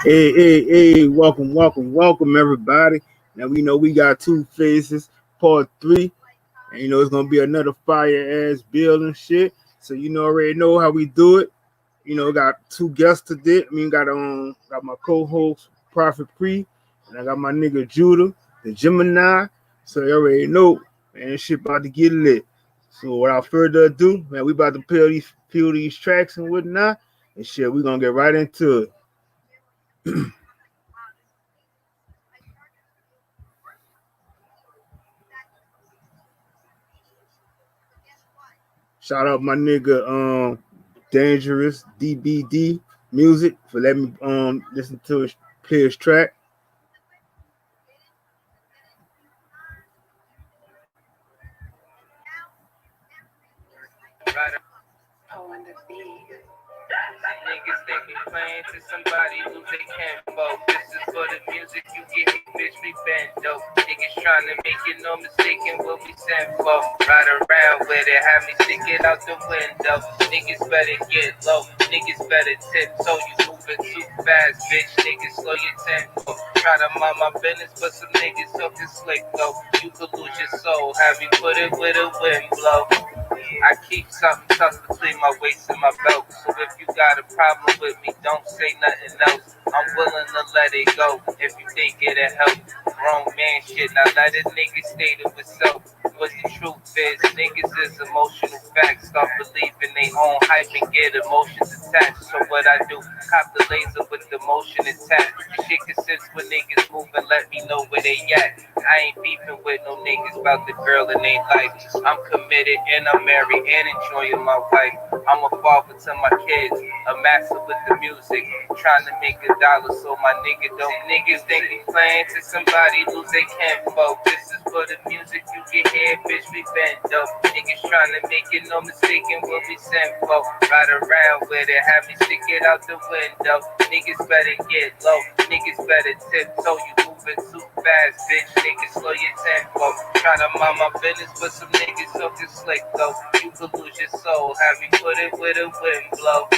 Hey, welcome, everybody. Now we know we got two faces, part three, and it's gonna be another fire ass bill and shit. So already know how we do it. Got two guests today. Got my co-host Prophet Pre, and I got my nigga Judah the Gemini. So you already know, man, shit about to get lit. So without further ado, man, we about to peel these tracks and whatnot, and shit, we gonna get right into it. Shout out my nigga Dangerous DBD Music for letting me listen to his play his track. Niggas think we playing to somebody who they can't vote. This is for the music you get hit, bitch, we been dope. Niggas trying to make it no mistaking what we sent for. Ride around with it, have me stick it out the window. Niggas better get low, niggas better tip so you moving too fast, bitch. Niggas slow your tempo. Try to mind my business, but some niggas talking slick though. You could lose your soul, have me put it with a wind blow. I keep something tucked between my waist and my belt. So if you got a problem with me, don't say nothing else. I'm willing to let it go if you think it'll help. Grown man shit, now let a nigga stay to himself. What the truth is, niggas is emotional facts. Start believing they own hype and get emotions attached. So what I do, cop the laser with the motion attached. The shit consists when niggas move and let me know where they at. I ain't beefing with no niggas about the girl in they life. I'm committed and I'm married and enjoying my wife. I'm a father to my kids, a master with the music, trying to make a dollar so my nigga don't. Niggas think we playing to somebody lose they can't vote. This is for the music you get here, bitch, we been dope. Niggas trying to make it no mistaking what we sent for. Ride around with it, have me stick it out the window. Niggas better get low, niggas better tiptoe. You moving too fast, bitch, niggas slow your tempo. Try to mind my business, but some niggas talking slick though. You could lose your soul, have me put it with a wind blow.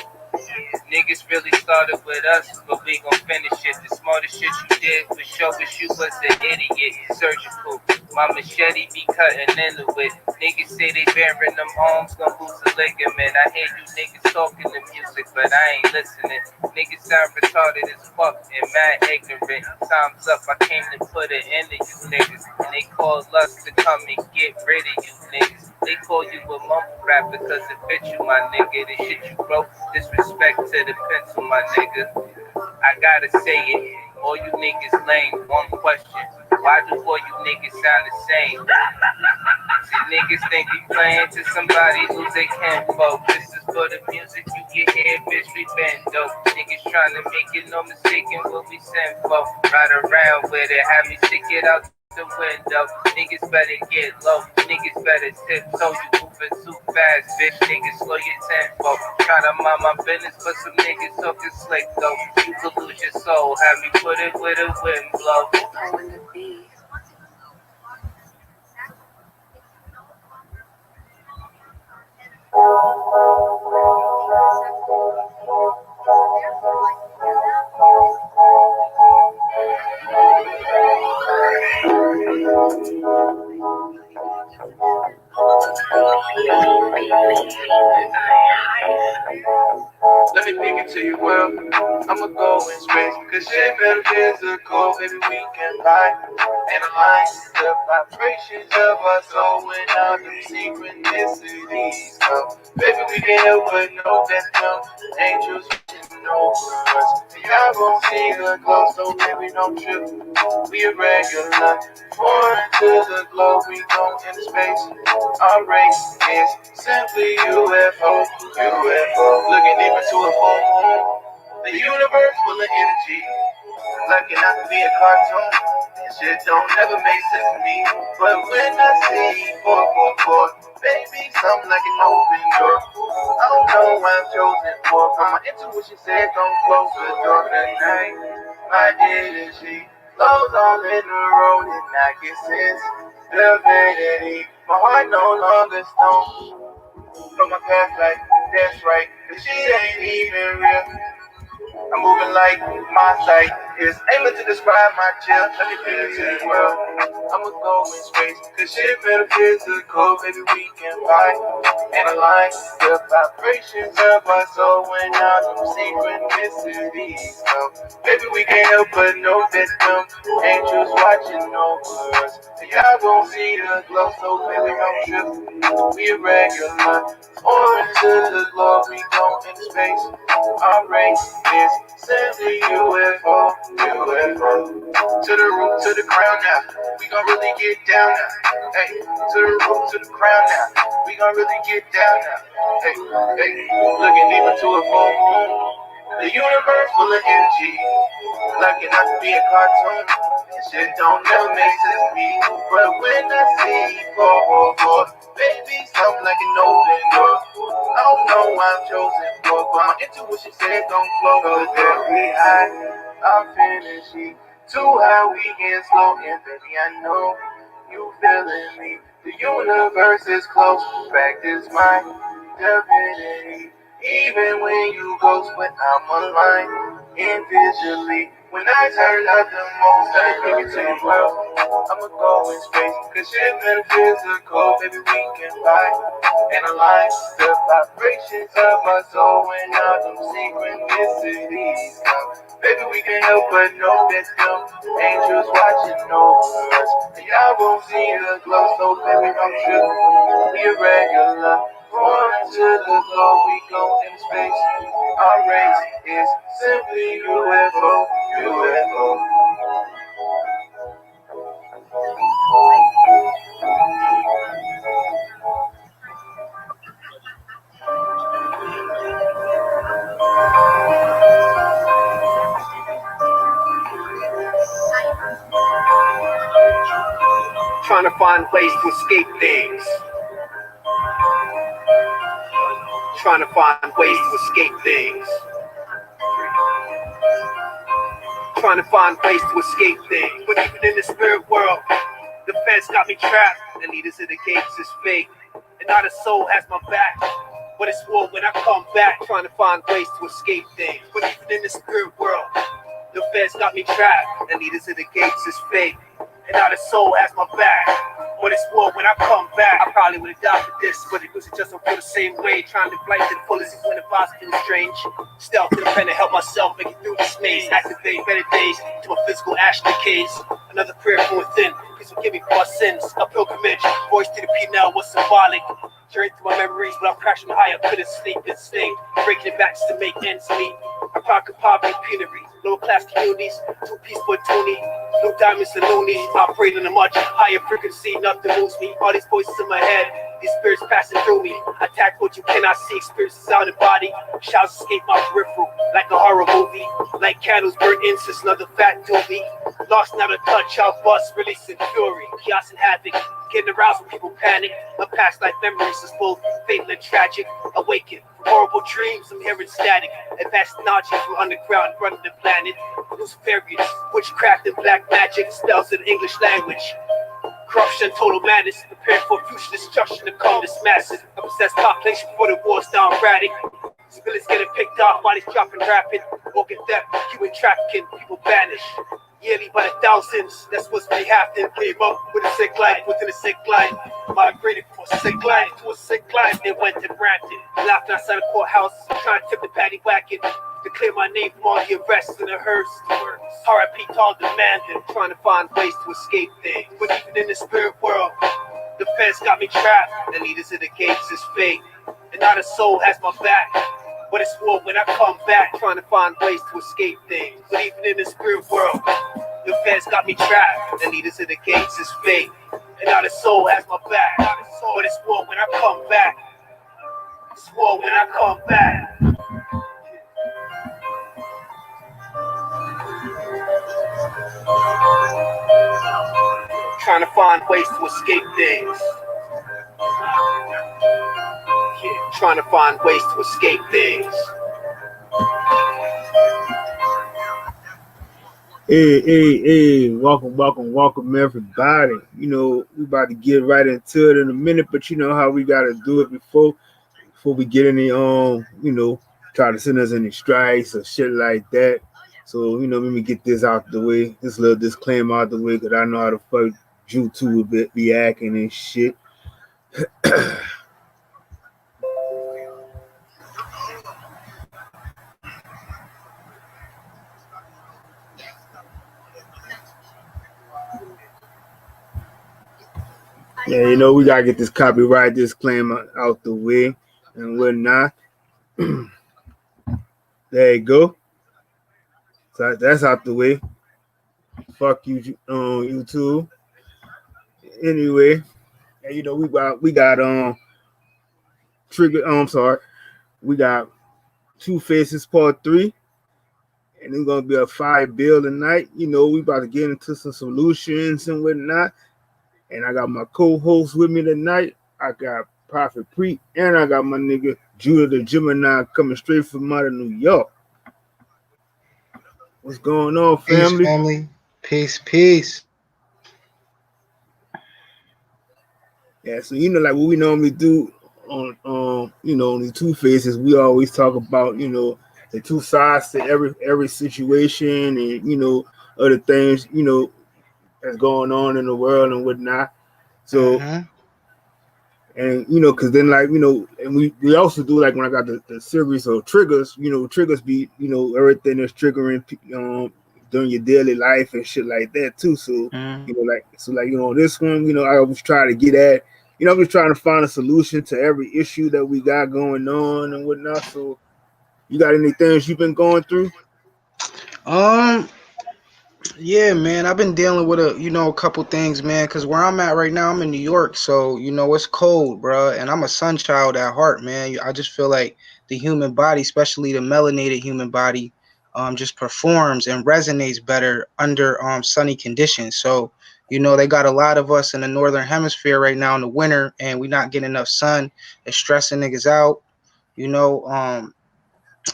Niggas really started with us, but we gon' finish it. The smartest shit you did was show us you was an idiot. Surgical, my machete be cutting into it. Niggas say they bearing them arms, gon' lose a ligament. I hear you niggas talking the music, but I ain't listening. Niggas sound retarded as fuck and mad ignorant. Time's up, I came to put it into you niggas. And they call us to come and get rid of you niggas. They call you a mumble rapper because it fits you, my nigga. The shit you wrote, disrespect to the pencil, my nigga. I gotta say it, all you niggas lame. One question, why do all you niggas sound the same? See, niggas think we playing to somebody who they can't vote. This is for the music you get here, bitch, we been dope. Niggas trying to make it no mistaking what we sent for. Ride around with it, have me stick it out the window. Niggas better get low, niggas better tiptoe. You moving too fast, bitch, niggas slow your tempo. Try to mind my business, but some niggas talking slick though. You could lose your soul, have me put it with a wind blow. Let me peek into your world. I'ma go in space. Cause shit better physical. Maybe we can buy analyze the vibrations of our soul when all the synchronicities come. Baby, we can help but know that them angels watching over us. The I won't see her glow, so baby, don't trip. We irregular. Foreign to the globe, we go into space. Our race is simply UFO. Looking deep into a phone. The universe full of energy. Like it not to be a cartoon. This shit don't ever make sense to me. But when I see 444, baby, something like an open door. I don't know what I'm chosen for. But my intuition said don't close the door tonight. My energy flows all in the road and I get sense. Divinity. My heart no longer stone. From my past life, that's right. Cause shit ain't even real. I'm moving like my sight is aiming to describe my chill. Let me bring it to the world. I'ma go in space, cause shit metaphysical, baby, we can fight and align the vibrations of our soul when all them synchronicities come. Baby, we can't help but know that them angels watching over us. And y'all gon' see the glow, so baby, don't trip. We irregular, or into the Lord, we go in space. Our race is simply UFO, UFO. To the root, to the crown now. We gon' really get down now. Hey, to the root, to the crown now. We gon' really get down now. Hey, hey, looking deep into a full moon. The universe full of energy. Lucky not to be a cartoon. This shit don't never make sense to me. But when I see 444, baby, something like an open door. I don't know why I'm chosen for, but my intuition said don't flow. Cause every high, I'm finishing. Too high, we get slow. And baby, I know you feeling me. The universe is close. Practice my divinity. Even when you ghost, when I'm aligned individually. When I turn up the most, I bring it to the world. I'ma go in space, cause shit metaphysical, baby, we can fight and align the vibrations of our soul when all them synchronicities come. Baby, we can help but know that them angels watching over us. And y'all won't see the glow, so baby, don't trip. We irregular, born to the glow, we go in space. Our race is simply UFO, UFO. Trying to find ways to escape things. Trying to find ways to escape things. Trying to find ways to escape things. But even in the spirit world, the feds got me trapped. The leaders of the gates is fake. And now the soul has my back. But it's war when I come back. Trying to find ways to escape things. But even in the spirit world, the feds got me trapped. The leaders of the gates is fake. And now the soul has my back. But it's war when I come back. I probably would have died for this, but it was just don't feel the same way. Trying to flight to the fullest even when the vibes feel strange. Stealth to the pen to help myself make it through this maze. Activate better days to my physical ash decays. Another prayer from within. Please forgive me for my sins. A pilgrimage. Voice to the P now was symbolic. Journey through my memories, but I'm crashing high. I couldn't sleep and sing. Breaking it back just to make ends meet. I pocket poverty, penury. Lower class communities, two piece for Toonie, no diamonds and loonies. I operate on a much higher frequency, nothing moves me. All these voices in my head, these spirits passing through me. Attack what you cannot see, experiences out of body. Shouts escape my peripheral, like a horror movie. Like candles burn incense, another fat doobie. Lost not a touch, I'll bust, releasing fury. Chaos and havoc, getting aroused when people panic. My past life memories is both fatal and tragic. Awaken from horrible dreams, I'm hearing static. Advanced knowledge from underground, running the planet. Luciferians, witchcraft and black magic, spells in the English language. Corruption, total madness, preparing for future destruction to come this massive. A possessed population before the war's down erratic. Civilians getting picked off, bodies dropping rapid. Organ theft, human trafficking, people vanish. Yearly by the thousands, that's what's really happening. Came up with a sick life, within a sick life. Migrated from a sick life to a sick life, they went to Brampton. Laughing outside the courthouse, trying to tip the paddy wagon. To clear my name from all the arrests and the hearse. R.I.P. tall demanding, trying to find ways to escape things. But even in the spirit world, the feds got me trapped. The leaders of the gates is fake. And now the soul has my back. But it's war when I come back, trying to find ways to escape things. But even in the spirit world, the feds got me trapped. The leaders of the gates is fake. And now the soul has my back. But it's war when I come back. It's war when I come back. Trying to find ways to escape things. Yeah, trying to find ways to escape things. Hey, welcome everybody. You know, we about to get right into it in a minute, but you know how we gotta do it before we get any try to send us any strikes or shit like that. So, let me get this out the way, this little disclaimer out the way, because I know how the fuck YouTube will be acting and shit. Yeah, we gotta get this copyright disclaimer out the way and whatnot. There you go. So that's out the way. Fuck you, YouTube. Anyway, and we got trigger. I'm sorry, we got Two Faces Part 3, and it's gonna be a fire bill tonight. We about to get into some solutions and whatnot. And I got my co-host with me tonight. I got Prophet Preet, and I got my nigga Judah the Gemini coming straight from out of New York. What's going on, Peace, family? family. Peace, peace. Yeah, so like what we normally do on the Two Faces, we always talk about the two sides to every situation, and other things that's going on in the world and whatnot. So, Mm-hmm. and because then and we also do, like, when I got the series of triggers. Triggers be everything that's triggering during your daily life and shit like that too. So Mm-hmm. this one, I always try to get at, I'm just trying to find a solution to every issue that we got going on and whatnot. So, you got any things you've been going through? Um, yeah, man. I've been dealing with a couple things, man. Cause where I'm at right now, I'm in New York, so it's cold, bro. And I'm a sun child at heart, man. I just feel like the human body, especially the melanated human body, just performs and resonates better under sunny conditions. So, they got a lot of us in the northern hemisphere right now in the winter, and we not getting enough sun. It's stressing niggas out. You know,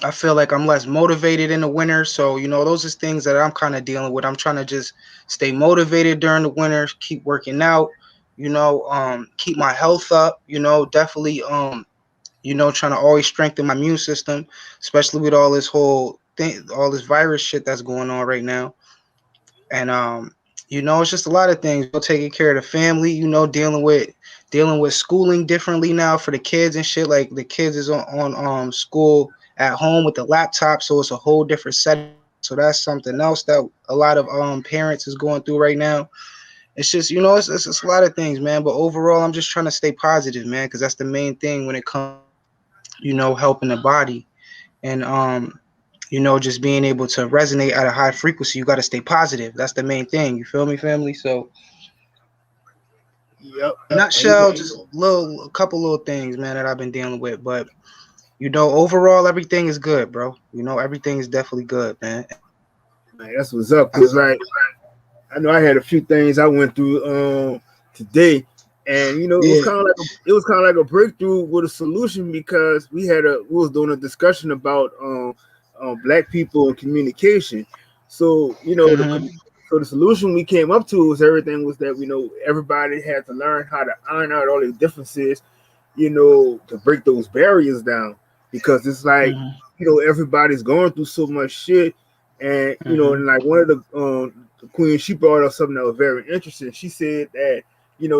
I feel like I'm less motivated in the winter. So, those are things that I'm kind of dealing with. I'm trying to just stay motivated during the winter, keep working out, keep my health up, definitely, trying to always strengthen my immune system, especially with all this whole thing, all this virus shit that's going on right now. And it's just a lot of things. Taking care of the family, dealing with schooling differently now for the kids and shit. Like the kids is on school at home with the laptop, so it's a whole different setting. So that's something else that a lot of parents is going through right now. It's just it's a lot of things, man. But overall, I'm just trying to stay positive, man, because that's the main thing when it comes to helping the body. And just being able to resonate at a high frequency. You got to stay positive. That's the main thing. You feel me, family? So, Yep. And nutshell, just a couple little things, man, that I've been dealing with. But overall, everything is good, bro. Everything is definitely good, man. man, that's what's up. Cause, like, I know I had a few things I went through today, and it was Yeah. kind of like a breakthrough with a solution, because we was doing a discussion about black people and communication. So Mm-hmm. the solution we came up to was everything was that everybody had to learn how to iron out all the differences, to break those barriers down, because it's like Mm-hmm. everybody's going through so much shit, and Mm-hmm. and like one of the queen, she brought up something that was very interesting. She said that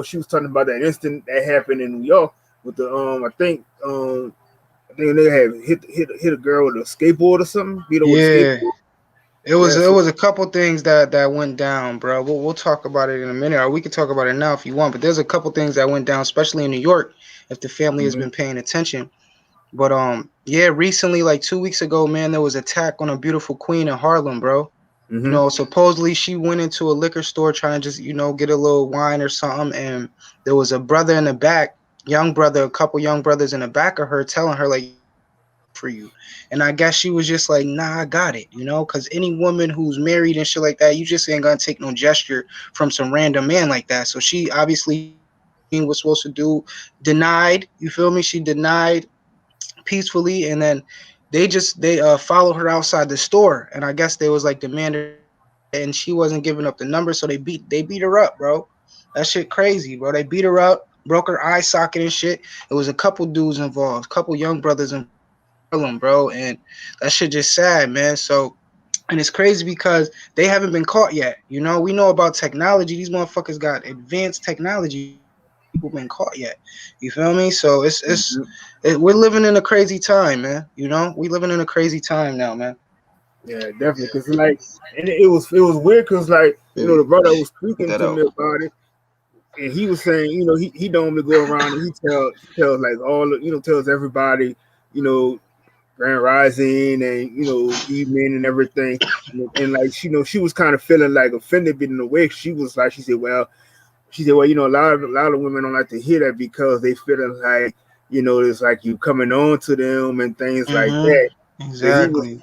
she was talking about that incident that happened in New York with the I think they had hit a girl with a skateboard or something, beat her with a Yeah. skateboard. It was Yeah, it so was a couple things that went down, bro. We'll talk about it in a minute, or we can talk about it now if you want. But there's a couple things that went down, especially in New York, if the family has hmm been paying attention. But yeah, recently, like 2 weeks ago, man, there was attack on a beautiful queen in Harlem, bro. hmm Supposedly she went into a liquor store trying to just, get a little wine or something, and there was a brother in the back, young brother, a couple young brothers in the back of her telling her like, for you. And I guess she was just like, nah, I got it, because any woman who's married and shit like that, you just ain't gonna take no gesture from some random man like that. So she obviously did what the queen was supposed to do, denied, you feel me? She denied peacefully, and then they followed her outside the store, and I guess they was like demanding her number, and she wasn't giving up the number, so they beat her up, bro. That shit crazy, bro. They beat her up, broke her eye socket and shit. It was a couple dudes involved, couple young brothers involved. Harlem, bro, and that shit just sad, man. So, and it's crazy because they haven't been caught yet. You know, we know about technology. These motherfuckers got advanced technology, but these people been caught yet. You feel me? So Mhm. we're living in a crazy time, man. You know, we living in a crazy time now, man. Yeah, definitely. Cause like, and it was weird. Cause like, the brother was Put speaking that to out. me about it, and he was saying, he don't normally go around and he tells like all tells everybody, you know, Grand Rising and evening and everything, and like she was kind of feeling like offended, but in a way she said, well, a lot of women don't like to hear that because they feeling like it's like you coming on to them and things like Mm-hmm. that. Because he was Exactly.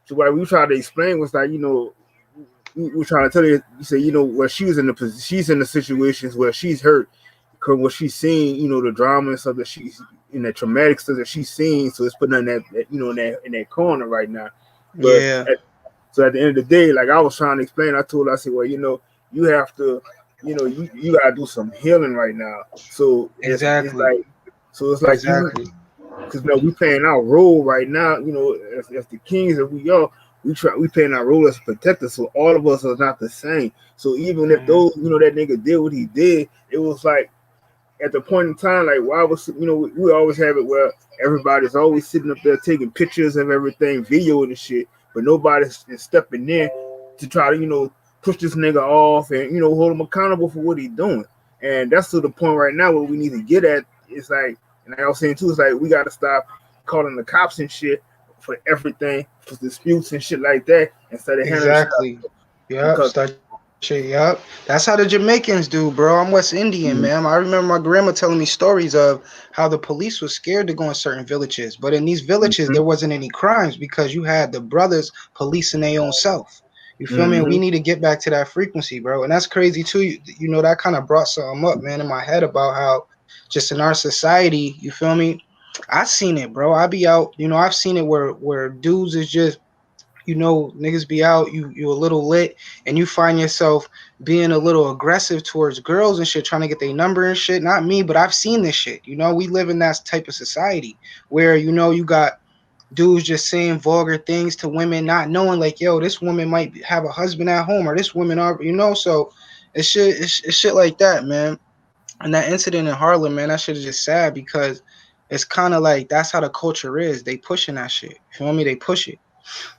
so what we tried to explain was like we were trying to tell you say where she's in the situations where she's hurt because what she's seeing the drama and stuff that she's in the traumatic stuff that she's seeing, so it's putting her in that corner right now. But Yeah. so at the end of the day, like I was trying to explain, I told her, I said, well, you have to, you gotta do some healing right now. So it's Exactly. like, you, Exactly. because we playing our role right now. As the kings that we are, we playing our role as protectors. So all of us are not the same. So even if Mm-hmm. those, that nigga did what he did, it was like at the point in time, like why was we always have it where everybody's always sitting up there taking pictures of everything, videoing and shit, but nobody's stepping in to try to push this nigga off and hold him accountable for what he's doing. And that's to the point right now where we need to get at. It's like, and like I was saying too, it's like we got to stop calling the cops and shit for everything, for disputes and shit like that, instead of handling stuff Exactly. Yep. because. Start shit. Yep. That's how the Jamaicans do, bro. I'm West Indian, man. I remember my grandma telling me stories of how the police was scared to go in certain villages, but in these villages there Mhm, wasn't any crimes because you had the brothers policing their own self. You feel me? And we mhm, need to get back to that frequency, bro. And that's crazy too. That kind of brought something up, man, in my head about how just in our society, you feel me? I seen it, bro. I be out, I've seen it where dudes is just niggas be out, you a little lit, and you find yourself being a little aggressive towards girls and shit, trying to get their number and shit. Not me, but I've seen this shit. We live in that type of society where you got dudes just saying vulgar things to women, not knowing like, yo, this woman might have a husband at home, or this woman are, so it's shit like that, man. And that incident in Harlem, man, that shit is just sad because it's kind of like that's how the culture is. They pushing that shit. You feel me? They push it.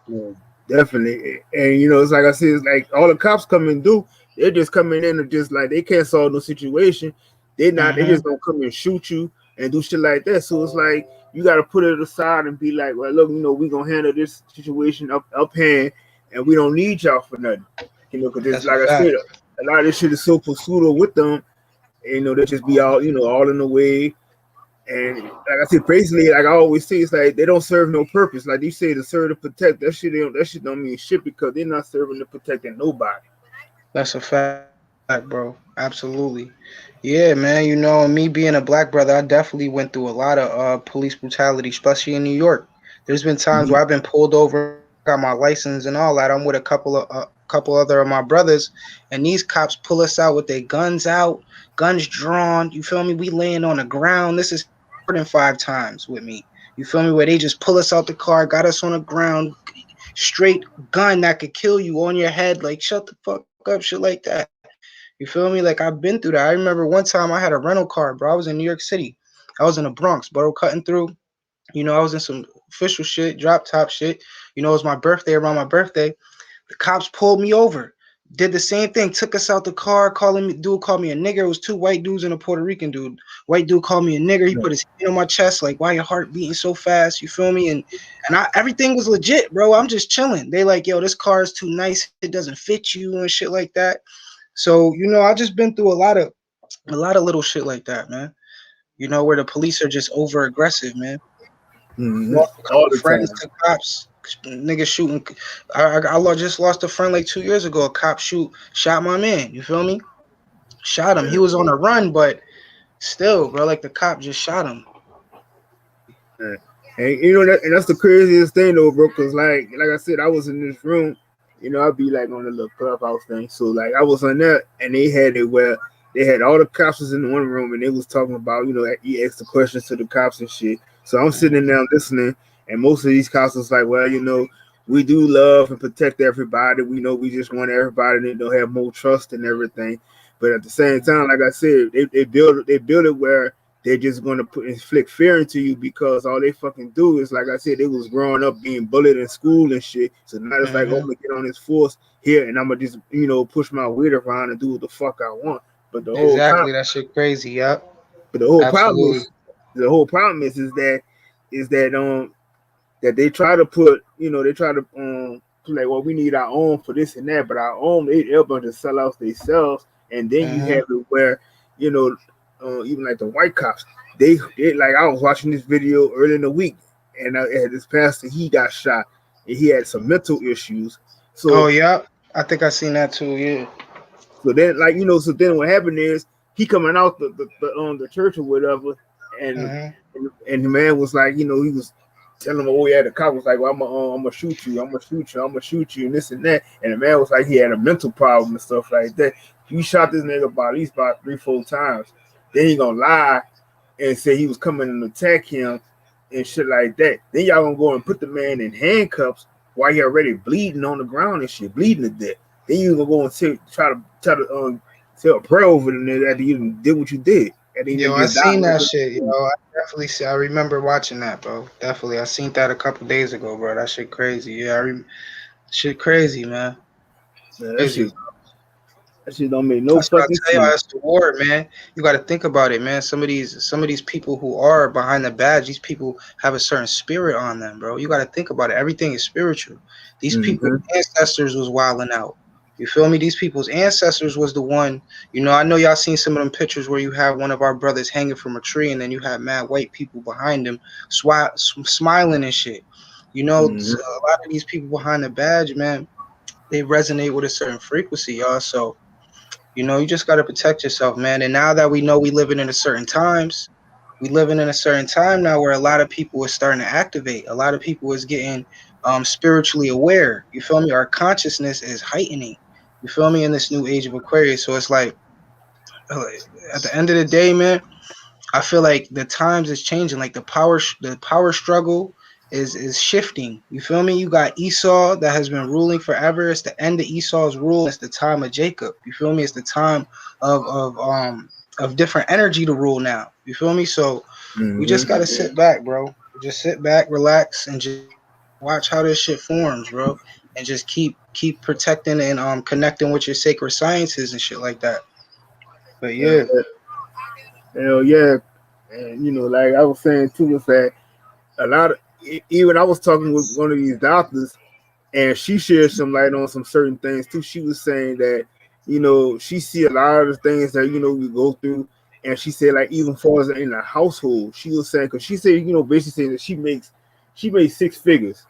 yeah, definitely. And it's like I said, it's like all the cops come and do, they're just coming in and just like they can't solve no situation. They Hmm. just don't come and shoot you and do shit like that. So it's like you gotta put it aside and be like, well, look, we gonna handle this situation up hand and we don't need y'all for nothing. Because That's a like I said, fact. a lot of this shit is so pseudo with them, and they just be all, all in the way. And like I said, basically, like I always say, it's like they don't serve no purpose. Like you say, to serve to protect. That shit don't mean shit because they're not serving to protecting nobody. That's a fact, bro. Absolutely. Yeah, man. Me being a black brother, I definitely went through a lot of police brutality, especially in New York. There's been times where Mhm. I've been pulled over. I got my license and all that. I'm with a couple other of my brothers, and these cops pull us out with their guns out, guns drawn. You feel me? We laying on the ground. This has happened more than 5 times with me. You feel me? Where they just pull us out the car, got us on the ground, straight gun that could kill you on your head. Like, shut the fuck up, shit like that. You feel me? Like, I've been through that. I remember one time I had a rental car, bro. I was in New York City. I was in the Bronx, bro, cutting through. I was in some official shit, drop top shit. It was my birthday, around my birthday. The cops pulled me over. Did the same thing, took us out the car, dude called me a nigger. It was two white dudes and a Puerto Rican dude. White dude called me a nigger. He put his hand on my chest, like, why your heart beating so fast? You feel me? And everything was legit, bro. I'm just chilling. They like, yo, this car is too nice. It doesn't fit you and shit like that. So, I just been through a lot of little shit like that, man. Where the police are just over aggressive, man. Mhm. Lost a All couple the friends time. to cops. Niggas shooting. Just lost a friend like 2 years ago. A cop shot my man. You feel me? Shot him. He Yeah. was on a run, but still, bro, like the cop just shot him. Yeah. And and that's the craziest thing though, bro. Cause like I said, I was in this room. I'd be like on the little clubhouse thing. So like I was on there, and they had it where they had all the cops was in one room, and they was talking about he asked the questions to the cops and shit. So I'm sitting Mhm. there listening, And most of these counselors like, well, we do love and protect everybody. We know we just want everybody to have more trust and everything. But at the same time, like I said, they build it where they're just going to inflict fear into you because all they fucking do is, like I said, they was growing up being bullied in school and shit. So now it's like, oh, I'm Mm-hmm. gonna get on this force here and I'm gonna just push my weight around and do what the fuck I want. But the whole time, Exactly. That shit crazy. Yep. but the whole problem Absolutely. is, that they try to put, they try to like, well, we need our own for this and that, but our own they're able to sell out themselves, and then you Mm-hmm. have it where, you know, even like the white cops, they like I was watching this video early in the week, and had this pastor he got shot, and he had some mental issues, Oh, so yeah. I think I seen that too. Yeah. so then, like, so then what happened is he coming out the church or whatever, and Mm-hmm. and the man was like, he was telling him, oh yeah, the cop was like, well, I'm gonna shoot you, I'm gonna shoot you, I'm gonna shoot you, and this and that, and the man was like, he had a mental problem and stuff like that. He shot this nigga about at least about 3-4 times. Then he gonna lie and say he was coming and attack him and shit like that. Then y'all gonna go and put the man in handcuffs while he already bleeding on the ground and shit, bleeding to death. Then you gonna go and try to say a prayer over them after you did what you did, and then they Yo, I just die. seen that shit. Yo, I definitely see. I remember watching that, bro. Definitely, I seen that a couple days ago, bro. That shit crazy. Yeah, shit crazy, man. Man, Crazy. that shit don't make no That's what I fucking tell you. sense. That's the war, man. You got to think about it, man. Some of these people who are behind the badge, these people have a certain spirit on them, bro. You got to think about it. Everything is spiritual. These people's Mm-hmm. ancestors was wilding out. You feel me? These people's ancestors was the one. I know y'all seen some of them pictures where you have one of our brothers hanging from a tree, and then you have mad white people behind him, smiling and shit. Mm-hmm. A lot of these people behind the badge, man, they resonate with a certain frequency, y'all. So you just got to protect yourself, man. And now that we know we living in a certain time now where a lot of people are starting to activate. A lot of people is getting spiritually aware. You feel me? Our consciousness is heightening. You feel me? In this new age of Aquarius. So it's like, uh, at the end of the day, man, I feel like the times is changing. Like the power struggle is shifting. You feel me? You got Esau that has been ruling forever. It's the end of Esau's rule. It's the time of Jacob. You feel me? It's the time of of um of different energy to rule now. You feel me? So we Mm-hmm. just gotta sit back, bro. Just sit back, relax, and just watch how this shit forms, bro. And just keep protecting and connecting with your sacred sciences and shit like that. But Hell yeah. yeah. Hell yeah. And like I was saying too, is that a lot of even I was talking with one of these doctors, and she shared some light on some certain things too. She was saying that she see a lot of the things that we go through, and she said like even for us in the household, she was saying because she said basically saying that she makes 6 figures,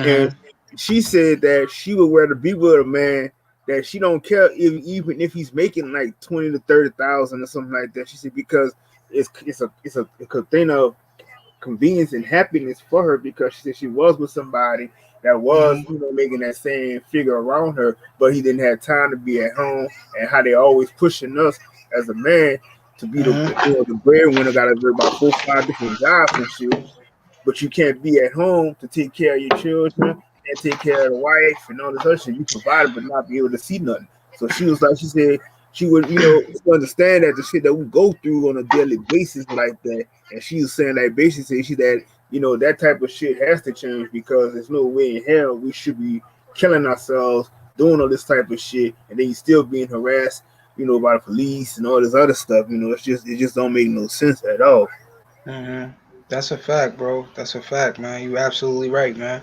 and Mm-hmm. she said that she would rather be with a man that she don't care even if he's making like 20 to 30,000 or something like that. She said because it's a thing of convenience and happiness for her because she said she was with somebody that was, Mm-hmm. making that same figure around her, but he didn't have time to be at home, and how they always pushing us as a man to be Mm-hmm. the breadwinner, got to worry about 4 or 5 different jobs and shit, but you can't be at home to take care of your children and take care of the wife and all this other shit. You provided, but not be able to see nothing. So she was like, she said she would, understand that the shit that we go through on a daily basis like that. And she was saying like basically she that that type of shit has to change because there's no way in hell we should be killing ourselves doing all this type of shit, and then you still being harassed, by the police and all this other stuff. It just don't make no sense at all. Mm-hmm. That's a fact, bro. That's a fact, man. You absolutely right, man.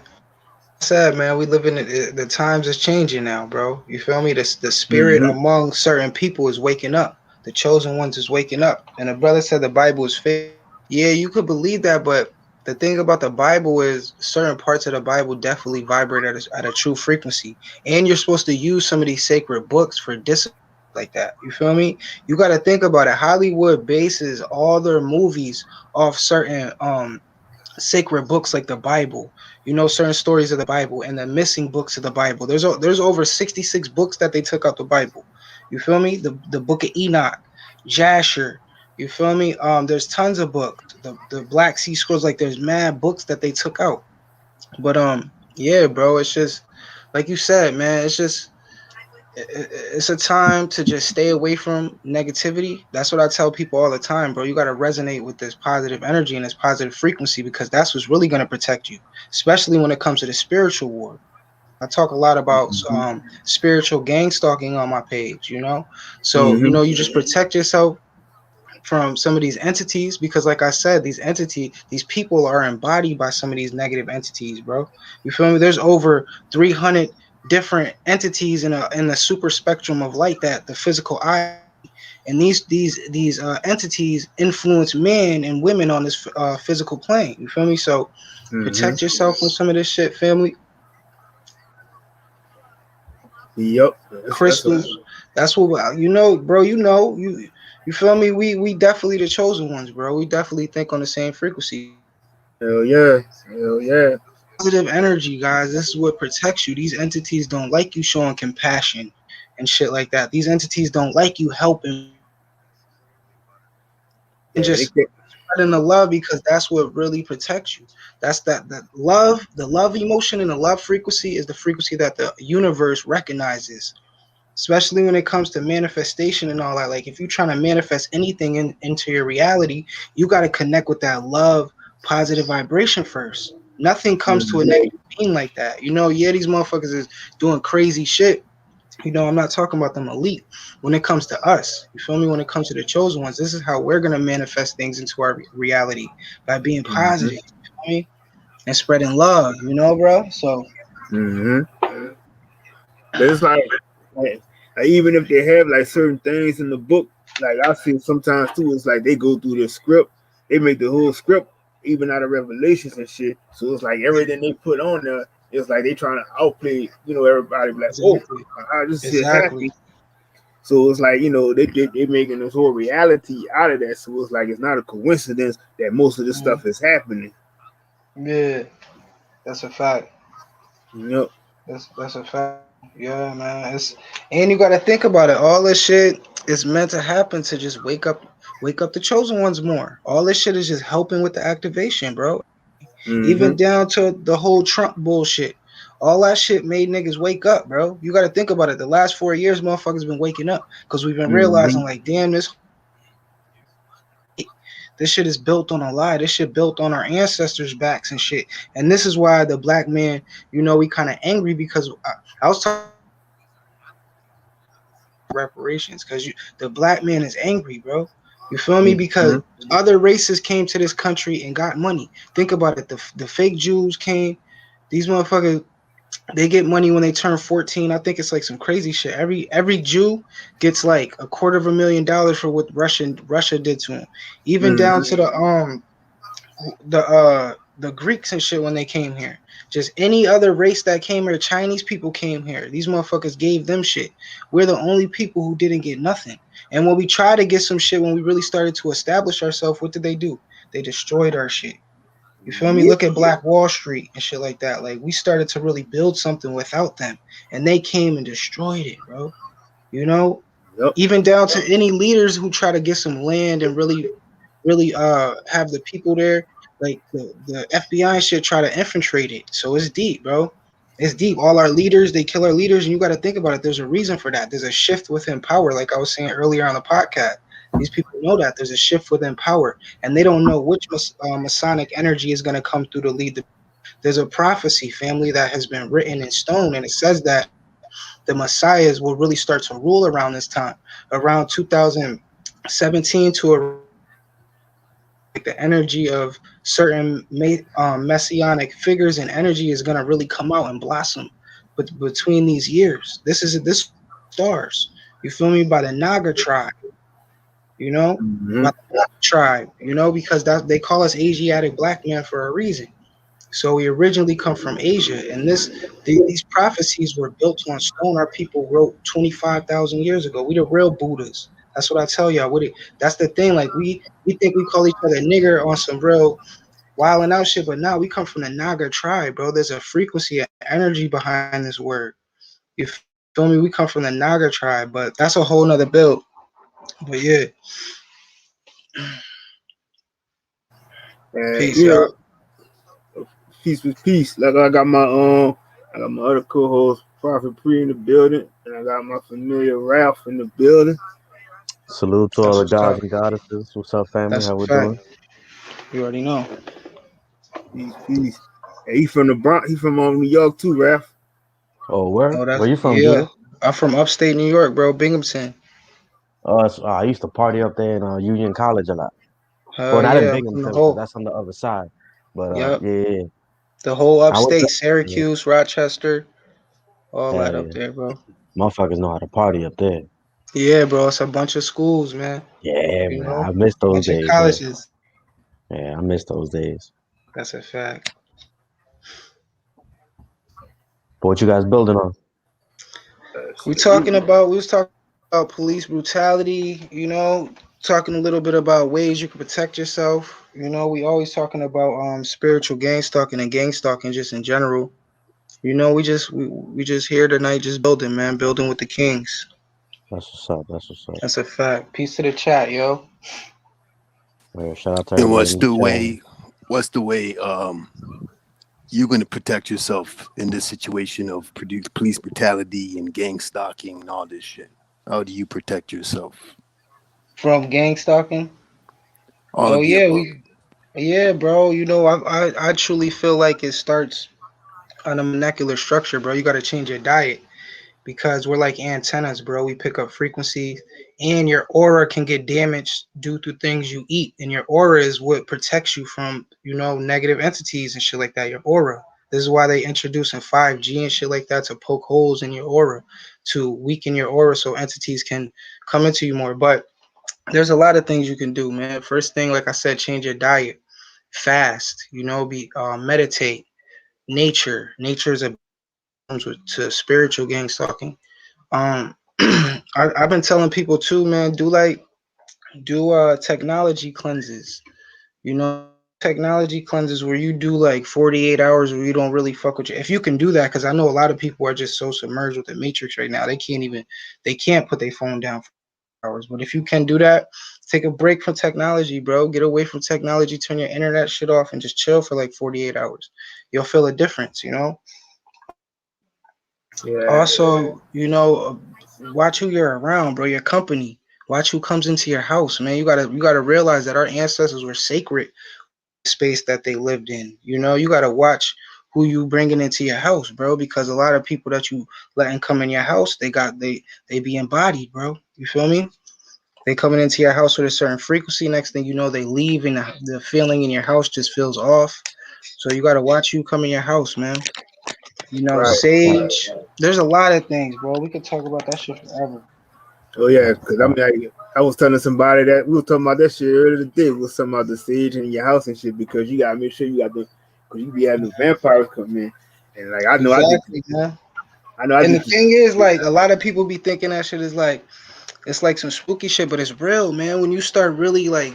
Sad, man. We live in the times is changing now, bro. You feel me? The spirit Mm-hmm. among certain people is waking up. The chosen ones is waking up. And the brother said the Bible is fake. Yeah, you could believe that, but the thing about the Bible is certain parts of the Bible definitely vibrate at a true frequency. And you're supposed to use some of these sacred books for discipline like that. You feel me? You got to think about it. Hollywood bases all their movies off certain sacred books like the Bible. Certain stories of the Bible and the missing books of the Bible. There's over 66 books that they took out the Bible. You feel me? The book of Enoch, Jasher. You feel me? There's tons of books. The Black Sea Scrolls, like there's mad books that they took out. But yeah, bro, it's just like you said, man. It's just it's a time to just stay away from negativity. That's what I tell people all the time, bro. You got to resonate with this positive energy and this positive frequency because that's what's really going to protect you, especially when it comes to the spiritual war. I talk a lot about Mm-hmm. spiritual gang stalking on my page, you know? So, you Mm-hmm. know, you just protect yourself from some of these entities because like I said, these people are embodied by some of these negative entities, bro. You feel me? There's over 300 different entities in the super spectrum of light that the physical eye can see, and these entities influence men and women on this physical plane. You feel me? So Mm-hmm. protect yourself from some of this shit, family. Yep. That's a Crystals, that's what you know, bro. You feel me? We definitely the chosen ones, bro. We definitely think on the same frequency. hell yeah. Hell yeah. Positive energy, guys. This is what protects you. These entities don't like you showing compassion and shit like that. These entities don't like you helping people and Yeah, they just can't. spreading the love because that's what really protects you. That's that love, the love emotion and the love frequency is the frequency that the universe recognizes, especially when it comes to manifestation and all that. Like if you're trying to manifest anything into your reality, you got to connect with that love, positive vibration first. Nothing comes to a Mm-hmm. negative being like that. You know, yeah, these motherfuckers is doing crazy shit. You know, I'm not talking about them elite. When it comes to us, you feel me? When it comes to the chosen ones, this is how we're gonna manifest things into our reality by being Mm-hmm. positive, you feel me? And spreading love. You know, bro. So Mm-hmm. But it's like even if they have like certain things in the book, like I see sometimes too, it's like they go through the script, they make the whole script even out of revelations and shit. So it's like everything they put on there, it's like they trying to outplay, everybody be like, oh, exactly, this shit exactly. happened. So it's like, they making this whole reality out of that. So it's like it's not a coincidence that most of this Mhm. stuff is happening. Yeah, that's a fact. You know? That's a fact, bro. Yeah, man. It's and you got to think about it. All this shit is meant to happen to just wake up the chosen ones more. All this shit is just helping with the activation, bro. Mm-hmm. Even down to the whole Trump bullshit. All that shit made niggas wake up, bro. You got to think about it. The last 4 years, motherfuckers been waking up because we've been Mm-hmm. realizing, like, damn, this whole shit is built on a lie. This shit is built on a lie. This shit built on our ancestors' backs and shit. And this is why the black man, you know, we kind of angry because I was talking about this earlier on the podcast. I was talking about reparations because the black man is angry, bro. You feel me? Because Mm-hmm. other races came to this country and got money. Think about it. The fake Jews came. These motherfuckers, they get money when they turn 14. I think it's like some crazy shit. Every Jew gets like $250,000 for what Russia did to him. Even down Mm-hmm. to the Greeks and shit when they came here. Just any other race that came here, Chinese people came here. These motherfuckers gave them shit. We're the only people who didn't get nothing. And when we tried to get some shit, when we really started to establish ourselves, what did they do? They destroyed our shit. You feel me? Yep. Look at Black Wall Street and shit like that. Like we started to really build something without them, and they came and destroyed it, bro. You know, Yep. even down to any leaders who try to get some land and really have the people there, like the FBI and shit try to infiltrate it. So it's deep, bro. It's deep. All our leaders, they kill our leaders, and you got to think about it. There's a reason for that. There's a shift within power, like I was saying earlier on the podcast. These people know that there's a shift within power, and they don't know which Masonic energy is going to come through to lead the people. There's a prophecy, family, that has been written in stone, and it says that the messiahs will really start to rule around this time, around 2017 to around 2021. Like the energy of certain messianic figures and energy is gonna really come out and blossom. But between these years, this is by the stars. You feel me? By the Naga tribe, you know, Mm-hmm. by the Naga tribe, you know, because that they call us Asiatic black men for a reason. So we originally come from Asia, and these prophecies were built on stone. Our people wrote 25,000 years ago. We the real Buddhas. That's what I tell y'all. That's the thing. Like we think we call each other nigger on some real wild and out shit, but now we come from the Naga tribe, bro. There's a frequency, an energy behind this word. You feel me? We come from the Naga tribe, but that's a whole nother build. But yeah, And Peace, y'all. peace with peace. Like I got my other co-host Prophet Pre in the building, and I got my familiar Ralph in the building. Salute to all That's the what's up. gods and goddesses. What's up, family? That's How a we fact. doing? You already know. Peace, peace. And he from the Bronx. He from New York too, Ralph. Oh, where? Oh, Where that's you from, yeah. Judah? I'm from upstate New York, bro. Binghamton. I used to party up there in Union College a lot. Well, Hell not in yeah. I'm from the Binghamton because whole. that's on the other side. But Yep. yeah, yeah. The whole I was upstate, there. Yeah, Syracuse, Rochester, all hell that up yeah. there, bro. Motherfuckers know how to party up there. Yeah, bro. It's a bunch of schools, man. Yeah, You man. know, I miss those bunch of days, man. colleges. Yeah, I miss those days. That's a fact. But what you guys building on? Shit, we We was talking about police brutality, talking a little bit about ways you can protect yourself. We always talking about spiritual gang stalking and gang stalking just in general. We just here tonight just building, man, building with the kings. That's what's up. That's what's up. That's a fact. Peace to the chat, yo. Yeah, shout out to And everybody in the chat. what's the way you're going to protect yourself in this situation of police brutality and gang stalking and all this shit? How do you protect yourself? From gang stalking. All Oh of the yeah, above. yeah, bro. I truly feel like it starts on a molecular structure, bro. You got to change your diet because we're like antennas, bro. We pick up frequencies, and your aura can get damaged due to things you eat. And your aura is what protects you from, negative entities and shit like that. Your aura. This is why they introducing 5G and shit like that to poke holes in your aura, to weaken your aura so entities can come into you more. But there's a lot of things you can do, man. First thing, like I said, change your diet, fast. Be meditate. Nature is a to spiritual gang stalking. I've been telling people too, man, do technology cleanses. Technology cleanses where you do like 48 hours where you don't really fuck with you. If you can do that, because I know a lot of people are just so submerged with the matrix right now, they can't put their phone down for hours. But if you can do that, take a break from technology, bro. Get away from technology, turn your internet shit off, and just chill for like 48 hours. You'll feel a difference. yeah, Also, watch who you're around, bro. Your company. Watch who comes into your house, man. You gotta realize that our ancestors were sacred space that they lived in. You gotta watch who you bringing into your house, bro, because a lot of people that you letting come in your house, they be embodied, bro. You feel me? They coming into your house with a certain frequency. Next thing you know, they leave, and the feeling in your house just feels off. So you gotta watch you come in your house, man. right. That's what's up. Sage. There's a lot of things, bro. We could talk about that shit forever. Oh yeah, That's because what's up. I was telling somebody that we were talking about that shit earlier today. We was talking about the sage in your house and shit because you gotta make sure you got the because you be having the vampires come in and like Exactly, man. I know I And the did the thing is, like, a lot of people be thinking that shit is like it's like some spooky shit, but it's real, man. When you start really like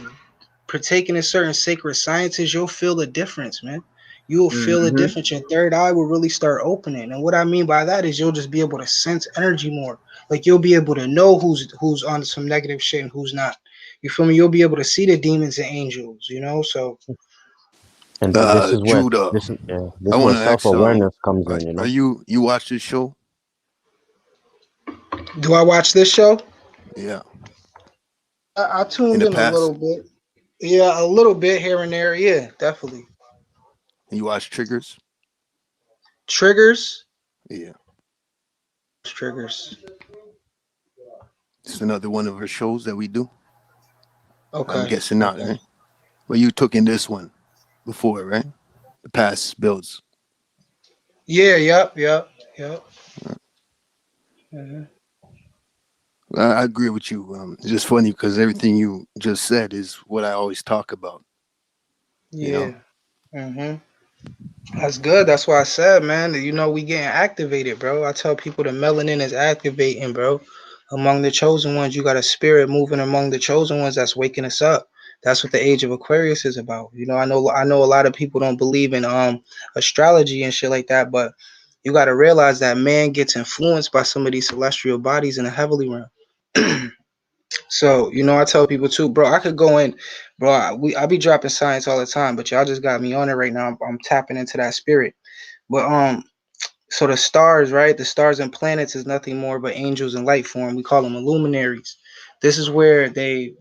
partaking in certain sacred sciences, you'll feel the difference, man. You'll feel the mm-hmm. difference. Your third eye will really start opening. And what I mean by that is you'll just be able to sense energy more. Like you'll be able to know who's on some negative shit and who's not. You feel me? You'll be able to see the demons and angels. So And this is where Judah, this I is where want to self ask awareness comes in. are you watch this show? do I watch this show? Yeah. I In tuned the in a past, little bit. Yeah, a little bit here and there. Yeah, definitely. you watch Triggers? Triggers. Yeah. Triggers. It's another one of her shows that we do. I'm Okay. guessing not, Okay. right? But you took in this one before, right? The past builds. Yeah. Yep. Yep. Yep. Mhm. I agree with you. It's just funny because everything you just said is what I always talk about. You know, Yeah. That's good. That's why I said, man, that, we getting activated, bro. I tell people the melanin is activating, bro. Among the chosen ones, you got a spirit moving among the chosen ones that's waking us up. That's what the age of Aquarius is about. I know a lot of people don't believe in astrology and shit like that, but you got to realize that man gets influenced by some of these celestial bodies in the heavenly realm. So, I tell people too, bro, I could go in, bro, I be dropping science all the time, but y'all just got me on it right now. I'm tapping into that spirit. But so the stars, right? The stars and planets is nothing more but angels in light form. We call them luminaries. This is where they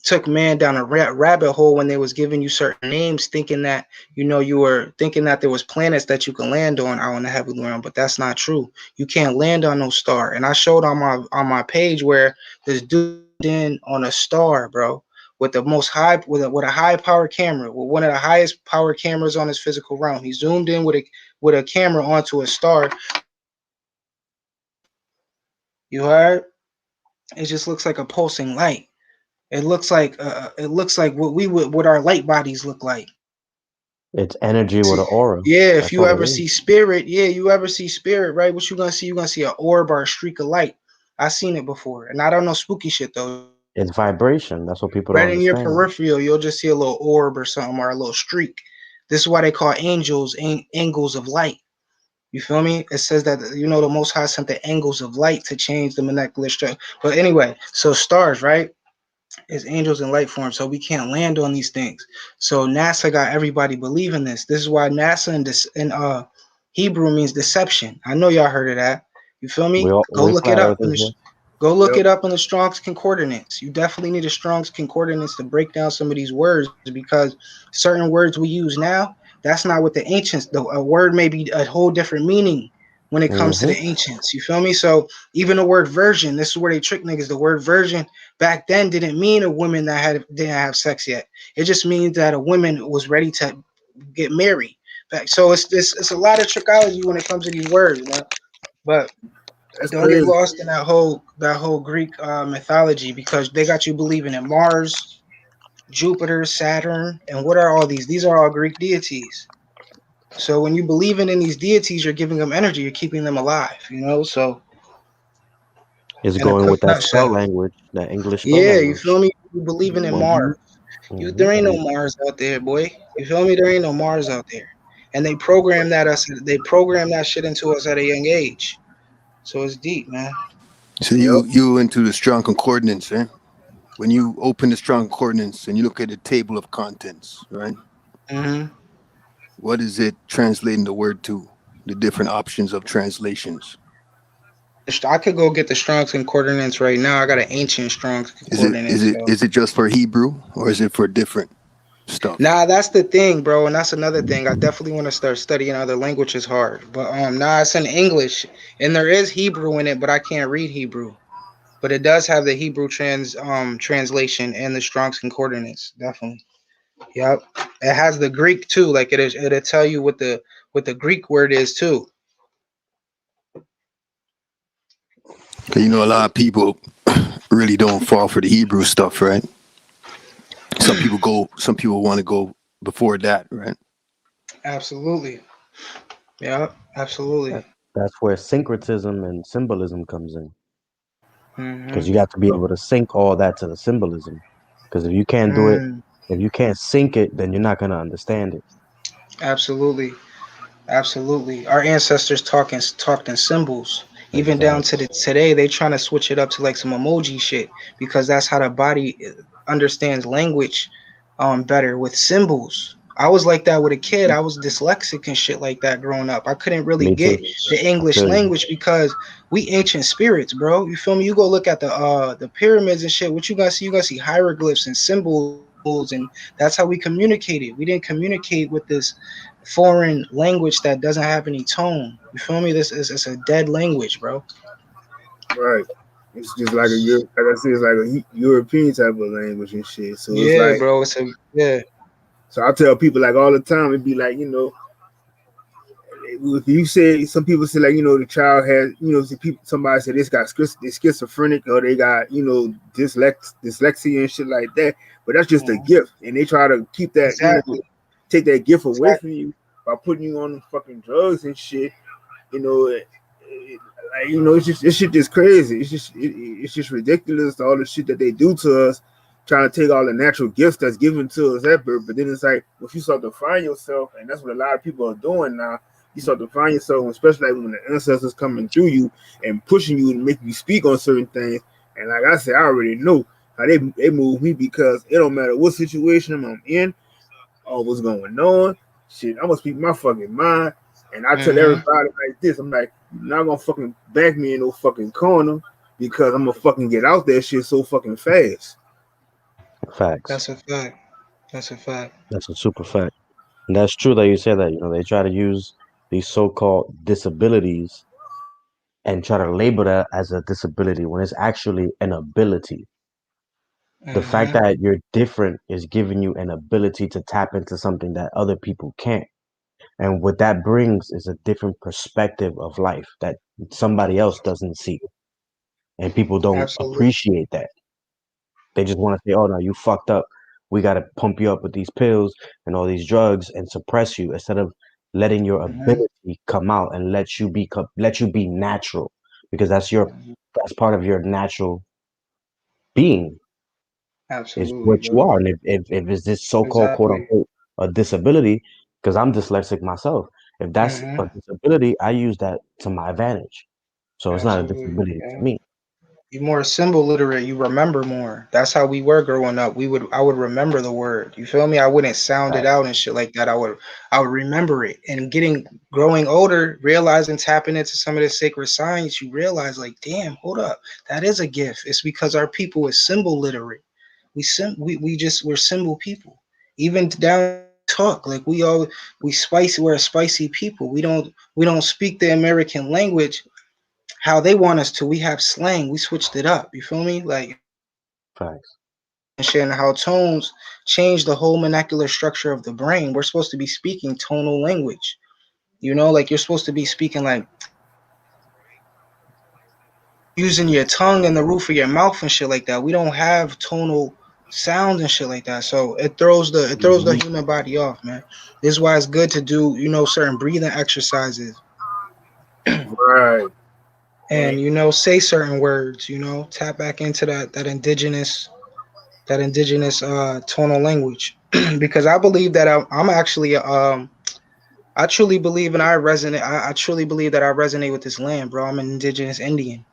took man down a rabbit hole when they was giving you certain names, thinking that you were thinking that there was planets that you can land on out in the heavenly realm, but that's not true. You can't land on no star. And I showed on my page where this dude in on a star, bro, with the most high with a high power camera, with one of the highest power cameras on his physical realm. He zoomed in with a camera onto a star. You heard? It just looks like a pulsing light. It looks like what our light bodies look like. It's energy with See, an aura. yeah, if That's you all it ever is. see spirit, yeah, you ever see spirit, right? What you gonna see? You gonna see an orb or a streak of light. I seen it before, and I don't know spooky shit though. It's vibration. That's what people don't Right in your understand. peripheral, you'll just see a little orb or something or a little streak. This is why they call angels angles of light. You feel me? It says that the Most High sent the angles of light to change the molecular structure. But anyway, so stars, right? Is angels in light form, so we can't land on these things. So NASA got everybody believing this. This is why NASA in Hebrew means deception. I know y'all heard of that. You feel me? Go We look it flat up in earthers here. go look Yep, it up in the Strong's Concordance. You definitely need a Strong's Concordance to break down some of these words because certain words we use now, that's not what the ancients. A word may be a whole different meaning when it comes to the Hmm. ancients. You feel me? So even the word virgin, this is where they trick niggas. The word virgin back then didn't mean a woman that didn't have sex yet. It just means that a woman was ready to get married. So it's a lot of trickology when it comes to these words, man. But that's don't get crazy. lost in that whole Greek mythology because they got you believing in Mars, Jupiter, Saturn, and what are all these? These are all Greek deities. So when you believing in these deities, you're giving them energy, you're keeping them alive. So It's in a going quick with that spell nutshell, language, that English spell yeah, you language. feel me? You believing in Hmm. Mars. Hmm. There ain't no And Mars out there, boy. You feel me? There ain't no Mars out there. And they program that shit into us at a young age. So it's deep, man. So Yep. you into the strong concordance, eh? When you open the strong concordance and you look at the table of contents, right? hmm What is it translating the word to? The different options of translations. I could go get the Strong's Concordance right now. I got an ancient Strong's Is it is Concordance. it So is it just for Hebrew or is it for different stuff? nah, that's the thing, bro, and that's another thing. I definitely want to start studying other languages hard. But nah, it's in English, and there is Hebrew in it, but I can't read Hebrew. But it does have the Hebrew translation and the Strong's Concordance, definitely. Yep. It has the Greek too. Like it'll tell you what the Greek word is too. 'Cause a lot of people really don't fall for the Hebrew stuff, right? Some people want to go before that, right? Absolutely. Yep. Absolutely. that's where syncretism and symbolism comes in. Mm-hmm. Because you got to be able to sync all that to the symbolism. Because if you can't do it, Mm, if you can't sync it, then you're not gonna understand it. absolutely. Absolutely. Our ancestors talked in symbols. Even down to Exactly. today, they trying to switch it up to like some emoji shit because that's how the body understands language better with symbols. I was like that with a kid. I was dyslexic and shit like that growing up. I couldn't really Me get too. the I English feel you. language because we ancient spirits, bro. You feel me? You go look at the pyramids and shit. What you gonna see? You gonna see hieroglyphs and symbols, and that's how we communicated. We didn't communicate with this foreign language that doesn't have any tone. You feel me? This is it's a dead language, bro. Right. It's just like like I said, it's like a European type of language and shit. So it's Yeah, like, bro. It's a yeah. so I tell people like all the time, it'd be like, if you say some people say like the child has somebody said this got they schizophrenic or they got dyslexia and shit like that, but that's just a Mhm. gift and they try to keep that Exactly. take that gift away Exactly. from you by putting you on fucking drugs and shit. You know, like it's shit just crazy. It's just ridiculous all the shit that they do to us, trying to take all the natural gifts that's given to us at birth. But then it's like if you start to find yourself, and that's what a lot of people are doing now. you start to find yourself, especially like when the ancestors coming through you and pushing you and making you speak on certain things. And like I said, I already know how they move me because it don't matter what situation I'm in or what's going on. Shit, I'm gonna speak my fucking mind. And I tell Mm-hmm. everybody like this, I'm like, you're not gonna fucking back me in no fucking corner because I'm gonna fucking get out that shit so fucking fast. Facts. That's a fact. That's a fact. That's a super fact. And that's true that you said that. You know, they try to use these so-called disabilities and try to label that as a disability when it's actually an ability. The fact Mm-hmm. that you're different is giving you an ability to tap into something that other people can't. And what that brings is a different perspective of life that somebody else doesn't see. And people don't Absolutely. appreciate that. They just want to say, "Oh no, you fucked up. We got to pump you up with these pills and all these drugs and suppress you," instead of letting your Mm-hmm. ability come out and let you be natural, because Mm-hmm. that's part of your natural being is Absolutely, what you bro. are. And if it's this so-called quote Exactly. unquote a disability, because I'm dyslexic myself, if that's Mm-hmm. a disability, I use that to my advantage. So it's not a Absolutely. disability to Yeah. me. You're more symbol literate. You remember more. That's how we were growing up. I would remember the word. You feel me? I wouldn't sound it Right. out and shit like that. I would remember it. And growing older, realizing tapping into some of the sacred science, you realize like, damn, hold up, that is a gift. It's because our people is symbol literate. We're symbol people. Even down to how we talk, like we spicy. We're a spicy people. We don't speak the American language how they want us to. We have slang. We switched it up. You feel me? Like Facts. and shit, and how tones change the whole molecular structure of the brain. We're supposed to be speaking tonal language. You know, like you're supposed to be speaking like using your tongue and the roof of your mouth and shit like that. We don't have tonal sounds and shit like that. So it throws the Hmm. human body off, man. This is why it's good to do, certain breathing exercises Right. And and say certain words, tap back into that indigenous tonal language because I believe that I'm actually I truly believe and I resonate. I truly believe that I resonate with this land, bro. I'm an indigenous Indian.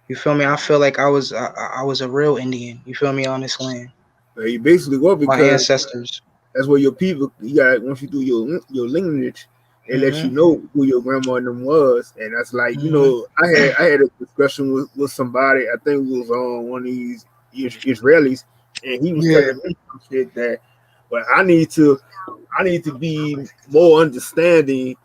You feel me? I feel like I was a real Indian. You feel me on this land? you basically what My because ancestors. that's where your people you got once you do your lineage, it lets you Mm-hmm. know who your grandma and them was. And that's like, Mm-hmm. I had a discussion with somebody, I think it was on one of these Israelis, and he was Yeah. telling me some shit that but I need to be more understanding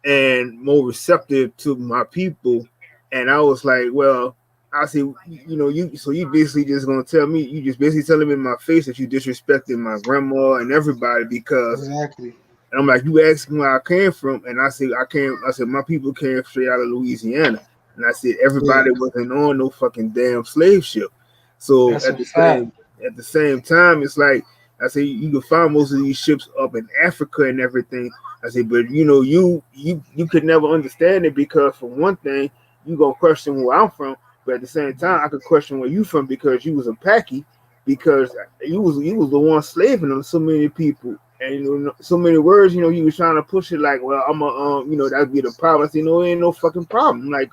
and more receptive to my people. And I was like, well, I see, you basically just gonna tell me, you just basically telling me in my face that you disrespecting my grandma and everybody because, Exactly. and I'm like, you asked me where I came from, and I said my people came straight out of Louisiana, and I said Yeah. everybody wasn't on no fucking damn slave ship. So That's a fact. at the same time, it's like I say you can find most of these ships up in Africa and everything. I said, but you could never understand it because for one thing, you gonna question where I'm from, but at the same time, I could question where you from because you was a Packy, because you was the one slaving on so many people. And so many words, he was trying to push it like, well, I'm a, that'd be the problem. I said, no, it ain't no fucking problem. Like,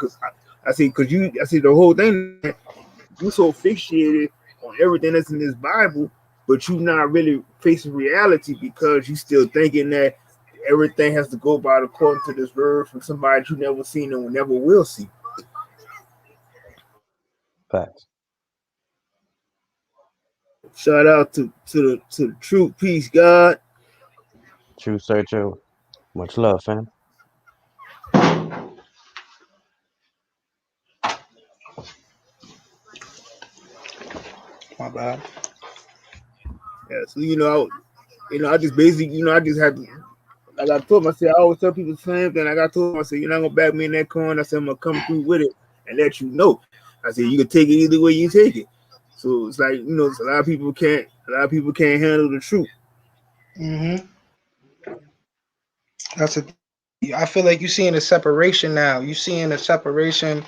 I said, I said the whole thing, you so fixated on everything that's in this Bible, but you not really facing reality because you still thinking that everything has to go by according to this word from somebody you never seen and never will see. Facts. Shout out to the true peace, God. True searcher. Much love, fam. My bad. Yeah, so I just basically, I just had to, like I told him, I said, I always tell people the same thing. Like I told him, I said, you're not gonna back me in that corner. I said, I'm gonna come through with it and let you know. I said, you can take it either way you take it. So it's like, a lot of people can't handle the truth. Mm-hmm. That's a. I feel like you're seeing a separation now. You're seeing a separation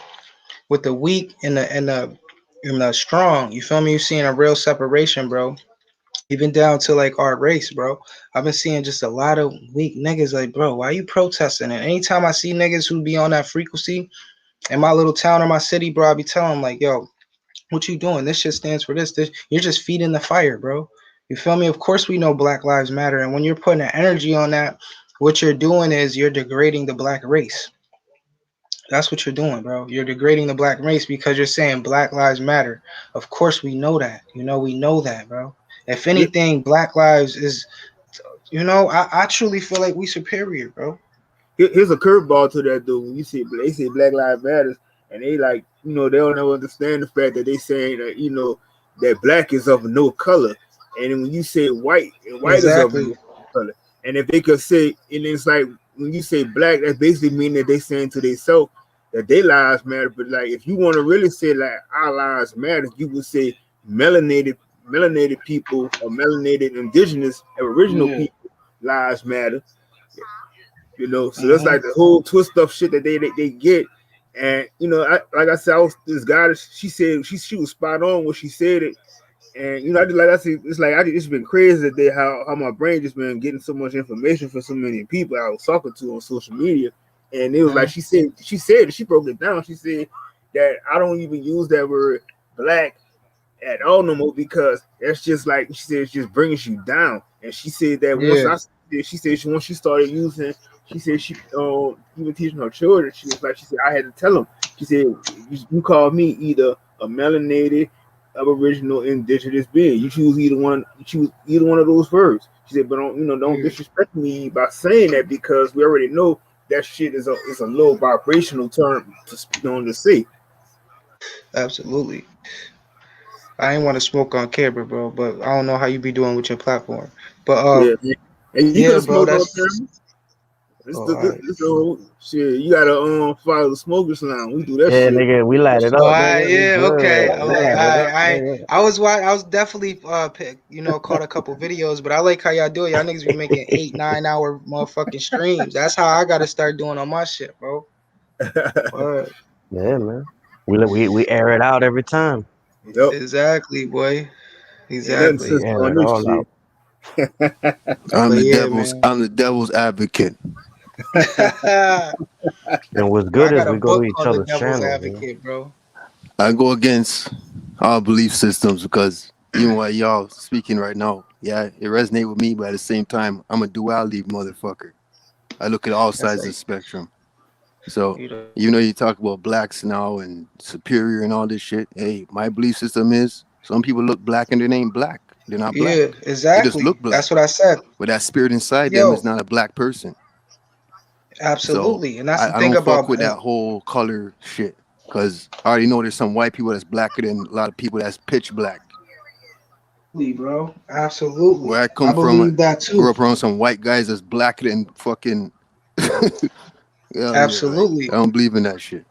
with the weak and the strong. You feel me? You're seeing a real separation, bro. even down to like our race, bro. I've been seeing just a lot of weak niggas like, bro, why you protesting? And anytime I see niggas who be on that frequency in my little town or my city, bro, I be telling them like, yo, what you doing? This shit stands for this. You're just feeding the fire, bro. You feel me? Of course we know Black Lives Matter. And when you're putting an energy on that, what you're doing is you're degrading the black race. That's what you're doing, bro. You're degrading the black race because you're saying Black Lives Matter. Of course we know that. We know that, bro. If anything, Black Lives is, I truly feel like we superior, bro. Here's a curveball to that dude. When you see they say Black Lives Matters, and they like they don't ever understand the fact that they saying that that black is of no color, and then when you say white, and white is of Exactly. no color, and if they could say, and it's like when you say black, that basically mean that they saying to themselves that their lives matter. But like if you want to really say like our lives matter, you would say melanated people or melanated indigenous aboriginal Yeah. people lives matter. So that's Mm-hmm. like the whole twist up shit that they get. And like I said, this guy. She said she was spot on when she said it. And I just like I said, it's been crazy today how my brain just been getting so much information from so many people I was talking to on social media. And it was like she broke it down. She said that I don't even use that word black at all no more because that's just like she said, it just brings you down. And she said that Yeah. she said once she started using, she said she even teaching her children, she said I had to tell them. She said you call me either a melanated, aboriginal, indigenous being. You choose either one. You choose either one of those verbs. She said, but don't Yeah. disrespect me by saying that because we already know that shit is a low vibrational term to say. Absolutely. I ain't want to smoke on camera, bro, but I don't know how you be doing with your platform. But Yeah, man. And you could yeah, have bro, smoked on that's camera. This oh, the, all this, right. this the whole shit. You gotta follow the smokers line. We do that Yeah, shit. nigga, we light it Oh, up, I nigga. We yeah, okay. good. I'm We like, light it up, nigga. I was definitely caught a couple videos, but I like how y'all do it. Y'all niggas be making 8, 9 hour motherfucking streams. That's how I gotta start doing on my shit, bro. Word. Yeah, man. We air it out every time. Yep. Exactly, boy. Ain't nothing We Exactly. sensible air on it this all shit. out. But yeah, man. I'm the devil's advocate. And what's Bro, good I is got a we go to book each called The other's Devil's channels, man. Advocate, bro. I go against our belief systems because even while y'all speaking right now, yeah, it resonates with me, but at the same time, I'm a duality motherfucker. I look at all That's sides of the like spectrum. So you know. even though you talk about blacks now and superior and all this shit, hey, my belief system is some people look black and they ain't black. They're not black. Yeah, They just exactly. look black. That's what I said. But that spirit inside them is Yo, not a black person. So absolutely. And that's the I thing don't about fuck with that whole color shit. Cause I already know there's some white people that's blacker than a lot of people that's pitch black. absolutely, bro. Where Absolutely. I I come from, I believe that grew too. up around some white guys that's blacker than fucking hell yeah, like Absolutely. I don't believe in that shit.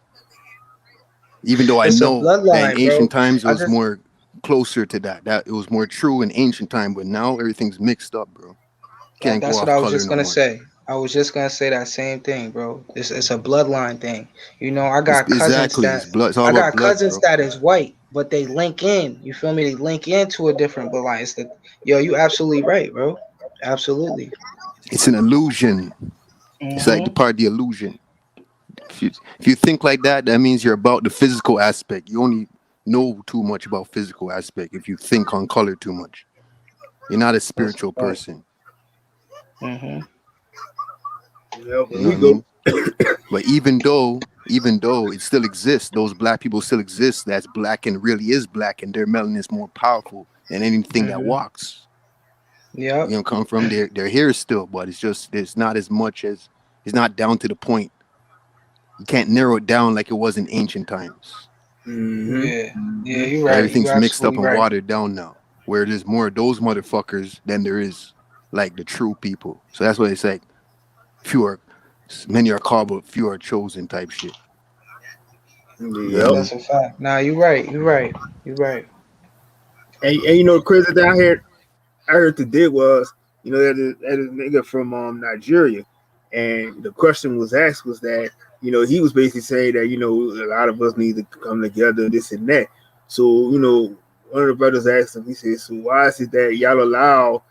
Even though I It's a know that in bloodline, ancient bro. times it I was just more closer to that. That it was more true in ancient time, but now everything's mixed up, bro. Can't go that's what off I was color just no gonna more. say. I was just gonna say that same thing, bro. It's a bloodline thing. It's exactly it's blood. It's all I about got blood, cousins bro. that is white, but they link in. You feel me? They link into a different bloodline. It's the yo, you absolutely right, bro. Absolutely. It's an illusion. It's like the Mm-hmm. part of the illusion. If you, if you think like that, that means you're about the physical aspect. You only know too much about physical aspect if you think on color too much. You're not a That's a spiritual fact. person. Mm-hmm. Yeah, You but know what we I go. mean? But even though it still exists, those black people still exist. That's black and really is black, and their melanin is more powerful than anything that Mm-hmm. walks. Yep. You know, come from their hair still, but it's just it's not as much as it's not down to the point. You can't narrow it down like it was in ancient times. Mm-hmm. Yeah. Yeah, you're right. You're Everything's mixed up absolutely and right. watered down now. Where there's more of those motherfuckers than there is like the true people. So that's why it's like fewer, many are called, but few are chosen type shit. You know what I Yep. mean? That's a fact. Nah, you're right. You're right. You're right. And the crazy thing I heard today was, that is nigga from Nigeria, and the question was asked was that he was basically saying that a lot of us need to come together, this and that. So one of the brothers asked him, he said, "So why is it that y'all allow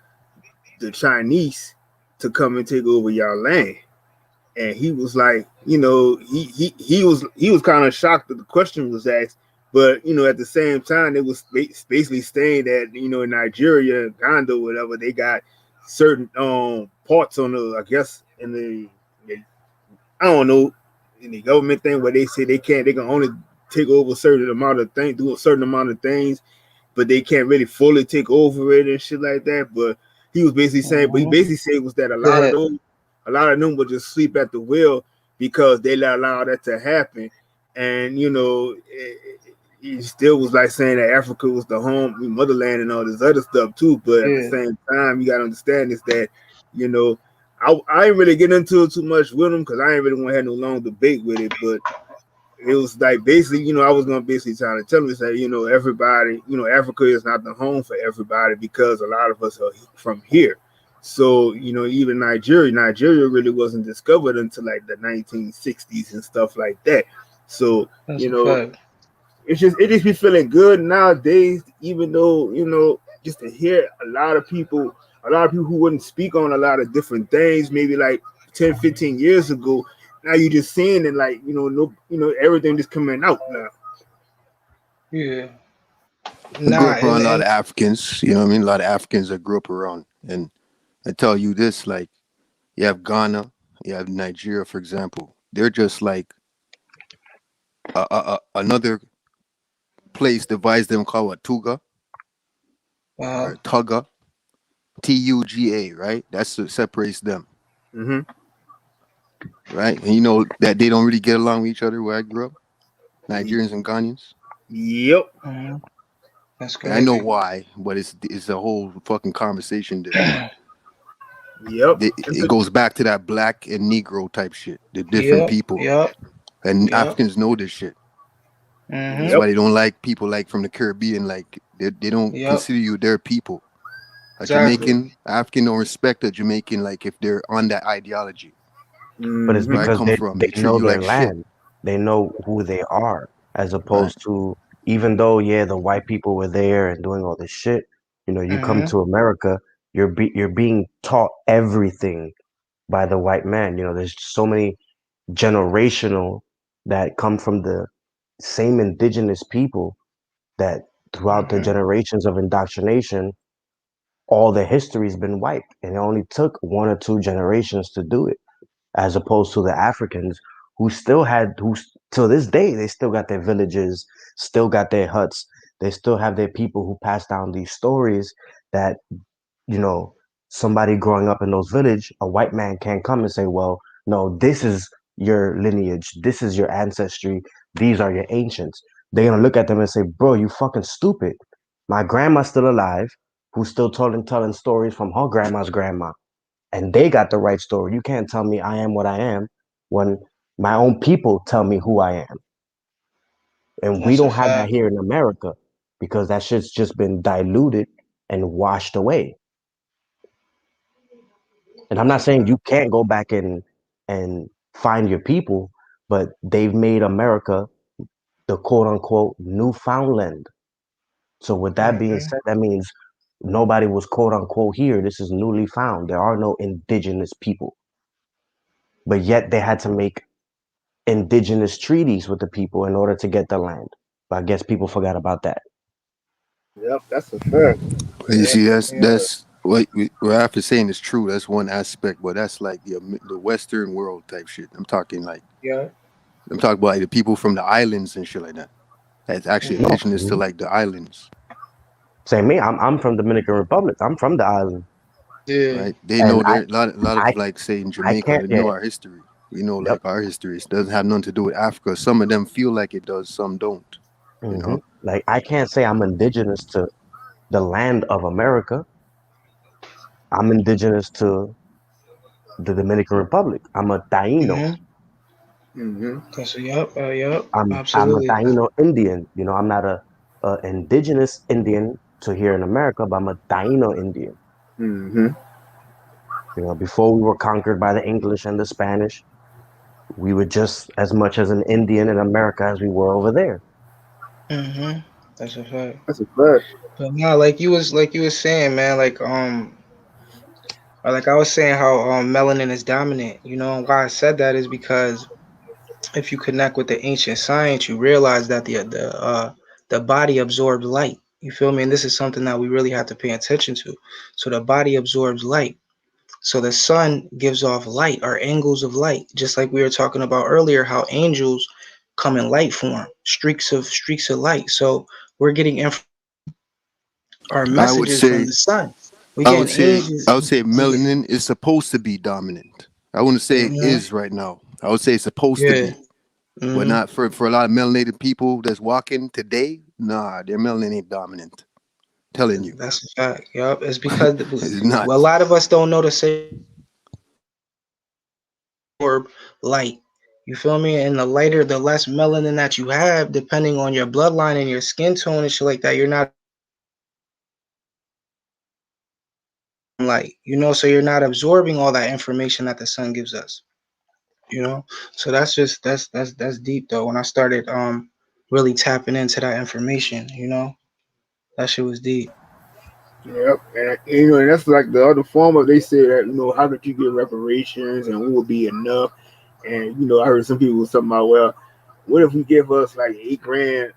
the Chinese to come and take over y'all land?" And he was like, he was kind of shocked that the question was asked, but at the same time, it was basically saying that in Nigeria and Ghana, whatever, they got certain parts on the, I guess, in the I don't know, in the government thing where they say they can only take over a certain amount of things, do a certain amount of things, but they can't really fully take over it and shit like that. But he was basically saying, but he Mm-hmm. basically said was that Go ahead. a lot of them would just sleep at the wheel because they let allow that to happen. And he still was like saying that Africa was the home, motherland, and all this other stuff too. But at the Yeah. same time, you got to understand is that you know I ain't really getting into it too much with him because I ain't really want to have no long debate with it. But it was like basically, I was gonna basically try to tell him that everybody, Africa is not the home for everybody because a lot of us are from here. So even Nigeria really wasn't discovered until like the 1960s and stuff like that. So That's you a know, fact. it just be feeling good nowadays, even though just to hear a lot of people who wouldn't speak on a lot of different things, maybe like 10, 15 years ago. Now you just seeing it like no, everything just coming out now. Yeah. I grew Nah, up and around a lot and of Africans. You know what I mean? A lot of Africans I grew up around, and I tell you this: like, you have Ghana, you have Nigeria, for example. They're just like another place divides them called what, Tuga uh or Tuga, Tuga, right? That's what separates them, Mm-hmm. right? And you know that they don't really get along with each other where I grew up, Nigerians and Ghanaians. Yep. mhm. That's And I know crazy. why, but it's a whole fucking conversation there. But Yep. it goes back to that black and Negro type shit. They're different Yep. people, Yep. and Yep. Africans know this shit. That's Mhm. Yep. why they don't like people like from the Caribbean. Like they don't Yep. consider you their people. A Exactly. Jamaican, African don't respect a Jamaican like if they're on that ideology. But it's Where I Mm-hmm. because come from, they they treat know you their like shit. land. They know who they are, as Right. opposed to even though yeah, the white people were there and doing all this shit. You come Mhm. to America, you're being taught everything by the white man. There's so many generational that come from the same indigenous people that throughout the Mhm. generations of indoctrination, all the history's been wiped, and it only took one or two generations to do it, as opposed to the Africans who still had who till this day they still got their villages, still got their huts, they still have their people who pass down these stories that you know somebody growing up in those village, a white man can't come and say, well, no, this is your lineage, this is your ancestry, these are your ancients. They're gonna look at them and say, bro, you fucking stupid. My grandma's still alive, who's still telling stories from her grandma's grandma, and they got the right story. You can't tell me I am what I am when my own people tell me who I am. And we That's a don't have that fact. here in America because that shit's just been diluted and washed away. And I'm That's not a saying fact. you can't go back and find your people, but they've made America the quote unquote Newfoundland. So with that being Mhm. said, that means nobody was quote unquote here. This is newly found. There are no indigenous people. But yet they had to make indigenous treaties with the people in order to get the land. But I guess people forgot about that. Yep. That's a fact. You Yep. see, Yep. that's what Alfred's saying is true. That's one aspect, but that's like the Western world type shit. Yep. I'm talking about like the people from the islands and shit like that. That's actually No, Mhm. indigenous to like the islands, same me. I'm from Dominican Republic. I'm from the island, Yeah. right? They and know there a lot I of like say in I Jamaica, can't. they know Yeah. our history. We know Yep. like our history. It doesn't have nothing to do with Africa. Some of them feel like it does, some don't. You know, Like I can't say I'm indigenous to the land of America. I'm indigenous to the Dominican Republic. I'm a Taino. Mhm. Mm-hmm. That's yep. Yep. I'm a Absolutely. Taino Indian. I'm not a indigenous Indian to here in America, but I'm a Taino Indian. Mm-hmm. Before we were conquered by the English and the Spanish, we were just as much as an Indian in America as we were over there. Mhm. That's a fact. That's a fact. But no, like you was saying, man, like I was saying how melanin is dominant. You know, and why I said that is because if you connect with the ancient science, you realize that the body absorbs light. You feel me? And this is something that we really have to pay attention to. So the body absorbs light. So the sun gives off light or angles of light, just like we were talking about earlier, how angels come in light form, streaks of light. So we're getting our I would messages from say the sun. We're I would getting say angels. I would say Yeah, melanin is supposed to be dominant. I wouldn't say it hmm is right now. I would say it's supposed to yeah, be, but hmm not for a lot of melanated people that's walking today. Nah, their melanin ain't dominant. Telling you, that's a fact. Yup, it's because it's well, a not. lot of us don't know the absorb light. You feel me? And the lighter, the less melanin that you have, depending on your bloodline and your skin tone and shit like that, you're not light. You know, so you're not absorbing all that information that the sun gives us. You know, so that's deep though. When I started really tapping into that information, you know, that shit was deep. Yep, and that's like the other form of they say that how could you get reparations and what would be enough? And I heard some people was talking about, well, what if we give us like 8 grand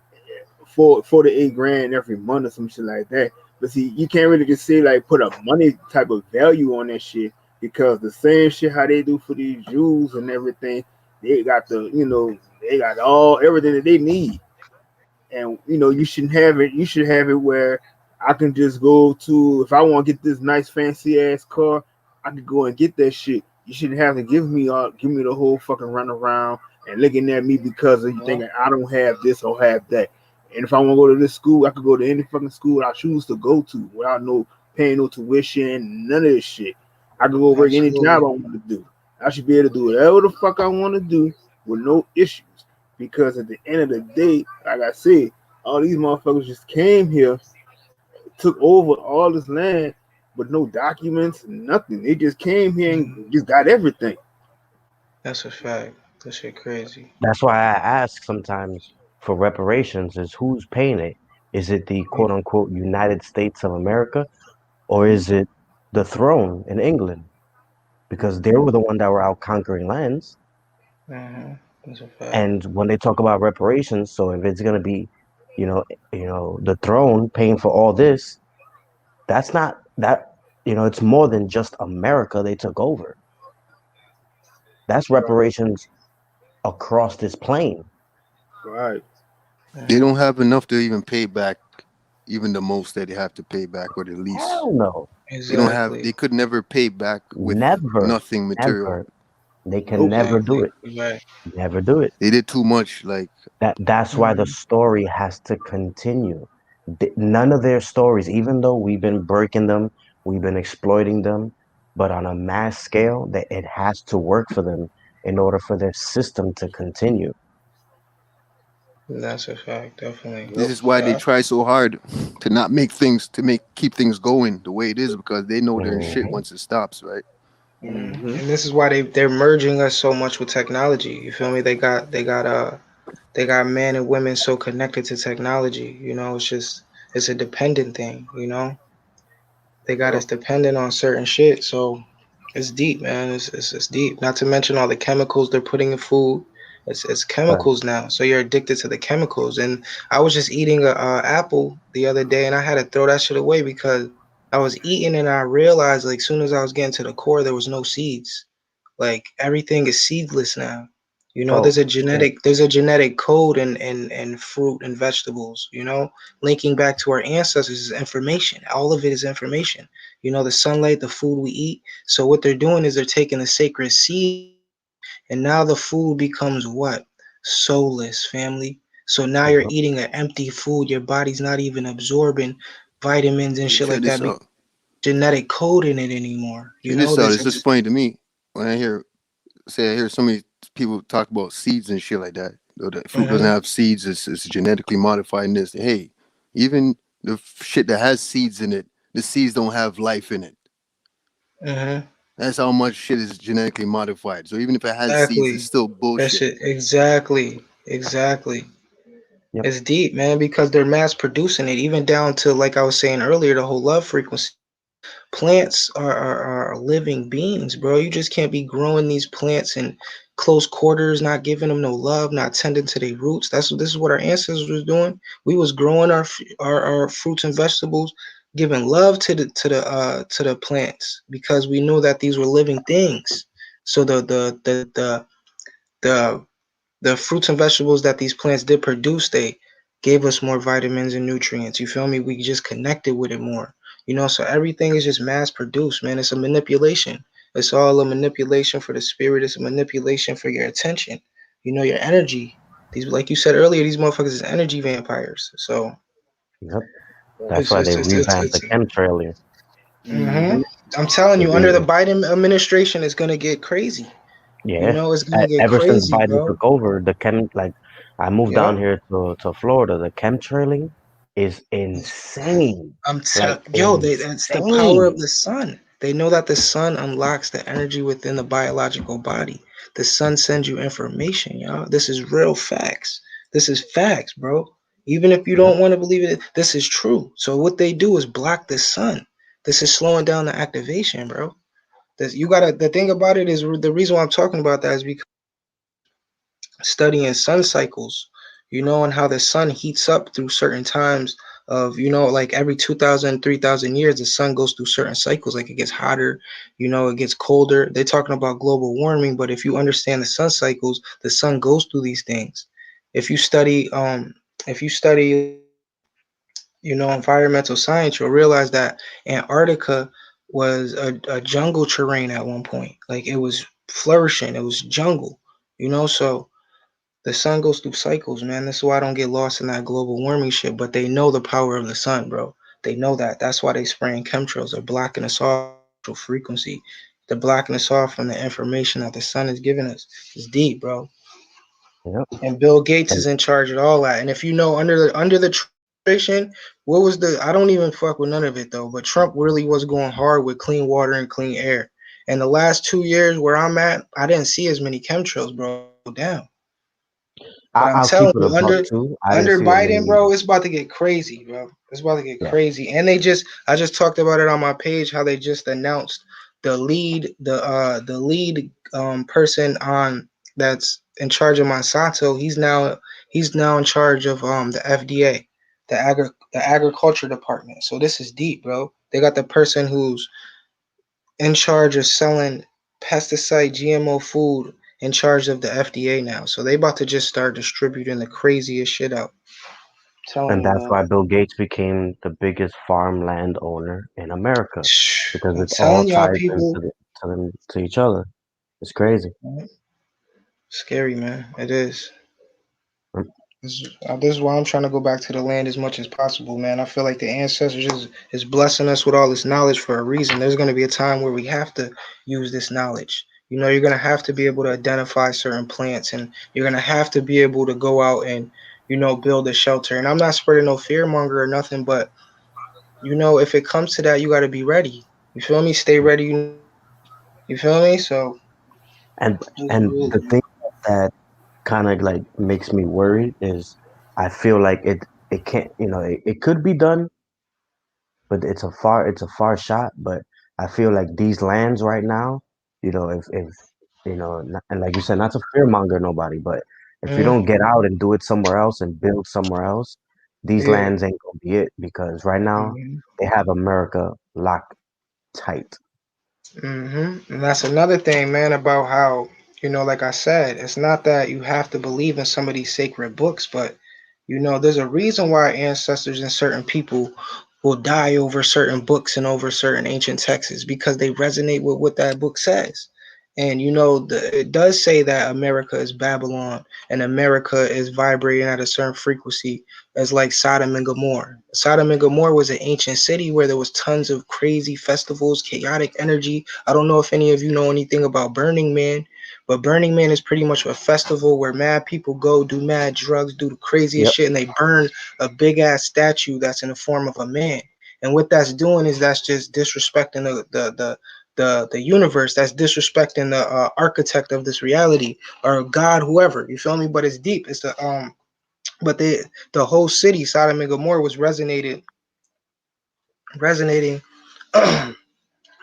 for the 8 grand every month or some shit like that? But see, you can't really just say like put a money type of value on that shit because the same shit how they do for these Jews and everything, they got they got all everything that they need, and you shouldn't have it. You should have it where I can just go to if I want to get this nice fancy ass car, I could go and get that shit. You shouldn't have to give me the whole fucking runaround and looking at me because of you Yeah, thinking I don't have this or have that. And if I want to go to this school, I could go to any fucking school I choose to go to without no paying no tuition, none of this shit. I could go work any job I absolutely. want to do. I should be able to do whatever the fuck I want to do with no issues. Because at the end of the day, like I said, all these motherfuckers just came here, took over all this land, but no documents, nothing. They just came here Mhm. and just got everything. That's a fact. That shit crazy. That's why I ask sometimes for reparations is who's paying it? Is it the quote unquote United States of America or is it the throne in England? Because they were the one that were out conquering lands. That's a fact. And when they talk about reparations, so if it's gonna be, you know, the throne paying for all this, that's not that, it's more than just America they took over. That's reparations across this plane. Right. They hmm don't have enough to even pay back, even the most that they have to pay back, or the least. Hell no. They don't have. Exactly. They could never pay back with Never, nothing material. ever. They can Nope. never do Exactly. it. Right. Never do it. They did too much. Like That's why the hmm story has to continue. None of their stories, even though we've been breaking them, we've been exploiting them, but on a mass scale, that it has to work for them in order for their system to continue. That's a fact. Definitely. this Yep. is why they Yeah. try so hard to not make things to make keep things going the way it is because they know they're in shit Hmm. once it stops, right? Mm-hmm. And this is why they're merging us so much with technology. You feel me? They got men and women so connected to technology. You know, it's a dependent thing. You know, they got Yep. us dependent on certain shit. So it's deep, man. It's deep. Not to mention all the chemicals they're putting in food. It's Right. chemicals now, so you're addicted to the chemicals. And I was just eating a apple the other day, and I had to throw that shit away because I was eating and I realized like soon as I was getting to the core, there was no seeds. Like everything is seedless now. You know, Oh, shit. there's a genetic code in fruit and vegetables, you know, linking back to our ancestors is information. All of it is information. You know, the sunlight, the food we eat. So what they're doing is they're taking the sacred seed and now the food becomes what? Soulless, family. So now you're Yep. eating an empty food. Your body's not even absorbing vitamins and shit Check like that this because out. genetic code in it anymore. You Check know, this out. there's It's just funny to me when I hear so many people talk about seeds and shit like that. Though the fruit doesn't Mhm, have seeds, it's genetically modified in this. Hey, even the shit that has seeds in it, the seeds don't have life in it. mhm. That's how much shit is genetically modified. So even if it has seeds, it's Exactly. still That bullshit. shit. Exactly. Exactly. Yep. It's deep, man, because they're mass producing it, even down to, like I was saying earlier, the whole love frequency. Plants are living beings, bro. You just can't be growing these plants in close quarters, not giving them no love, not tending to their roots. This is what our ancestors was doing. We was growing our fruits and vegetables, giving love to the plants because we knew that these were living things. So the the fruits and vegetables that these plants did produce, they gave us more vitamins and nutrients. You feel me? We just connected with it more. So everything is just mass produced, man. It's a manipulation. It's all a manipulation for the spirit. It's a manipulation for your attention. Your energy. These, like you said earlier, these motherfuckers is energy vampires. So Yep. That's it's why it's they it's it's, revamped the it's chemtrailer. hmm I'm telling They you, under the re Biden administration, it's gonna get crazy. Yeah. It's gonna get Ever since crazy, Biden bro. took over, I moved down Yep. here to Florida. The chemtrailing is insane. I'm Like yo, it's the power of insane. the sun. They know that the sun unlocks the energy within the biological body. The sun sends you information, y'all. This is real facts. This is facts, bro. Even if you Yep. don't want to believe it, this is true. So what they do is block the sun. This is slowing down the activation, bro. You gotta. The thing about it is the reason why I'm talking about that is because studying sun cycles, and how the sun heats up through certain times of, like every 2,000, 3,000 years, the sun goes through certain cycles. Like it gets hotter, it gets colder. They're talking about global warming, but if you understand the sun cycles, the sun goes through these things. If you study, environmental science, you'll realize that Antarctica was a jungle terrain at one point. Like it was flourishing, it was jungle, so the sun goes through cycles, man. This is why I don't get lost in that global warming shit. But they know the power of the sun, bro. They know that. That's why they spraying chemtrails. They're blocking us off from frequency. They're blocking us off from the information that the sun is giving us. It's deep, bro. Yep. And Bill Gates And is in charge of all that. And if you know, under the Trump administration, what was the? I don't even fuck with none of it though. But Trump really was going hard with clean water and clean air. And the last 2 years where I'm at, I didn't see as many chemtrails, bro. Down. But I'm I'll telling keep it you, a buck too. I didn't under see as Biden, many. bro, it's about to get crazy, bro. It's about to get Yeah. crazy. And I just talked about it on my page how they just announced the lead person on that's in charge of Monsanto. He's now in charge of the FDA, the agriculture department. So this is deep, bro. They got the person who's in charge of selling pesticide GMO food in charge of the FDA now. So they about to just start distributing the craziest shit out. I'm telling And you, that's man. why Bill Gates became the biggest farmland owner in America because I'm it all telling y'all, ties people. to each other. It's crazy. Scary, man. It is. Mm. This is why I'm trying to go back to the land as much as possible, man. I feel like the ancestors is blessing us with all this knowledge for a reason. There's going to be a time where we have to use this knowledge. You're going to have to be able to identify certain plants, and you're going to have to be able to go out and, build a shelter. And I'm not spreading no fear monger or nothing, but, if it comes to that, you got to be ready. You feel me? Stay ready. You feel me? So, And it's and real. the thing that kind of like makes me worried is I feel like it can't, it could be done, but it's a far shot. But I feel like these lands right now, if and like you said, not to fearmonger nobody, but if we Mhm. don't get out and do it somewhere else and build somewhere else, these Yeah. lands ain't gonna be it because right now Mhm. they have America locked tight. And that's another thing, man, about how, like I said, it's not that you have to believe in some of these sacred books, but, there's a reason why ancestors and certain people will die over certain books and over certain ancient texts because they resonate with what that book says. And, it does say that America is Babylon and America is vibrating at a certain frequency as like Sodom and Gomorrah. Sodom and Gomorrah was an ancient city where there was tons of crazy festivals, chaotic energy. I don't know if any of you know anything about Burning Man, but Burning Man is pretty much a festival where mad people go do mad drugs, do the craziest Yep. shit, and they burn a big ass statue that's in the form of a man. And what that's doing is that's just disrespecting the universe. That's disrespecting the architect of this reality or God, whoever. You feel me? But it's deep. It's but the whole city, Sodom and Gomorrah, was resonating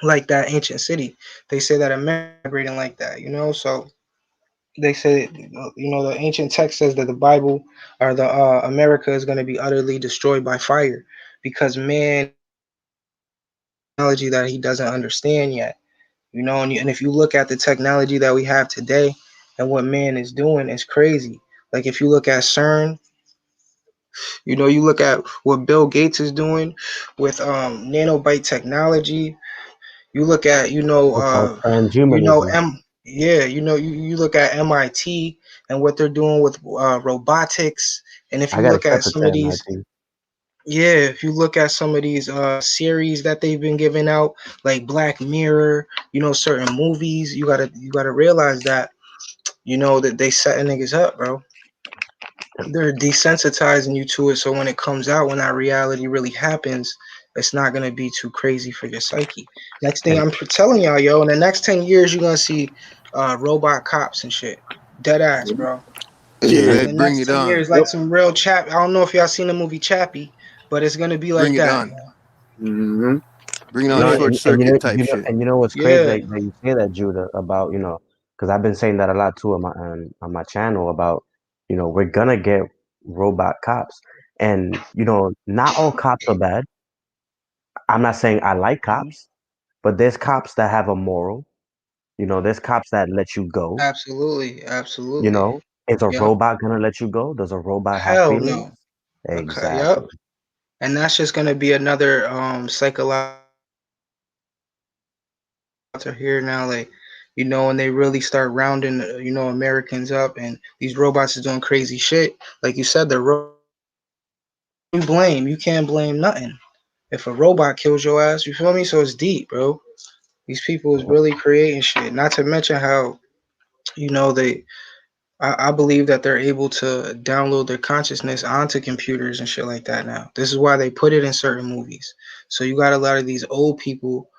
like that ancient city. They say that America vibrating like that, you know. So they say, you know, the ancient text says that the Bible or the America is going to be utterly destroyed by fire because man is technology that he doesn't understand yet, you know. And if you look at the technology that we have today and what man is doing, it's crazy. Like if you look at CERN, you know, you look at what Bill Gates is doing with nanobite technology. You look at, It's called you know, transhumanism. yeah, you know, you look at MIT and what they're doing with robotics. And if I you got look at accepted some to of these, MIT. yeah, if you look at some of these series that they've been giving out, like Black Mirror, you know, certain movies, you gotta realize that, you know, that they setting niggas up, bro. They're desensitizing you to it, so when it comes out, when that reality really happens, it's not gonna be too crazy for your psyche. Next thing And I'm telling y'all, yo, in the next 10 years, you're gonna see robot cops and shit. Dead ass, bro. Yeah. In Hey, the bring next it 10 years, on. like Yep. some real chap. I don't know if y'all seen the movie Chappie, but it's gonna be like Bring it that. on. Mm-hmm. Bring it on no, Yeah, short and circuit type shit. you know what's crazy yeah, that you say that, Judah, about, because I've been saying that a lot too on my channel about, we're gonna get robot cops, and not all cops are bad. I'm not saying I like mhm, cops, but there's cops that have a moral. There's cops that let you go. absolutely, absolutely. Is a Yep. robot gonna let you go? Does a robot have Hell feelings? no. Okay. Exactly. Yep. And that's just gonna be another psychological to here now, like, you know, when they really start rounding, you know, Americans up, and these robots is doing crazy shit. Like you said, you blame. You can't blame nothing if a robot kills your ass. You feel me? So it's deep, bro. These people is really creating shit. Not to mention how, you know, I believe that they're able to download their consciousness onto computers and shit like that now. This is why they put it in certain movies. So you got a lot of these old people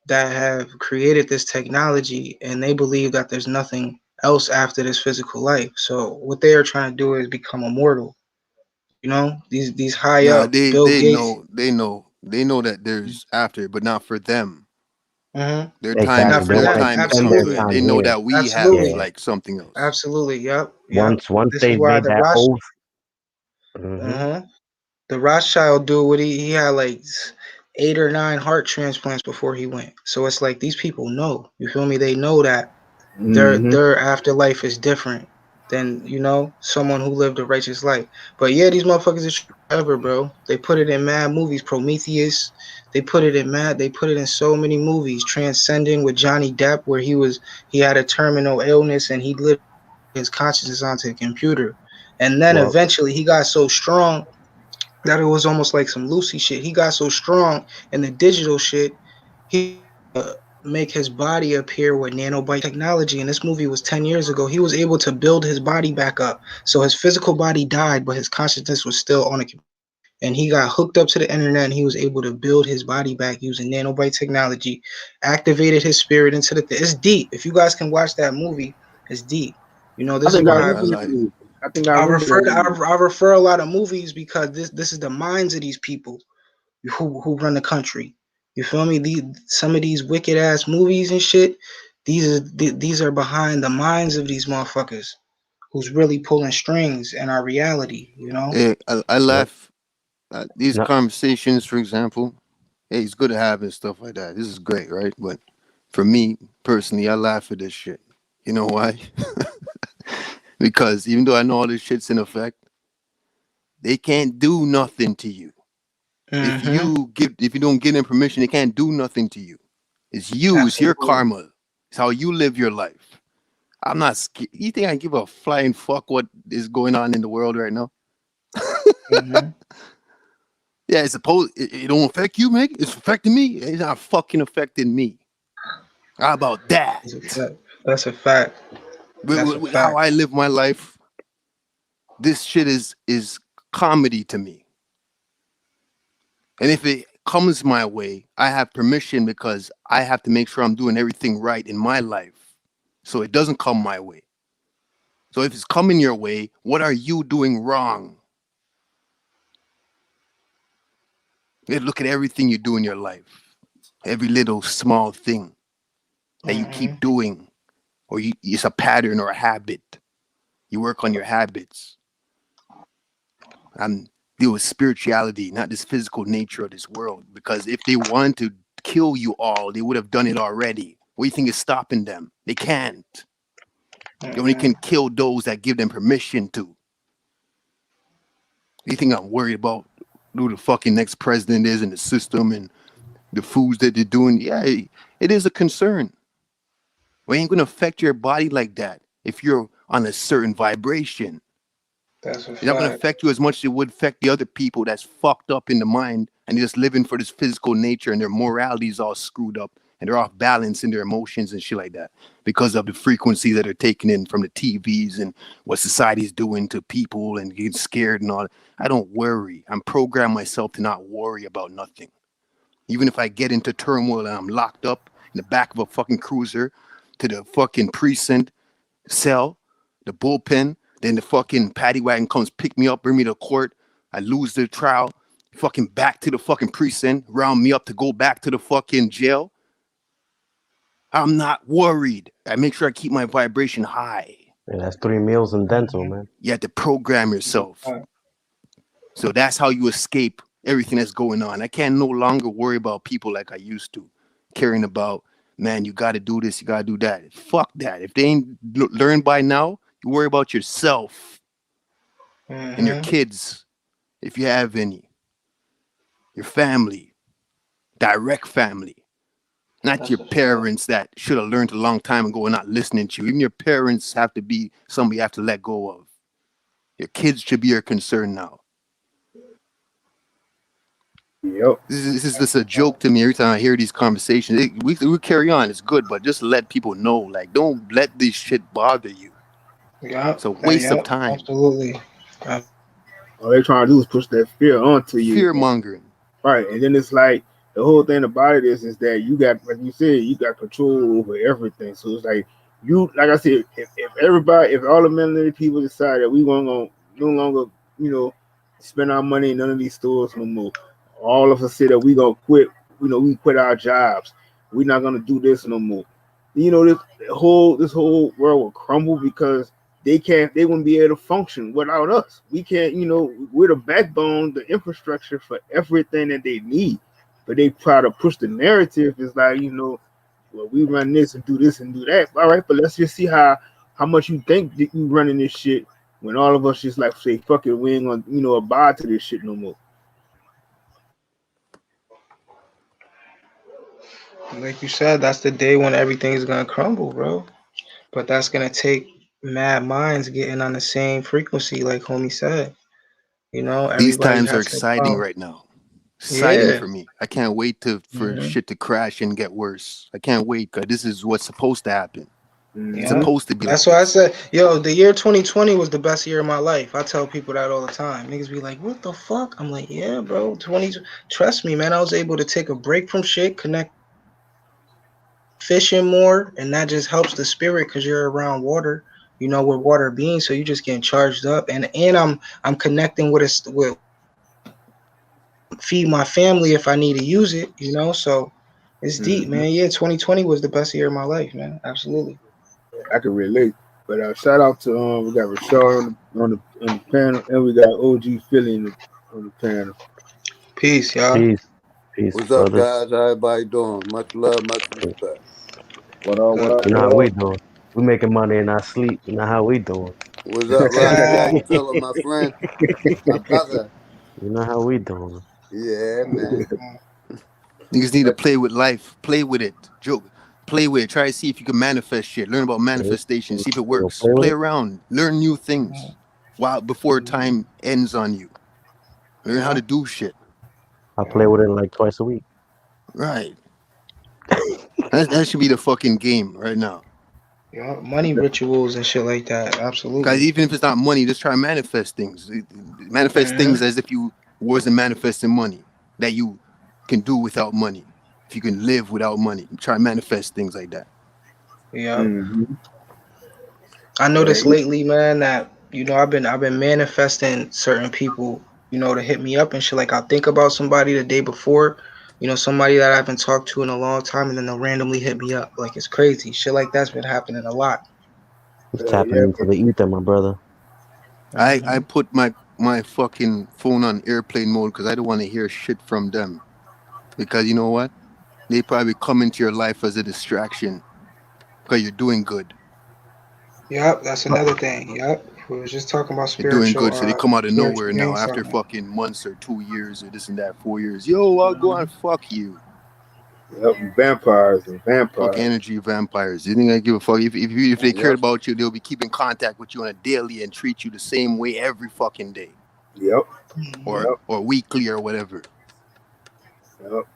that have created this technology and they believe that there's nothing else after this physical life. So what they are trying to do is become immortal. You know, these high Nah, up they Bill they Gates. know they know they know that there's after, but not for them. Mm-hmm. Their time Not Exactly. They for their want to them. time is extend their somewhere. Absolutely. They time know here. that we have Yeah. Absolutely. like something else. Absolutely. Yep. Yep. Once This is they've why made the that Rothschild. oath. Hmm. Uh-huh. The Rothschild dude, what he had like 8 or 9 heart transplants before he went. So it's like these people know. You feel me? They know that Mm-hmm. their afterlife is different than, you know, someone who lived a righteous life. But yeah, these motherfuckers is ever, bro. They put it in mad movies. Prometheus. They put it in mad. They put it in so many movies. Transcending with Johnny Depp, where he had a terminal illness and he literally his consciousness onto the computer, and then Well, eventually he got so strong that it was almost like some Lucy shit. He got so strong in the digital shit, he make his body appear with nanobite technology. And this movie was 10 years ago. He was able to build his body back up. So his physical body died, but his consciousness was still on it. And he got hooked up to the internet and he was able to build his body back using nanobite technology, activated his spirit into it's deep. If you guys can watch that movie, it's deep. You know, I this is think I Yeah, why I remember that like. movie. I think I I remember refer that to, movie. I refer a lot of movies because this is the minds of these people who run the country. You feel me? Some of these wicked ass movies and shit. These are behind the minds of these motherfuckers who's really pulling strings in our reality. You know. I no, laugh at these no, conversations, for example. Hey, it's good to have and stuff like that. This is great, right? But for me personally, I laugh at this shit. You know why? Because even though I know all this shit's in effect, they can't do nothing to you. Mm-hmm. If you don't give them permission, they can't do nothing to you. It's you, it's your Absolutely. karma. It's how you live your life. I'm not scared. You think I give a flying fuck what is going on in the world right now? Mm-hmm. Yeah, it's supposed it don't affect you, Meg. It's affecting me. It's not fucking affecting me. How about that? That's a fact. That's a fact. That's a How fact. I live my life, this shit is comedy to me. And if it comes my way, I have permission because I have to make sure I'm doing everything right in my life. So it doesn't come my way. So if it's coming your way, what are you doing wrong? You gotta look at everything you do in your life, every little small thing that you Mm-hmm. keep doing, or it's a pattern or a habit. You work on your habits and deal with spirituality, not this physical nature of this world. Because if they want to kill you all, they would have done it already. What do you think is stopping them? They can't. They only Mm-hmm. can kill those that give them permission to. You think I'm worried about who the fucking next president is and the system and the foods that they're doing? Yeah, it is a concern. It ain't gonna affect your body like that if you're on a certain vibration. That's a It's not gonna fact. affect you as much as it would affect the other people that's fucked up in the mind and they're just living for this physical nature and their morality is all screwed up and they're off balance in their emotions and shit like that because of the frequencies that are taken in from the TVs and what society's doing to people and getting scared and all. I don't worry. I'm programmed myself to not worry about nothing. Even if I get into turmoil and I'm locked up in the back of a fucking cruiser to the fucking precinct cell, the bullpen, then the fucking paddy wagon comes pick me up, bring me to court. I lose the trial, fucking back to the fucking precinct, round me up to go back to the fucking jail. I'm not worried. I make sure I keep my vibration high. Yeah, that's 3 meals in dental, Mm-hmm. man. You have to program yourself. So that's how you escape everything that's going on. I can't no longer worry about people like I used to, caring about, man, you got to do this, you got to do that. Fuck that. If they ain't learned by now, you worry about yourself and your Mm-hmm. kids, if you have any, your family, direct family, not That's your a fact. parents that should have learned a long time ago and not listening to you. Even your parents have to be somebody you have to let go of. Your kids should be your concern now. Yep. This is just a joke to me every time I hear these conversations. We carry on, it's good, but just let people know, like, don't let this shit bother you. Yep. It's a waste of Yep. time. Absolutely. All they trying to do is push that fear onto you. Fear mongering. Right. And then it's like the whole thing about it is that you got, like you said, you got control over everything. So it's like you, like I said, if everybody, if all the melanated people decide that we gonna no longer, you know, spend our money in none of these stores no more, all of us say that we gonna quit, we quit our jobs. We're not gonna do this no more. This whole world will crumble because they wouldn't be able to function without us. We can't, we're the backbone, the infrastructure for everything that they need. But they try to push the narrative is like, well, we run this and do this and do that. All right, but let's just see how much you think that you running this shit when all of us just like say, fuck it, we ain't gonna, abide to this shit no more. Like you said, that's the day when everything is gonna crumble, bro. But that's gonna take mad minds getting on the same frequency, like homie said. These Everybody times are has to exciting follow. right now. Exciting Yeah. for me. I can't wait for Hmm. shit to crash and get worse. I can't wait because this is what's supposed to happen. It's Yeah. Mm-hmm. supposed to be like That's why I this. said, yo, the year 2020 was the best year of my life. I tell people that all the time. Niggas be like, what the fuck? I'm like, yeah, bro. Trust me, man. I was able to take a break from shit, connect fishing more, and that just helps the spirit because you're around water. You know where water being, so you just getting charged up, and I'm connecting with it feed my family if I need to use it. So it's deep, Mm-hmm. man. Yeah, 2020 was the best year of my life, man. Absolutely. I can relate. But shout out to we got Rashard on the panel, and we got OG Philly on the panel. Peace, y'all. Peace, peace, What's up, brothers. guys? How everybody doing? Much love, much respect. What up? What Good. up? You know What how we up? doing? We making money in our sleep. You know how we doing? What's up, Roger Jack Phillip, my friend, my brother? You know how we doing? Yeah, man. Niggas need to play with life. Play with it. Joke. Play with it. Try to see if you can manifest shit. Learn about You manifestation. See if it gonna works. play with Play it? around. Learn new things. While before time ends on you. Learn how Yeah. to do shit. I Yeah. play with it like twice a week. Right. That should be the fucking game right now. Yeah. Money rituals and shit like that. Because Absolutely. even if it's not money, just try to manifest things. Manifest Hmm. things as if you wasn't manifesting money that you can do without money. If you can live without money, try to manifest things like that. Yeah. Mm-hmm. I Yeah. noticed lately, man, that I've been manifesting certain people. to hit me up and shit. Like I'll think about somebody the day before, somebody that I haven't talked to in a long time, and then they'll randomly hit me up. Like it's crazy. Shit like that's been happening a lot. He's tapping Yeah, into the ether, my brother. I Hmm. put my fucking phone on airplane mode because I don't want to hear shit from them. Because you know what? They probably come into your life as a distraction because you're doing good. Yep, that's another thing. Yep, we was just talking about You're doing spiritual, good, so they come out of spiritual nowhere now beings after talking. fucking months or 2 years or this and that, 4 years. Yo, I'll go on. Hmm. Fuck you. yep, vampires and Fuck vampires. energy vampires. You think I give a fuck? If they cared Yep. about you, they'll be keeping contact with you on a daily and treat you the same way every fucking day Yep, Hmm. yep, or weekly or whatever. yep.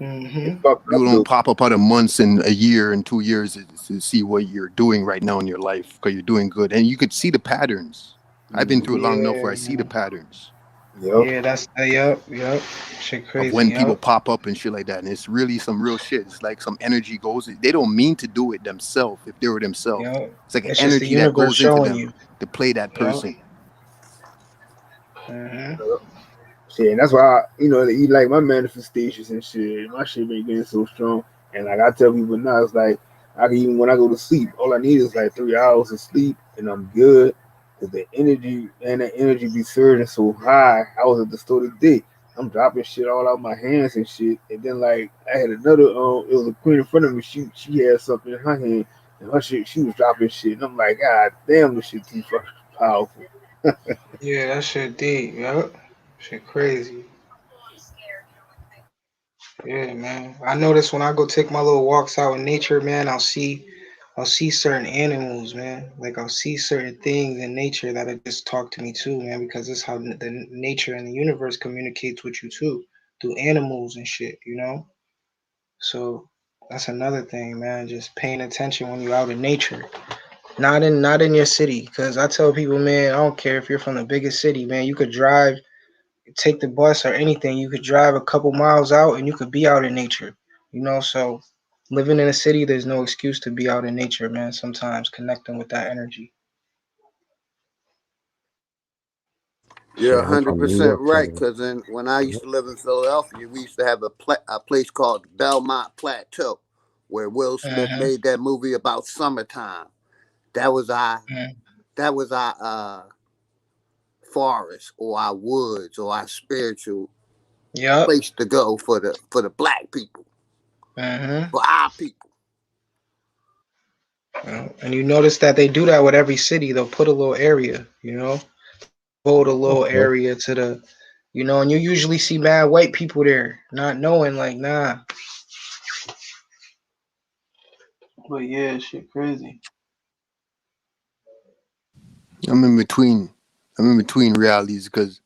They Hmm. fucked People up don't though. pop up out of months and a year and 2 years to see what you're doing right now in your life because you're doing good, and you could see the patterns. I've been through it long enough Yeah, where I see the man. patterns Yep. Yeah, that's yep. Shit of crazy. when people Yep. pop up and shit like that. And it's really some real shit. It's like some energy goes. They don't mean to do it themselves if they were themselves. Yep. It's like an It's just the energy that universe goes into showing them you. to play that Yep. person. Hmm. Shit, and that's why you like my manifestations and shit. My shit been getting so strong, and like I tell people now, it's like I can even when I go to sleep, all I need is like 3 hours of sleep, and I'm good. Cause the energy and the energy be surging so high. I was at the store today. I'm dropping shit all out my hands and shit, and then like I had another it was a queen in front of me. She had something in her hand, and her shit she was dropping shit, and I'm like, God damn, this shit too fucking powerful. Yeah, that shit deep. Yep. Shit crazy. Yeah, man. I notice when I go take my little walks out in nature, man, I'll see certain animals, man. Like I'll see certain things in nature that'll just talk to me too, man, because it's how the nature and the universe communicates with you too, through animals and shit. So that's another thing, man. Just paying attention when you're out in nature, not in your city. Because I tell people, man, I don't care if you're from the biggest city, man. You could drive, take the bus or anything. You could drive a couple miles out and you could be out in nature. So living in a city, there's no excuse to be out in nature, man. Sometimes connecting with that energy. Shit, You're I'm hundred from New percent York, right. so Cause when I used to live in Philadelphia, we used to have a place called Belmont Plateau, where Will Smith Hmm. made that movie about summertime. That was our Hmm. that was our forest or our woods or our spiritual Yep. place to go for the black people, Hmm. for our people. And you notice that they do that with every city. They'll put a little area, devote a little Okay. area to and you usually see mad white people there, not knowing, like, nah. But yeah, shit crazy. I'm in between. I'm in between realities because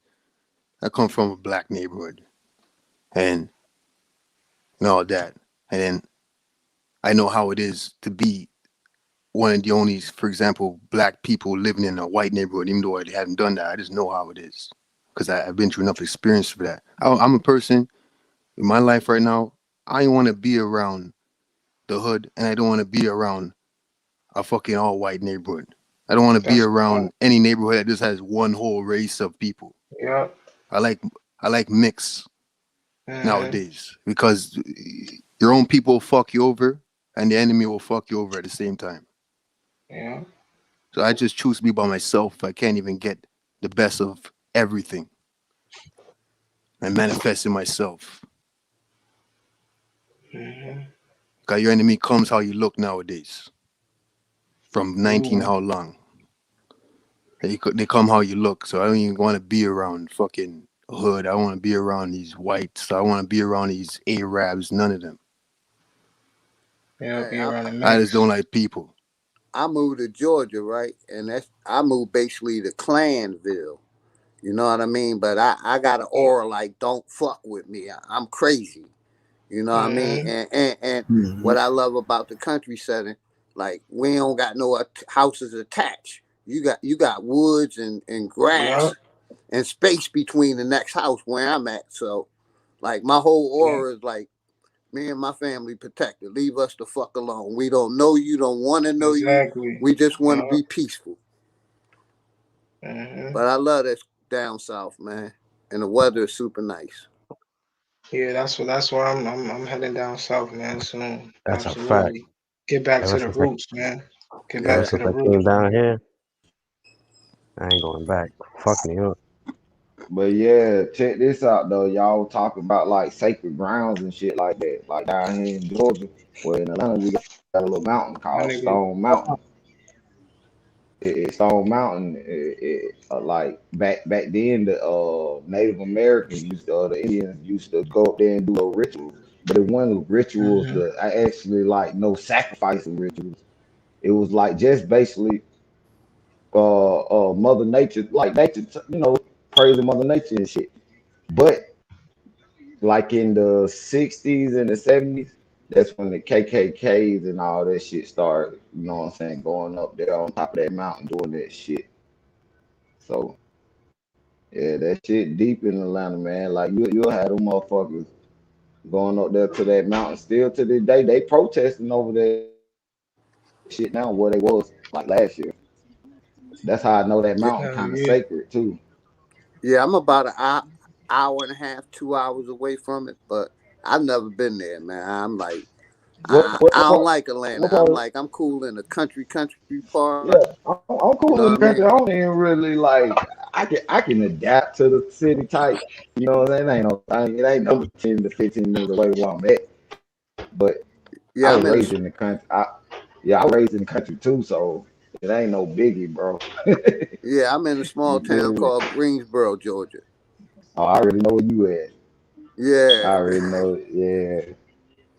I come from a black neighborhood and all that, and then I know how it is to be one of the only, for example, black people living in a white neighborhood. Even though I haven't done that, I just know how it is because I've been through enough experience for that. I'm a person in my life right now. I want to be around the hood, and I don't want to be around a fucking all white neighborhood. I don't want to be That's a fact. around any neighborhood that just has one whole race of people. Yep. I like I like mix Hmm. nowadays because your own people will fuck you over, and the enemy will fuck you over at the same time. Yeah. So I just choose to be by myself. I can't even get the best of everything and manifest in myself. Hmm. Because your enemy comes how you look nowadays. From 19 Ooh. how long? They come how you look. So I don't even want to be around fucking hood. I want to be around these whites. I want to be around these Arabs. None of them. Yeah, Hey, be around a I just mix. don't like people. I moved to Georgia, right, and I moved basically to Clanville. You know what I mean? But I got an aura like don't fuck with me. I'm crazy. You know what I mean? Hmm. And Mm-hmm. what I love about the country setting, like we don't got no houses attached. You got woods and Yep. grass and space between the next house where I'm at. So like my whole Yep. aura is like me and my family protected. Leave us the fuck alone. We don't know you, don't want to know you. Exactly. We just want to Yep. be peaceful. Hmm. But I love this down south, man. and the weather is super nice. Yeah, that's where I'm heading down south, man, soon. That's a fact. Absolutely. Get back Ever to the since I roots, man. Get back ever Yeah, to since the I roots, came man. down here, I ain't going back. Fuck New York. But yeah, check this out though. Y'all talking about like sacred grounds and shit like that. Like down here in Georgia, well in Atlanta, we got a little mountain called My nigga. Stone Mountain. It's Stone Mountain. Like back then, the Native Americans the Indians used to go up there and do a rituals. But it wasn't rituals. Hmm. I actually like no sacrificing rituals. It was like just basically Mother Nature, like nature, praising Mother Nature and shit. But like in the 60s and the 70s, that's when the KKKs and all that shit started, you know what I'm saying, going up there on top of that mountain doing that shit. So, yeah, that shit deep in Atlanta, man. Like, you'll have them motherfuckers going up there to that mountain still to this day. They protesting over that shit now where they was like last year. That's how I know that mountain yeah, kind of Hell sacred, yeah. too. yeah. I'm about an hour and a half, 2 hours away from it, but I've never been there, man. I'm like, I What don't part? like Atlanta. What I'm part? like, I'm cool in a country part. Yeah, I'm You know cool what in I the mean? country. I don't even really like. I can adapt to the city type. You know what I'm saying? It ain't no 10 to 15 minutes away where I'm at. But I was Yeah, raised in the country. Yeah, I was raised in the country too, so it ain't no biggie, bro. yeah. I'm in a You small feel town me? called Greensboro, Georgia. Oh, I already know where you at. I Yeah, already know. Yeah,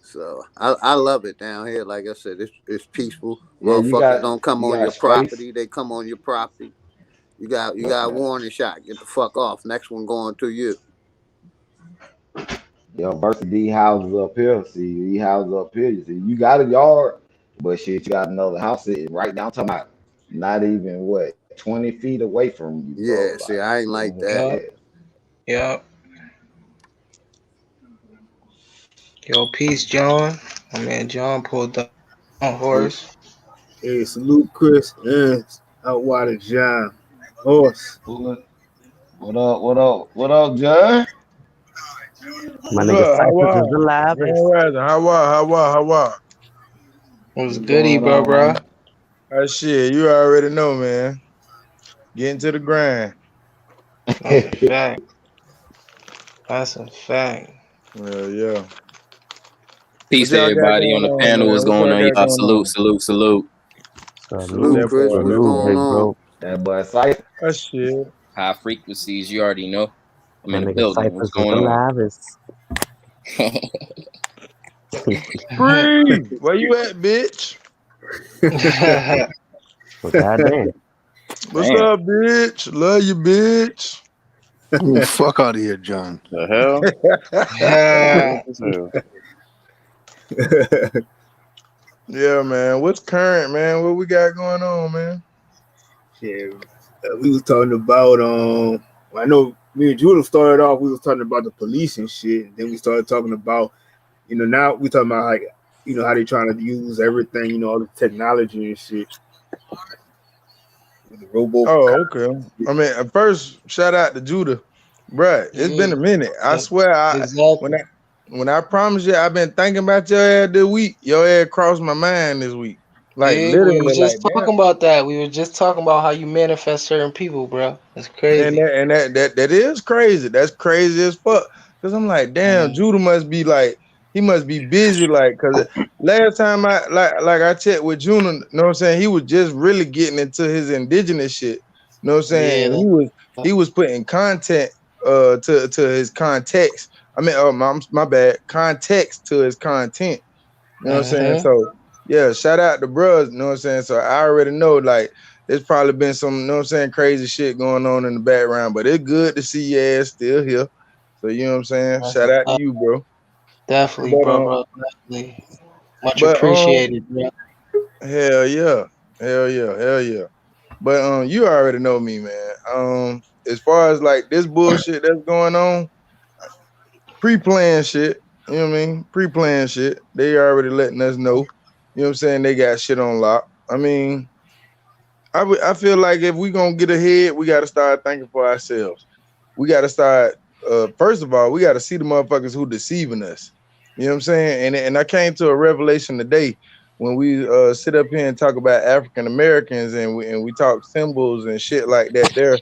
so I love it down here. Like I said, it's peaceful. yeah. Motherfuckers don't come You on got your space. property. They come on your property. You got a Yeah. warning shot. Get the fuck off. Next one going to you. Yo, versus these houses up here. See, these houses up here. You see, you got a yard, but shit, you got another house sitting right down. Talking about not even what 20 feet away from you, bro. Yeah, Like, see, I ain't like that. yeah, Yup. Yup. Yo, peace, John. My man John pulled up on Hey, horse. hey, salute Chris and Outwater John Horse. what up? What up? What up, Judge? My What nigga up? How Cypress is the are? livest. Grand Rising. How are? How are? What's What's goody, going bro, on, bro? man? Shit, you already know, man. Getting to the grind. That's a fact. That's a fact. Yeah. What Peace to y'all got everybody on going the on, panel. man? What's What going y'all on, got y'all? going Salute, on? salute, salute. Salute, That Chris. boy What's Salute, going Lou. big on? bro. That boy Cypher. Shit. High frequencies, you already know. I'm My in the nigga building. What's Cypress is the going on? livest. Free. Where you at, bitch? Well, goddamn. What's Damn, up, bitch? Love you, bitch. Ooh, fuck out of here, John. the hell? Yeah. What the hell? Yeah, man. What's current, man? What we got going on, man? Yeah, we was talking about I know me and Judah started off. We was talking about the police and shit. And then we started talking about now we talking about like how they trying to use everything, all the technology and shit with the robo. Oh, okay. I mean, at first, shout out to Judah, bruh. It's Yeah. been a minute. I swear, when Exactly. I when I promise you, I've been thinking about your ass this week. Your ass crossed my mind this week, like Yeah, we were literally, like just damn. talking about that. We were just talking about how you manifest certain people, bro. It's And crazy. that is crazy. That's crazy as fuck. Cause I'm like, damn, Mm. Judah must be like, he must be busy, like, cause last time I checked with Judah, you know what I'm saying, he was just really getting into his indigenous shit. You know what I'm saying? Yeah. And he was putting content to his context. I mean, my bad, context to his content. You know what I'm saying? Mm-hmm. So yeah, shout out to bros, you know what I'm saying? So I already know like there's probably been some, you know what I'm saying, crazy shit going on in the background, but it's good to see your ass still here. So you know what I'm saying? That's Shout a out to fact. you, bro. Definitely, But bro. Definitely. Much but appreciated, bro. hell yeah. Hell yeah. But you already know me, man. As far as like this bullshit that's going on, pre-planned shit, you know what I mean? Pre-planned shit. They already letting us know. You know what I'm saying? They got shit on lock. I mean, I feel like if we gonna get ahead, we gotta start thinking for ourselves. we got to start. First of all, we got to see the motherfuckers who deceiving us. You know what I'm saying? And I came to a revelation today when we sit up here and talk about African Americans and we talk symbols and shit like that. There,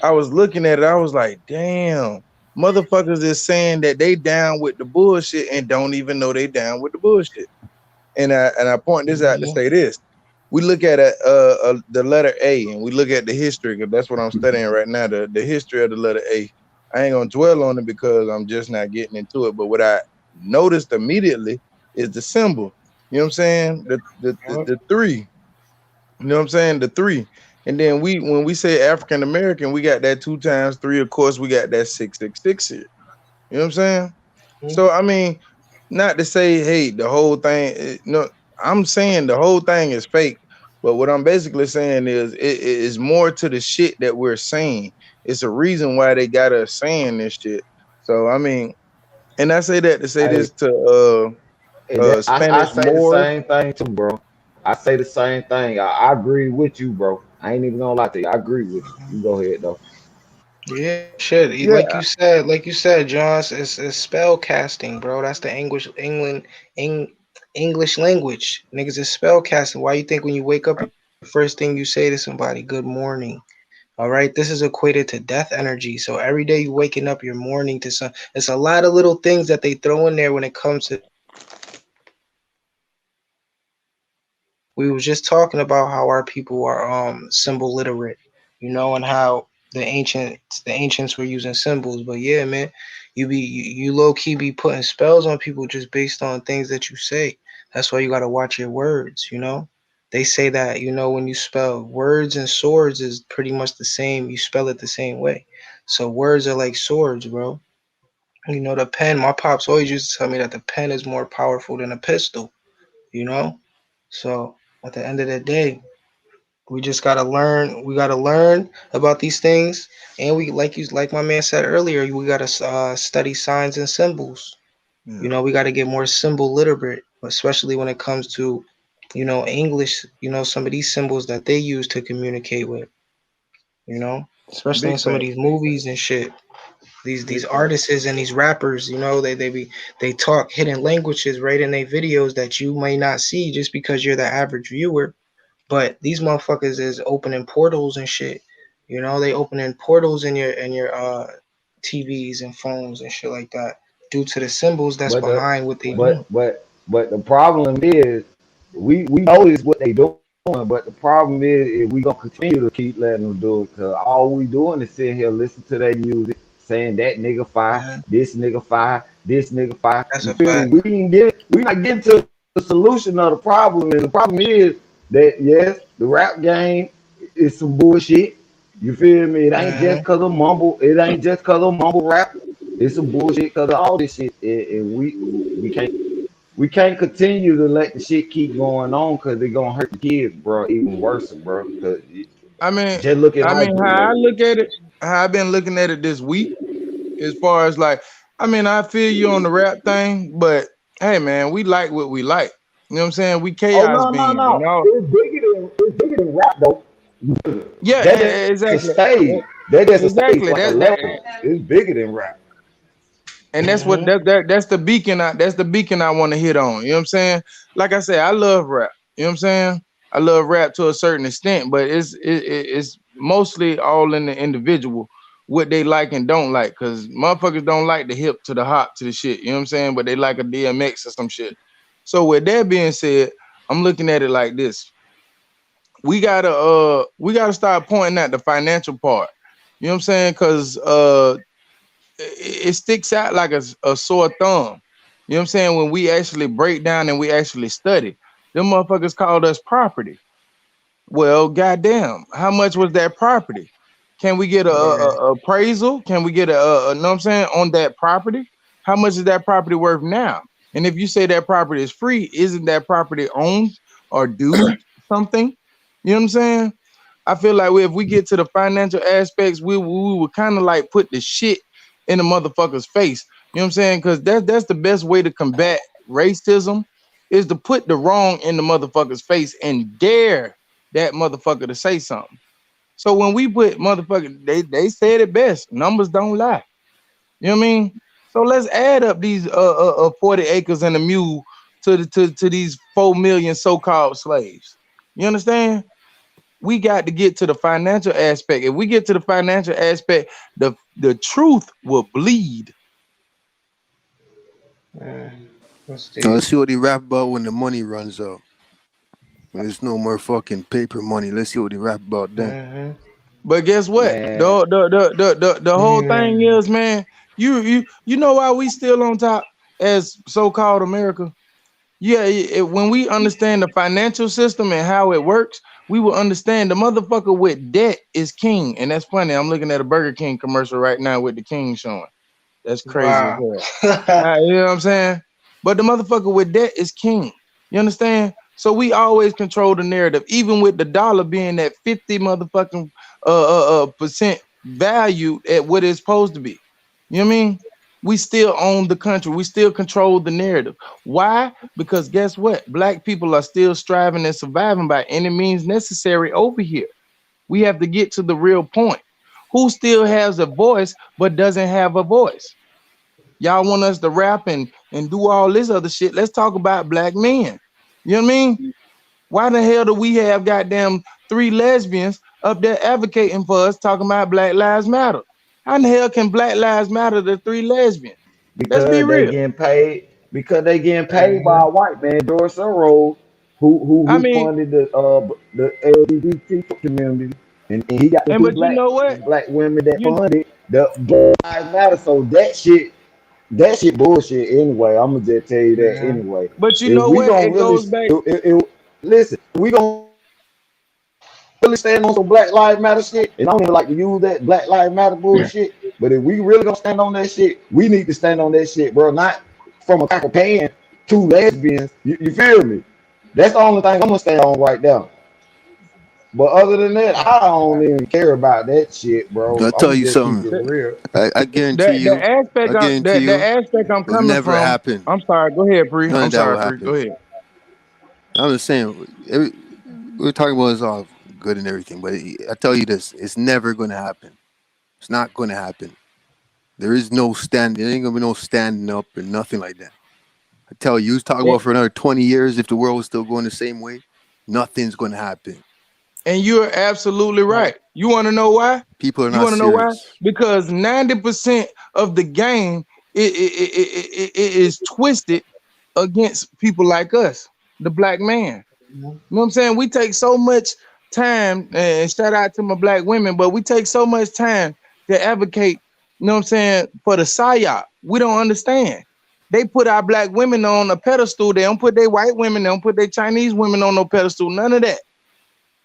I was looking at it. I was like, damn, motherfuckers is saying that they down with the bullshit and don't even know they down with the bullshit. And I point this out to Mhm. say this. We look at the letter A and we look at the history because that's what I'm studying right now. The history of the letter A. I ain't gonna dwell on it because I'm just not getting into it. But what I noticed immediately is the symbol. You know what I'm saying? The three. You know what I'm saying? The three. And then when we say African American, we got that 2 times 3. Of course, we got that 666 here. You know what I'm saying? So I mean, not to say, hey, the whole thing. No, I'm saying the whole thing is fake. But what I'm basically saying is, it is more to the shit that we're saying. It's a reason why they got us saying this shit. So I mean, and I say that to say Hey, this to I Spanish say the Moors. same thing too, bro. I say the same thing. I agree with you, bro. I ain't even gonna lie to you. I agree with you. You go ahead though. Yeah, shit. Yeah, Like you said, John, it's spell casting, bro. That's the English language. Niggas is spell casting. Why you think when you wake up, the first thing you say to somebody, "Good morning"? All right, this is equated to death energy. So every day you waking up, you're mourning to some. It's a lot of little things that they throw in there when it comes to this we was just talking about how our people are symbol literate, and how the ancients were using symbols. But yeah, man, you low key be putting spells on people just based on things that you say. That's why you gotta watch your words. They say that, when you spell words and swords is pretty much the same. You spell it the same way. So words are like swords, bro. The pen, my pops always used to tell me that the pen is more powerful than a pistol, you know? So at the end of the day, we just gotta learn. We gotta learn about these things, and like my man said earlier, we gotta study signs and symbols. yeah, We gotta get more symbol literate, especially when it comes to, English. Some of these symbols that they use to communicate with. Especially big in some of fact, these movies and shit. These big fact. artists and these rappers, they talk hidden languages right in their videos that you may not see just because you're the average viewer. But these motherfuckers is opening portals and shit. They opening portals in your TVs and phones and shit like that due to the symbols that's But the behind what they doing. but the problem is we notice what they doing, but the problem is if we gonna continue to keep letting them do it, cause all we doing is sitting here listening to their music, saying that nigga fire, Yeah, this nigga fire, this nigga fire. that's You a feel me? fact. We not getting to the solution of the problem, and the problem is that yes, the rap game is some bullshit. You feel me? It ain't just Hmm. cause of mumble. It ain't just cause of mumble rap. It's some bullshit cause of all this shit, and we can't continue to let the shit keep going on because they're gonna hurt the kids, bro, even worse, bro. Cause I mean, just look at I our mean, how I generation. look at it, how I've been looking at it this week, as far as like, I mean, I feel you on the rap thing, but hey, man, we like what we like. You know what I'm saying? We Oh chaos no, no, beings, and no! all. It's bigger than rap though. Yeah, That just a exactly, stage. That just a stage, exactly. like a level. It's bigger than rap. And that's what Hmm. that's the beacon. That's the beacon I want to hit on. You know what I'm saying? Like I said, I love rap. You know what I'm saying? I love rap to a certain extent, but it's mostly all in the individual what they like and don't like. Cause motherfuckers don't like the hip to the hop to the shit. You know what I'm saying? But they like a DMX or some shit. So with that being said, I'm looking at it like this. We gotta start pointing at the financial part. You know what I'm saying? Cause it sticks out like a sore thumb. You know what I'm saying? When we actually break down and we actually study, them motherfuckers called us property. Well, goddamn, how much was that property? Can we get Word. a appraisal? Can we get know what I'm saying, on that property? How much is that property worth now? And if you say that property is free, isn't that property owned or due something? You know what I'm saying? I feel like if we get to the financial aspects, we would kind of like put the shit in the motherfucker's face. You know what I'm saying? Because that's the best way to combat racism is to put the wrong in the motherfucker's face and dare that motherfucker to say something. So when we put motherfucking, they said it best. Numbers don't lie. You know what I mean? So let's add up these 40 acres and a mule to these 4 million so-called slaves. You understand? We got to get to the financial aspect. If we get to the financial aspect, the truth will bleed. Man, what's Now, let's deep? see what he rap about when the money runs out. When there's no more fucking paper money. Let's see what he rap about then. Mm-hmm. But guess what? Man. The whole thing Mm. is, man, you know why we still on top as so-called America? Yeah, when we understand the financial system and how it works, we will understand the motherfucker with debt is king. And that's funny. I'm looking at a Burger King commercial right now with the king showing. That's crazy as Wow. hell. You know what I'm saying? But the motherfucker with debt is king. You understand? So we always control the narrative, even with the dollar being at 50 motherfucking percent value at what it's supposed to be. You know what I mean? We still own the country. We still control the narrative. Why? Because guess what? Black people are still striving and surviving by any means necessary over here. We have to get to the real point. Who still has a voice but doesn't have a voice? Y'all want us to rap and do all this other shit. Let's talk about black men. You know what I mean? Why the hell do we have goddamn 3 lesbians up there advocating for us talking about Black Lives Matter? How in the hell can Black Lives Matter to 3 lesbians? Let's be because they real. getting paid because they getting paid by Mm-hmm. a white man, George Soros, I who mean, funded the LGBT community, and he got the and two but you know what? black women that You funded the Black Lives Matter. So that shit bullshit anyway. I'm gonna just tell you that Mm-hmm. anyway. but you If know we what? gonna It really goes back. listen, we gonna really stand on some Black Lives Matter shit, and I don't even like to use that Black Lives Matter bullshit. But if we really gonna stand on that shit, we need to stand on that shit, bro. Not from a cracker pan, 2 lesbians. You feel me? That's the only thing I'm gonna stand on right now. But other than that, I don't even care about that shit, bro. I'll I'm tell gonna you just keep something. it real. I guarantee you, I guarantee The you, aspect I'm it'll coming never from. happen. I'm sorry. Go ahead, Bree. None I'm of that sorry, will Bree. Go happen. ahead. I'm just saying, we're talking about it's all good and everything, but I tell you this, it's never going to happen. It's not going to happen. There is no standing. There ain't going to be no standing up or nothing like that. I tell you, was talking about for another 20 years, if the world was still going the same way, nothing's going to happen. And you're absolutely Mm-hmm. right. You want to know why? People are You not want to know why? serious. Because 90% of the game it is twisted against people like us, the black man. You know what I'm saying? We take so much time, and shout out to my black women, but we take so much time to advocate, you know what I'm saying, for the psyop. We don't understand. They put our black women on a pedestal. They don't put their white women, they don't put their Chinese women on no pedestal. None of that.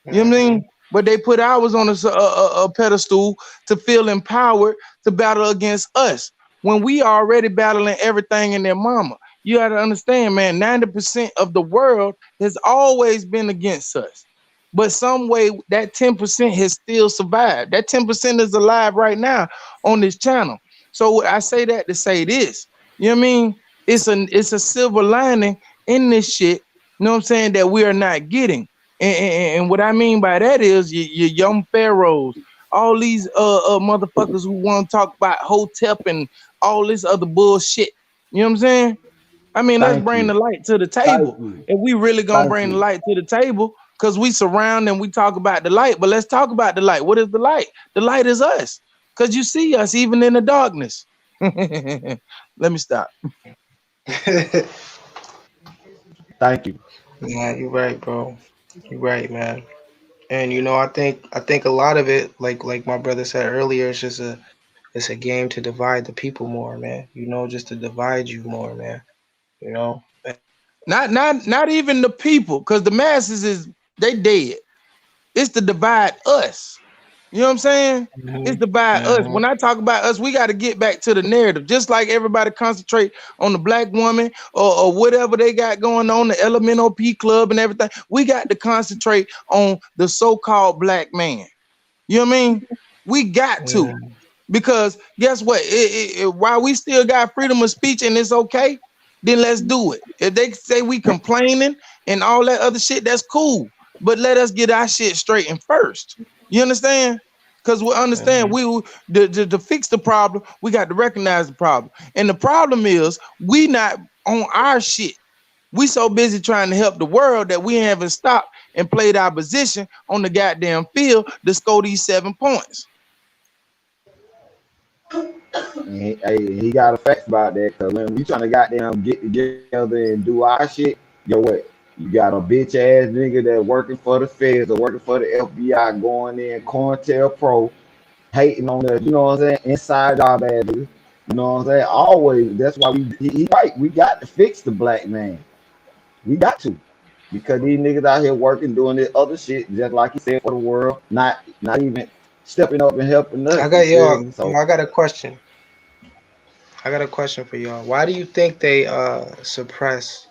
You know what I Mm-hmm. mean? But they put ours on a pedestal to feel empowered to battle against us when we are already battling everything in their mama. You got to understand, man, 90% of the world has always been against us. But some way that 10% has still survived. That 10% is alive right now on this channel. So I say that to say this. You know what I mean? It's a silver lining in this shit, you know what I'm saying, that we are not getting. And what I mean by that is your young pharaohs, all these motherfuckers who want to talk about hotep and all this other bullshit. You know what I'm saying? I mean, let's Thank bring the you, light to the thank table. you, If we really gonna thank bring the you. light to the table, because we surround and we talk about the light, but let's talk about the light. What is the light? The light is us. Because you see us even in the darkness. Let me stop. Thank you. Yeah, you're right, bro. You're right, man. And I think a lot of it, like my brother said earlier, it's a game to divide the people more, man. Just to divide you more, man. You know. Not even the people, because the masses is they dead. It's to divide us. You know what I'm saying? It's Mm-hmm. divide us. Mm-hmm. When I talk about us, we got to get back to the narrative. Just like everybody concentrate on the black woman or whatever they got going on, the LMNOP club and everything. We got to concentrate on the so-called black man. You know what I mean? We got to. Because guess what? While we still got freedom of speech and it's okay, then let's do it. If they say we complaining and all that other shit, that's cool. But let us get our shit straightened first. You understand? Because we understand to fix the problem, we got to recognize the problem. And the problem is we not on our shit. We so busy trying to help the world that we haven't stopped and played our position on the goddamn field to score these 7 points. He got a fact about that because when we trying to goddamn get together and do our shit, yo what? You got a bitch ass nigga that working for the feds or working for the FBI going in Cointel Pro hating on us, you know what I'm saying? Inside job ass niggas. You know what I'm saying? Always that's why he right. We got to fix the black man. We got to. Because these niggas out here working, doing this other shit, just like you said, for the world, not even stepping up and helping us. I You got feel y'all. me? So I got a question. I got a question for y'all. Why do you think they suppress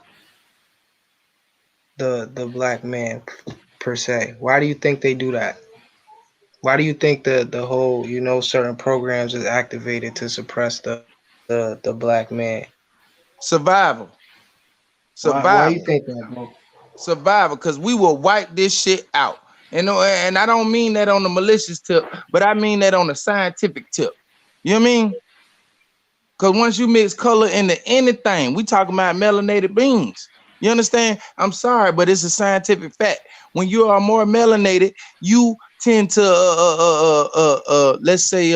the black man per se? Why do you think they do that? Why do you think the whole certain programs is activated to suppress the black man? Survival. Why you Survival. think that, bro? Survival. Because we will wipe this shit out. And I don't mean that on the malicious tip, but I mean that on the scientific tip. You know what I mean? Because once you mix color into anything, we talking about melanated beings. You understand? I'm sorry, but it's a scientific fact. When you are more melanated, you tend to let's say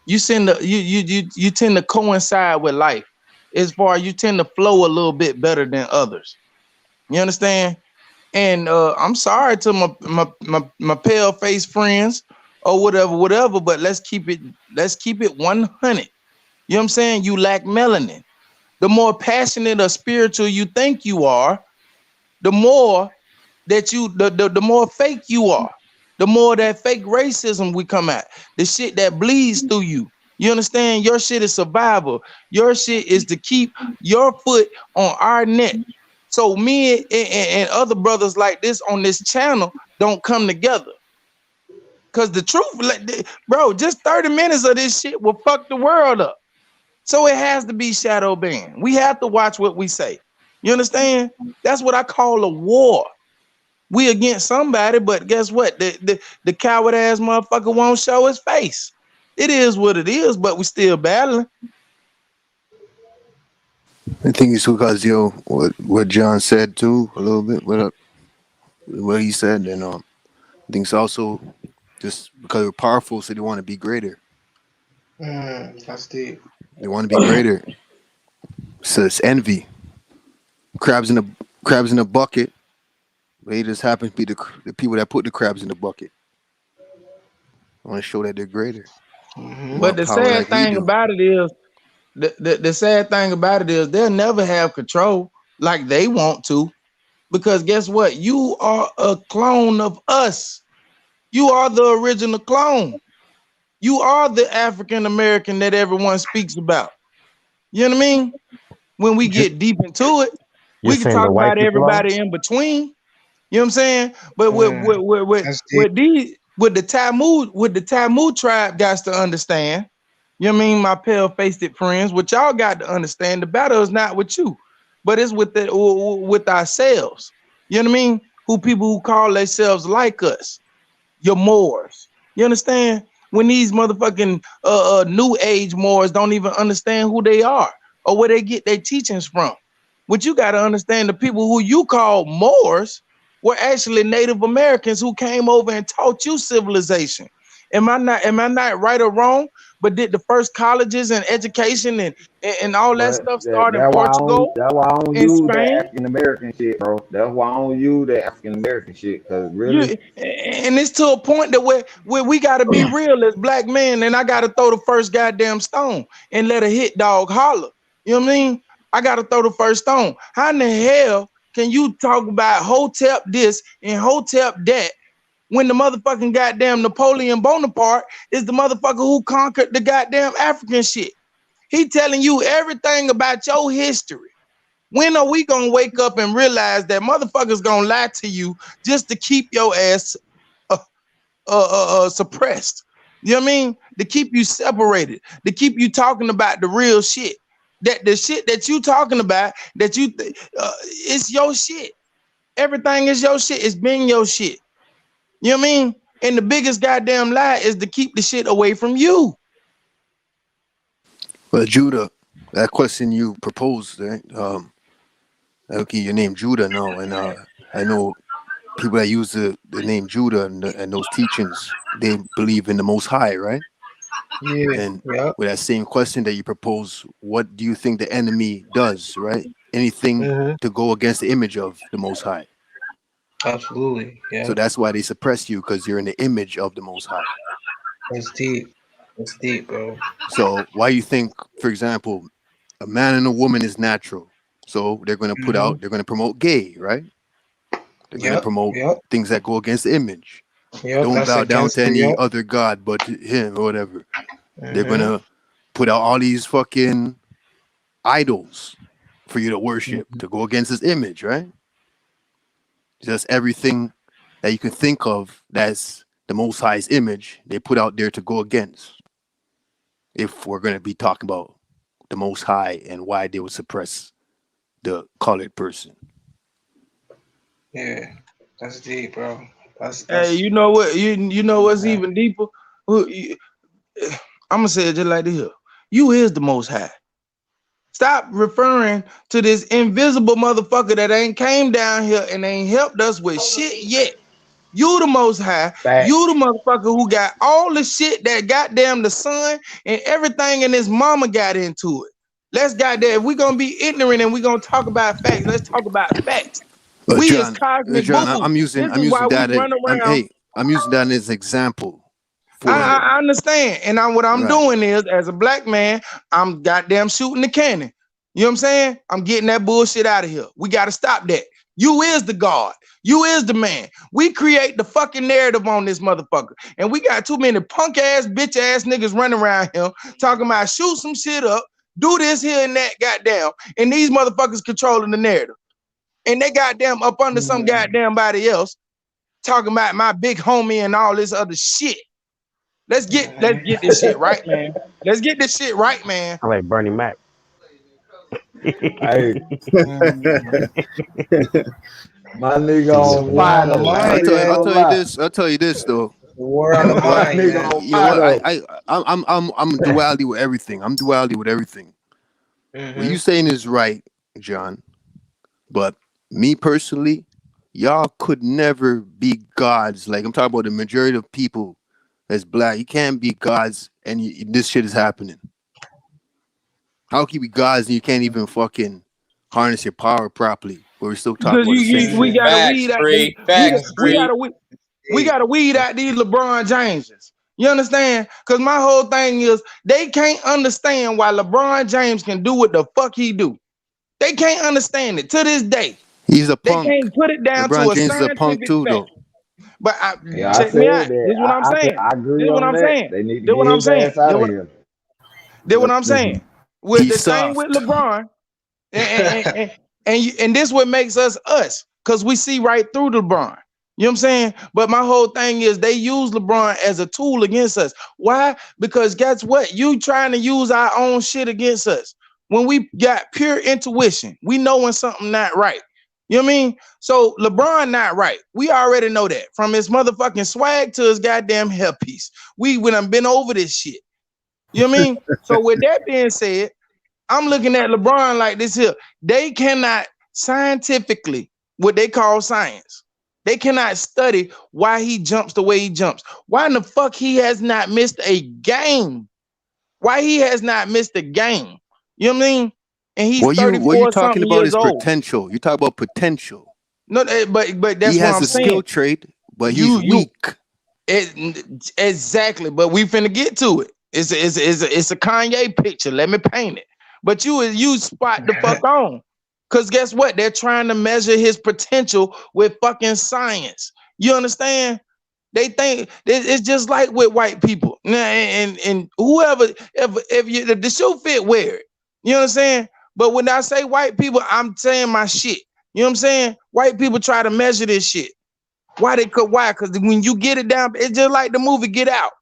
you tend to coincide with life. As far as you tend to flow a little bit better than others. You understand? And I'm sorry to my pale face friends or whatever, but let's keep it 100. You know what I'm saying? You lack melanin. The more passionate or spiritual you think you are, the more the more fake you are. The more that fake racism we come at. The shit that bleeds through you. You understand? Your shit is survival. Your shit is to keep your foot on our neck. So me and other brothers like this on this channel don't come together. Cause the truth, bro, just 30 minutes of this shit will fuck the world up. So it has to be shadow banned. We have to watch what we say. You understand? That's what I call a war. We against somebody, but guess what? The coward ass motherfucker won't show his face. It is what it is, but we still battling. I think it's because what John said too a little bit. What he said, and I think it's also just because we're powerful, so they want to be greater. That's deep. They want to be greater. So it's envy. Crabs in a crabs in a bucket. They just happen to be the people that put the crabs in the bucket. I want to show that they're greater. More But the power sad like we thing do. about it is, the sad thing about it is they'll never have control like they want to. Because guess what? You are a clone of us. You are the original clone. You are the African American that everyone speaks about. You know what I mean? When we You, get deep into it, you're we can saying the talk white about people are? everybody in between. You know what I'm saying? But That's deep. with the Tamu tribe got to understand. You know what I mean? My pale faced friends, what y'all got to understand, the battle is not with you, but it's with ourselves. You know what I mean? Who people who call themselves like us, your Moors. You understand? When these motherfucking new age Moors don't even understand who they are or where they get their teachings from. What you got to understand, the people who you call Moors were actually Native Americans who came over and taught you civilization. Am I not right or wrong? But did the first colleges and education and all that but stuff start in Portugal, that's why I don't in use that Spain? African American shit, bro. That's why I don't use that African American shit. Cause You really, and it's to a point that where we gotta be real as black men, and I gotta throw the first goddamn stone and let a hit dog holler. You know what I mean? I gotta throw the first stone. How in the hell can you talk about Hotep this and Hotep that when the motherfucking goddamn Napoleon Bonaparte is the motherfucker who conquered the goddamn African shit? He telling you everything about your history. When are we gonna wake up and realize that motherfuckers gonna lie to you just to keep your ass uh, suppressed? You know what I mean? To keep you separated, to keep you talking about the real shit. That the shit that you talking about, that it's your shit. Everything is your shit. It's been your shit. You know what I mean? And the biggest goddamn lie is to keep the shit away from you. Well, Judah, that question you proposed, right? Okay, your name Judah now, and I know people that use the name Judah and those teachings, they believe in the Most High, right? Yeah, And yeah. with that same question that you propose, what do you think the enemy does, right? Anything Mm-hmm. to go against the image of the Most High. Absolutely. So Yeah. that's why they suppress you because you're in the image of the Most High. That's deep. That's deep, bro. So why you think, for example, a man and a woman is natural? So they're going to put Mm-hmm. out, they're going to promote gay, right? They're going to Yep. promote Yep. things that go against the image. Yep. Don't That's bow down against to the any yep. other god but him or whatever. They're going Mm-hmm. to put out all these fucking idols for you to worship to go against his image, right? Just everything that you can think of that's the Most High's image, they put out there to go against. If we're going to be talking about the Most High and why they would suppress the colored person. Yeah. That's deep, bro. Hey, That's you know what? You know what's yeah. even deeper? I'm gonna say it just like this here. You is the Most High. Stop referring to this invisible motherfucker that ain't came down here and ain't helped us with shit yet. You the Most High. Fact. You the motherfucker who got all the shit that goddamn the son and everything in his mama got into it. Let's goddamn, if we gonna be ignorant and we gonna talk about facts, let's talk about facts. But We is John, cosmic John, boo. I'm using This I'm is why using we that. run I'm around. hey, I'm using that as an example I, for I I understand. And what I'm right. doing is, as a black man, I'm goddamn shooting the cannon. You know what I'm saying? I'm getting that bullshit out of here. We got to stop that. You is the God. You is the man. We create the fucking narrative on this motherfucker. And we got too many punk ass, bitch ass niggas running around here talking about shoot some shit up, do this here and that, goddamn. And these motherfuckers controlling the narrative. And they goddamn up under some Mm-hmm. goddamn body else talking about my big homie and all this other shit. Let's get this shit right, man. Let's get this shit right, man. I like Bernie Mac. Hey, Mm-hmm. my nigga He's on War fire on the though. I I'll ain't mind, tell even you, man. I'll gonna tell you lie. this. I'll tell you this though. War on the But My mind, nigga man. on you know fire what? though. I'm duality with everything. I'm duality with everything. What you Mm-hmm. saying is right, John. But me personally, y'all could never be gods. Like I'm talking about the majority of people that's black. You can't be gods, and this shit is happening. How can you be gods and you can't even fucking harness your power properly? But we're still talking Because about the same we shit. Mm-hmm. gotta Facts, weed out free. we Facts, got That's we free. gotta we gotta weed out these LeBron Jameses. You understand? Because my whole thing is they can't understand why LeBron James can do what the fuck he do. They can't understand it to this day. He's a They punk. can't put it down to LeBron a James is a punk scientific too, fact. though. But Yeah, I check me said out. that. This is what I'm I said saying. I agree This is what on I'm that. saying. They need to This is get what I'm his saying. ass out of here. This what I'm saying. With He's the same with soft. LeBron, and this what makes us, because we see right through LeBron. You know what I'm saying? But my whole thing is they use LeBron as a tool against us. Why? Because guess what? You trying to use our own shit against us. When we got pure intuition, we know when something not right. You know what I mean? So LeBron not right. We already know that from his motherfucking swag to his goddamn hairpiece. We would have been over this shit. You know what I mean? So with that being said, I'm looking at LeBron like this here. They cannot scientifically, what they call science, they cannot study why he jumps the way he jumps. Why in the fuck he has not missed a game? Why he has not missed a game? You know what I mean? And he's What you 34 talking something about years is old. potential. You talk about potential. No, but He that's what has I'm a skill saying. trait, but he's You weak. exactly, but we finna get to it. It's a Kanye picture. Let me paint it. But you spot the fuck on. Cause guess what? They're trying to measure his potential with fucking science. You understand? They think it's just like with white people. And whoever if the shoe fit, wear it. You know what I'm saying? But when I say white people, I'm saying my shit. You know what I'm saying? White people try to measure this shit. Why they could why? Because when you get it down, it's just like the movie Get Out.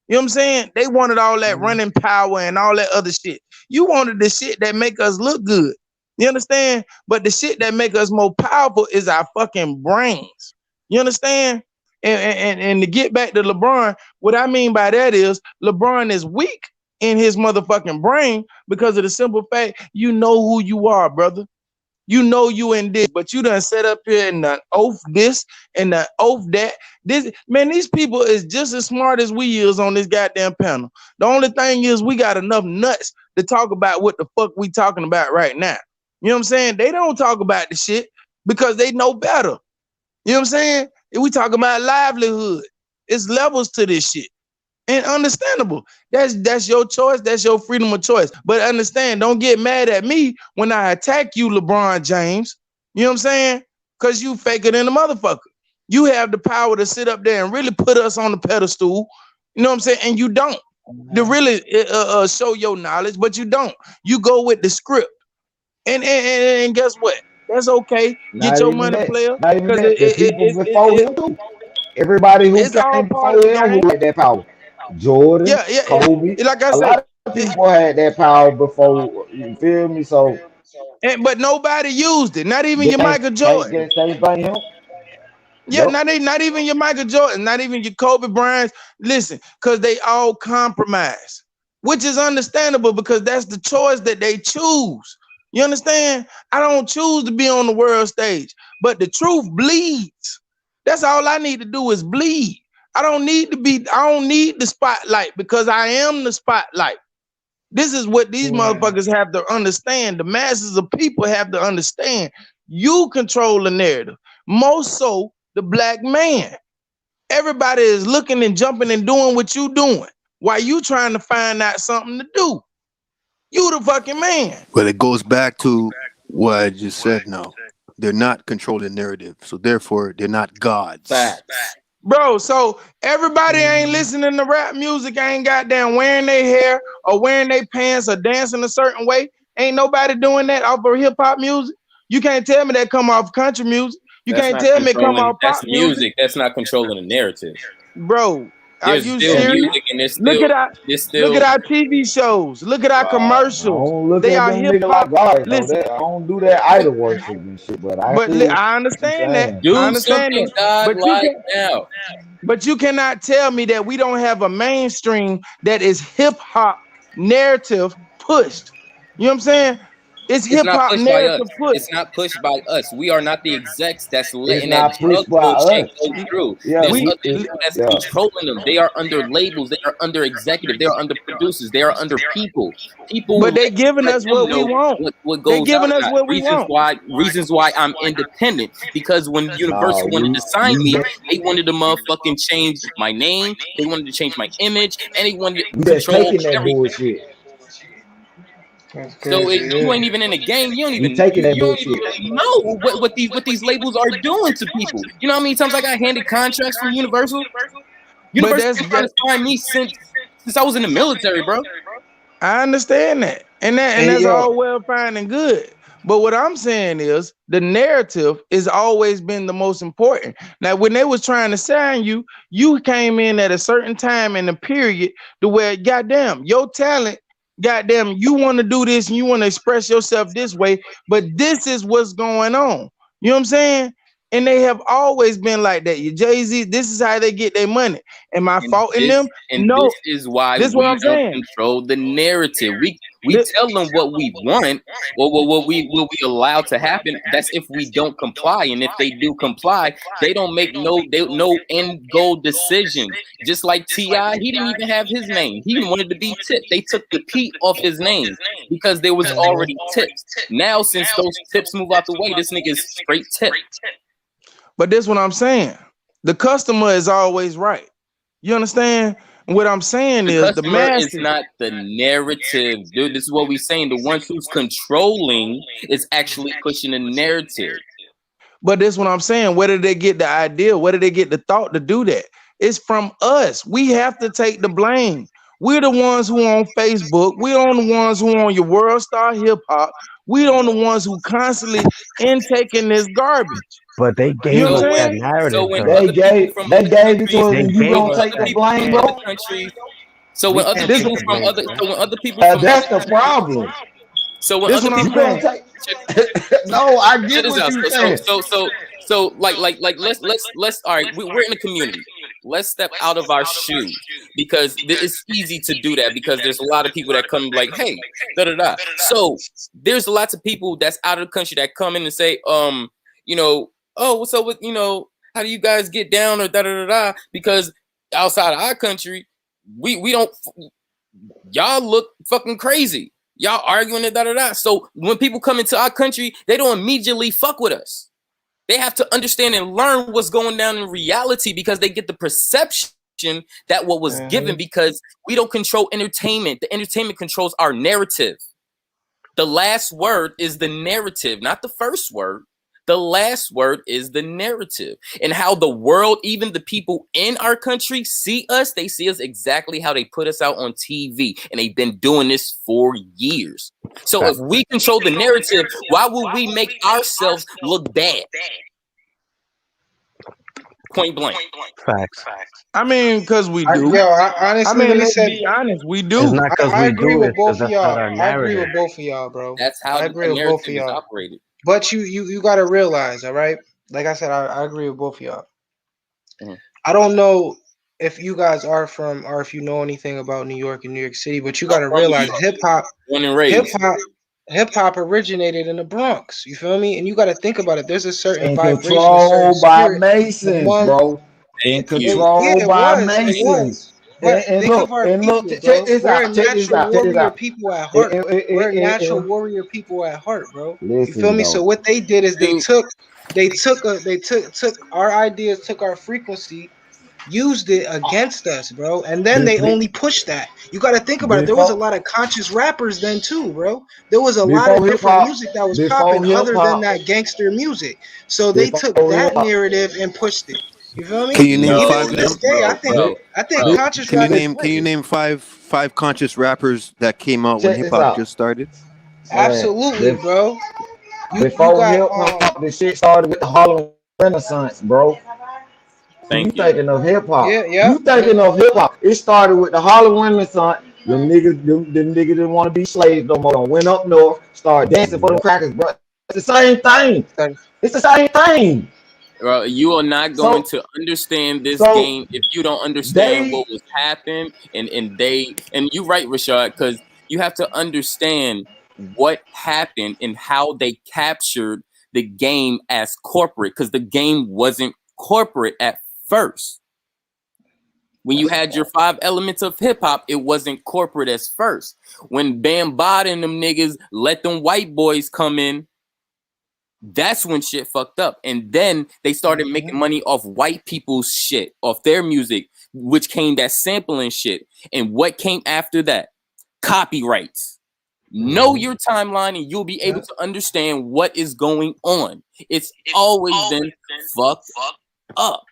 You know what I'm saying? They wanted all that Mm-hmm. running power and all that other shit. You wanted the shit that make us look good. You understand? But the shit that make us more powerful is our fucking brains. You understand? And to get back to LeBron, what I mean by that is LeBron is weak in his motherfucking brain because of the simple fact you know who you are, brother. You know you in this, but you done set up here and done oath this and done oath that. This man, these people is just as smart as we is on this goddamn panel. The only thing is we got enough nuts to talk about what the fuck we talking about right now. You know what I'm saying? They don't talk about the shit because they know better. You know what I'm saying? If we talk about livelihood, it's levels to this shit. And understandable. That's your choice. That's your freedom of choice. But understand, don't get mad at me when I attack you, LeBron James. You know what I'm saying? Because you faker than a motherfucker. You have the power to sit up there and really put us on the pedestal. You know what I'm saying? And you don't. To really show your knowledge, but you don't. You go with the script. And guess what? That's okay. Get Not your even money, that. player. Not even Because that. The people before him too. Everybody who it's all came part before of the him who game. had that power. Jordan, Yeah, yeah. Kobe, Like I a say, lot of people had that power before. You feel me? So but nobody used it. Not even they your Michael can't Jordan. get same thing him. Yeah, Yep. not even your Michael Jordan, not even your Kobe Bryant. Listen, because they all compromise, which is understandable because that's the choice that they choose. You understand? I don't choose to be on the world stage, but the truth bleeds. That's all I need to do is bleed. I don't need to be, I don't need the spotlight because I am the spotlight. This is what these motherfuckers have to understand. The masses of people have to understand. You control the narrative. Most so the black man. Everybody is looking and jumping and doing what you doing while you trying to find out something to do. You the fucking man. Well, it goes back to what I just said now. They're not controlling narrative, so therefore they're not gods. Facts. Bro, so everybody ain't listening to rap music, ain't goddamn wearing their hair or wearing their pants or dancing a certain way. Ain't nobody doing that off of hip hop music. You can't tell me that come off country music. You That's can't not tell me it come controlling. off That's pop music. music. That's not controlling the narrative. Bro, are There's you still And serious? music, and there's Look still at our there's look at still our TV shows. Look at our wow. I commercials. don't look They at are them hip nigga hop. like God though. Listen, That I don't do that idol worship and shit. But I but feel I what you understand that. saying. I Do understand something that. God But you like can now. but you cannot tell me that we don't have a mainstream that is hip hop narrative pushed. You know what I'm saying? It's It's hip not hop pushed by us. narrative pushed. It's not pushed by us. We are not the execs that's It's letting that not drug pushed by bullshit us. go through. Yeah, There's We we other it, people that's yeah. controlling them. They are under labels. They are under executive. They are under producers. They are under people. People but will they giving let us them what we know want. what They goes out giving or us not. what we Reasons want. why I'm independent. Because when No, Universal wanted to sign we me, just they wanted to motherfucking change my name. They wanted to change my image, and they wanted we to just control taking that everything. bullshit. That's So crazy. you Yeah. ain't even in the game. We taking that You don't even bullshit. really know what these labels are doing to people. You know how many times I got handed contracts from Universal? But Universal been trying to sign me since I was in the military, bro. I understand that. And And that's yeah, all well fine and good. But what I'm saying is the narrative has always been the most important. Now, when they was trying to sign you, you came in at a certain time in the period to where, goddamn, your talent, goddamn, you want to do this and you want to express yourself this way, but this is what's going on. You know what I'm saying? And they have always been like that. Your Jay-Z, this is how they get their money. Am I And faulting this them? No. is why This is what we I'm don't saying. control the narrative. We tell them what we want or what we allow to happen. That's if we don't comply. And if they do comply, they don't make no end goal decisions. Just like T.I., he didn't even have his name. He wanted to be Tip. They took the P off his name because there was already tips. Now, since those tips move out the way, this nigga is straight Tip. But this what I'm saying. The customer is always right. You understand? And what I'm saying The is the customer is masses. not the narrative, dude. This is what we're saying. The ones who's controlling is actually pushing the narrative. But this what I'm saying. Where did they get the idea? Where did they get the thought to do that? It's from us. We have to take the blame. We're the ones who on Facebook. We're on the ones who on your World Star Hip Hop. We're on the ones who constantly intaking this garbage. But they You know gave what us I'm So that saying? so narrative, when though. other people from they other gave it to countries, us, They and you so gave gonna when us take other the that. people blame, from Yeah, other bro? countries, so when we other can't This take people the from blame other, for that. so when other people from other That's the countries, problem. so when this other what I'm You people, can't saying. take. check, No, I check get this what out. you saying. So let's all right. We're in a community. Let's step out of our shoes because it's easy to do that because there's a lot of people that come like, hey, da da da. So there's lots of people that's out of the country that come in and say, you know, oh, what's up with, you know, how do you guys get down or da da da da? Because outside of our country, we don't, y'all look fucking crazy. Y'all arguing and da da da. So when people come into our country, they don't immediately fuck with us. They have to understand and learn what's going down in reality because they get the perception that what was given because we don't control entertainment. The entertainment controls our narrative. The last word is the narrative, not the first word. The last word is the narrative. And how the world, even the people in our country, see us, they see us exactly how they put us out on TV. And they've been doing this for years. So if we control the narrative, why would we make ourselves look bad? Point blank. Facts. I mean, because we do. Honestly, I mean, let me let's say, be honest, we It's do. not because I we agree do with it, both because of that's not y'all. our I agree narrative. with both of y'all, bro. That's how I the agree with both of narrative is y'all. operated. But you got to realize, all right? Like I said, I agree with both of y'all. Mhm. I don't know if you guys are from or if you know anything about New York and New York City, but you got I'm to from New realize York, born and hip raised. hop, hip hop originated in the Bronx. You feel me? And you got to think about it. There's a certain And vibration, a certain controlled by spirit Masons, among. bro. And Thank you. Yeah, controlled it by was. It was. Masons. But And think of look, our people, check bro. this We're a out. Check this natural out. Check this warrior out. people at Eh, heart. eh, eh, eh, We're a eh, natural eh. warrior people at heart, bro. You feel Listen me? So though. what they did is Dude, they took our ideas, took our frequency, used it against us, bro. And then Be- they be- only pushed that. You got to think about it. There was a Before lot of conscious rappers then too, bro. There was a lot of before hip different hop, music that was before popping hip other than hop, that gangster music. So they took before hip that hop. narrative and pushed it. You feel me? Can you name no, Even five to of no, them? this day, Be- I think Can, bro. conscious can you rap is name Can great. you name five conscious rappers that came out when Check hip this hop out, just started? man. Absolutely, bro. You Before got hip hop, the shit started with the Harlem Renaissance, bro. See, you Thank you. thinking of hip hop. yeah, You yep. thinking of hip hop. It started with the Harlem Renaissance. Them niggas didn't want to be slaves no more. Went up north, started dancing for them crackers, bro. It's the same thing. It's the same thing. Bro, you are not going So, to understand this so game if you don't understand they what was happened and you right, Rashad, because you have to understand what happened and how they captured the game as corporate, because the game wasn't corporate at first. When you That's a had your fact. 5 elements of hip hop, it wasn't corporate as first. When Bam Bada and them niggas let them white boys come in, that's when shit fucked up. And then they started Mhm. making money off white people's shit, off their music, which came that sampling shit. And what came after that? Copyrights. Know your timeline and you'll be able Yep. to understand what is going on. It's always been fucked up.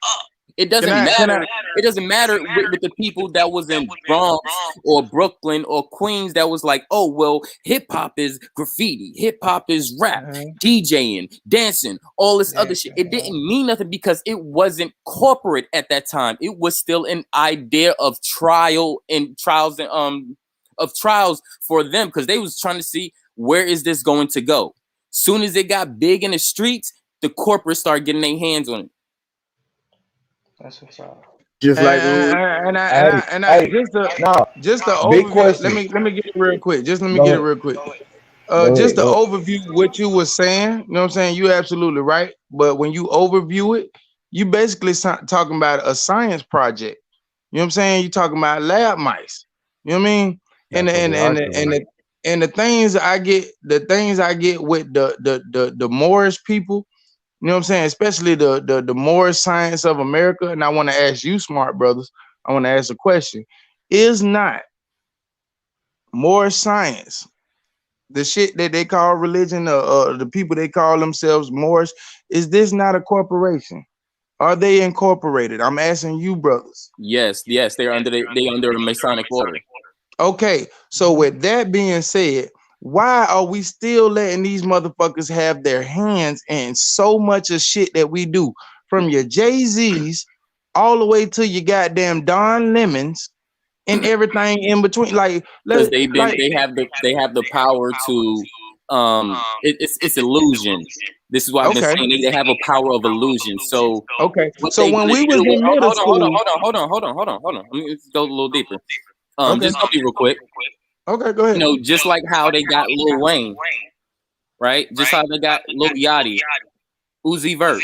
It Can doesn't I? Can I? matter. It doesn't matter with the people that was in Bronx or Brooklyn or Queens that was like, oh, well, hip hop is graffiti, hip hop is rap, Mhm. DJing, dancing, all this other shit. Dancing. It Yeah. didn't mean nothing because it wasn't corporate at that time. It was still an idea of trials and of trials for them because they was trying to see where is this going to go. Soon as it got big in the streets, the corporate started getting their hands on it. That's a fact. Just like hey, hey, no, just the big overview. question. Let me get it real quick. Just let me Go get it ahead. real quick. Go Just ahead. the Go ahead. overview what you were saying. You know what I'm saying? You absolutely right. But when you overview it, you basically talking about a science project. You know what I'm saying? You talking about lab mice. You know what I mean? And That's the, what and they and are the, to and me. the, and the things I get with the Moorish people. You know what I'm saying? Especially the Moorish science of America. And I want to ask you, smart brothers. I want to ask a question: is not Moorish science the shit that they call religion, the people they call themselves Moorish, is this not a corporation? Are they incorporated? I'm asking you, brothers. Yes, they under a Masonic order. Okay, so with that being said, why are we still letting these motherfuckers have their hands in so much of shit that we do? From your Jay-Z's all the way to your goddamn Don Lemons and everything in between. Because they have the power to it's illusion. This is why I've been Okay. saying they have a power of illusion. So Okay. what So they when gonna we was do? in middle school, Hold on. Let me go a little deeper. okay. Just help me real quick. Okay, go You ahead. know, just like how they got Lil Wayne, right? Just how they got Lil Yachty, Uzi Vert.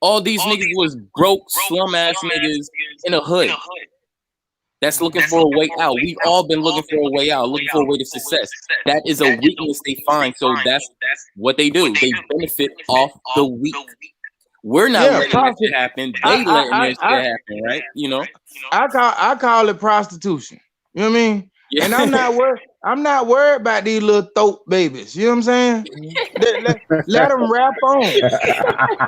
All these niggas was broke, slum ass niggas in a hood that's looking for a way out. We've all been looking for a way out, looking for a way to success. That is a weakness they find. So that's what they do. They benefit off the weak. We're not Yeah, letting that profit. shit happen. I They letting I that I shit happen, right? You know? I call it prostitution. You know what I mean? Yeah. And I'm not worried about these little throat babies. You know what I'm saying? Let them rap on.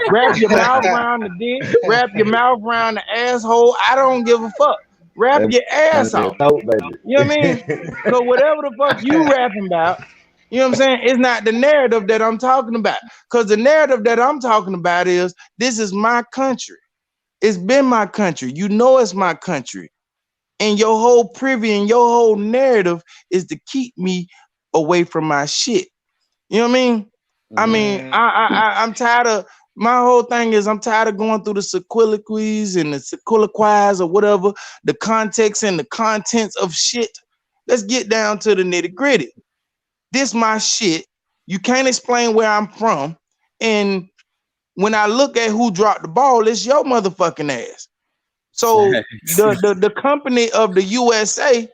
Wrap your mouth around the dick. Wrap your mouth around the asshole. I don't give a fuck. Rap That your man ass said off. throat You know what I baby. mean? Cause whatever the fuck you rapping about, you know what I'm saying? It's not the narrative that I'm talking about. Cause the narrative that I'm talking about is this is my country. It's been my country. You know it's my country. And your whole privy and your whole narrative is to keep me away from my shit. You know what I mean? I mean, I'm tired of my whole thing is I'm tired of going through the sequeliques and the sequeliquies or whatever, the context and the contents of shit. Let's get down to the nitty gritty. This my shit. You can't explain where I'm from. And when I look at who dropped the ball, it's your motherfucking ass. So the company of the USA,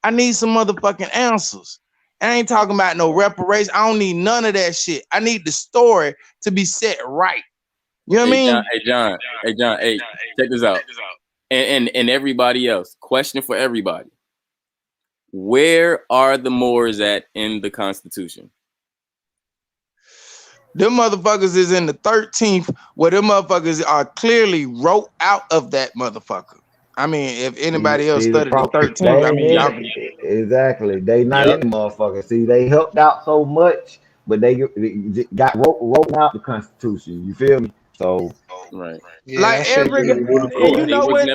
I need some motherfucking answers. I ain't talking about no reparation. I don't need none of that shit. I need the story to be set right. You know what I mean? Hey John, hey, check this out. And everybody else, question for everybody. Where are the Moors at in the Constitution? Them motherfuckers is in the 13th, where them motherfuckers are clearly wrote out of that motherfucker. I mean, if anybody else See the studied the problem. 13th, They I ain't mean, in y'all it. can. Exactly. They not Yep. in the motherfucker. See, they helped out so much, but they got wrote out the Constitution. You feel me? So Right. Yeah, Like that shit every, pretty and ludicrous. you know what?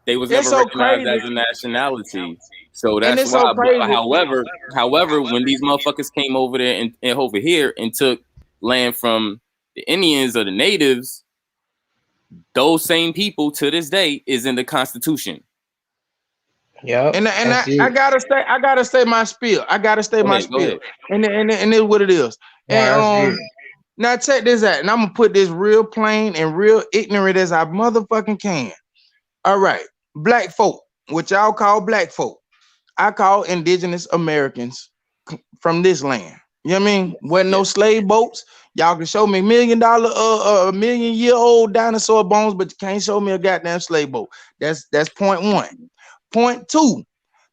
They was It's never so recognized crazy, as a nationality. So and that's it's so why. But crazy. however, when these motherfuckers came over there and over here and took land from the Indians or the natives, those same people to this day is in the Constitution. Yep, And that's it. I gotta say my spiel. I gotta stay Go my ahead, go spiel. ahead. And it's what it is. Nah, And that's it. now check this out. And I'm gonna put this real plain and real ignorant as I motherfucking can. All right. Black folk, what y'all call black folk, I call indigenous Americans from this land. You know what I mean? Wasn't no Yeah. slave boats. Y'all can show me $1 million, a million year old dinosaur bones, but you can't show me a goddamn slave boat. That's point one. Point two,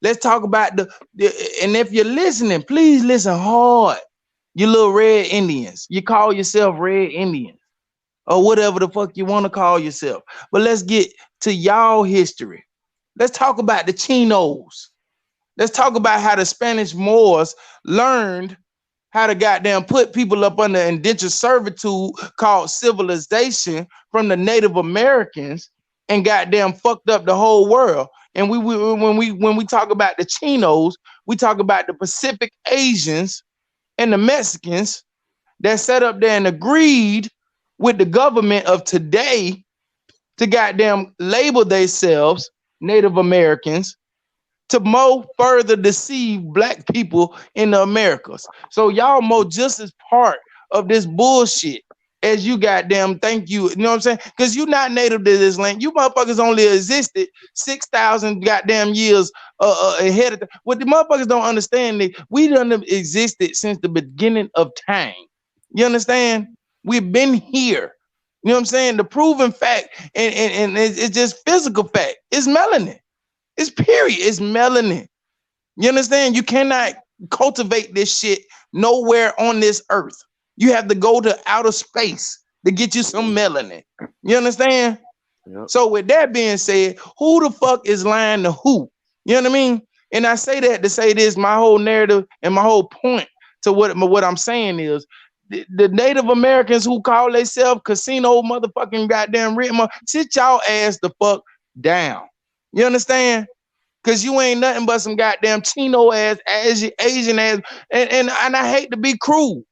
let's talk about and if you're listening, please listen hard. You little red Indians. You call yourself red Indians or whatever the fuck you want to call yourself. But let's get to y'all history. Let's talk about the Chinos. Let's talk about how the Spanish Moors learned how to goddamn put people up under indentured servitude called civilization from the Native Americans and goddamn fucked up the whole world. And when we talk about the Chinos, we talk about the Pacific Asians and the Mexicans that sat up there and agreed with the government of today to goddamn label themselves Native Americans to more further deceive black people in the Americas. So y'all more just as part of this bullshit as you goddamn think you know what I'm saying? Because you're not native to this land. You motherfuckers only existed 6,000 goddamn years ahead of what the motherfuckers don't understand is we done existed since the beginning of time. You understand? We've been here. You know what I'm saying? The proven fact, and it's just physical fact. It's melanin. It's period. It's melanin. You understand? You cannot cultivate this shit nowhere on this earth. You have to go to outer space to get you some melanin. You understand? Yep. So with that being said, who the fuck is lying to who? You know what I mean? And I say that to say this, my whole narrative and my whole point to what I'm saying is the Native Americans who call themselves casino motherfucking goddamn rhythm, sit y'all ass the fuck down. You understand? Cause you ain't nothing but some goddamn Chino ass, Asian ass, and I hate to be cruel.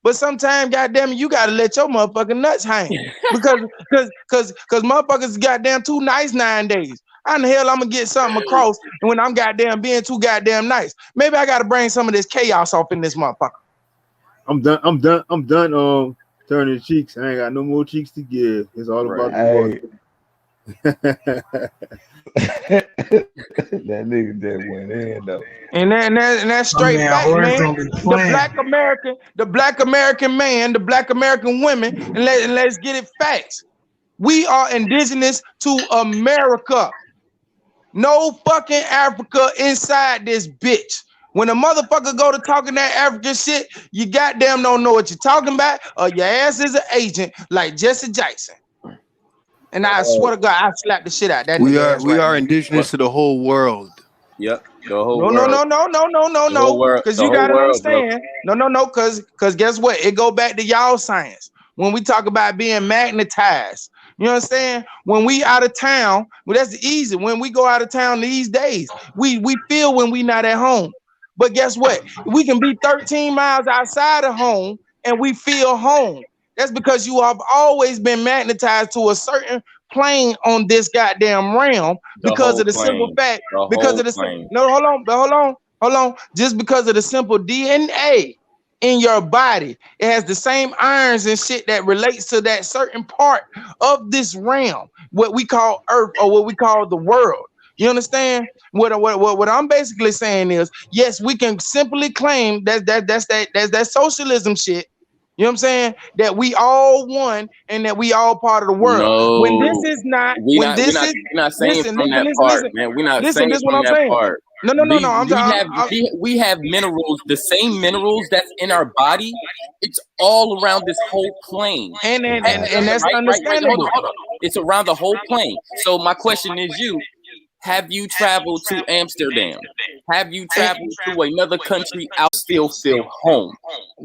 But sometimes, goddamn it, you gotta let your motherfucking nuts hang. Because motherfuckers goddamn too nice nowadays. How in the hell I'm gonna get something across and when I'm goddamn being too goddamn nice? Maybe I gotta bring some of this chaos off in this motherfucker. I'm done. I'm done. I'm done. Turning cheeks. I ain't got no more cheeks to give. It's all about Right. the water. Hey, that nigga just went in though. And that's My straight man fact, Horace man. don't be The playing. black American man, the black American women, and let's get it facts. We are indigenous to America. No fucking Africa inside this bitch. When a motherfucker go to talking that African shit, you goddamn don't know what you're talking about, or your ass is an agent like Jesse Jackson. And I swear to God, I slap the shit out that We nigga are ass we right are now. indigenous What? to the whole world. Yep. The whole No, no, world. no, no, no, no, no, The whole no. world. Because The you whole gotta world, bro. understand. No, because guess what? It go back to y'all science. When we talk about being magnetized, you know what I'm saying? When we out of town, well, that's easy. When we go out of town these days, we feel when we not at home. But guess what? We can be 13 miles outside of home and we feel home. That's because you have always been magnetized to a certain plane on this goddamn realm The because whole of the simple plane. fact, The because whole of the plane. no, hold on. Just because of the simple DNA in your body, it has the same irons and shit that relates to that certain part of this realm, what we call Earth or what we call the world. You understand? What I'm basically saying is, yes, we can simply claim that's that socialism shit. You know what I'm saying? That we all one and that we all part of the world. When this No. is not, We when not we this not is, we not saying listen, from listen, that listen, part, listen, man. We not listen. saying This is what from I'm that saying. part. No. We have minerals, the same minerals that's in our body. It's all around this whole plane. And that's Right. understandable. Hold on. It's around the whole plane. So my question is, have you traveled to Amsterdam? Have you traveled to another country? I'll still feel home.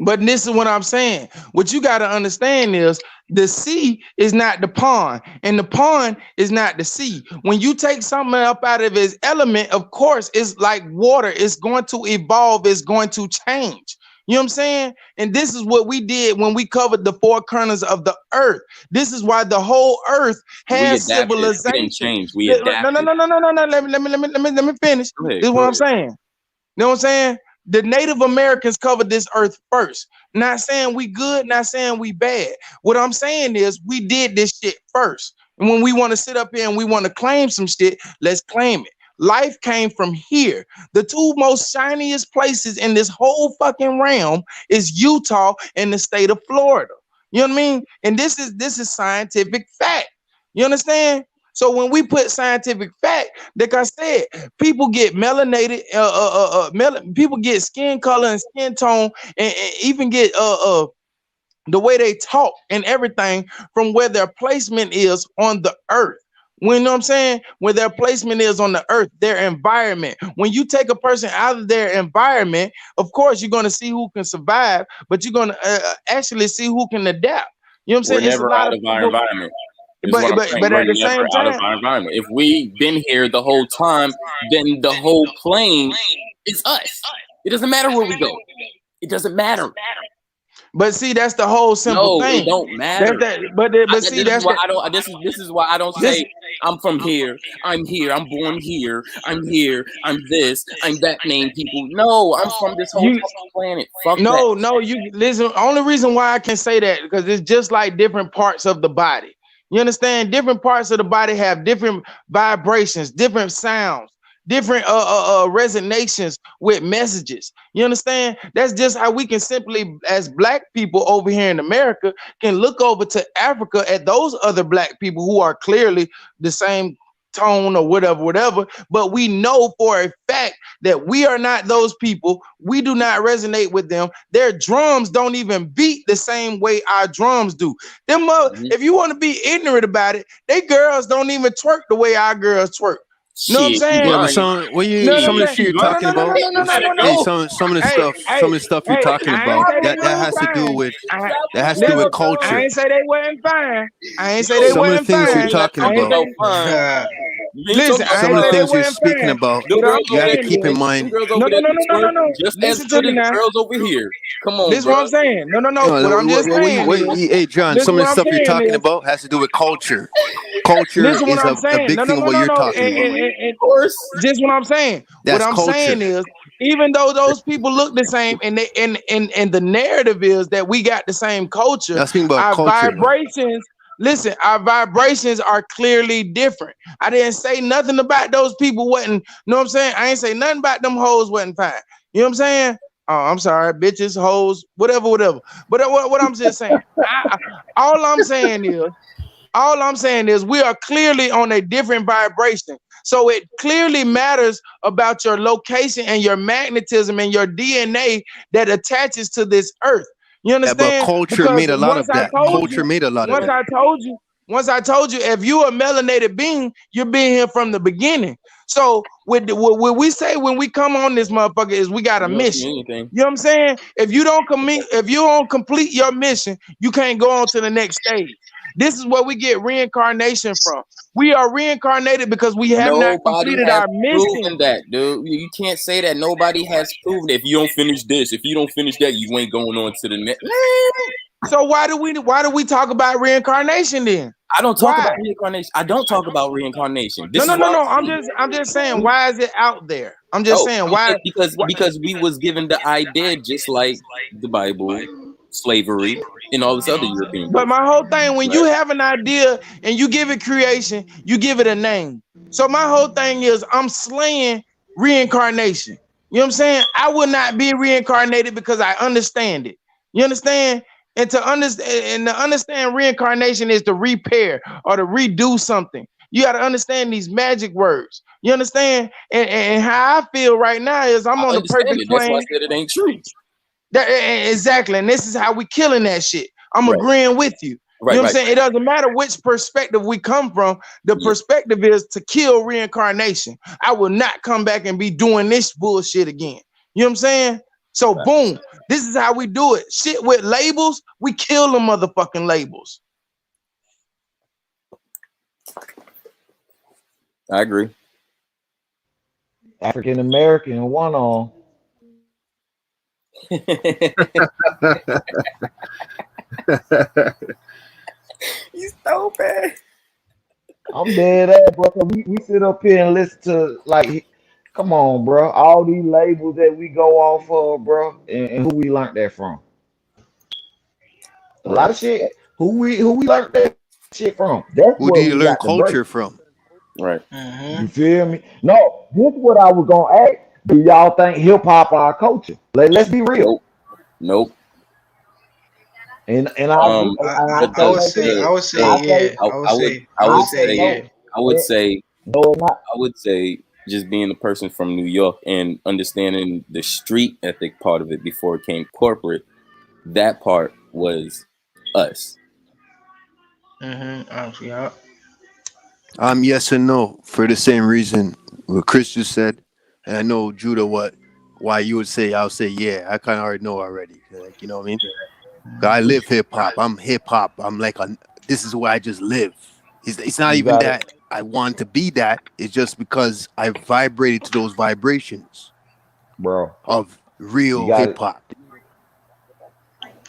But this is what I'm saying. What you got to understand is the sea is not the pond, and the pond is not the sea. When you take something up out of its element, of course, it's like water. It's going to evolve. It's going to change. You know what I'm saying? And this is what we did when we covered the four corners of the earth. This is why the whole earth We has adapted. We didn't civilization. change. We No, no, adapted. no, no, no, no, no. Let me finish. Go ahead. This is Go what I'm ahead. saying. You know what I'm saying? The Native Americans covered this earth first. Not saying we good, not saying we bad. What I'm saying is we did this shit first. And when we want to sit up here and we want to claim some shit, let's claim it. Life came from here. The two most shiniest places in this whole fucking realm is Utah and the state of Florida. You know what I mean? And this is scientific fact. You understand? So when we put scientific fact, like I said, people get melanated, people get skin color and skin tone, and even get the way they talk and everything from where their placement is on the earth. You know what I'm saying? Where their placement is on the earth, their environment. When you take a person out of their environment, of course, you're going to see who can survive, but you're going to actually see who can adapt. You know what I'm We're saying? It's a never lot out of of our people, environment. Is but what I'm but saying. but We're at the never same out of time, our environment. If we've been here the whole time, then the whole plane is us. It doesn't matter where we go. It doesn't matter. but see, that's the whole simple No, it thing. don't That's matter. that. But see, This is that's why that. I don't. This is why I don't This say I'm from here. I'm here. I'm born here. I'm here. I'm this. I'm that. Name people. No, I'm from this whole you fucking planet. Fuck that. no, you listen. Only reason why I can say that because it's just like different parts of the body. You understand? Different parts of the body have different vibrations, different sounds, different resonations with messages. You understand? That's just how we can simply, as black people over here in America, can look over to Africa at those other black people who are clearly the same tone or whatever. But we know for a fact that we are not those people. We do not resonate with them. Their drums don't even beat the same way our drums do. Mhm. If you want to be ignorant about it, they girls don't even twerk the way our girls twerk. You know what I'm Shit, you saying? Yeah, but lying. some when you No, no, some of no, the Shit, shit you're you no, lying. no, talking no, no, about, no, no, no, no, hey, no. Hey, some of the stuff you're hey, talking I ain't about say they that wasn't has to do fine. with I, that has to do with listen, I culture. ain't say they wasn't fine. I ain't say they No, Some of the wasn't things you're fine. you're not talking I ain't talking about. say about fun. You ain't Listen, talking about I some ain't of the say twerk. they things you're wasn't speaking fine. about, Them What I'm girls you over got to there saying do keep in is, that. Them mind. girls no, over no, there no, do no, no, no, twerk no. just as Listen to good me as the now. girls over here. Come on, This is what bro. I'm saying. No, no, You no. What know, I'm just saying is, hey John, listen some of what the I'm stuff you're saying talking is, about has to do with culture. Culture listen what is I'm a saying. big No, no, thing of no, what no, you're no. talking about. And Of course. just what I'm saying. What That's I'm saying culture. is, even though those people look the same, and they and the narrative is that we got the same culture, That's speaking about our culture though. vibrations. Listen, our vibrations are clearly different. I didn't say nothing about those people wasn't. You know what I'm saying? I ain't say nothing about them hoes wasn't fine. You know what I'm saying? Oh, I'm sorry, bitches, hoes, whatever, whatever. But what I'm just saying, all I'm saying is. All I'm saying is we are clearly on a different vibration. So it clearly matters about your location and your magnetism and your DNA that attaches to this earth. You Yeah, but understand? culture Because made a lot of that. Culture made a lot of once that. I told you, once I told you, if you a melanated being, you're being here from the beginning. So what we say when we come on this motherfucker is we got a You don't see mission. anything. You know what I'm saying? If you don't complete your mission, you can't go on to the next stage. This is where we get reincarnation from. We are reincarnated because we have not Nobody completed has our mission. proven that, dude. You can't say that. Nobody has proven it. If you don't finish this, if you don't finish that, you ain't going on to the next. So why do we talk about reincarnation then? I don't talk about Why? reincarnation. I don't talk about reincarnation. No, This no, is no, what no. I'm I'm saying. just I'm just saying why is it out there? I'm just Oh, saying why, why because we was given the idea just like the Bible, slavery, and all this other European but bullshit. my whole thing, when you Right? have an idea and you give it creation, you give it a name. So my whole thing is I'm slaying reincarnation. You know what I'm saying? I will not be reincarnated because I understand it. You understand? And to understand reincarnation is to repair or to redo something. You got to understand these magic words. You understand? And how I feel right now is I'm I on the understand perfect it. That's why I plane. said it ain't true. Exactly. And this is how we killing that shit. I'm Right. agreeing with you. You know Right. what I'm Right. saying? It doesn't matter which perspective we come from. The Yeah. perspective is to kill reincarnation. I will not come back and be doing this bullshit again. You know what I'm saying? So Facts. boom, this is how we do it. Shit with labels, we kill the motherfucking labels. I agree. African American, one on. You so bad. I'm dead ass, bro. 'Cause we sit up here and listen to like, come on, bro. All these labels that we go off of, bro, and who we learned that from. A lot Right. of shit. Who we learned that shit from. That's Who do what you we learn got to break. culture from? Right. You feel me? No, this is what I was gonna ask. Do y'all think hip hop our culture? Let's be real. Nope. Nope. And I Um, and I I say would the like say, this. I the would say, I the say yeah. I would say, I I would I would say, say say yeah. no. I would Eh, say No, it's not. I would say just being a person from New York and understanding the street ethic part of it before it came corporate. That part was us. Yeah. Yes and no for the same reason what Chris just said, and I know Judah why you would say I'll say yeah. I kind of already know already. Like you know what I mean? 'Cause I live hip hop. I'm hip hop. I'm like this is where I just live. It's not You even got it, that I want to be that. It's just because I vibrated to those vibrations bro. of You real got hip it. hop,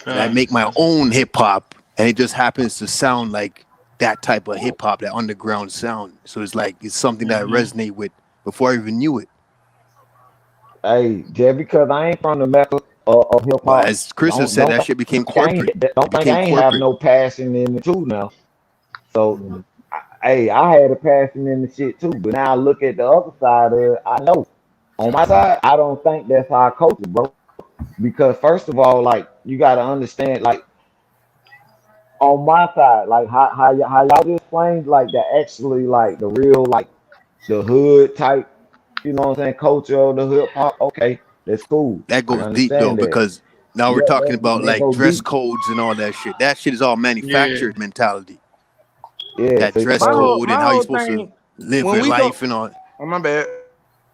and I make my own hip hop, and it just happens to sound like that type of hip hop, that underground sound. So it's like it's something that I resonate with before I even knew it. Hey, just because I ain't from the mecca of hip But hop, as Chris has don't said, don't that think shit became I ain't corporate. don't think Became I ain't have corporate. no passion in the too now. So, hey, I had a passion in the shit too, but now I look at the other side of it. I know on my side, I don't think that's our culture, bro. Because first of all, like you got to understand, like on my side, like how y'all just explained, like the actually like the real like the hood type, you know what I'm saying, culture of the hip hop. Okay, that's cool. That I goes deep though, understand that. because now we're Yeah, talking about that like go dress deep. codes and all that shit. That shit is all Yeah. manufactured mentality. Yeah, That so, dress My so whole code my and how you're whole supposed to thing live when your we go, life and all oh my bad.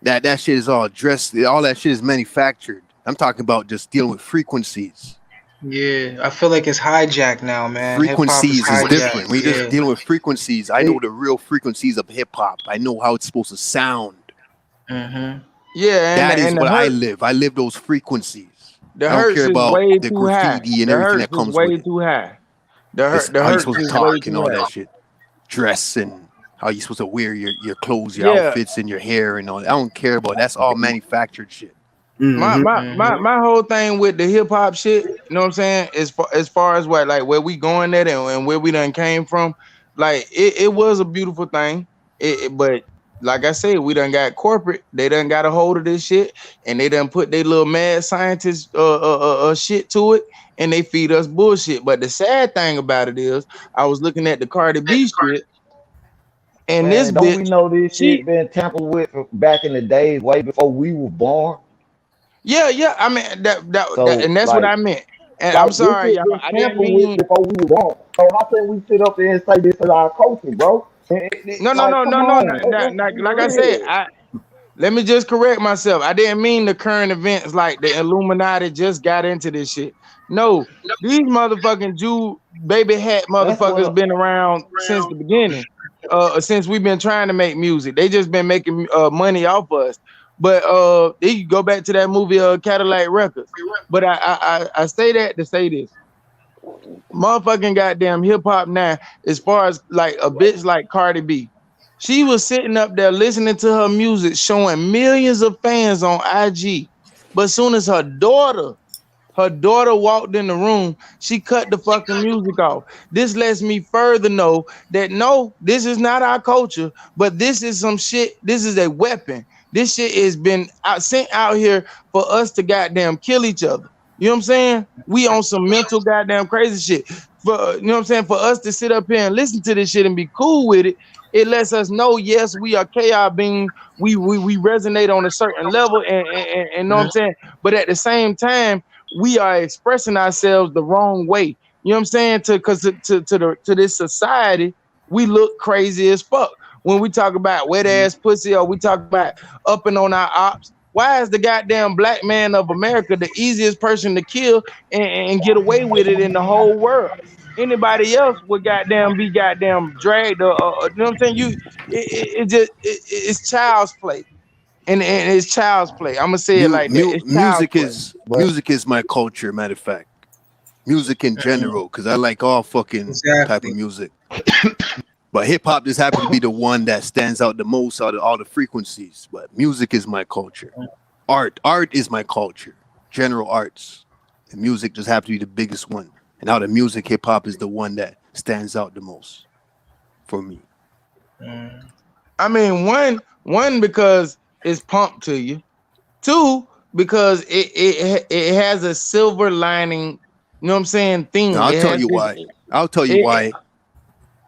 that shit is all dressed. All that shit is manufactured. I'm talking about just dealing with frequencies. Yeah, I feel like it's hijacked now, man. Hip hop is Frequencies is different. hijacked. We just Yeah. dealing with frequencies. I know It, the real frequencies of hip hop. I know how it's supposed to sound. Mhm. Yeah, That is and what I live. I live those frequencies. the I don't hertz care is about way the too high. graffiti and The everything hertz that is comes with way it. too high. It's The how you hertz supposed to is way talk and too all high. that shit. Dress and how you supposed to wear your clothes, your Yeah, outfits, and your hair and all that. I don't care about that's all manufactured shit. my Mm-hmm. my my Mhm. my whole thing with the hip hop shit, you know what I'm saying? As far as what like where we going at and where we done came from, like it was a beautiful thing. But like I said, we done got corporate. They done got a hold of this shit, and they done put their little mad scientist shit to it, and they feed us bullshit. But the sad thing about it is, I was looking at the Cardi B shit, and this man, don't we bitch, know this she shit been tampered with back in the days, way before we were born? yeah, I mean that So and that's what like, I meant. And I'm like this sorry, shit y'all. been I didn't tampered with mean before we were born. So how can we sit up there and say this is our culture, bro? no, no, Like, no, come no, no. on, let's be Like I said, real. let me just correct myself. I didn't mean the current events like the Illuminati just got into this shit. No, these motherfucking Jew baby hat That's motherfuckers what. been around since the beginning. Since we've been trying to make music, they just been making money off us. But you go back to that movie Cadillac Records. But I say that to say this motherfucking goddamn hip hop now, as far as like a bitch like Cardi B. She was sitting up there listening to her music, showing millions of fans on IG. But soon as her daughter walked in the room. She cut the fucking music off. This lets me further know that no, this is not our culture, but this is some shit. This is a weapon. This shit has been sent out here for us to goddamn kill each other. You know what I'm saying? We on some mental goddamn crazy shit. You know what I'm saying? For us to sit up here and listen to this shit and be cool with it, it lets us know, yes, we are chaos beings. We resonate on a certain level and know what I'm saying? But at the same time, we are expressing ourselves the wrong way. You know what I'm saying? To this society, we look crazy as fuck. When we talk about wet ass pussy or we talk about upping on our ops, why is the goddamn black man of America the easiest person to kill and get away with it in the whole world? Anybody else would goddamn be goddamn dragged or you know what I'm saying? It's child's play. And it's child's play. I'm gonna say it like that. It's child's play. But Music is my culture. Matter of fact, music in Mhm. general, because I like all fucking type of Exactly. music. But hip hop just happened to be the one that stands out the most out of all the frequencies. But music is my culture. Art is my culture. General arts. And music just happened to be the biggest one. And out of music, hip hop is the one that stands out the most for me. Mhm. I mean, one because it's pumped to you. Two, because it has a silver lining. You know what I'm saying? Now Thing. I'll It tell has you this. why. I'll tell you It, why.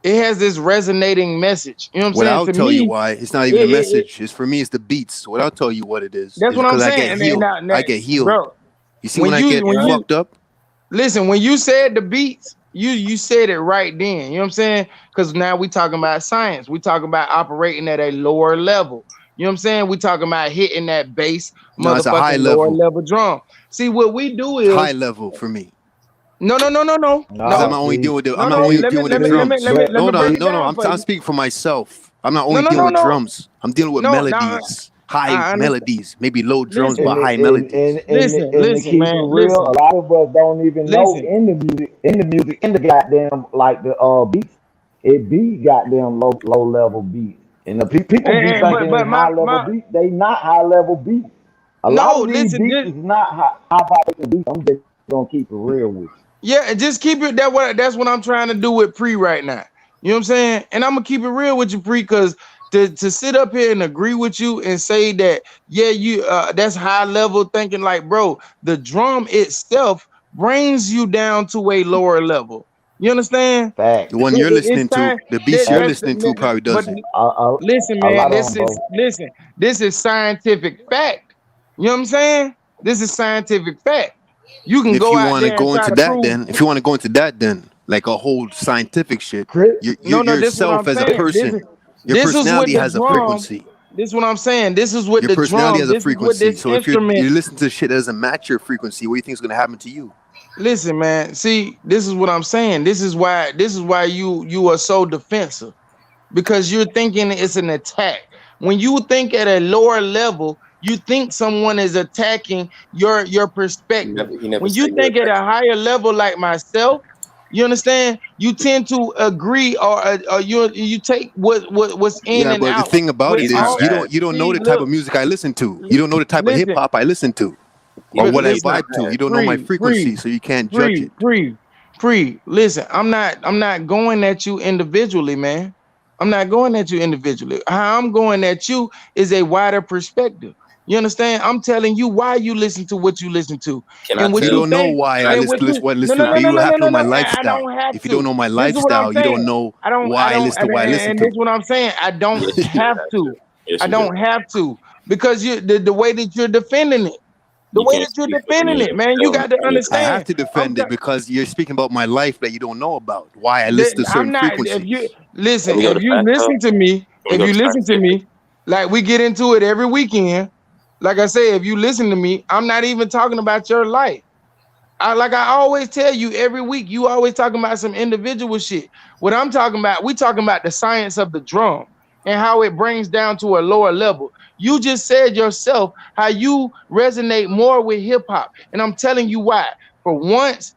it has this resonating message. You know what I'm What saying? I'll To tell you me, why. It's not even a it message. It's for me. It's the beats. What I'll tell you what it that's is what I'm because I saying. get And healed. I get healed. bro, You see, when I get when Yeah. you fucked up, listen, when you said the beats, you said it right then. You know what I'm saying? Because now we talking about science. We talking about operating at a lower level. You know what I'm saying? We talking about hitting that bass no, it's a high motherfucking lower level. level drum. See what we do It's high is level for me. no. Because I'm no, not only dealing with the I'm No, not no. only see, Let me dealing with let the me let see, me let me drums. but let me Hold break on, it no, down for I'm you. speaking for myself. I'm not No, only no, dealing no, with no, drums. I'm dealing with no. Now melodies, high I understand. melodies, maybe low drums, Listen, but high melodies. and to keep it man. real, a lot of us don't even know Listen. in the goddamn like the beats. It be goddamn low level beats, and the people be thinking But it's high level my beats. They not high level beats. A lot no. of these Listen, beats just is not high vibration beats. I'm just gonna keep it real with you. yeah, and just keep it that's what I'm trying to do with Pre right now. You know what I'm saying? And I'm gonna keep it real with you, Pre, because to sit up here and agree with you and say that, yeah, you that's high level thinking, like, bro, the drum itself brings you down to a lower level. You understand? Facts, The one you're It's listening to, time the beats you're facts. listening to probably but doesn't. listen, A man, lot of them, bro. this is scientific fact. You know what I'm saying? This is scientific fact. You And can if go you out want to there and go try into to that, prove. then if you want to go into that, then like a whole scientific shit, Chris, you No, this is what yourself I'm as a saying. person, your This is with personality the has a drum. frequency. This is what I'm saying. This is with Your the personality drum. has a This is with frequency. this So if instrument. you listen to shit that doesn't match your frequency, what do you think is gonna happen to you? Listen, man. See, this is what I'm saying. This is why you are so defensive because you're thinking it's an attack. When you think at a lower level, you think someone is attacking your perspective. He never When said you you're think at a attacking. higher level like myself, you understand? You tend to agree or you take what's in Yeah, and but the out thing about with it He's not is all. mad. you don't know See, the type look, of music I listen to. You don't know the type of hip listen, hop I listen to or He, what I he's listen, not vibe to. mad. You don't know my free, frequency, free, so you can't judge free, it. free, free. Listen, I'm not going at you individually, man. I'm not going at you individually. How I'm going at you is a wider perspective. You understand? I'm telling you why you listen to what you listen to Can I and what You tell? you don't know think why Can I? I and listen what to you what I no listen no to, Can no but I? no you no have no to know no my no I lifestyle. don't have If you don't to. know my This is what I'm lifestyle, you don't saying. know I don't why I I don't listen to what I listen and this to. is what I'm saying. I don't Yes, you do have have to. to. Yes, I you do. don't have to because the way that you're defending it. The You way can't that you're speak for me defending it, and man, you tell got to me I anything. have understand. to I'm defend t- it because you're speaking about my life that you don't know about. Why I listen to I'm certain not. If you frequencies. Can listen, we go to fact though? Can we if go you to listen to scientific? me, like we get into it every weekend. Like I say, if you listen to me, I'm not even talking about your life. I always tell you every week, you always talking about some individual shit. What I'm talking about, we talking about the science of the drum and how it brings down to a lower level. You just said yourself how you resonate more with hip hop, and I'm telling you why. For once,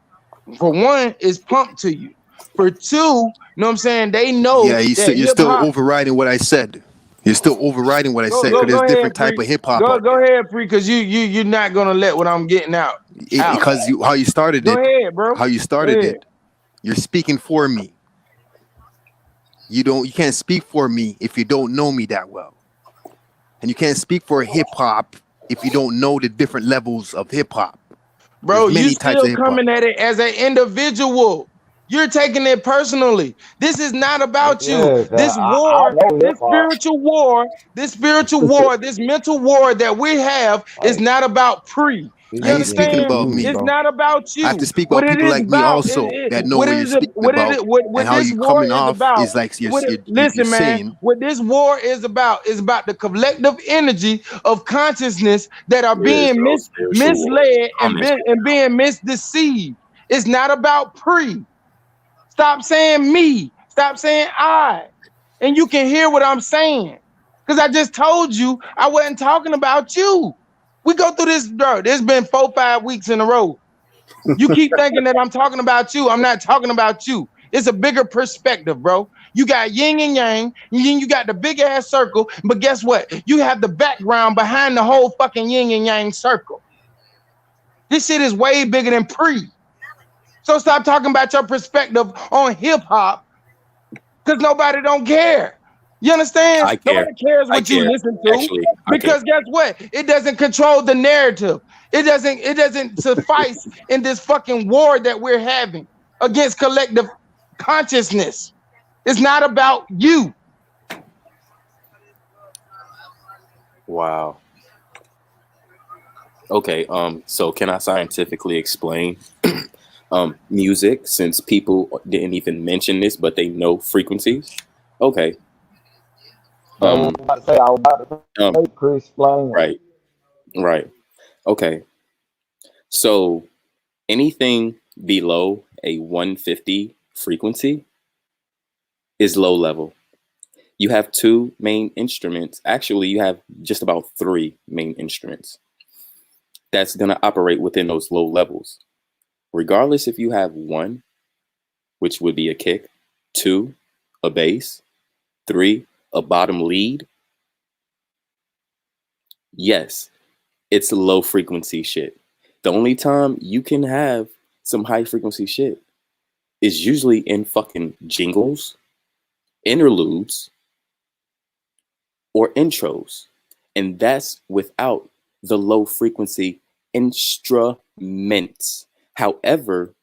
for one, it's pumped to you. For two, you know what I'm saying? They know Yeah, that you're hip still hop. overriding what I said. You're still overriding what I Go said go because there's go ahead, different type free. of hip hop out Go there. ahead, free, because you're not gonna let what I'm getting out. Because how you started Go it, ahead, bro. Go ahead. you're speaking for me. You can't speak for me if you don't know me that well. And you can't speak for hip hop if you don't know the different levels of hip hop. There's Bro, you many types still of hip hop. coming at it as an individual. You're taking it personally. This is not about you. Yeah, I know hip hop. This spiritual war, this mental war that we have is Like not about pre. he You I ain't getting speaking understand? about confused, me. It's bro. not about I have to you. speak What about it people is like me about, also that know what you're speaking about what and how this you war coming is off about. is like you're Listen, man, saying what this war is about the collective energy of consciousness that are There is being no spiritual war. misled Promise you. and being misdeceived. It's not about pre. Stop saying me. Stop saying I. And you can hear what I'm saying. Because I just told you I wasn't talking about you. We go through this, bro. There's been 4, 5 weeks in a row. You keep thinking that I'm talking about you. I'm not talking about you. It's a bigger perspective, bro. You got yin and yang, and then you got the big ass circle. But guess what? You have the background behind the whole fucking yin and yang circle. This shit is way bigger than pre. So stop talking about your perspective on hip hop because nobody don't care. You understand? I care. Nobody cares I what you care. listen to Actually, I care. because guess what? It doesn't control the narrative. It doesn't suffice in this fucking war that we're having against collective consciousness. It's not about you. Wow. Okay. So can I scientifically explain music since people didn't even mention this, but they know frequencies? Okay. That was Um. what I was about to say. I was about to Um. say, Chris, explain it. Right. Right. Okay. So anything below a 150 frequency is low level. You have two main instruments. Actually, you have just about three main instruments that's going to operate within those low levels. Regardless if you have one, which would be a kick, two, a bass, three, a bottom lead. Yes, it's low frequency shit. The only time you can have some high frequency shit is usually in fucking jingles, interludes, or intros. And that's without the low frequency instruments. However,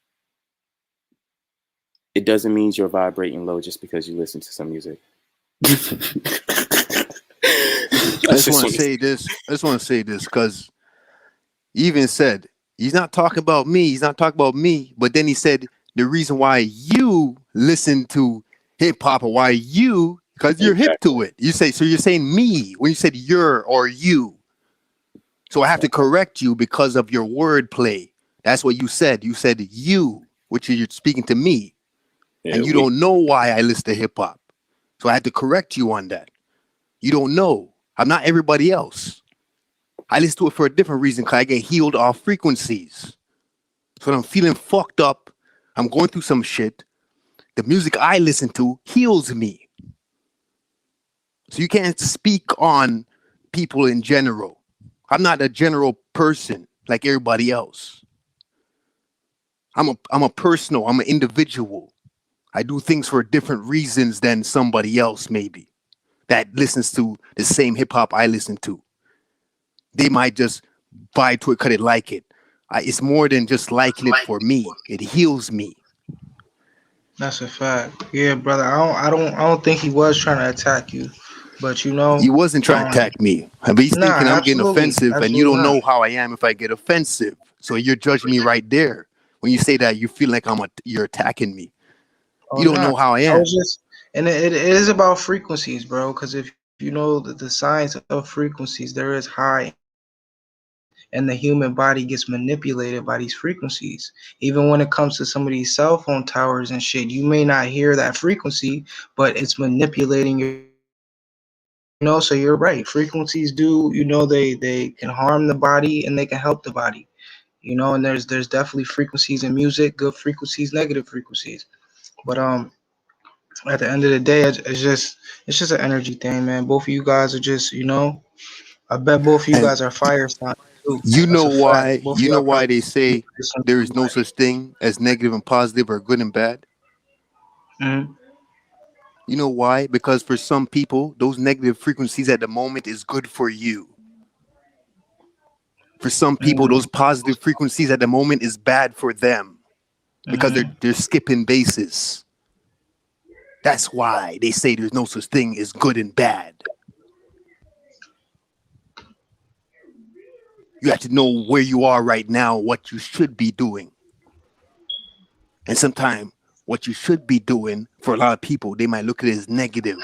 it doesn't mean you're vibrating low just because you listen to some music. I I just just want to want to. say this. I just want to say this because he even said he's not talking about me. He's not talking about me. But then he said the reason why you listen to hip hop or why you because you're hip Exactly. to it. You say so. You're saying me when you said you're or you. So I have to correct you because of your wordplay. That's what you said. You said you, which you're speaking to me, Yeah, and you we don't know why I listen to hip hop. So I had to correct you on that. You don't know. I'm not everybody else. I listen to it for a different reason because I get healed off frequencies. So when I'm feeling fucked up, I'm going through some shit. The music I listen to heals me. So you can't speak on people in general. I'm not a general person like everybody else. I'm a personal, I'm an individual. I do things for different reasons than somebody else maybe that listens to the same hip hop I listen to. They might just vibe to it because they like it. It's more than just liking it for me. It heals me. That's a fact. Yeah, brother. I don't think he was trying to attack you, but He wasn't trying to um, attack me. But he's nah, thinking I'm getting absolutely, offensive, and you absolutely don't not. know how I am if I get offensive. So you're judging me right there. When you say that, you feel like you're attacking me. Oh, You don't nah. know how I I was am. just, and it is about frequencies, bro. Because if you know the science of frequencies, there is high and low frequencies, and the human body gets manipulated by these frequencies. Even when it comes to some of these cell phone towers and shit, you may not hear that frequency, but it's manipulating your body. So you're right. Frequencies do, they can harm the body and they can help the body. And there's definitely frequencies in music, good frequencies, negative frequencies. But at the end of the day, it's just an energy thing, man. Both of you guys are just, I bet both of you And guys are fire signs too. you That's know a fact. why? Both of You know y'all why probably they say some there is in no life. such thing as negative and positive or good and bad? Mhm. You know why? Because for some people, those negative frequencies at the moment is good for you. For some people, those positive frequencies at the moment is bad for them because they're Mhm. they're skipping bases. That's why they say there's no such thing as good and bad. You have to know where you are right now, what you should be doing. And sometimes what you should be doing for a lot of people, they might look at it as negative,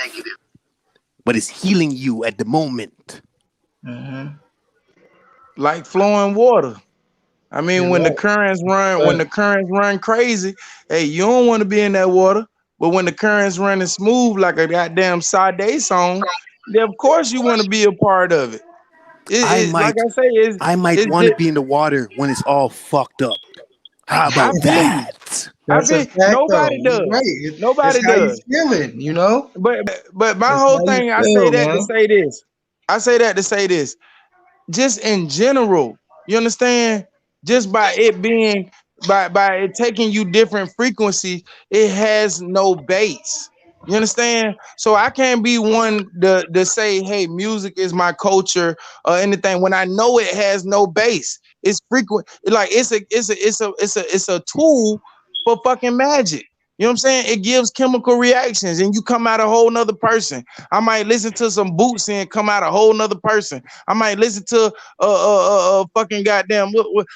but it's healing you at the moment. Mhm. Like flowing water. I You're mean, right. when Right. the currents run crazy, hey, you don't want to be in that water. But when the currents running smooth like a goddamn Sade song, then of course you want to be a part of it. I Like might I say, I might it's want to just, be in the water when it's all fucked up. How I about feel you. that? I That's a feel fact, though. nobody You're right. does. Nobody It's how you does. feeling. But my It's whole how you thing, I say feel, that to man. say this. I say that to say this. Just in general, you understand? Just by it being by it taking you different frequencies, it has no base. You understand? So I can't be one to say, hey, music is my culture or anything when I know it has no base. It's frequent, like it's a tool for fucking magic. You know what I'm saying? It gives chemical reactions and you come out a whole nother person. I might listen to some boots and come out a whole nother person. I might listen to fucking goddamn.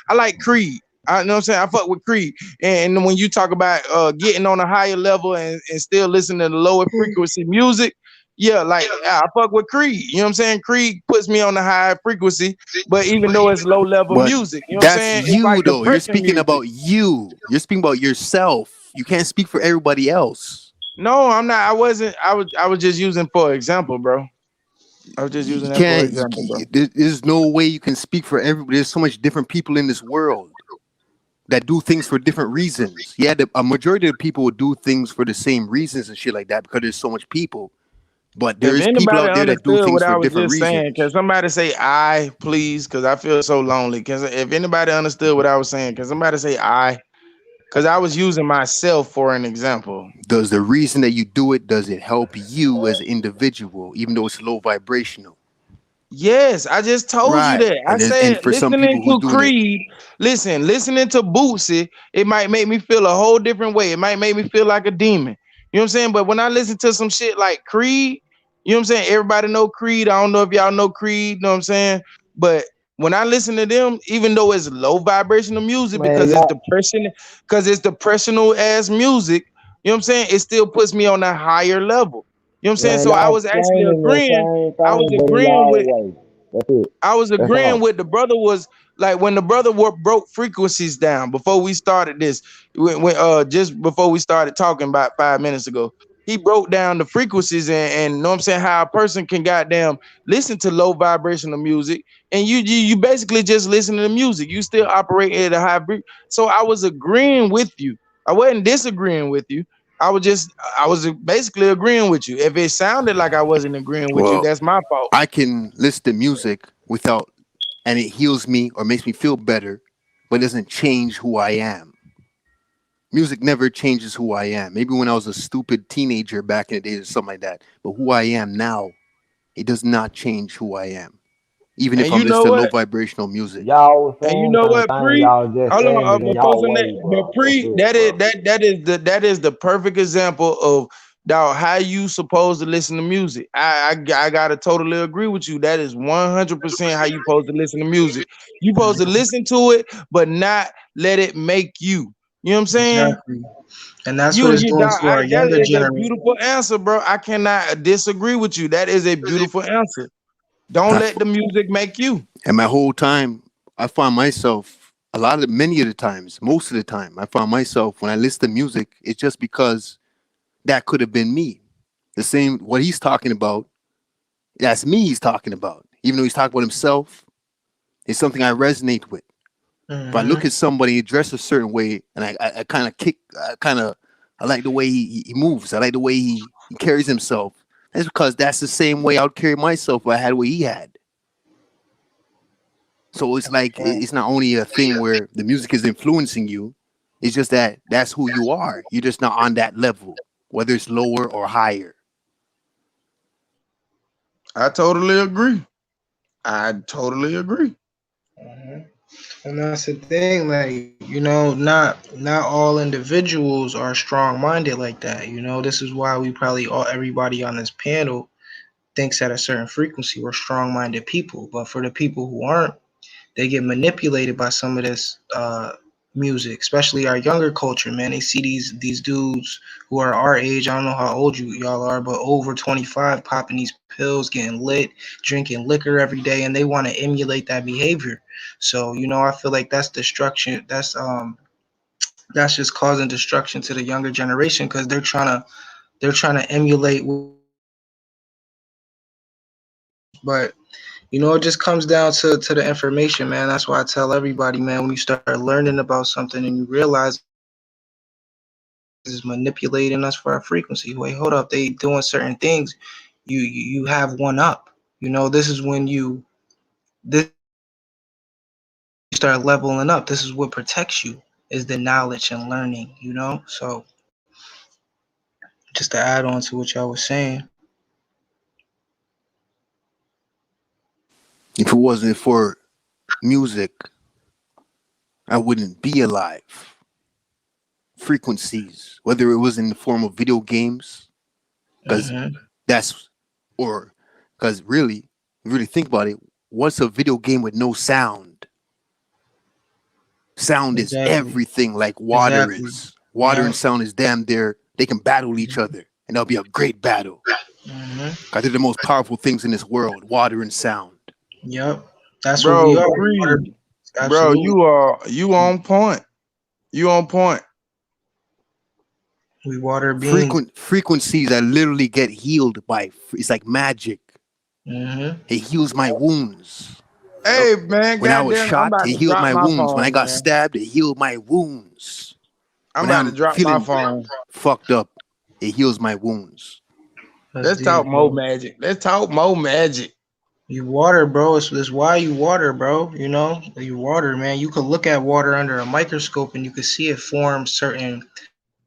I like Creed. I know what I'm saying. I fuck with Creed. And when you talk about getting on a higher level and still listening to the lower frequency music, yeah, like I fuck with Creed. You know what I'm saying? Creed puts me on the high frequency, but even though it's low level But music, you know what I'm that's saying? It's like you though. You're depression speaking music. about you. You're speaking about yourself. You can't speak for everybody else. No, I'm not. I wasn't. I was just using for example, bro. I was just You using that for can't. example, bro. There's no way you can speak for everybody. There's so much different people in this world that do things for different reasons. Yeah, a majority of the people will do things for the same reasons and shit like that because there's so much people. But there If is people anybody out there that do understood things what for I was different just saying, can reasons. somebody say I, please? Because I feel so lonely. Cause if anybody understood what I was saying, can somebody say I? Because I was using myself for an example. Does the reason that you do it, does it help you as an individual, even though it's low vibrational? Yes, I just told you Right. that. I And said for some listening people who's to doing it, Creed, listening to Bootsy, it might make me feel a whole different way. It might make me feel like a demon. You know what I'm saying? But when I listen to some shit like Creed, you know what I'm saying? Everybody know Creed. I don't know if y'all know Creed, you know what I'm saying? But when I listen to them, even though it's low vibrational music Man, y'all, because it's depressional ass music, you know what I'm saying? It still puts me on a higher level. You know what I'm saying? man, So I y'all was actually explaining the agreeing. same I was thing, but in agreeing y'all with way. That's it. I was That's agreeing all. with the brother was like when the brother broke frequencies down before we started this, just before we started talking about 5 minutes ago. He broke down the frequencies and know what I'm saying, how a person can goddamn listen to low vibrational music and you basically just listen to the music. You still operate at a high so I was agreeing with you. I wasn't disagreeing with you. I was basically agreeing with you. If it sounded like I wasn't agreeing with you, Well, that's my fault. I can listen to music without, and it heals me or makes me feel better, but it doesn't change who I am. Music never changes who I am. Maybe when I was a stupid teenager back in the days or something like that, but who I am now, it does not change who I am. Even if And I'm you know listening to low what? vibrational music. Y'all was And you saying know certain what, things. Pre? Y'all just Hold on, saying it in before y'all some way, that, but bro. That's Pre, it, that is bro. that is the perfect example of dog how you supposed to listen to music. I gotta totally agree with you. That is 100% how you supposed to listen to music. You supposed to listen to it, but not let it make you. You know what I'm saying? Exactly. And that's what You it's you doing dog, to our that younger is a generation. beautiful answer, bro. I cannot disagree with you. That is a beautiful answer. Don't I, let the music make you. and my whole time, I find myself many of the times, most of the time, I find myself when I listen to music, it's just because that could have been me. The same, what he's talking about, that's me he's talking about. Even though he's talking about himself, it's something I resonate with. If I look Hmm. at somebody dressed a certain way and I kind of I like the way he moves. I like the way he carries himself. That's because that's the same way I would carry myself if I had what he had. So it's like it's not only a thing where the music is influencing you, it's just that that's who you are. You're just not on that level, whether it's lower or higher. I totally agree. I totally agree. Hmm. And that's the thing, like, not all individuals are strong minded like that. This is why we probably all everybody on this panel thinks at a certain frequency we're strong minded people. But for the people who aren't, they get manipulated by some of this music, especially our younger culture, man. They see these dudes who are our age. I don't know how old y'all are, but over 25, popping these pills, getting lit, drinking liquor every day, and they want to emulate that behavior. So, I feel like that's destruction. That's just causing destruction to the younger generation because they're trying to emulate what they see in their parents and their grandparents. But it just comes down to the information, man. That's why I tell everybody, man, when you start learning about something and you realize it's manipulating us for our frequency. Wait, hold up, they doing certain things. You have one up. This is when you start leveling up. This is what protects you is the knowledge and learning. So just to add on to what y'all was saying. If it wasn't for music, I wouldn't be alive. Frequencies, whether it was in the form of video games, because Hmm. that's, or because really think about it, what's a video game with no sound? Sound is Exactly. everything, like water Exactly. is. Water Yeah. and sound is damn there. They can battle each other, and that'll be a great battle. Hmm. Because they're the most powerful things in this world, water and sound. Yep. That's what we Bro, are. Water free. beings. Bro, Absolutely. you on point. You on point. We water beings. Frequencies that literally get healed by, it's like magic. Hmm. It heals my wounds. Yep. Hey man, When I was goddamn, I'm shot, about it to healed drop my my wounds. When I phone, got man. stabbed, it healed my wounds. I'm When about to I'm drop my feeling phone. fucked up, it heals my wounds. That's Let's talk deep, more bro. magic. Let's talk more magic. You water, bro. It's why you water, bro. You water, man. You could look at water under a microscope and you could see it form certain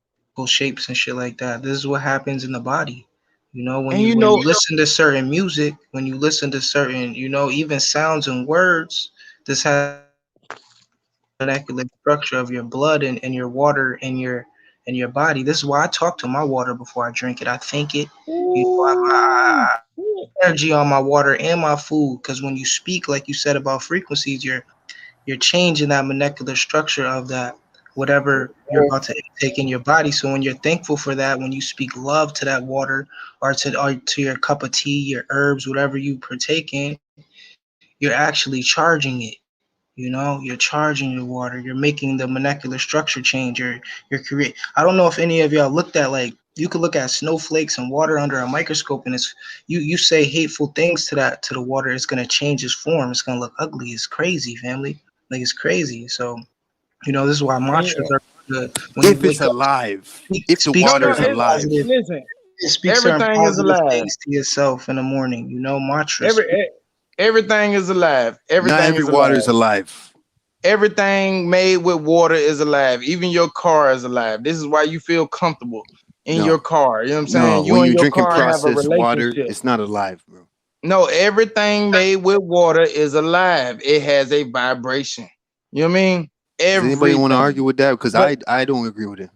physical shapes and shit like that. This is what happens in the body. When And you you when know, you listen to certain music, when you listen to certain, even sounds and words, this has a lot to do with the molecular structure of your blood and your water and your body. This is why I talk to my water before I drink it. I think it. ooh, I put energy on my water and my food because when you speak, like you said about frequencies, you're changing that molecular structure of that whatever you're about to take in your body. So when you're thankful for that, when you speak love to that water or to your cup of tea, your herbs, whatever you partake in, you're actually charging it. You know, you're charging your water. You're making the molecular structure change. You're create. I don't know if any of y'all looked at, like, you could look at snowflakes and water under a microscope, and it's you say hateful things to that to the water. It's gonna change its form. It's gonna look ugly. It's crazy, family. Like, it's crazy. So, you know, this is why mantras And, are good. When you If it's wake up, alive, speak, if the speak no, water no, is certain it, alive, positive. listen, Speak certain everything is positive alive. things to yourself in the morning. You know, mantras. Every everything is alive. not Everything every is water is alive. alive. Everything made with water is alive. Even your car is alive. This is why you feel comfortable in your No, car. You know what I'm no. saying? You When and you're your drinking car have a processed water, relationship. it's not alive, bro. No, everything made with water is alive. It has a vibration. You know what I mean? Does anybody want to argue Everything. with that? Because But I don't agree with it.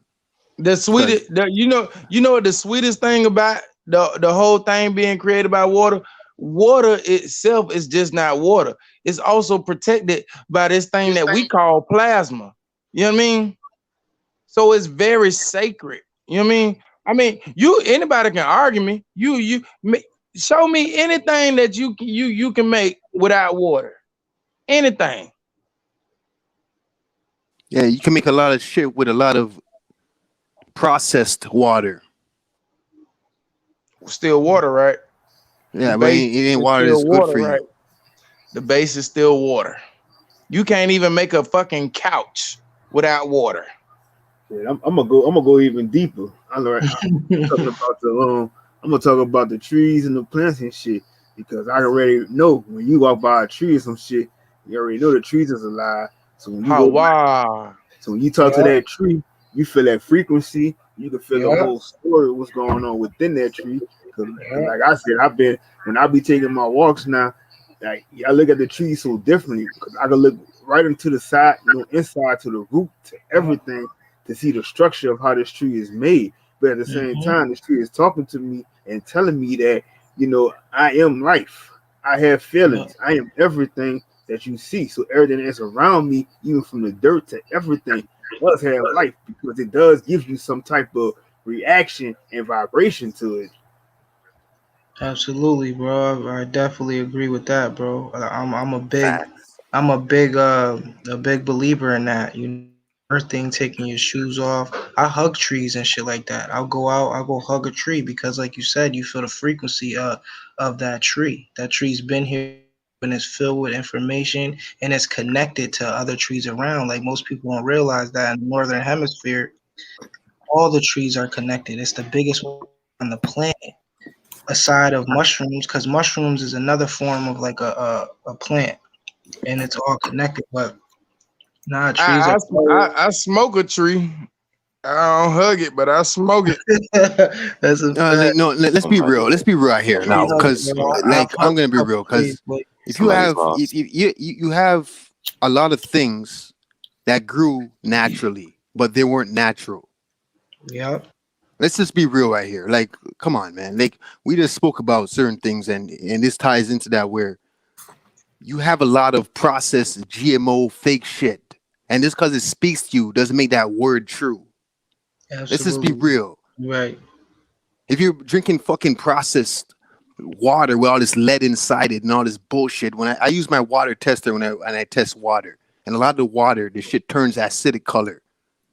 the Because sweetest, you know what the sweetest thing about the whole thing being created by water? Water itself is just not water. It's also protected by this thing that we call plasma. You know what I mean? So it's very sacred. You know what I mean? I mean, you anybody can argue me. Show me anything that you can make without water. Anything. yeah, you can make a lot of shit with a lot of processed water. Still water, right? The Yeah, but base it ain't is water still that's good water, for right? you. The base is still water. You can't even make a fucking couch without water. Yeah, I'm gonna go. I'm gonna go even deeper. I'm talking about I'm gonna talk about the trees and the plants and shit because I already know when you walk by a tree or some shit, you already know the trees is alive. So when you How go by, wow. so when you talk to Yeah, that tree, you feel that frequency. You can feel the yeah, whole story of what's going on within that tree. Cause yeah. like I said, I've been when I be taking my walks now. Like I look at the tree so differently because I can look right into the side, inside to the root to Yeah. everything to see the structure of how this tree is made. But at the same Hmm. time, this tree is talking to me and telling me that, I am life. I have Yeah, feelings. I am everything that you see. So everything that's around me, even from the dirt to everything, does have life because it does give you some type of reaction and vibration to it. absolutely, bro. I definitely agree with that, bro. Facts. I'm a big believer in that. You know, the first thing, taking your shoes off. I hug trees and shit like that. I'll go out, I'll go hug a tree because, like you said, you feel the frequency of that tree. That tree's been here and it's filled with information and it's connected to other trees around. Like, most people don't realize that in the northern hemisphere, all the trees are connected. It's the biggest one on the planet aside of mushrooms, because mushrooms is another form of like a plant and it's all connected. But nah, trees are I smoke a tree. I don't hug it, but I smoke it. that's a fact. No, let's I'm be hugging real. Let's it. be real right here I'm Tree now, hugging hugger, it. because bro. Somebody's I've like lost. I'm hugged gonna a be couple real. trees, Because but if you Somebody's have lost. if you have a lot of things that grew naturally, but they weren't natural. yeah, Let's just be real right here. Like, come on, man. Like, we just spoke about certain things, and this ties into that where you have a lot of processed GMO fake shit, and just because it speaks to you doesn't make that word true. Let's just be absolutely real. right. If you're drinking fucking processed water with all this lead inside it and all this bullshit, when I use my water tester when I test water, and a lot of the water, the shit turns acidic color.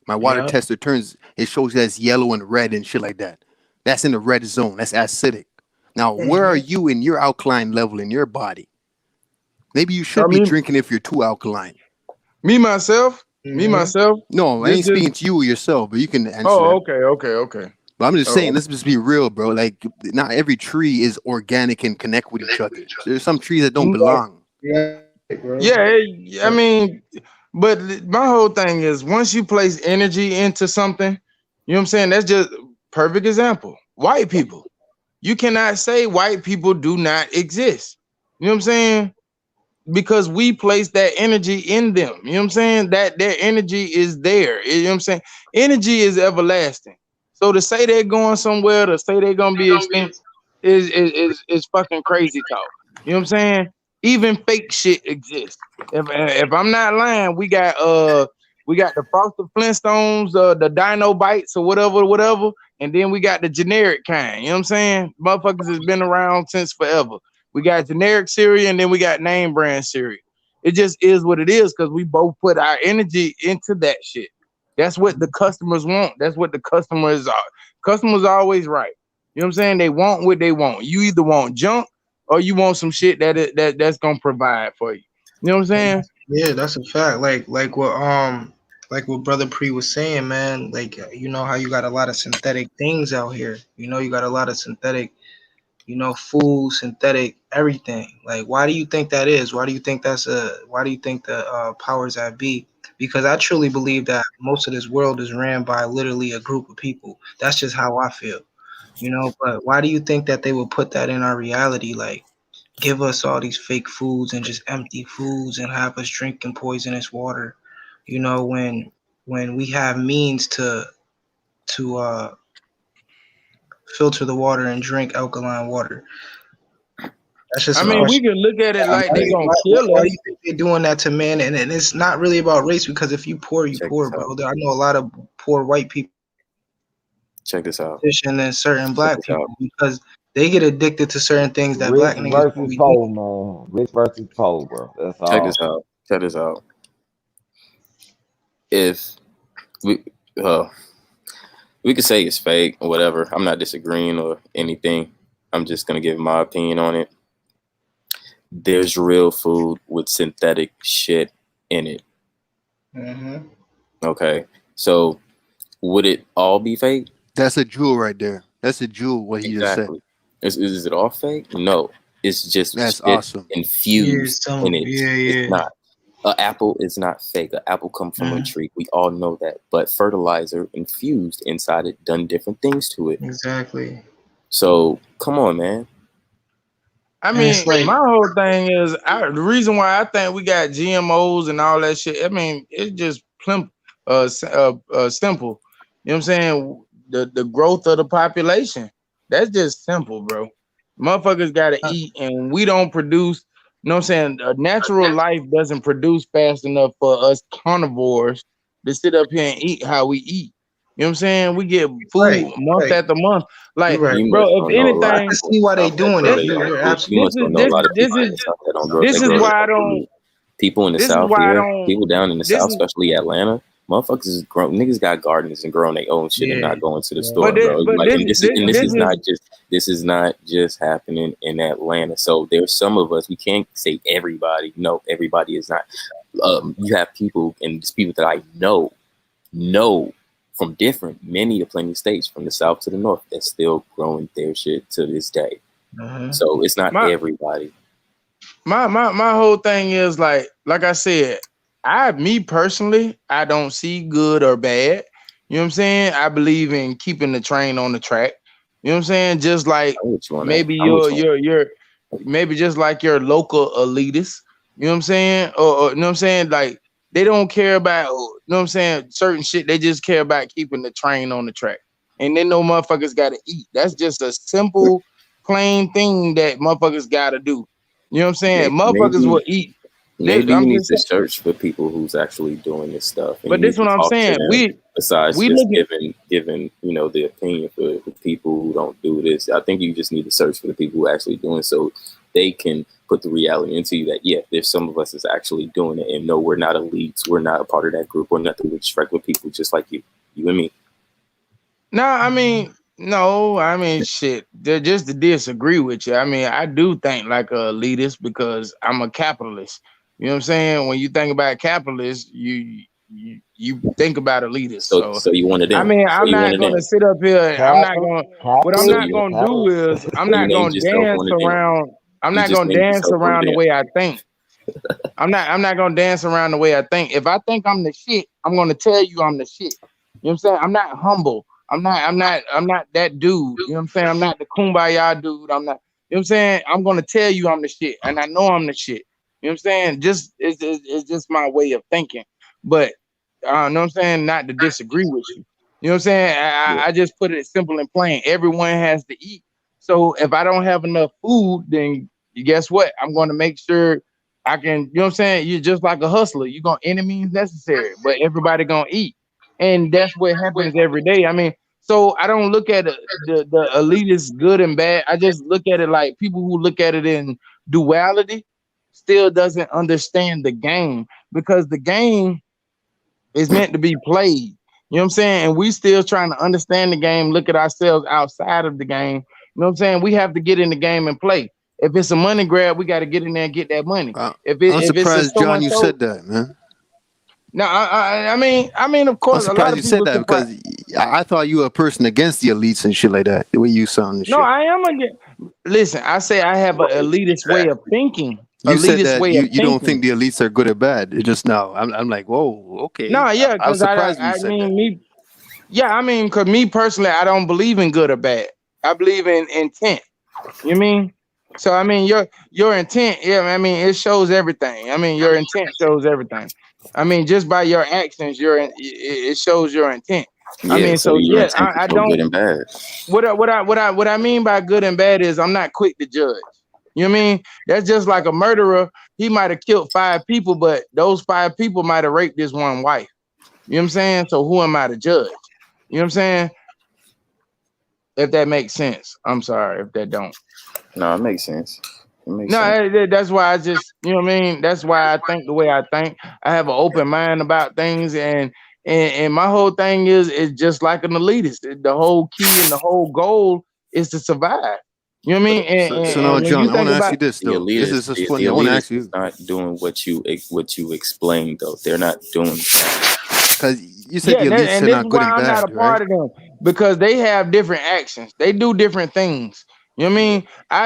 My water Yeah, tester turns, it shows you that's yellow and red and shit like that. That's in the red zone. That's acidic. Now, where are hmm, you in your alkaline level in your body? Maybe you I should be mean, drinking if you're too alkaline. me myself, me hmm, myself. No, I This ain't just speaking to you yourself, but you can answer oh, that. okay, okay, okay. But I'm just saying, Oh, let's just be real, bro. Like, not every tree is organic and connect with each other. There's some trees that don't mm, right. belong. Yeah, bro. yeah. I mean, but my whole thing is once you place energy into something, you know what I'm saying? That's just perfect example. White people. You cannot say white people do not exist. You know what I'm saying? Because we place that energy in them. You know what I'm saying? That their energy is there. You know what I'm saying? Energy is everlasting. So to say they're going somewhere, to say they're gonna be extinct is fucking crazy talk. You know what I'm saying? Even fake shit exists. If I'm not lying, we got the Frosted Flintstones, the Dino Bites or whatever, and then we got the generic kind. You know what I'm saying? Motherfuckers has been around since forever. We got generic cereal, and then we got name brand cereal. It just is what it is because we both put our energy into that shit. That's what the customers want. That's what the customers are. Customers are always right. You know what I'm saying? They want what they want. You either want junk or you want some shit that's gonna provide for you. You know what I'm saying? Yeah, that's a fact. Like what Brother Pre was saying, man. Like you know how you got a lot of synthetic things out here. You know, you got a lot of synthetic, you know, food, synthetic everything. Like, why do you think that is? Why do you think that's a? Why do you think the powers that be? Because I truly believe that most of this world is ran by literally a group of people. That's just how I feel, you know. But why do you think that they would put that in our reality? Like, give us all these fake foods and just empty foods and have us drinking poisonous water, you know, when we have means to filter the water and drink alkaline water. That's just I a mean, we question. can look at it like they gonna kill Why do us. you think they're doing that to man? And it's not really about race because if you poor, you Check poor, this bro. out. I know a lot of poor white people Check this out. than certain Check black this out. people because they get addicted to certain things that Rich black niggas don't versus be poor, doing. man. Rich versus poor, bro. That's Check this all. out. Check this out. If we uh we could say it's fake or whatever. I'm not disagreeing or anything. I'm just gonna give my opinion on it. There's real food with synthetic shit in it. Mm-hmm. Okay. So would it all be fake? That's a jewel right there. That's a jewel. What he just said. Exactly. Is it all fake? No. It's just That's shit awesome. Yeah, infused in some it. yeah, It's yeah. not. An apple is not fake. An apple comes from a Mm-hmm. tree. We all know that. But fertilizer infused inside it, done different things to it. Exactly. So come on, man. I And it's mean, like my whole thing is the reason why I think we got GMOs and all that shit. I mean, it's just simple. You know what I'm saying? The growth of the population. That's just simple, bro. Motherfuckers gotta eat, and we don't produce. You know what I'm saying? A natural life doesn't produce fast enough for us carnivores to sit up here and eat how we eat. You know what I'm saying? We get right, food month right. after month. You're Like, right. You bro, must if don't know a lot I of can anything, people in see the why they South that doing grow it. this their is own You're food. You absolutely this must is don't know a this lot of this people in is the South that this is grow their why I own don't food. People in the this is South why I here, don't people down in the this South, is especially Atlanta, motherfuckers is grown. Niggas got gardens and growing their own shit and yeah. not going to the Yeah. store, bro. but Like, and this is this is not just happening in Atlanta. So there's some of us. We can't say everybody. No, everybody is not. You have people and just people that I know from different many of plenty states from the South to the North that's still growing their shit to this day. Uh-huh. So it's not my everybody. my whole thing is like I said, me personally, I don't see good or bad. You know what I'm saying? I believe in keeping the train on the track. You know what I'm saying? Just like I'm with you on that. maybe I'm with you on your maybe just like your local elitists. You know what I'm saying? Or you know what I'm saying? Like they don't care about you know what I'm saying certain shit. They just care about keeping the train on the track. And they know motherfuckers gotta eat. That's just a simple, plain thing that motherfuckers gotta do. You know what I'm saying? Motherfuckers maybe will eat. maybe you I'm need just to saying, search for people who's actually doing this stuff, and you but this need is to what I'm talk to saying. them. Besides We just looking. giving the opinion for the people who don't do this, I think you just need to search for the people who are actually doing so they can put the reality into you that yeah, there's some of us that's actually doing it, and no, we're not elites, we're not a part of that group, we're nothing. We're just regular people, just like you and me. No, I mean, no, I mean, shit. Just to disagree with you. I mean, I do think like a elitist because I'm a capitalist. You know what I'm saying? When you think about capitalists, you think about elitists. So So so you one of I them. mean, So I'm you one not of gonna them. sit up here. I'm not gonna. What I'm So not you gonna do is I'm so you not named gonna yourself dance one of them. around. I'm You not just gonna named dance yourself one of around the them. way I think. I'm not gonna dance around the way I think. If I think I'm the shit, I'm gonna tell you I'm the shit. You know what I'm saying? I'm not humble. I'm not that dude. You know what I'm saying? I'm not the kumbaya dude. I'm not, you know what I'm saying? I'm gonna tell you I'm the shit. And I know I'm the shit. You know what I'm saying? Just it's just my way of thinking. But know what I'm saying? Not to disagree with you. You know what I'm saying? Yeah. I just put it simple and plain. Everyone has to eat. So if I don't have enough food, then guess what? I'm gonna make sure I can, you know what I'm saying? You're just like a hustler. You're gonna any means necessary, but everybody gonna eat. And that's what happens every day. I mean, So I don't look at the elitist good and bad. I just look at it like people who look at it in duality still doesn't understand the game, because the game is meant to be played. You know what I'm saying? And we still trying to understand the game, look at ourselves outside of the game. You know what I'm saying? We have to get in the game and play. If it's a money grab, we got to get in there and get that money. I'm If it's a surprised, so John, and you so, said that, man. now I mean, of I'm course, a lot surprised of you said people that surprise. because I thought you were a person against the elites and shit like that. The way you sound and No, shit. I am again. Listen, I say I have an Right. elitist way of Exactly. thinking. You said Elitist that way of you don't think thinking. the elites are good or bad. It just now. I'm like, whoa, okay. No, yeah, I was because surprised when you I said that. mean me. Yeah, I mean, because me personally, I don't believe in good or bad. I believe in intent. You mean? So I mean, your intent. Yeah, I mean, it shows everything. I mean, your intent shows everything. I mean, just by your actions, it shows your intent. I Yeah. mean, So so your yeah, intent is I no good don't. and bad. What I mean by good and bad is I'm not quick to judge. You know what I mean? That's just like a murderer. He might have killed 5 people, but those 5 people might have raped this one wife. You know what I'm saying? So who am I to judge? You know what I'm saying? If that makes sense. I'm sorry if that don't. No, it makes sense. It makes No, sense. that's why I just, you know what I mean? That's why I think the way I think. I have an open mind about things, and my whole thing is just like an elitist. The whole key and the whole goal is to survive. You know what I But mean? So And now, when you John, I want think to ask about you this the though. This is elitist, just the funny. I want to ask elitist is you not doing what you explained though. They're not doing that. because you said yeah, the elites and are this is not good why and I'm not bad, a right? part of them, because they have different actions. They do different things. You know what I Yeah.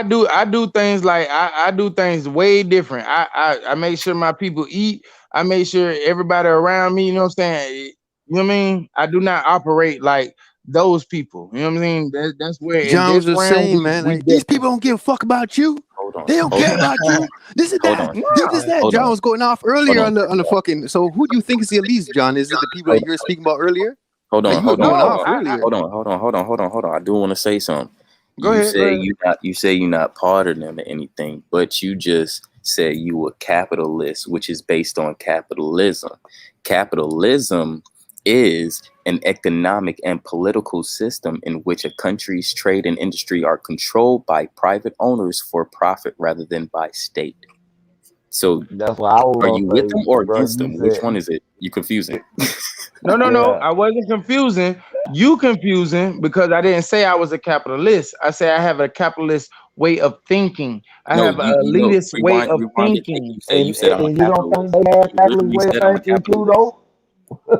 mean? I do things like I do things way different. I make sure my people eat. I make sure everybody around me, you know what I'm saying? You know what I mean? I do not operate like those people. You know what I mean? That's where in John this was just realm saying, man, we like these different. people don't give a fuck about you. Hold on. They don't Hold care on. about you. This is Hold that. on. This No, that. Hold John on. was going off Hold earlier on. on the fucking. So who do you think is the elites, John? Is it the people that Hold you were speaking about earlier? hold Like on. you were Hold on. going Hold no, off on. I earlier. Hold on. Hold on. Hold on. Hold on. Hold on. I do want to say something. go ahead, go ahead. You say you're not part of them or anything, but you just said you were capitalist, which is based on capitalism. Capitalism is an economic and political system in which a country's trade and industry are controlled by private owners for profit rather than by state. So That's what I are was you with gonna them say, or bro. against You them? Which said, one is it? You confusing. No, no, no. yeah, I wasn't confusing. You confusing because I didn't say I was a capitalist. I say I have a capitalist way of thinking. I No, have an you know, elitist way of rewind it. thinking. You and, said I'm a and you don't think capitalist. they have You capitalist literally way said of I'm a thinking too, capitalist. though?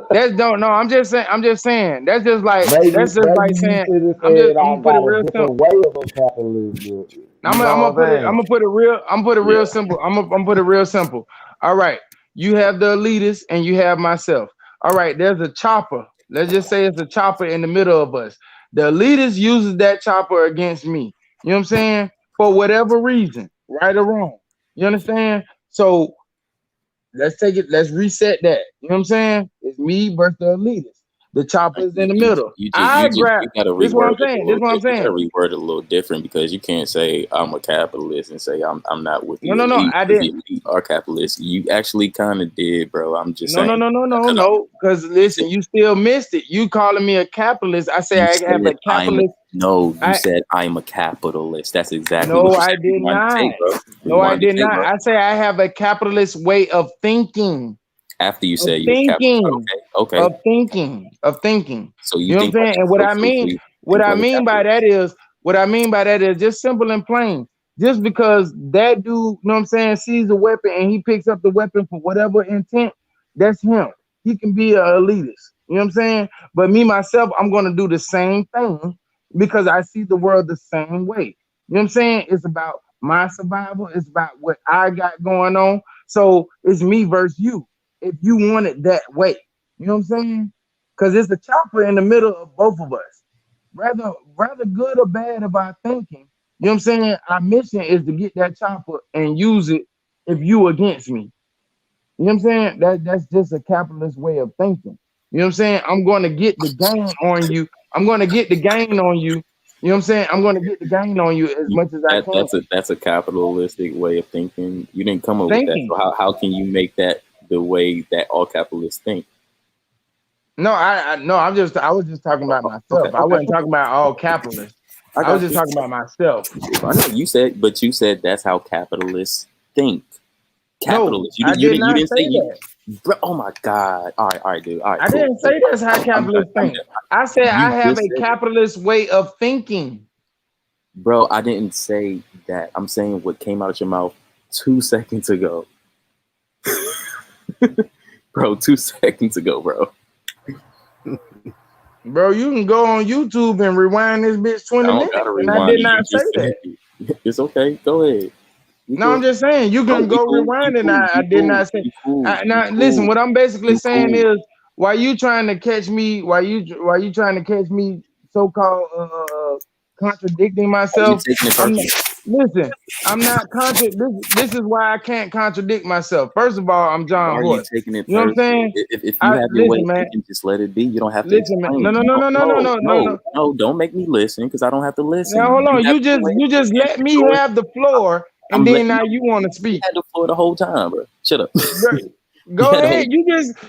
That's don't no. I'm just saying. I'm just saying. Maybe That's just like you saying. should have I'm just. said I'm I gonna put it got a real simple. different way of a capitalist. You I'm know gonna what put it. I'm I'm gonna put it real. I'm gonna put it Yeah. real simple. I'm gonna put it real simple. All right. You have the elitist and you have myself. All right. There's a chopper. Let's just say it's a chopper in the middle of us. The elitist uses that chopper against me. You know what I'm saying? For whatever reason, right or wrong. You understand? So let's take it. Let's reset that. You know what I'm saying? It's me versus the elitist. The chopper is in the middle. I grab. You gotta This is what reword I'm it a saying. This is little what I'm bit. You gotta saying. reword it a little different because you can't say I'm a capitalist and say I'm not with No, the no, no. elite I because the didn't. elite are capitalists. You actually kind of did, bro. I'm just No, no, saying no, no, no, because I'm. no. Because You said listen, you still missed it. You calling me a capitalist. I say you I have said a capitalist. no. You I said I'm a capitalist. That's exactly what no, you I said. did Rewind the not. tape, bro. No, I Rewind the did tape, not. bro. I say I have a capitalist way of thinking. After you Of said you was capitalist, thinking. okay, Of okay. thinking. Of thinking. So you You know what think I'm like saying? a And what think I like a mean by capitalist. that is just simple and plain. Just because that dude, you know what I'm saying, sees a weapon and he picks up the weapon for whatever intent, that's him. He can be a elitist. You know what I'm saying? But me myself, I'm gonna do the same thing because I see the world the same way. You know what I'm saying? It's about my survival. It's about what I got going on. So it's me versus you. If you want it that way, you know what I'm saying? Because it's the chopper in the middle of both of us. Rather good or bad of our thinking. You know what I'm saying? Our mission is to get that chopper and use it if you against me. You know what I'm saying? That's just a capitalist way of thinking. You know what I'm saying? I'm going to get the gain on you. I'm going to get the gain on you. You know what I'm saying? I'm going to get the gain on you as much as I can. That's a capitalistic way of thinking. You didn't come up with that. Thinking. So how can you make that the way that all capitalists think? No, I was just talking about Okay, myself. I okay, wasn't okay. talking about all capitalists. I I was got just you. talking about myself. I know you said that's how capitalists think. No, Capitalists. I did You not didn't say say you. that. Bro, oh my God. All right, dude. All right, I cool. didn't say that's how I'm done. capitalists I'm think. done. I said I You have just a said it. capitalist way of thinking. Bro, I didn't say that. I'm saying what came out of your mouth 2 seconds ago. Bro, 2 seconds ago, bro. Bro, you can go on YouTube and rewind this bitch I 20 don't gotta minutes. And I rewind did it. You not say just said that. it. It's okay. Go ahead. We No, I'm good. just saying you No, can we go cool. We rewind it. cool. I We did cool. not say. We cool. We Now listen, cool. what I'm basically We saying cool. is why you trying to catch me, why you trying to catch me so-called contradicting Are you myself. taking it I'm not, personal? listen, I'm not this is why I can't contradict myself. First of all, I'm John Are you Horton. taking it You know what I'm personal? saying? If you I have your way listen, of man. thinking, just let it be. You don't have to Listen, man. No, explain. no, You no, don't. no, no, no, No, no, no, no, no. no. Don't make me listen because I don't have to Now listen. hold You on. have your way of You just thinking. let me Enjoy. have the floor, and I'm then letting now you want to you speak. had the floor the whole time, bro. Shut up. Bro, You go had the whole. ahead.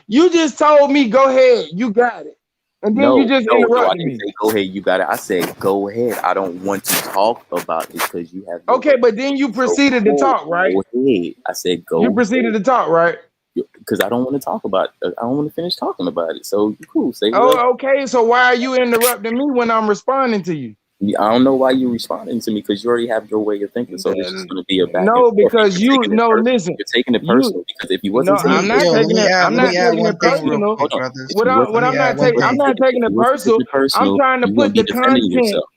You just told me go ahead. You got it. And then you No, just no, no. I interrupted didn't me. say go ahead. You got it. I said go ahead. I don't want to talk about it because you have your way. Okay, but then you So proceeded to cool. talk, right? Go ahead. I said You go proceeded to talk, right? because I don't want to talk about it. I don't want to finish talking about it. So cool. Say whatever. Oh, okay. So why are you interrupting me when I'm responding to you? I don't know why you're responding to me because you already have your way of thinking. So this is going to be a back and No, forth. And because you're taking it personal. listen, You're taking it you personal because if you no, wasn't taking I'm it not personal, taking it. I'm if not you taking wasn't it one thing taking it, real personal. hold quick, on. brothers. If you wasn't What Let I'm me not add one taking, hold on I'm a thing. not second. If taking you it wasn't taking personal. it I'm personal, trying to you wouldn't put be the defending content. yourself.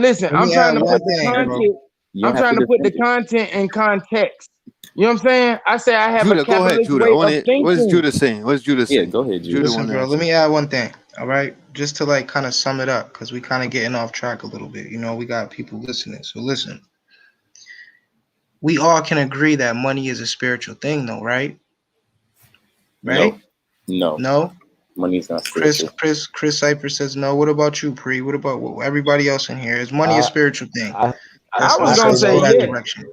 Listen. Let I'm me trying add to one put the thing, bro. content. You don't I'm have trying to to put defend the yourself. content in context. You know what I'm saying? I say I have a Judah, go ahead, capitalist Judah. I way want of to. What's thinking. Judah saying? What's Judah Yeah, saying? go ahead, Judah Judah. Listen, want to bro, let answer. me add one thing. All right. Just to like kind of sum it up, because we kind of getting off track a little bit. You know, we got people listening. So listen, we all can agree that money is a spiritual thing, though, right? No, Right? no, No? money is not Chris, spiritual. Chris, Chris Cypress says no. What about you, Pre? What about everybody else in here? Is money a I spiritual thing? I I was I gonna say Let's say go no. that yes. direction.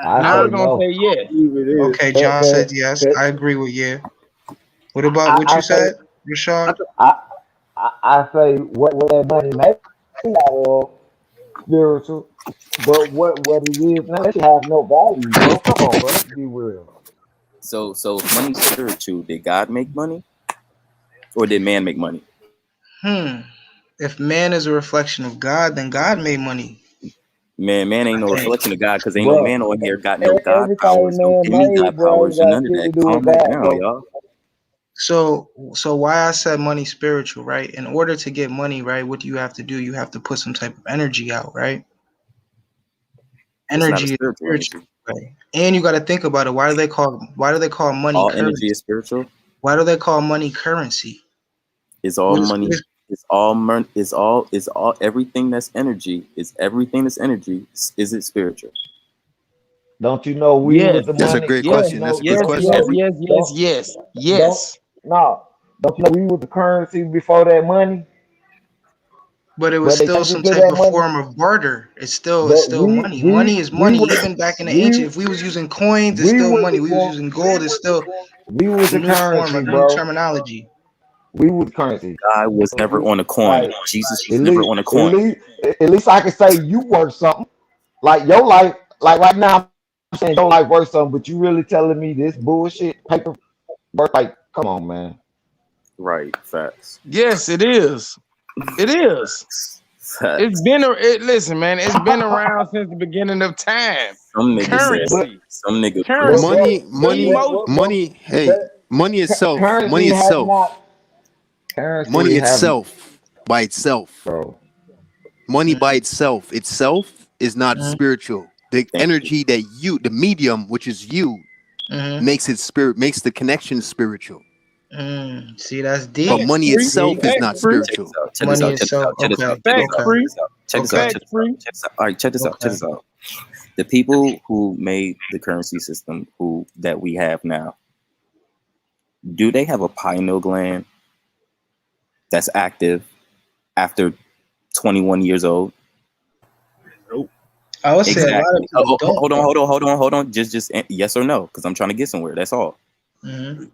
I I say was No. gonna no. say yes. believe it is. Okay, Cause, John cause, says yes. 'cause I agree with yeah. What about what I you say said, Rashad? I, I say what that money made out of spiritual, but what it is now it has no value, bro. Come on, bro. Let's be real. So if money's spiritual, did God make money or did man make money? Hmm. If man is a reflection of God, then God made money. Man ain't I no think. reflection of God because ain't no Bro, man on here got no God everything powers, no man demigod made, bro, powers, ain't or got none of shit to that. do with Calm that God, down, bro. y'all. So why I said money spiritual, right? In order to get money, right, what do you have to do? You have to put some type of energy out, right? It's not a Energy is spiritual spiritual, energy. right? And you got to think about it. Why do they call money All currency? energy is spiritual. Why do they call money currency? Is all What is money. Is all is all everything that's energy. Is everything that's energy. Is it spiritual? Don't you know we Yes. was the That's a money? great Yes. Don't you question. That's know? a good Yes. Don't you question. Yes. know? Yes. Yes. Don't Yes. don't Yes. no. Don't you know we was the currency before that money? But it was But they still changed some it to type that of money. form of barter. It's But still money. Money is we money. were Even back in the we ancient, if we was using coins, it's we still was money. the We was using gold, it's still we was a the new form, a currency, new bro. terminology. We was currency. God was never We on a coin. like Jesus was at never least on a at coin. least at least I can say you worth something. Like your life, like right now I'm saying your life worth something, but you really telling me this bullshit paper worth like come on, man. Right. Facts. Yes, it is. It is. It's Facts. been listen, man, it's been around since the beginning of time. Some nigga said. but Currency. Some nigga put. but Currency. Money, money, Emotion. money. Hey, money itself. Money currency has itself. not currency Money have itself by itself. bro. Money by itself is not Mm-hmm. spiritual. The Thank you. energy that you, the medium, which is you, Mm-hmm. makes it spirit, makes the connection spiritual. See, that's But deep. Facts money free. itself See, is Facts not free. Check this spiritual. out. Check this money out. Check this itself. out. Check this out. Okay. Check this Facts out. Okay. Check free. this out. Check this out. Okay. Check Facts this out. free. Check this out. All right. Check this out. Check Okay. this out. The people who made the currency system who that we have now, do they have a pineal gland that's active after 21 years old? Nope. I would say a lot of Exactly. people don't Hold on, though. hold on. Just yes or no, because I'm trying to get somewhere. That's all. Mm-hmm.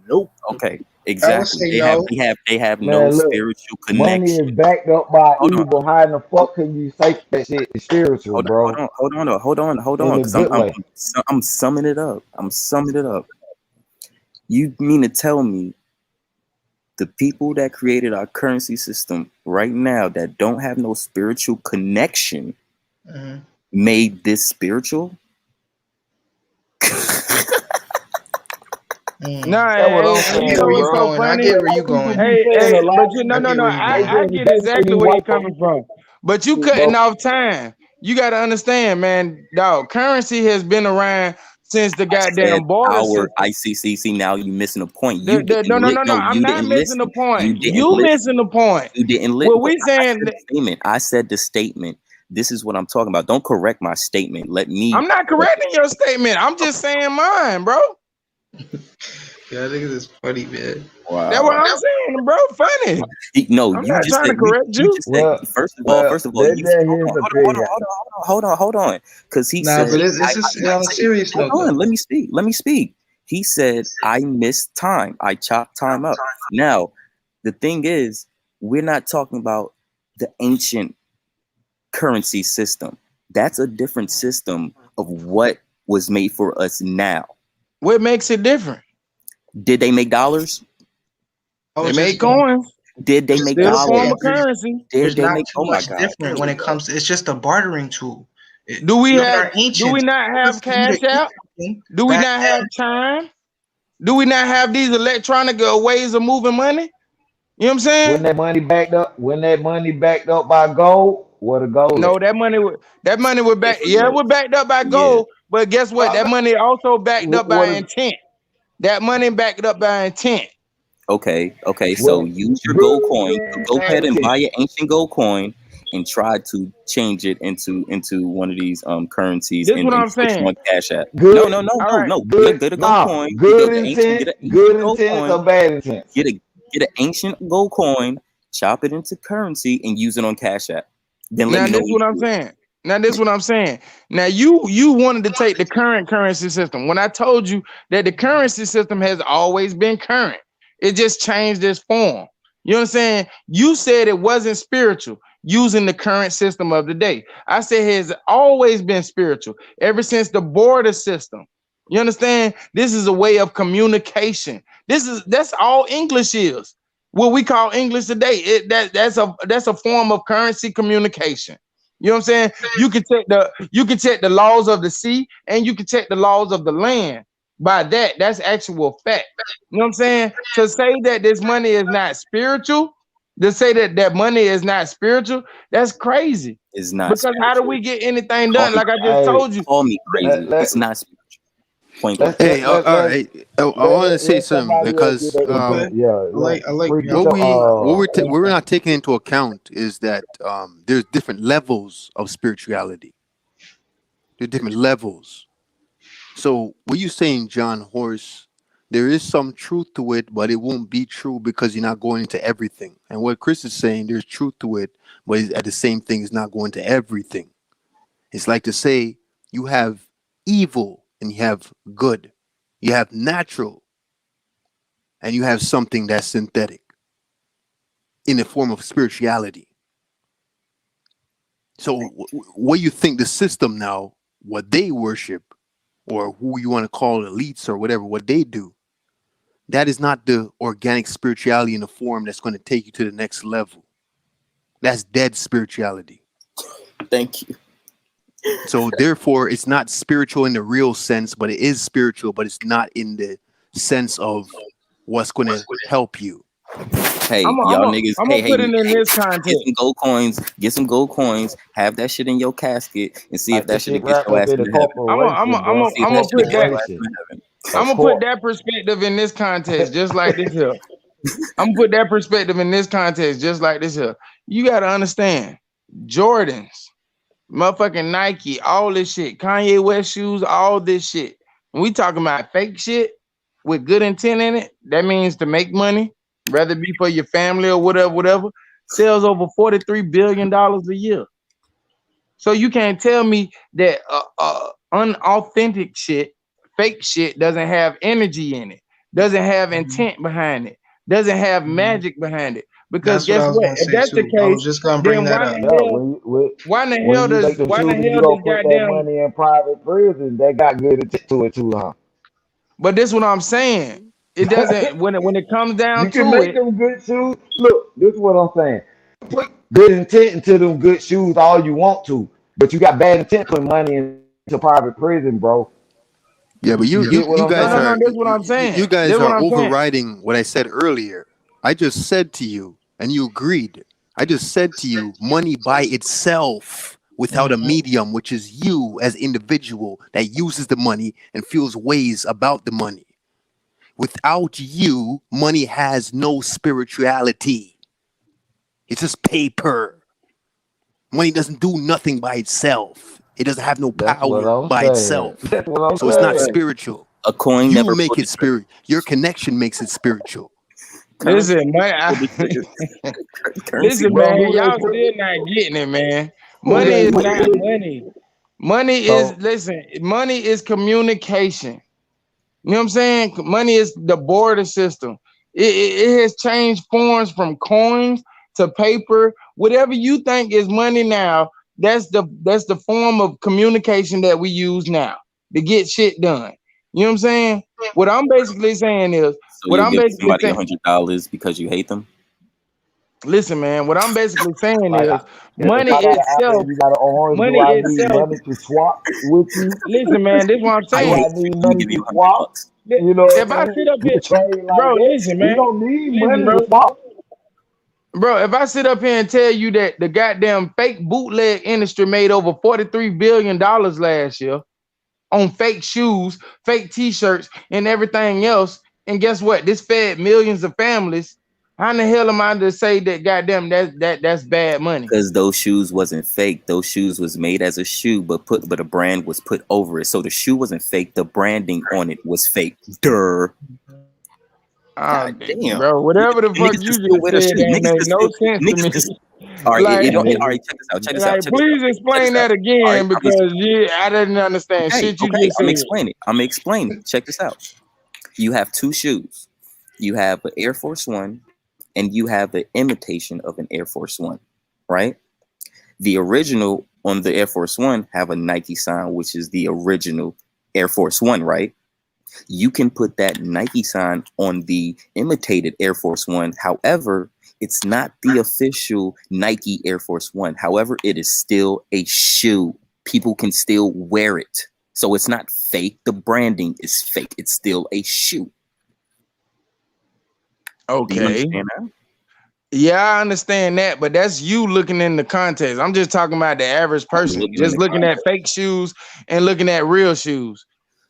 Nope. Okay. I would Exactly. say no. They have no Man, look, spiritual money is connection. backed up by Hold on, evil. How in the fuck can you say that shit is spiritual, bro? hold In on, a because good way. I'm summing it up. I'm summing it up. You mean to tell me the people that created our currency system right now that don't have no spiritual connection Mhm. made this spiritual? Mm. Nah, That's what I'm and I you get saying, know know where what's you're bro. so going. I funny? get where you're White people going. be saying a lot But of I no, get no, where you're they going. I just get negate exactly these where you're white coming folks, from. But you bro. cutting off time. You got to understand, man, dog. Currency has been around since the I said goddamn barter our system. ICCC. Now you missing a point. You No, didn't no, no, no. no, I'm you not didn't missing the listen. point. You didn't You listen. missing the point. You didn't Well, listen. we I saying said the statement. I said the statement. This is what I'm talking about. Don't correct my statement. Let me. I'm not correcting your statement. I'm just saying mine, bro. Yeah, I think it's funny, man. That's what Wow. I'm saying, bro. Funny. No, I'm you not just trying said to correct you you. just said Well, first of all, that's you said just his opinion. hold on, because he Nah, said but it's just on a serious hold note though. on, let me speak. He said I missed time, I chopped time up. Now, the thing is, we're not talking about the ancient currency system. That's a different system of what was made for us now. What makes it different? Did they make dollars? I They was made just going. coins. Did they It's make still a It's, form dollars? of there's currency. Did there's they not make? too Oh my much God! Here different we when it go. comes to. It's just a bartering tool. Do we Look at have? our Do we ancients. not In order have for you to cash eat out? something Do we back not have then, chime? Do we not have these electronic ways of moving money? You know what I'm When saying? that money backed up, when that money backed up by gold, where the gold No, at? that money was back. Different Yeah, it way. was backed up by Yeah. gold. But guess what? That Uh, money also backed up by What is intent. That money backed up by intent. Okay, okay. So what use your gold good coin. So intent go and ahead and buy intent? an ancient gold coin and try to change it into one of these currencies This what and I'm put you saying. on Cash App. No, Good, no, no, All no, right. no. good, Get a gold nah, coin. good Get intent, an ancient good gold intents coin. or bad intents. Get a get an ancient gold coin. Chop it into currency and use it on Cash App. Then let Now me know this what what you I'm do. saying. Now this what I'm saying. Now you wanted to take the current currency system when I told you that the currency system has always been current. It just changed its form. You know what I'm saying? You said it wasn't spiritual using the current system of the day. I said it has always been spiritual ever since the border system. You understand? This is a way of communication. That's all English is. What we call English today. That's a form of currency communication. You know what I'm saying? You can check the laws of the sea and you can check the laws of the land. By that, that's actual fact. You know what I'm saying? To say that this money is not spiritual, to say that money is not spiritual, that's crazy. It's not Because how do spiritual. we get anything Call done? me Like I just Hey, told you, call me let crazy. let It's not spiritual. Point blank. let Hey, let let all let right. I let, want to let, say let something somebody else get because their okay. input. Yeah, I like free y'all. what Yeah. we're not taking into account is that there's different levels of spirituality. There's different levels. So what you saying, John Horse? There is some truth to it, but it won't be true because you're not going into everything. And what Chris is saying, there's truth to it, but at the same thing, it's not going to everything. It's like to say you have evil and you have good. You have natural and you have something that's synthetic in the form of spirituality. So, what you think the system now, what they worship, or who you want to call elites or whatever, what they do, that is not the organic spirituality in the form that's going to take you to the next level. That's dead spirituality. Thank you. So, therefore, it's not spiritual in the real sense, but it is spiritual, but it's not in the sense of what's going to help you. Hey, I'm y'all gonna niggas. I'm Hey, gonna hey, put it in hey. this Get context. some gold coins. Get some gold coins. Have that shit in your casket and see if like that this shit'll shit get wrapped your up ass in a into heaven. corporation, bro. See if I'm that gonna shit'll put get that. your ass Corporation, into heaven. a I'm gonna put corp. that perspective in this context, just like this here. I'm gonna put that perspective in this context, just like this here. You gotta understand, Jordans, motherfucking Nike, all this shit, Kanye West shoes, all this shit. When we talking about fake shit with good intent in it, that means to make money, whether it be for your family or whatever. Sells over $43 billion a year. So you can't tell me that unauthentic shit, fake shit, doesn't have energy in it, doesn't have Mhm. intent behind it. doesn't have Mhm. magic behind it. Because That's what guess I was what? gonna If say that's the too. I case, was just gonna bring then that up. Yeah, when you make them why shoes the and you hell don't does put that goddamn? money in private prison, they got good attention to it too, huh? But this what I'm saying. It doesn't when it comes down You can to make it. them good shoes. Look, this is what I'm saying. Put good intent into them good shoes all you want to, but you got bad intent putting money into private prison, bro. Yeah, but You get what you I'm No, guys no, saying? no. are This what I'm you saying. This guys what are I'm saying. overriding what I said earlier. I just said to you, and you agreed. I just said to you, money by itself, without a Mhm. medium, which is you as individual that uses the money and feels ways about the money. Without you, money has no spirituality. It's just paper. Money doesn't do nothing by itself. It doesn't have no That's what power I'm by saying. itself. That's what I'm So it's not saying. spiritual. A coin You never make pulled it the trigger. spirit. Your connection makes it spiritual. Currency Listen, never man. pulled the trigger. Currency Listen, never Bro, man. who pulled the they Y'all trigger. put still not getting it, man. who Money they is put not money. Money is so listen. Money is communication. You know what I'm saying? Money is the border system. It has changed forms from coins to paper. Whatever you think is money now, that's the form of communication that we use now to get shit done. You know what I'm saying? What I'm basically saying is, So what you'll I'm give basically somebody saying, $100 because you hate them. listen, man, what I'm basically saying like is if money I got an apple itself, and you got an orange, do money I need itself, money to swap with you? listen, man, this is what I'm I Do saying. hate I you. need Let me money give to you swap? $100. You know If what I I mean? sit up We here, can trade like bro, that. listen, We man, don't need listen, money bro. to swap. Bro, if I sit up here and tell you that the goddamn fake bootleg industry made over $43 billion last year on fake shoes, fake t-shirts, and everything else, and guess what? This fed millions of families. How in the hell am I to say that goddamn that's bad money? Because those shoes wasn't fake. Those shoes was made as a shoe, but a brand was put over it. So the shoe wasn't fake. The branding on it was fake. Durr. Oh, God damn. bro, whatever the fuck Niggas can you still just wear the said shoe. ain't Niggas make can no still sense to niggas me. can all right, like, it don't all right, check this out. Check this out. like, Check this out. please Check explain this out. that All right, again because I didn't understand okay, shit you okay. just I'm said. explaining. I'm explaining. Check this out. You have two shoes. You have an Air Force One and you have an imitation of an Air Force One, right? The original on the Air Force One have a Nike sign, which is the original Air Force One, right? You can put that Nike sign on the imitated Air Force One. However, it's not the official Nike Air Force One. However, it is still a shoe. People can still wear it. So it's not fake. The branding is fake. It's still a shoe. Do you Okay. understand that? Yeah, I understand that, but that's you looking in the context. I'm just talking about the average I'm person, looking in just the looking at context. fake shoes and looking at real shoes.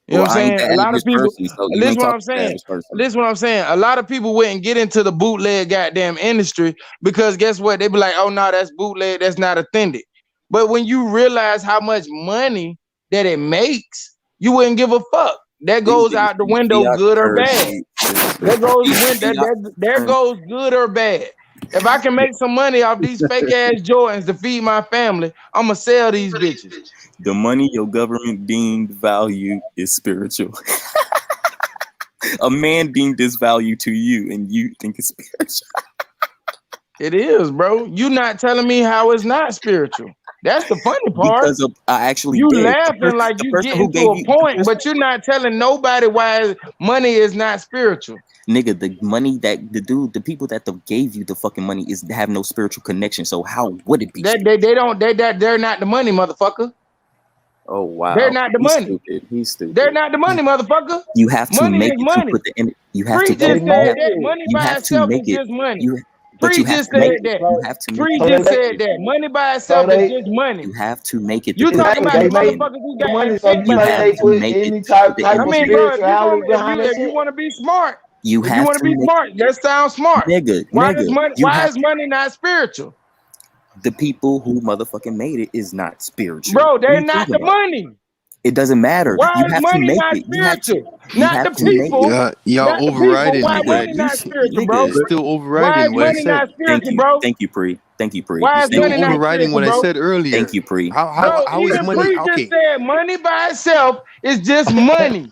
You know Well, what I'm I ain't saying? the A lot of average people, person, so you this is ain't what talking I'm to the saying. average person. This is what I'm saying. A lot of people wouldn't get into the bootleg goddamn industry because guess what? They be like, oh no, that's bootleg, that's not authentic. But when you realize how much money that it makes, you wouldn't give a fuck. That These goes niggas out the think window, fiat good or bad. currency is There goes when fiat there currency. goes good or bad. If I can make some money off these fake ass Jordans to feed my family, I'ma sell these bitches. The money your government deemed value is spiritual. A man deemed this value to you, and you think it's spiritual. It is, bro. You not telling me how it's not spiritual. That's the funny part. Because of I actually You did. laughing like The you person who getting to gave a you the point, person, but you're not telling nobody why money is not spiritual. nigga, the money that the people that gave you the fucking money is have no spiritual connection. So how would it be That spiritual? they don't they're not the money, motherfucker. Oh They're wow, not the he's money. stupid. He's They're stupid. not the money, motherfucker. You have to Money make is it to money. put the in. You have Free to They just go. said made that it. money You by have to itself make is it. just money. You, but Free you have just to make said it. that. You So, have to make Free it so to they just put made, said the. that. Money by so itself is they just money. You have to make it to You put the talking about they the energy made in it. motherfuckers who the got money. So you invented You think have they that. to put make it any to put type the type I of mean, energy in bro, it. spirituality behind that if you shit? want to be smart, You if you have want to to be make smart, that sounds smart. nigga. You Why have is money not spiritual? the people who motherfucking made it is not spiritual. Bro, What are they're you not talking the about? money. It doesn't matter. Why You is have to money make not it. spiritual? You Not have the to make it. people. Y'all Not the people. overriding Why what I Nigga, money you not spiritual, bro? you're nigga. still Why overriding is what I money said. not spiritual, bro? Thank you, Pre. Thank you, Pre. Why You is still You're money not overriding what spiritual, I bro? said thank earlier. you, Pre. How Bro, how is even money Pre just okay? said money by itself is just money.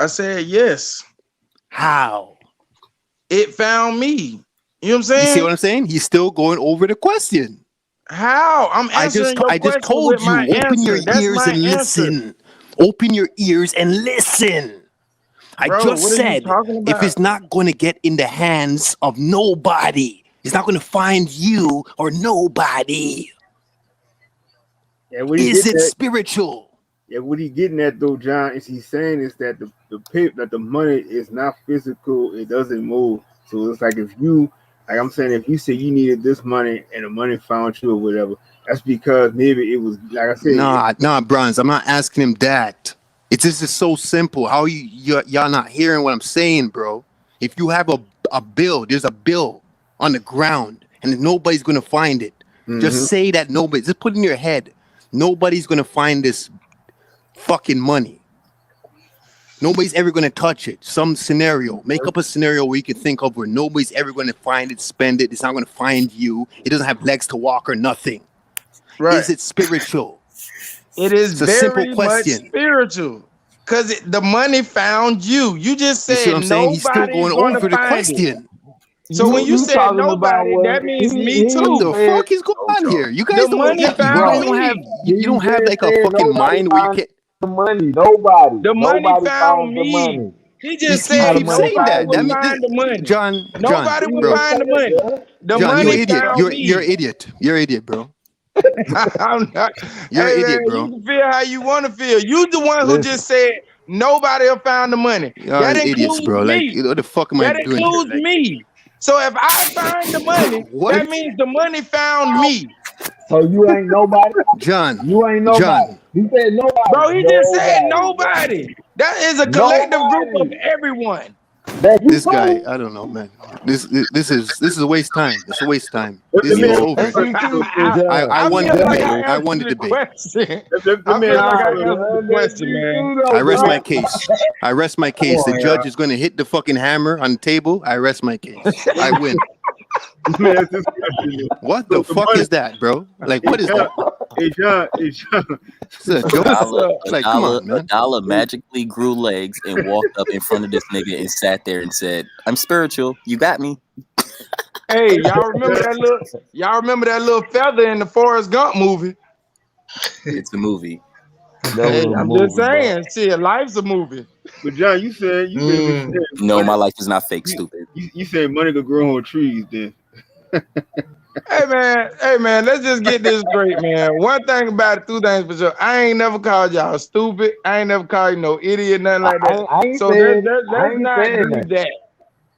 I said yes. How? It found me. You know what I'm You see saying? what I'm saying? He's still going over the question. How? I'm answering your I just question told with you, my open your answer. That's ears my and answer. listen. Open your ears and listen. I Bro, just what are you said, talking if about? it's not going to get in the hands of nobody, it's not going to find you or nobody. Yeah, what he Is getting it at? spiritual? Yeah, what he getting at though, John, is he's saying is that that the money is not physical. It doesn't move. So it's like if you, like I'm saying, if you say you needed this money and the money found you or whatever, that's because maybe it was like I said. Nah, Bronze. I'm not asking him that. It's just so simple. How y'all not hearing what I'm saying, bro? If you have a bill, there's a bill on the ground, and nobody's gonna find it. Just Mm-hmm. say that nobody. Just put it in your head. Nobody's gonna find this fucking money. Nobody's ever going to touch it. Some scenario. Make up a scenario where you can think of where nobody's ever going to find it, spend it. It's not going to find you. It doesn't have legs to walk or nothing. Right. Is it spiritual? It is It's a simple very much question. spiritual. Because the money found you. You just You see what said I'm saying? He's still nobody's going going over to the find it. question. So when you said talking about nobody, what that means me he What too. the said. fuck is going on here? You guys The don't. money found You don't have. me. You don't have like a said fucking nobody mind where you found can't. the money. Nobody. The money Nobody found found the me. money. He just He How said the keeps money saying nobody that. found would That mean, you? find the money. John, Nobody He would didn't bro. find say the money. that. The John, you're an money idiot. found You're an me. idiot. You're an idiot, bro. I'm not, You're hey an man, idiot, you bro. can feel how you want to feel. You the one who Listen, just said nobody will find the money. Y'all That idiots, includes bro. Like, me. what the fuck am I That doing here? includes Like, me. So if I find the money, what? that means the money found me. so you ain't nobody. John, You ain't nobody. John, He said nobody. Bro, he just said Nobody, bro. nobody. That is a collective group of Nobody. everyone. That you this guy, too. I don't know, man. This is a waste of time. It's a waste of time. Let me It's ask Yo, you a over. That's you question, too, Sis. I I won the feel like debate. John. I I won the answered the debate. question. Let I me feel ask like I Nah, you. answered the son, that's question, you man. too, I though, rest bro. my case. I rest my come case. The on, judge y'all. is going to hit the fucking hammer on the table. I rest my case. I win. Let me ask this question. Then. What So the the fuck money, is that, bro? Like, hey what is John, that? hey John. Is it a A joke? What's dollar, up? Like, come on, a man. dollar Hey, magically grew legs and walked up in front of this nigga and sat there and said, "I'm spiritual. You got me." Hey, John, y'all remember that little feather in the Forrest Gump movie? It's a movie. That Hey, was a I'm just movie, bro. saying, shit, life's a movie. but John, you said you said if you said No, money, my life is not fake. you, Stupid. you said money could grow on trees. Then Hey man, let's just get this straight, man. One thing about it, two things for sure. I ain't never called y'all stupid. I ain't never called you no idiot, nothing like that. I ain't So saying I let's ain't not saying do that. that.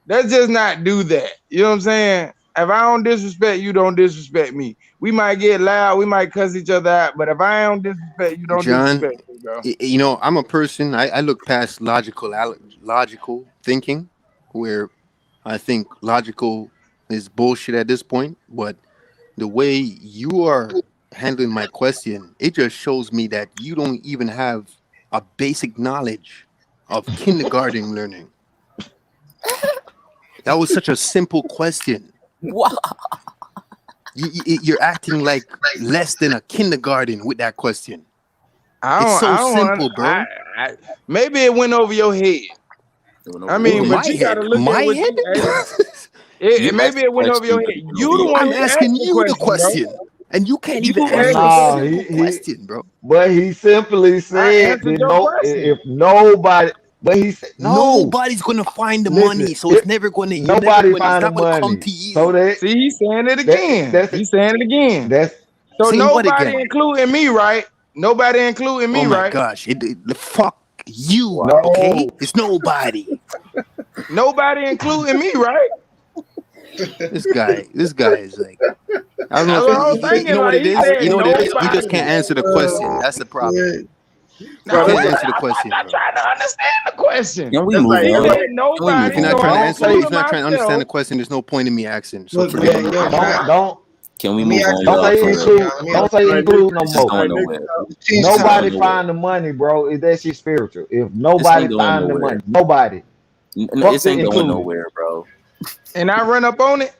Let's just not do that. You know what I'm saying? If I don't disrespect you, don't disrespect me. We might get loud, we might cuss each other out, but if I don't disrespect you, don't John, disrespect me, bro. I'm a person. I look past logical thinking, where I think logical is bullshit at this point. But the way you are handling my question, it just shows me that you don't even have a basic knowledge of kindergarten learning. That was such a simple question. Wow. You're acting like less than a kindergarten with that question. I It's don't so I don't simple, bro. I maybe it went over your head. It went I over your Over mean, head. but my you gotta head. look at My what head? you You maybe asked the it went over your question, head. but it went over You the your one I'm head. who asked asking the you the question, bro. question. And you can't even You answer asked a the Nah, question. simple he question, bro. but he simply I said answered that your no question. if nobody but he said no. Nobody's gonna find the Listen, money, so if you're never nobody gonna, it's find the not gonna come money. to So you. that See, he's saying it that again. that's He's saying it again. that's So Say what nobody again? including me, right? Nobody including Oh me, my right? gosh. The fuck you, Wow. okay? no. It's nobody. Nobody including me, right? This guy is like, I don't know That's if what I he, was you thinking. know what Like it he is? said, You know what it is? He just can't nobody. answer the question. That's the problem. No, You bro, can't that's answer the I'm question, not bro. trying to understand the question. Can we that's move like He that's on? like said Can we If move nobody, you're on, not so trying to I'm bro? answer, if including you're not trying to understand myself. the question, there's no point in me asking. So Look, forget yo, it. yo, can I, Can we let me move ask on, Don't y'all a y'all? say For question, real, include. y'all. Let me Don't ask, say all right, next include no this is more. all going right, next nowhere. let's change This ain't topic. going Nobody nowhere. find the money, bro. Is that shit spiritual? If This nobody ain't going find the nowhere. money, nobody. Fuck This the ain't going included. nowhere, bro. And I run up on it,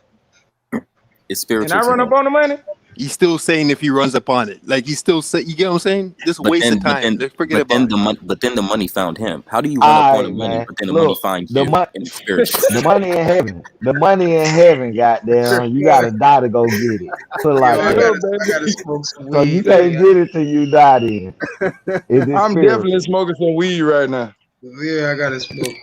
It's and spiritual I to run up him. on the money. He's still saying if he runs upon it, like he's still say, you get what I'm saying? This But waste of then, but time. then, Let's forget about it. but then the money found him. How do you run up All on the right, money, man. but then the money Look, finds the you money, and it's spiritual? the money in heaven, the money in heaven. Goddamn, you gotta die to go get it. Put it Yo, like For that. real, I gotta baby. smoke some So you weed, man. can't get it till you die. Then is it I'm definitely spiritual? smoking some weed right now. Yeah, I gotta smoke.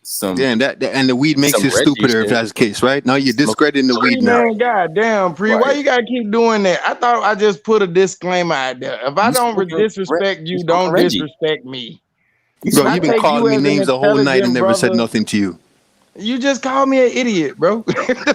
Some Damn, and the weed makes you Reggie stupider if shit. that's the case, right? Now you're Smoke. discrediting the See, weed now. man, goddamn, Pre, why Right. you gotta keep doing that? I thought I just put a disclaimer out there. If I You don't smoking disrespect you you, smoking don't Reggie. disrespect me. You Bro, I you've been smoking take Reggie. calling you me as an names the whole night and intelligent never said brother. nothing to you. You just called me an idiot, bro.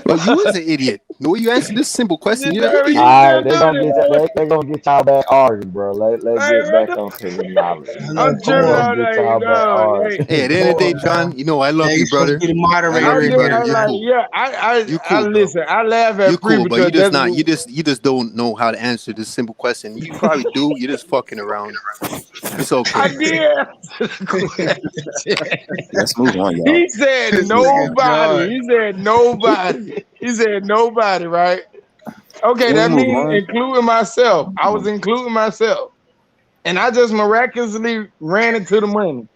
Well, you was an idiot. The way you answered this simple question, You you're an just idiot. All right, do this. they gonna get y'all back arguing, bro. Let's Like, get what back the- on terminology, I'm man. They tripping gonna out get like, y'all back no, like, arguing. Hey, at the end of the day, Pause, John, man. you know I Yeah, love you you, supposed to brother. be the I moderator love you, in brother. here, I'm You like, man. cool. yeah, You I cool, bro. listen. I laugh You at Free cool, but you because just that's not. You just don't know how to answer this simple question. You probably do. You're just fucking around. It's I okay. did answer the question. Let's move on, y'all. He said This nigga nobody. John. He said nobody. He said nobody, right? Okay, Can we that move means on? including myself. I was including myself. And I just miraculously ran into the money.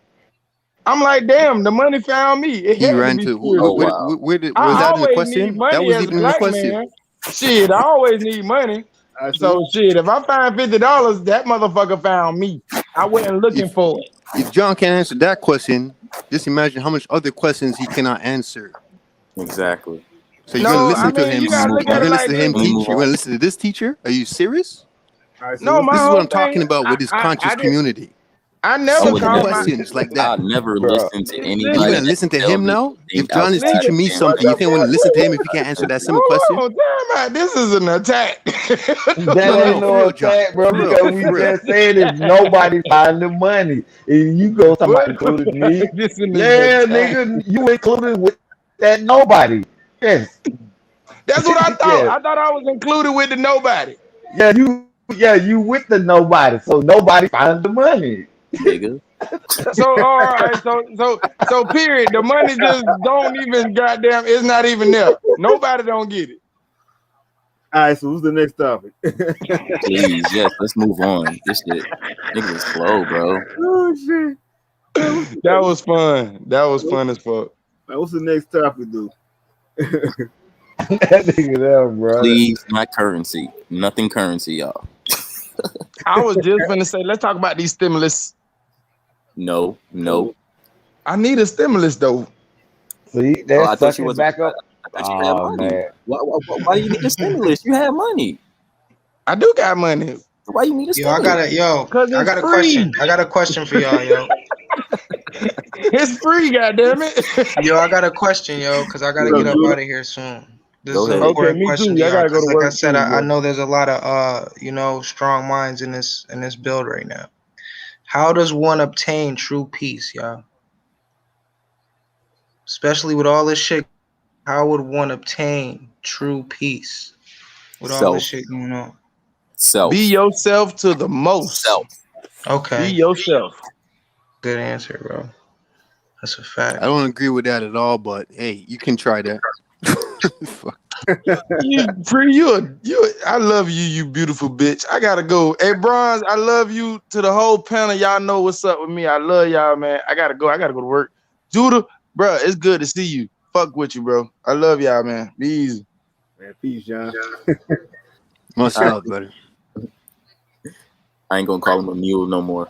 I'm like, damn, the money found me. It He had to ran be to Oh spiritual. wow. where did was I that in the always need question? That money wasn't as a even in the black question. man. Shit, I always need money. All right, so So shit, if I find $50, that motherfucker found me. I wasn't looking If for it. if John can't answer that question, just imagine how much other questions he cannot answer. Exactly. So you're gonna No, I listen to mean him. you Can we gotta move look You're at on? it gonna like listen to him this. Can we teach. move You're on? gonna listen to this teacher. Are you serious? all right, so No, what's my This is what whole I'm thing, talking about with this conscious I did community. I I never would Simple called my never. questions like that. I'd never Bro, listen to You're anybody gonna that listen to tell him me now? anything If John is outside listen, teaching of me being what something, you the think I want to represented listen to fuck? him if he can't answer that simple question? Hold on, damn it. This is an attack. No, that no, ain't no, for no real, John. attack, bro, For real, because we for real. just said if nobody find the money, and you go talking about What the included fuck? me. This is an Yeah, attack. nigga, you included with that nobody. Yes, That's what I thought. yeah, I thought I was included with the nobody. you with the nobody, so nobody find the money. nigga. So all right, so period. The money just don't even goddamn. It's not even there. Nobody don't get it. all right, so who's the next topic? Please, yes. Let's move on. This shit, nigga was slow, bro. Oh shit. Man, That was fun. That was fun as fuck. what's the next topic, dude? That nigga there, brother. Please, not currency. Nothing currency, y'all. I was just gonna say, let's talk about these stimulus. No, no. I need a stimulus though. See, Oh, that's I thought you sucking wasn't. back up. I thought you had Oh money. man, Why do you need a stimulus? You have money. I do got money Why you need a Yo, stimulus? because I it's got a question. free. I got a question for y'all, yo. It's free, goddamn it. Yo, I got a question, yo, because I gotta What get up, up Judah? out of here soon. This Go is an ahead. Okay, important me question too. to I y'all, gotta go because to like I work said, too, I bro. know there's a lot of strong minds in this build right now. How does one obtain true peace, y'all? Especially with all this shit, how would one obtain true peace with all this Self, shit going on? Be self, yourself to the most. self. Be Okay, yourself. good answer, bro. That's a I fact. don't agree with that at all, but hey, you can try that. Fuck. I love you, you beautiful bitch. I gotta go. Hey, Bronze, I love you to the whole panel. Y'all know what's up with me. I love y'all, man. I gotta go. I gotta go to work. Judah, bro, it's good to see you. Fuck with you, bro. I love y'all, man. Be easy. Man, peace, John. Much All right, love, brother. I ain't gonna call him a mule no more.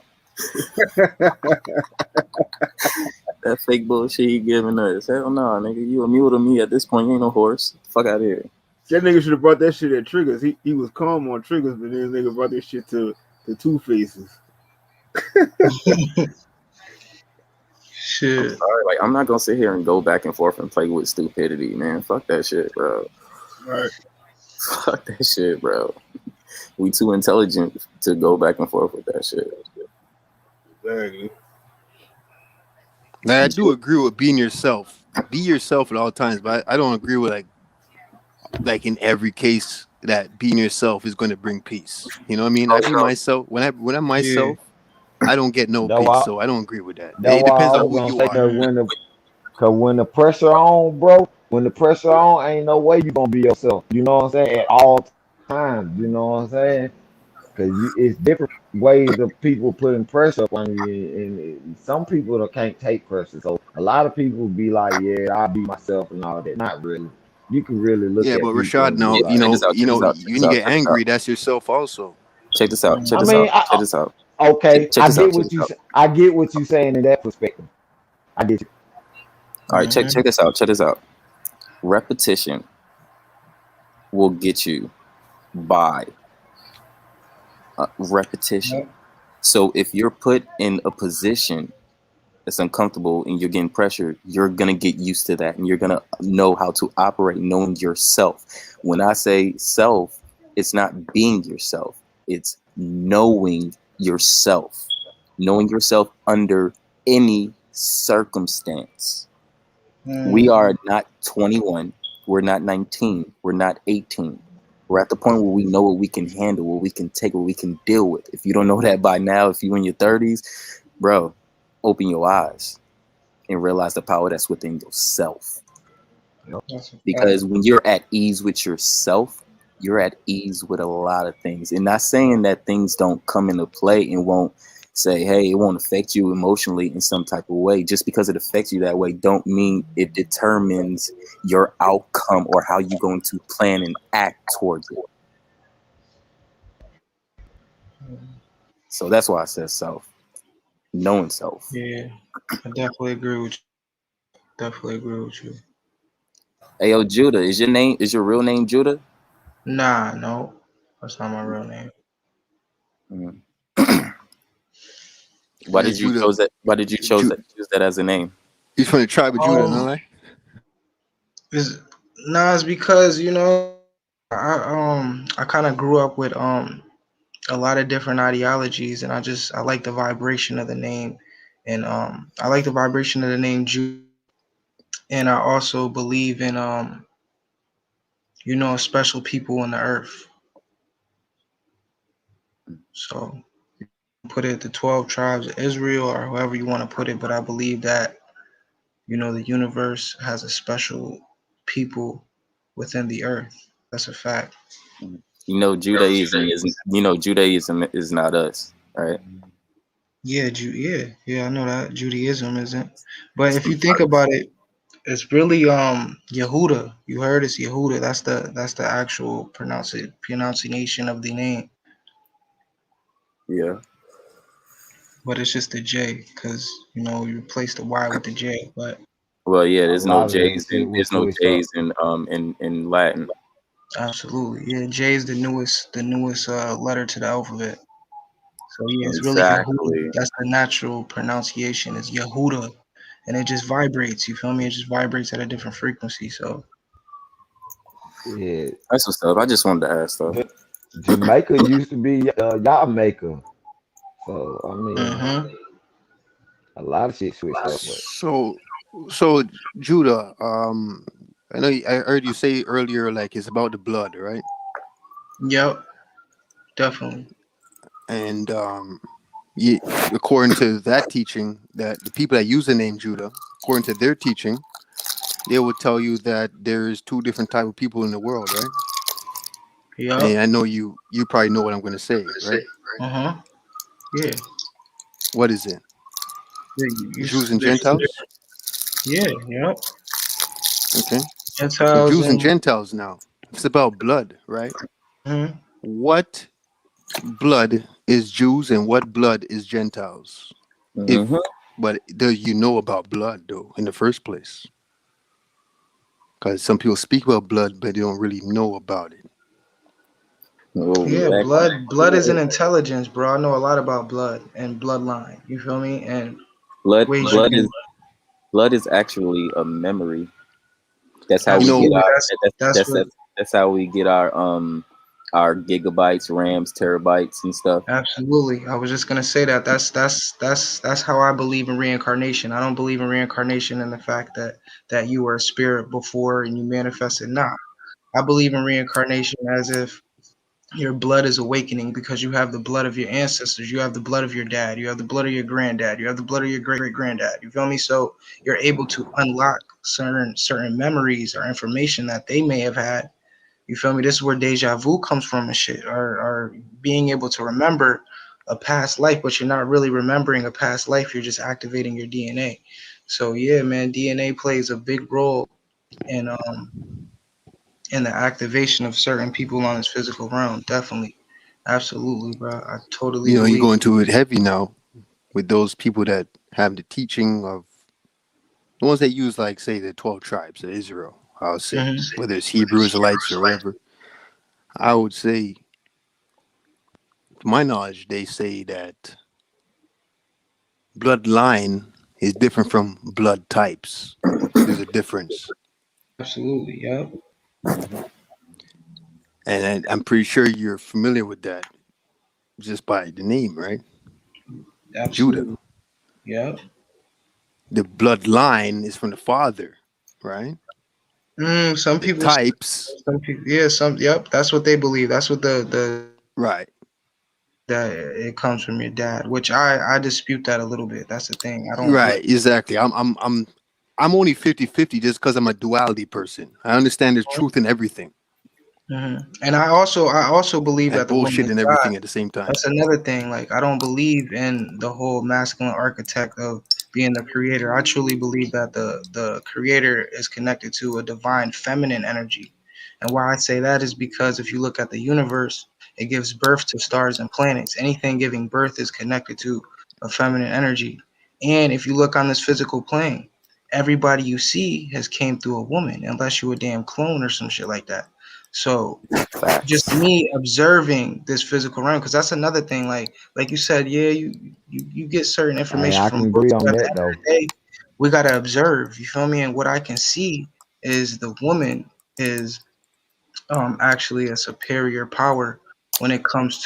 That fake bullshit he giving us. Hell no, nigga. You a mule to me at this point. You ain't no horse. Fuck out of here. That nigga should have brought that shit at Triggers. He was calm on Triggers, but then nigga brought this shit to the Two Faces. I'm Shit. sorry. Like, I'm not gonna sit here and go back and forth and play with stupidity, man. Fuck that shit, bro. Right. Fuck that shit, bro. We too intelligent to go back and forth with that shit. Exactly. Now, I do agree with being yourself. Be yourself at all times, but I don't agree with like in every case that being yourself is going to bring peace. You know what I mean? I Oh be no. myself. When I'm Yeah. myself, I don't get no That's peace. why, So I don't agree with that. that's It why depends I on was who gonna you say are. that when the pressure on, bro, when the pressure on, ain't no way you gonna be yourself. You know what I'm saying? At all times, you know what I'm saying? Because it's different ways of people putting pressure up on you, and some people that can't take pressure. So a lot of people be like, "Yeah, I'll be myself" and all that. Not really. You can really look Yeah, at but people Rashad, and be now Yeah, you like, check this know, out. you Check this know, out. Check when this you out. get Check this out. angry, that's yourself also. Check this out. Check I this mean, out. Check this out. okay, Check I this out. get Check what this you, out. I get what you saying in that perspective. I get you. All right, check Mhm. this out. Check this out. Repetition will get you by repetition. Yep. So if you're put in a position it's uncomfortable and you're getting pressured, you're gonna get used to that and you're gonna know how to operate knowing yourself. When I say self, it's not being yourself, it's knowing yourself under any circumstance. We Mm-hmm. are not 21, we're not 19, we're not 18. We're at the point where we know what we can handle, what we can take, what we can deal with. If you don't know that by now, if you're in your 30s, bro, open your eyes and realize the power that's within yourself. That's a fact. Because when you're at ease with yourself, you're at ease with a lot of things. And not saying that things don't come into play and won't say, hey, it won't affect you emotionally in some type of way. Just because it affects you that way don't mean it determines your outcome or how you're going to plan and act towards it. So that's why I said self, knowing self. Yeah, I definitely agree with you. Definitely agree with you. Hey, yo, Judah, is your real name Judah? Nah, no, that's not my real name. Mm. Why Yeah, did you Judah. chose that? Why did you choose that as a name? He's from the tribe of Judah, no Um, lie. it's nah, it's because I kind of grew up with a lot of different ideologies, and I like the vibration of the name, and I like the vibration of the name Jude, and I also believe in special people in the earth. So put it the 12 tribes of Israel or however you want to put it, but I believe that the universe has a special people within the earth. That's a fact. Judaism is not us, right? Yeah, yeah, I know that Judaism isn't. But if you think about it, it's really Yehuda. You heard it's Yehuda. That's the actual pronunciation of the name. Yeah. But it's just the J because you replace the Y with the J. But Well, yeah. A lot of that shit was There's no switched up. J's in Latin. absolutely, yeah, J is the newest letter to the alphabet. So yeah, it's really Yehuda. Exactly. That's the natural pronunciation. It's Yehuda, and it just vibrates. You feel me? It just vibrates at a different frequency. So Yeah, That's what's up. I just wanted to ask though. J- Jamaica used to be y'all maker. So I mean, hmm a lot of shit switched up, but So, so Judah, I know I heard you say earlier, like it's about the blood, right? yep, definitely. And you, according to that teaching, that the people that use the name Judah, according to their teaching, they would tell you that there's two different type of people in the world, right? Yep. And I know you probably know what I'm going to say, right? Uh huh. Yeah. What is it? Yeah. Jews and Gentiles. Yeah. Yep. Okay. So Gentiles Jews and and. Gentiles now. It's about blood, right? Mhm. What blood is Jews and what blood is Gentiles? If Mm-hmm. but do you know about blood though in the first place? Because some people speak about blood, but they don't really know about it. Yeah, Oh, blood is an intelligence, bro. I know a lot about blood and bloodline. You feel me? And blood ways you blood can. is blood is actually a memory. That's how You we get know, Absolutely. our That's what. that's how we get our gigabytes, RAMs, terabytes, and stuff. Absolutely. I was just gonna say that. That's how I believe in reincarnation. I don't believe in reincarnation in the fact that you were a spirit before and you manifested. Nah. I believe in reincarnation as if your blood is awakening because you have the blood of your ancestors, you have the blood of your dad, you have the blood of your granddad, you have the blood of your great great granddad. You feel me? So you're able to unlock certain memories or information that they may have had. You feel me? This is where deja vu comes from and shit, or being able to remember a past life, but you're not really remembering a past life. You're just activating your DNA. So yeah, man, DNA plays a big role in the activation of certain people on this physical realm. Definitely. Absolutely, bro. I totally you believe. go into it heavy now with those people that have the teaching of the ones that use, like, say, the 12 tribes of Israel. I'll say, hmm whether it's Hebrew Israelites or whatever, I would say, to my knowledge, they say that bloodline. is different from blood types. There's a difference. Absolutely. Yep. Hmm. And I'm pretty sure you're familiar with that just by the name, right? Judah. Absolutely. Yep. The bloodline is from the father, right? Some The people say, types, some people, yeah, some, yep, that's what they believe. That's what right? that it comes from your dad, which I dispute that a little bit. That's the thing. I don't believe. Right, exactly. I'm only 50-50 just because I'm a duality person. I understand there's truth in everything And I also believe and that the woman bullshit is in God. everything at the same time. That's another thing. Like I don't believe in the whole masculine architect of being the creator. I truly believe that the creator is connected to a divine feminine energy. And why I say that is because if you look at the universe, it gives birth to stars and planets. Anything giving birth is connected to a feminine energy. And if you look on this physical plane, everybody you see has came through a woman, unless you a damn clone or some shit like that. So just Facts. me observing this physical realm, because that's another thing, like you said, yeah, you get certain Hey, information I from can agree books, but on at the that end of though. the day we got to observe, you feel me? And what I can see is the woman is actually a superior power when it comes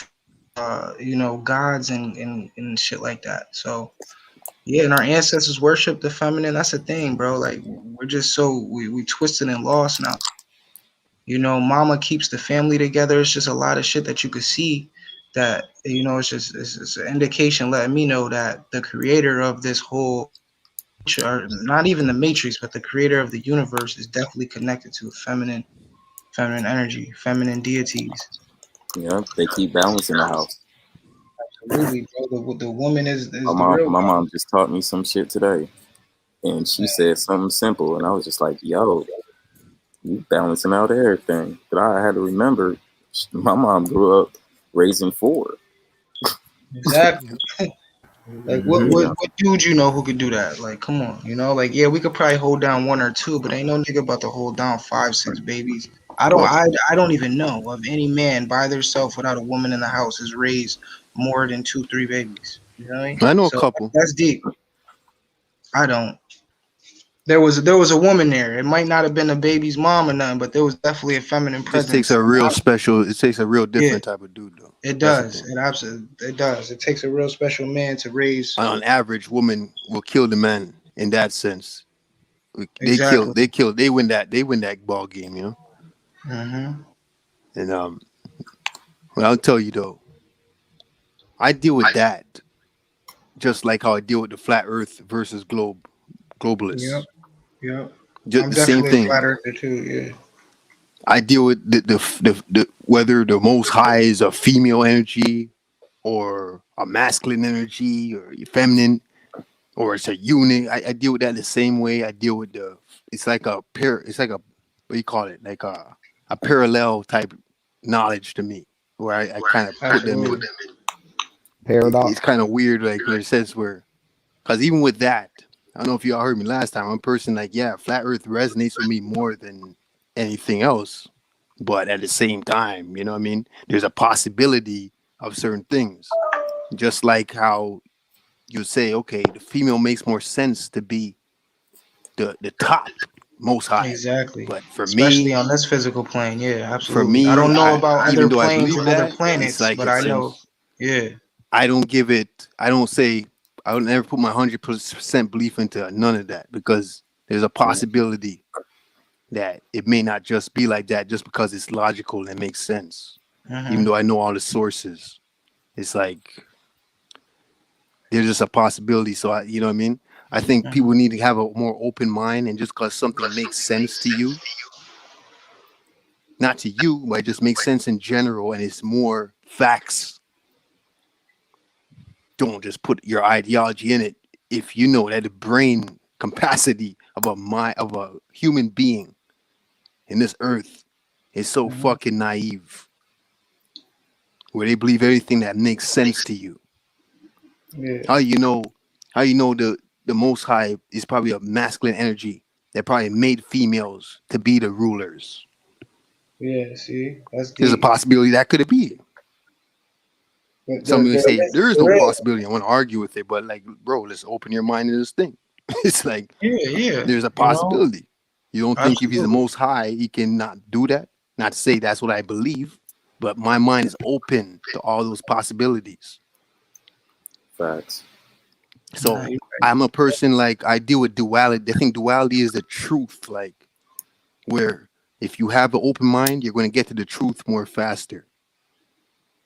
to gods and shit like that. So yeah, and our ancestors worship the feminine. That's the thing, bro. Like we're just so we twisted and lost now. Mama keeps the family together. It's just a lot of shit that you could see that, it's an indication letting me know that the creator of this whole, or not even the matrix, but the creator of the universe is definitely connected to feminine energy, feminine deities. Yeah, they keep balance in the house. Absolutely, bro. The woman My is the mom, real my one. mom just taught me some shit today, and she said something simple, and I was just like, "Yo, you balancing out everything." But I had to remember, my mom grew up raising four. Exactly. Yep. Like Hmm. what dude who could do that? Like, come on, like yeah, we could probably hold down one or two, but ain't no nigga about to hold down five, six babies. I don't Well, I I don't even know of any man by themselves without a woman in the house has raised more than two, three babies. You know what I mean? I know a So couple. that's deep. I don't. There was a woman there. It might not have been a baby's mom or nothing, but there was definitely a feminine It just takes presence. a real special. It takes a real Yeah, different type of dude, though. it That's the does. thing. It absolutely it does. It takes a real special man to raise. On average, women will kill the man in that sense. They kill. Exactly. They kill. They win that. They win that ball game. Hmm. And well, I'll tell you though, I deal with that just like how I deal with the flat Earth versus Yep. globalists. Yep. Just I'm the same definitely a thing. flat earther too. Yeah. I deal with the whether the Most High is a female energy or a masculine energy or feminine or it's a unit. I deal with that the same way I deal with the. It's like a pair. It's like a what do you call it? Like a parallel type knowledge to me, where I kind of put them Absolutely. in. It's Paradox. kind of weird, like in a sense where, because even with that, I don't know if y'all heard me last time. I'm a person like, yeah, flat Earth resonates with me more than anything else, but at the same time, you know what I mean? There's a possibility of certain things, just like how you say, okay, the female makes more sense to be the top most high. Exactly. But for Especially me, on this physical plane. Yeah, absolutely. I don't know I about even other though I planes believe and other that, it's planets, like but I know. Yeah. I don't give it. I don't say I would never put my 100% belief into none of that because there's a possibility that it may not just be like that just because it's logical and makes sense. Even Hmm. though I know all the sources, it's like there's just a possibility. So you know what I mean. I think people Hmm. need to have a more open mind, and just because something makes sense to you, not to you, but it just makes sense in general, and it's more facts. Don't just put your ideology in it if you know that the brain capacity of a human being in this earth is so Hmm. fucking naive, where they believe everything that makes sense to you. Yeah. How you know? How you know the Most High is probably a masculine energy that probably made females to be the rulers. Yeah. See, that's There's a deep. possibility that could it be. But Some there, people there say is, there is no there is. possibility. I want to argue with it, but like, bro, let's open your mind to this thing. It's like Yeah, yeah. there's a You know, possibility. You don't think if he's the absolutely. most high, he can not do that? Not to say that's what I believe, but my mind is open to all those possibilities. Facts. Nah, So I'm a person like I deal with duality. I think duality is the truth, like where if you have an open mind, you're going to get to the truth more faster.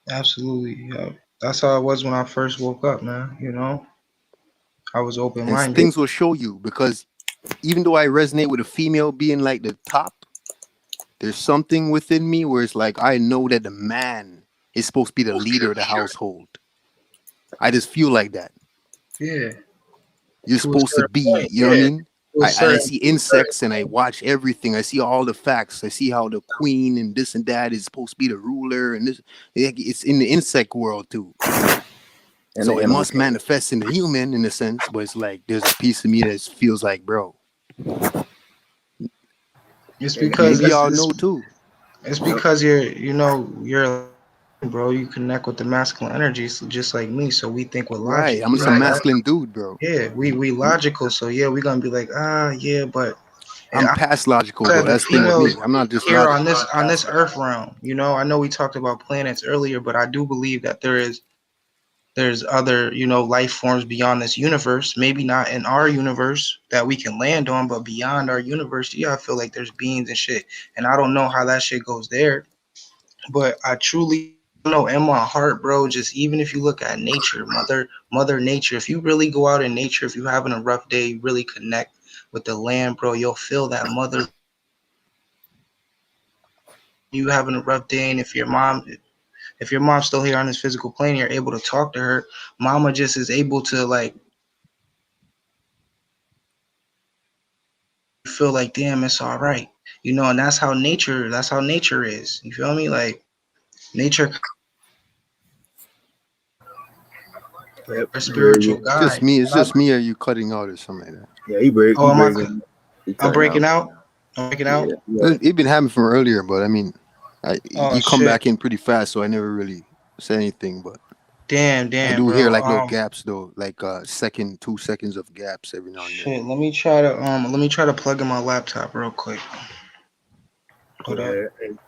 absolutely. Yeah. That's how it was when I first woke up, man. You know, I was open And minded. things will show you because even though I resonate with a female being like the top, there's something within me where it's like I know that the man is supposed to be the leader of the household. I just feel like that. Yeah, You're to a supposed to certain be, point. you know what I Yeah, mean? to a I certain, see to a certain insects and I watch everything. I see all the facts. I see how the queen and this and that is supposed to be the ruler and this. It's in the insect world too. And So the it animal must kingdom. manifest in the human in a sense, but it's like there's a piece of me that feels like, bro, It's And because maybe y'all it's know too. it's yep. because you're bro. You connect with the masculine energy, so just like me. So we think with Right. logic. I'm You just know a that? masculine dude, bro. Yeah, we logical. So yeah, we gonna be like, yeah, but I'm yeah, past logical said though. the That's the thing with females me. I'm not just here logical. on this earth realm. You know, I know we talked about planets earlier, but I do believe that there's other, you know, life forms beyond this universe. Maybe not in our universe that we can land on, but beyond our universe, yeah, I feel like there's beings and shit. And I don't know how that shit goes there, but I truly, I don't know, in my heart, bro, just even if you look at nature, mother nature, if you really go out in nature, if you're having a rough day, you really connect with the land, bro, you'll feel that mother. You having a rough day, and if your mom's still here on this physical plane, you're able to talk to her. Mama just is able to like feel like, damn, it's all right, you know. And that's how nature is. You feel me? Like nature, Yep. our Yeah, spiritual It's just guide. me. It's just me. Are you cutting out or something like that? yeah. Oh, He am I? breaking. He I'm cutting breaking out. out. I'm breaking out. Yeah. Yeah. It been happening from earlier, but I mean, Oh you come shit. back in pretty fast, so I never really said anything. But Damn, I damn, do hear bro. like little gaps though, like second, 2 seconds of gaps every now and then. Shit. Let me try to plug in my laptop real quick. Hold up. Yeah. And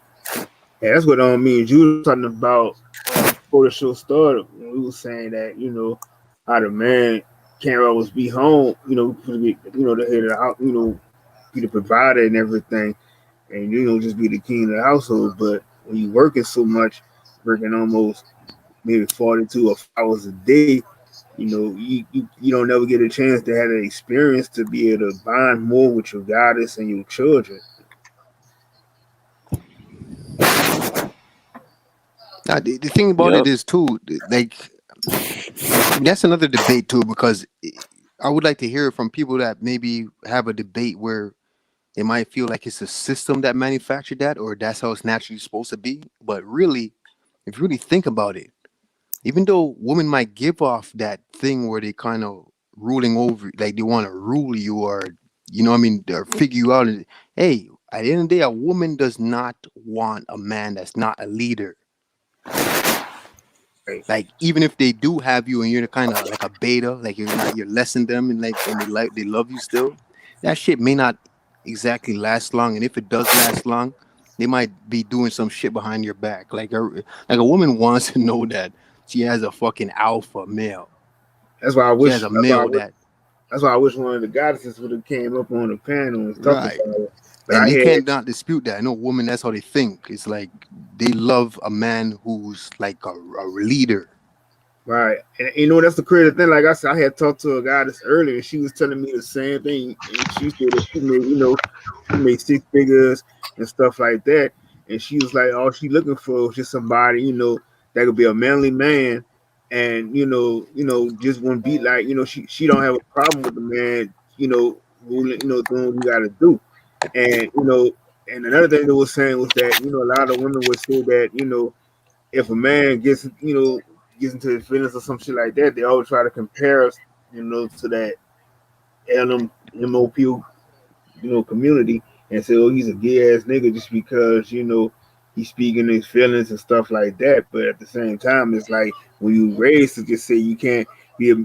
that's what me and Judah was talking about before the show started. When we was saying that how the man can't always be home. To be the head of the house. Be the provider and everything, and just be the king of the household. But when you working so much, working almost maybe 42 hours a day, you don't never get a chance to have an experience to be able to bond more with your goddess and your children. Now, the thing about it Yep. is too, like that's another debate too, because I would like to hear it from people that maybe have a debate where they might feel like it's a system that manufactured that, or that's how it's naturally supposed to be. But really, if you really think about it, even though women might give off that thing where they kind of ruling over, like they want to rule you, or what I mean, or figure you out. And, hey, at the end of the day, a woman does not want a man that's not a leader. Right? Like even if they do have you and you're kind of like a beta, like you're less than them, and like and they love you still, that shit may not exactly last long. And if it does last long, they might be doing some shit behind your back. Like a woman wants to know that she has a fucking alpha male. That's why I She has wish. a male that That's why I wish one of the goddesses would have came up on the panel and talked right. about it. But And I they had can't not dispute that. I know women, that's how they think. It's like they love a man who's like a leader. right, and that's the crazy thing. Like I said, I had talked to a goddess earlier, and she was telling me the same thing. And she said that she made six figures and stuff like that. And she was like, all she looking for was just somebody, that could be a manly man, and just want to be like, she don't have a problem with the man, ruling, doing what you got to do, and and another thing they was saying was that a lot of women would say that if a man gets into his feelings or some shit like that, they always try to compare us, to that LMMOP community and say, oh, he's a gay ass nigga just because he's speaking his feelings and stuff like that. But at the same time, it's like when you raised to just say you can't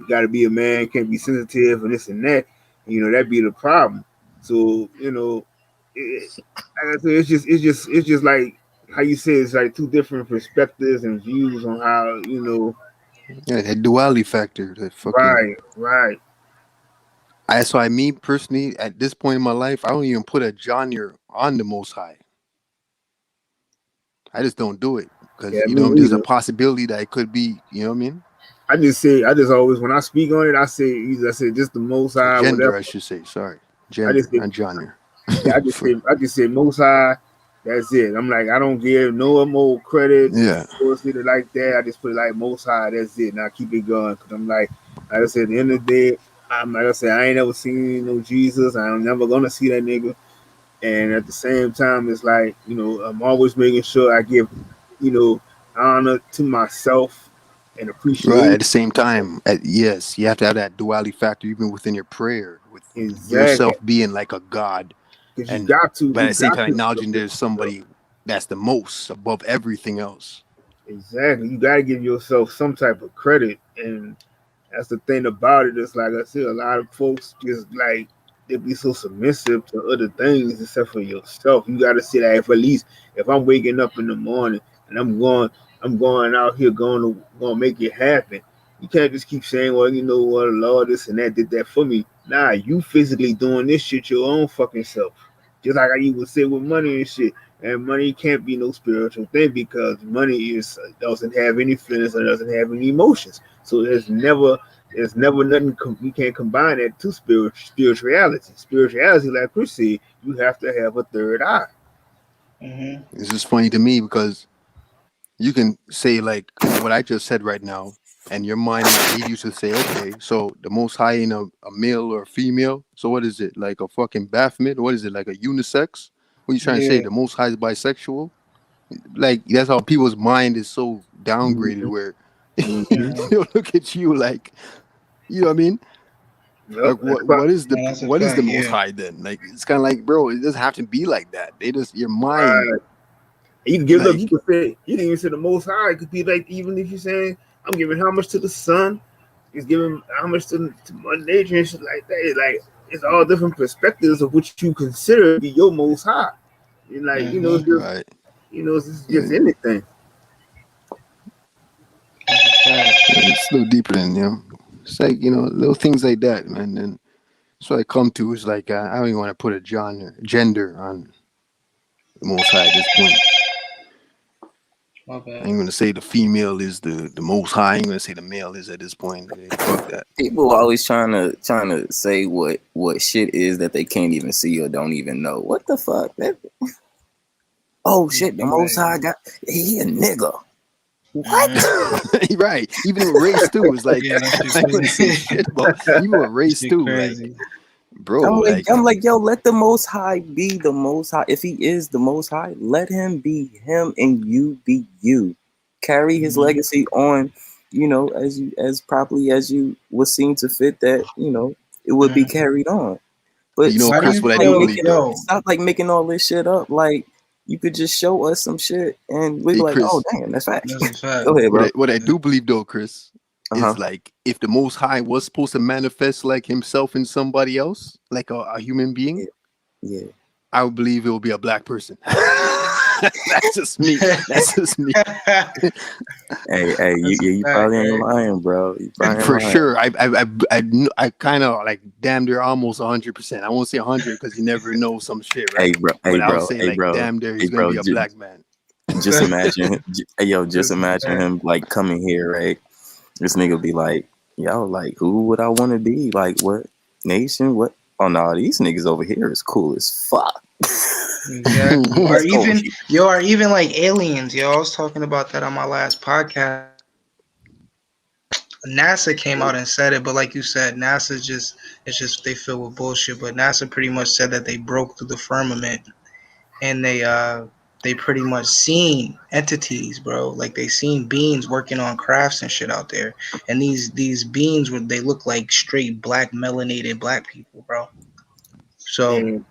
got to be a man, can't be sensitive and this and that. That'd be the problem. So like I said, it's just like how you say it's like two different perspectives and views on how Yeah, that duality factor. That fucking. right, right. That's why me personally, at this point in my life, I don't even put a genre on the Most High. I just don't do it because Yeah, me there's a neither. possibility that it could be. You know what I mean? I just always when I speak on it, I say either I say just the most Or high, gender, whatever. I should say. Sorry, I just gender, say not genre. yeah, I just say most high. That's it. I'm like I don't give no more credit, Yeah, bullshit like that. I just put it like most high. That's it. And I keep it going because I'm like I said, at the end of the day, I'm like I said, I ain't never seen no Jesus. I'm never gonna see that nigga. And at the same time, it's like I'm always making sure I give you know honor to myself and right. appreciation. At the same time, yes, you have to have that duality factor even within your prayer, with Exactly. yourself being like a god, Because and but you at the same got time to acknowledging there's somebody that's the most above everything else. exactly. You got to give yourself some type of credit, and that's the thing about it. It's like I said, a lot of folks just like they be so submissive to other things except for yourself. You got to see that if at least if I'm waking up in the morning and I'm going out here going to make it happen. You can't just keep saying, well, you know what, Lord, this and that did that for me. Nah, you physically doing this shit your own fucking self. Just like I would say with money and shit. And money can't be no spiritual thing because money is doesn't have any feelings and doesn't have any emotions. So there's never nothing we can't combine that to spirituality. Spirituality, like Chris said, you have to have a third eye. Hmm. It's just funny to me because you can say like what I just said right now, and your mind might lead you to say, okay, so the most high in a male or a female. So what is it? Like a fucking Baphomet? What is it? Like a unisex? What are you trying to say? Yeah. The most high is bisexual? Like that's how people's mind is so downgraded Mm-hmm. where Mm-hmm. Hmm. they'll look at you like, you know what I mean? Yep. Like what is the No, that's a what is the fact. most Yeah. high then? Like it's kind of like, bro, it doesn't have to be like that. They just your mind Right. You can give up. You like can say you can even say the Most High. It could be like even if you're saying I'm giving how much to the sun, he's giving how much to Mother Nature and shit like that. It's all different perspectives of what you consider to be your Most High. And like Hmm. right. it's just Yeah, anything. That's a fact. it's a little deeper than it's like little things like that, man. And that's what I come to is like I don't even want to put a gender on the Most High at this point. My I ain't bad. gonna say the female is the Most High. I ain't gonna say the male is at this point. Hey, fuck that. People always trying to say what shit is that they can't even see or don't even know. What the fuck? Oh Yeah, shit, the you Most right. High got he a nigga. What? Hmm. Right. Even with race too, it's like Yeah, that shit I ain't gonna say crazy. shit, but even with That race shit too, like crazy. bro, I'm like, yo, let the Most High be the Most High. If He is the Most High, let Him be Him and you be you. Carry His Hmm. legacy on, as properly as you was seen to fit. That it would be Hmm. carried on. But you know, Why do stop Chris, you what I like do feel, believe making though. yo? stop like making all this shit up. Like you could just show us some shit and we'd Hey, be like, oh Chris, damn, that's facts. That's a fact. Go ahead, bro. what I do believe though, Chris, Uh is huh. like if the Most High was supposed to manifest like Himself in somebody else, like a human being, Yeah. Yeah. I would believe it would be a black person. That's just me. That's just me. Hey, That's a you fact, probably ain't right? lying, bro. You probably ain't For lying. sure. I kind of like damn near almost 100%. I won't say 100 because you never know some shit, right? Hey, But I'll bro. say Hey, like bro. damn there Hey, he's gonna bro. be a black man. Just imagine, hey, yo, just That's a imagine fact. him like coming here, right? This nigga be like, yo, like, who would I want to be? Like, what nation? What? Oh no, these niggas over here is cool as fuck. Exactly. Or Let's go over even here. yo, or even like aliens. Yo, I was talking about that on my last podcast. NASA came out and said it, but like you said, NASA's just it's just they filled with bullshit. But NASA pretty much said that they broke through the firmament and they pretty much seen entities, bro. Like they seen beings working on crafts and shit out there. And these beings would they look like straight black melanated black people, bro. So And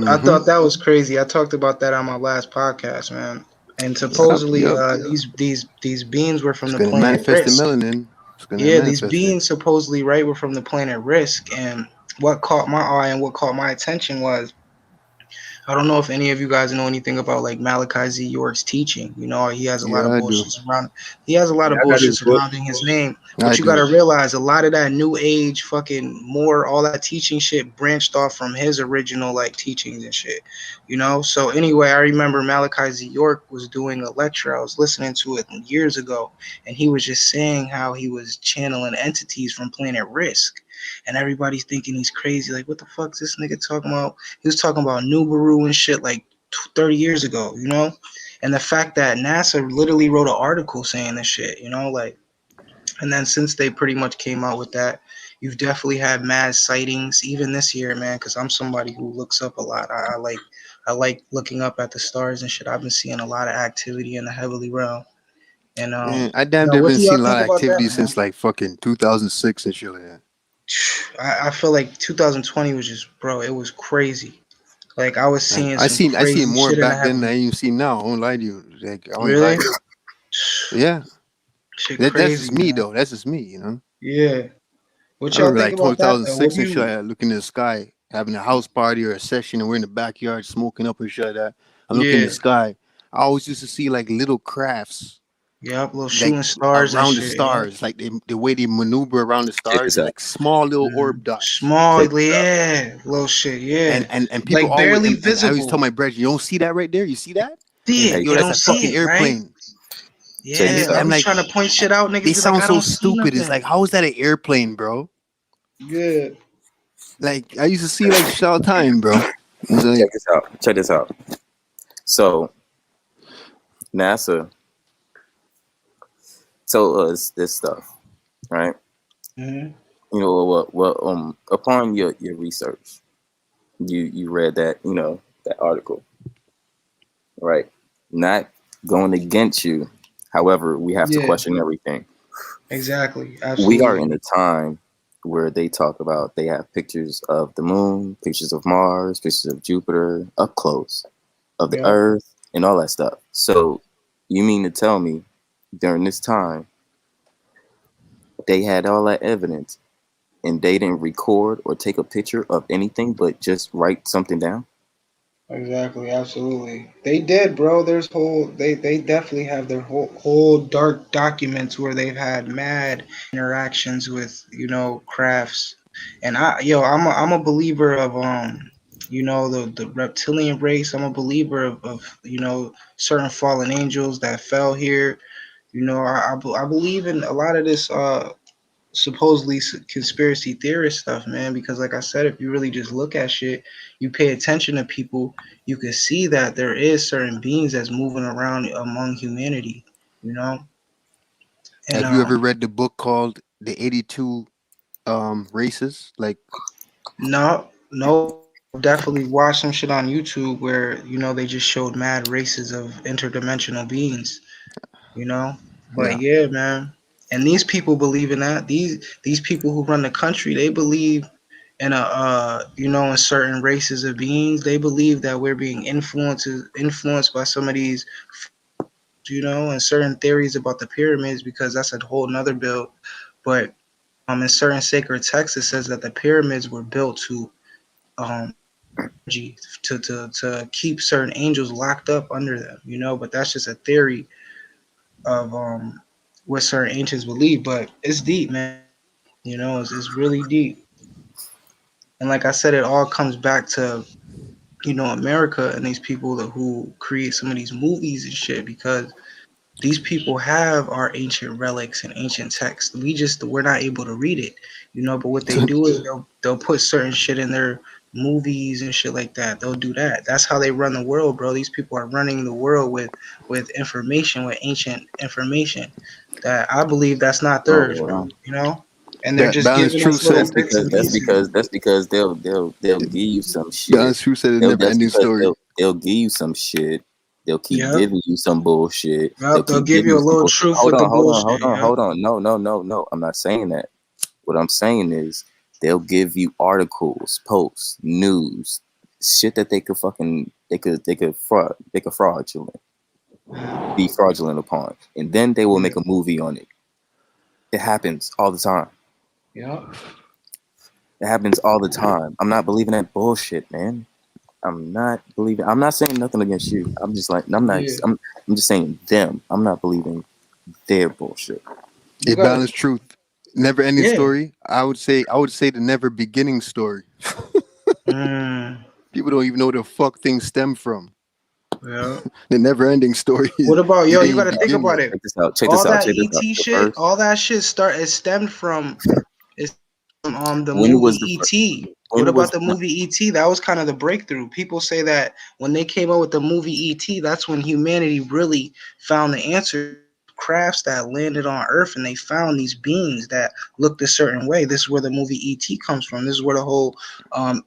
I Mm-hmm. thought that was crazy. I talked about that on my last podcast, man. And Yep, supposedly, yep. these beings were from It's the gonna planet manifest the Risk. melanin. It's gonna Yeah, these manifest it. beings supposedly right were from the planet Risk, and what caught my eye and what caught my attention was, I don't know if any of you guys know anything about like Malachi Z. York's teaching. You know, he has a lot Yeah, of I do. bullshit surrounding. He has a lot Yeah, of I got bullshit this book. surrounding his name. I But you got do. to realize a lot of that new age fucking more all that teaching shit branched off from his original like teachings and shit. You know. So anyway, I remember Malachi Z. York was doing a lecture. I was listening to it years ago, and he was just saying how he was channeling entities from Planet Risk. And everybody's thinking he's crazy. Like, what the fuck is this nigga talking about? He was talking about Nubaru and shit like 30 years ago, you know? And the fact that NASA literally wrote an article saying this shit, you know, like, and then since they pretty much came out with that, you've definitely had mad sightings, even this year, man, because I'm somebody who looks up a lot. I like looking up at the stars and shit. I've been seeing a lot of activity in the heavenly realm. And Man, I you damn know, near what been do y'all seeing a lot think of about that, activity man? since like fucking 2006 and shit like that. I feel like 2020 was just, bro, it was crazy. Like I was Like seeing some I seen crazy more shit in the back then than I heavens. even see now. I won't lie to you. Like I won't lie Really? to you. Yeah, Shit that's crazy, just me man. though. That's just me. You know. Yeah. What I y'all remember think like about that though? What 2006 do and shit you? like that, looking in the sky, having a house party or a session, and we're in the backyard smoking up and shit like that. I'm looking in Yeah. the sky. I always used to see like little crafts Yep. Little like shooting stars and around the shit. Yep. stars, like the way they maneuver around the Check stars this is out. like small little Mhm. orb dots. Small. Check this out. Yeah. Little shit. Yeah. And people Like always barely and I always tell visible. my brother, you don't see that right there? You see that? And he's See like, Hey, it. yo, They check that's don't a this out. fucking see it, right? airplane. Check And this Yeah. I out. I'm be like, trying to point shit out. they Niggas be like, sound I so don't see stupid. It's nothing. like, how is that an airplane, bro? Yeah. Like I used to see like shit all the time, bro. It's Check like, this out. Check this out. So NASA told us this stuff, right? Hmm. You know what? Upon your research, you read that that article, right? Not going against you. However, we have to Yeah. question everything. Exactly. We are Absolutely. in a time where they talk about they have pictures of the moon, pictures of Mars, pictures of Jupiter up close, of the Yep. Earth, and all that stuff. So, you mean to tell me during this time they had all that evidence and they didn't record or take a picture of anything but just write something down? Exactly, absolutely. They did, bro. There's whole they definitely have their whole dark documents where they've had mad interactions with, you know, crafts. And I'm a believer of you know, the reptilian race. I'm a believer of you know, certain fallen angels that fell here. You know, I believe in a lot of this supposedly conspiracy theorist stuff, man. Because, like I said, if you really just look at shit, you pay attention to people, you can see that there is certain beings that's moving around among humanity, you know. And have you ever read the book called The 82 Races? Like, no, no, I've definitely watched some shit on YouTube where you know they just showed mad races of interdimensional beings, you know. But yeah. yeah, man. And these people believe in that. These people who run the country, they believe in a you know, in certain races of beings. They believe that we're being influenced by some of these, you know, and certain theories about the pyramids, because that's a whole nother bill. But in certain sacred texts it says that the pyramids were built to um to keep certain angels locked up under them, you know. But that's just a theory of what certain ancients believe. But it's deep, man. You know, it's really deep. And like I said, it all comes back to, you know, America and these people who create some of these movies and shit, because these people have our ancient relics and ancient texts. We're not able to read it, you know. But what they do is they'll put certain shit in their movies and shit like that. They'll do that. That's how they run the world, bro. These people are running the world with information, with ancient information that I believe that's not Oh theirs, bro. well. You know, and they're just Balance giving True us little said bits and pieces. That's because they'll give you some shit. Balance True said a never That's ending because story. they'll give you some shit. They'll keep Yep, giving you some bullshit. They'll yep. They'll keep give giving you you a some little bullshit. truth with the bullshit. Yep. Hold on. No, no, no, no. I'm not saying that. What I'm saying is they'll give you articles, posts, news, shit that they could fraudulent Mhm. be fraudulent upon, and then they will Yeah. make a movie on it. It happens all the time. Yep. It happens all the time. I'm not believing that bullshit, man. I'm not believing. I'm not saying nothing against you. I'm just like I'm not. Yeah, I'm just saying them. I'm not believing their bullshit. you A gotta. balanced truth. Never ending Yeah. story. I would say the never beginning story. Mm, People don't even know where the fuck things stem from. yeah. The never ending story is What about it yo? You didn't got to think begin about yet. it. Check this out. Check this All out. that Check this out. ET The shit, first. all that shit it stemmed from the When movie was the first? ET. What When about was the movie ET? That was kind of the breakthrough. People say that when they came out with the movie ET, that's when humanity really found the answer. Crafts that landed on Earth and they found these beings that looked a certain way. This is where the movie ET comes from. This is where the whole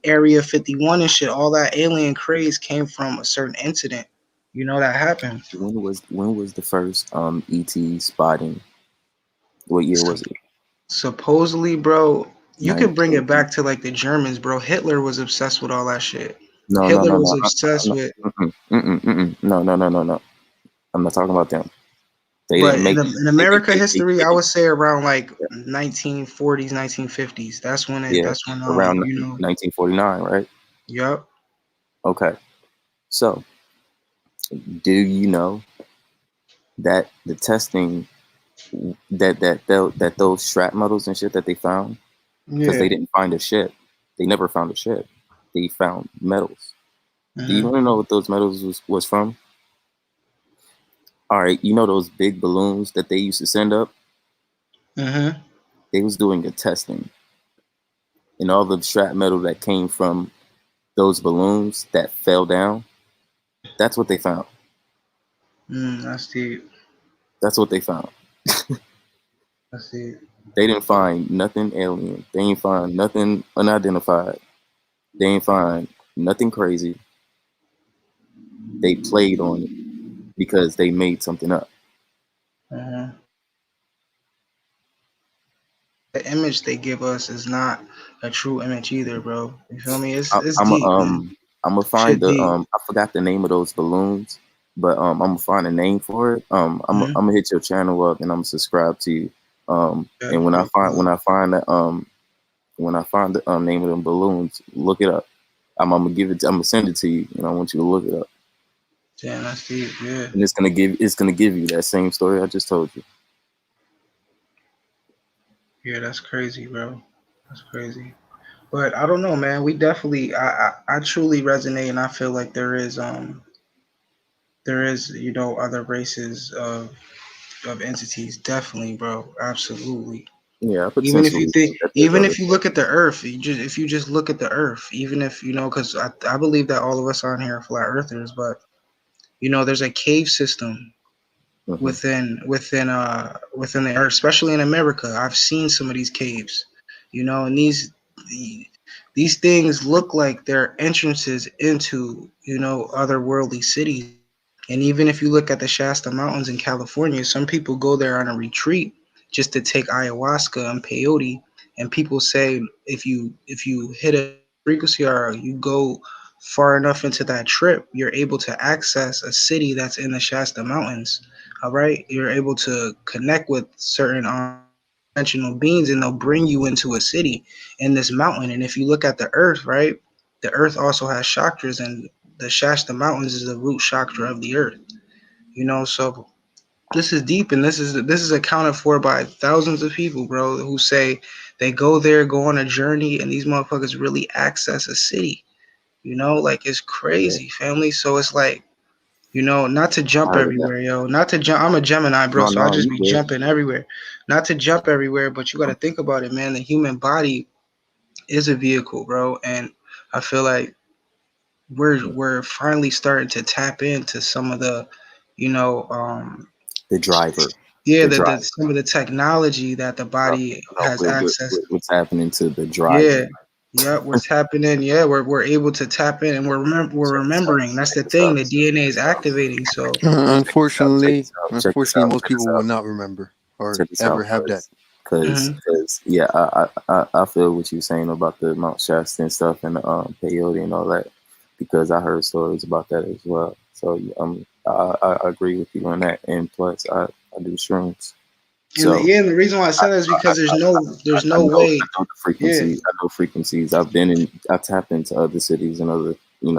Area 51 and shit, all that alien craze came from a certain incident. You know that happened. when was the first ET spotting? What year was it? Supposedly, bro, you could bring it 19. back to like the Germans, bro. Hitler was obsessed with all that shit. No, no, Hitler no, was no. obsessed No, with, no, no, no, no, no. I'm not talking about them. They but didn't make. in They did. America They history, I did. would say around like 1940s, 1950s. That's when Yeah, around you know, 1949, right? yup. Okay. So, do you know that the testing that those strap metals and shit that they found, because Yeah. they didn't find a ship. They never found a ship. They found metals. Do you Mhm. want to know what those metals was from? All right, you know those big balloons that they used to send up? Mhm. They was doing a testing, and all the scrap metal that came from those balloons that fell down, that's what they found. That's deep. That's what they found. That's deep. They didn't find nothing alien. They ain't find nothing unidentified. They ain't find nothing crazy. They played on it because they made something up. Mhm. The image they give us is not a true image either, bro. You feel me? I, It's I'm a, deep, man. I'm gonna find Shit the deep. I forgot the name of those balloons, but I'm gonna find a name for it. I'm Mhm. gonna hit your channel up and I'm gonna subscribe to you. Yeah, And no problem. when I find the name of them balloons, look it up. I'm gonna give it. I'm gonna send it to you, and I want you to look it up. Damn, that's deep. Yeah. And it's gonna give you that same story I just told you. Yeah, that's crazy, bro. That's crazy. But I don't know, man. We definitely, I truly resonate, and I feel like there is, you know, other races of entities. Definitely, bro. Absolutely. Yeah, I Even if you potentially think, think that there's even other. if you look at the Earth, if you just look at the Earth, even if you know, because I believe that all of us on here are flat earthers, but you know, there's a cave system Hmm. within the earth, especially in America. I've seen some of these caves, you know, and the- these things look like they're entrances into, you know, otherworldly cities. And even if you look at the Shasta Mountains in California, some people go there on a retreat just to take ayahuasca and peyote. And people say if you hit a frequency or you go far enough into that trip, you're able to access a city that's in the Shasta Mountains. All right, you're able to connect with certain dimensional beings, and they'll bring you into a city in this mountain. And if you look at the Earth, right, the Earth also has chakras, and the Shasta Mountains is the root chakra of the Earth. You know, so this is deep, and this is accounted for by thousands of people, bro, who say they go there, go on a journey, and these motherfuckers really access a city. You know, like it's Yeah, crazy, family. So it's like, you know, not to I jump heard of that. everywhere, yo. Not to jump. I'm a Gemini, bro, No, so I no, just you be good. jumping everywhere. Not to jump everywhere, but you got to think about it, man. The human body is a vehicle, bro, and I feel like we're finally starting to tap into some of the, you know, The driver. yeah, The the driver. some of the technology that the No, body no, has access. what's happening to the driver? Yeah, yeah, we're tapping in. Yeah, we're able to tap in, and we're Check this out. remembering. That's Check the this thing. out. The DNA is activating. So Check this out. Check Unfortunately, this out. Check this unfortunately, out. most Check this people will out. not remember or Check this ever out. have that. mhm. Yeah, I feel what you're saying about the Mount Shasta and stuff and the peyote and all that, because I heard stories about that as well. So I agree with you on that. And plus, I do shrooms. So And the reason why I said that is because there's I no know way. the Yeah. frequencies. I know frequencies. I tapped into other cities and other This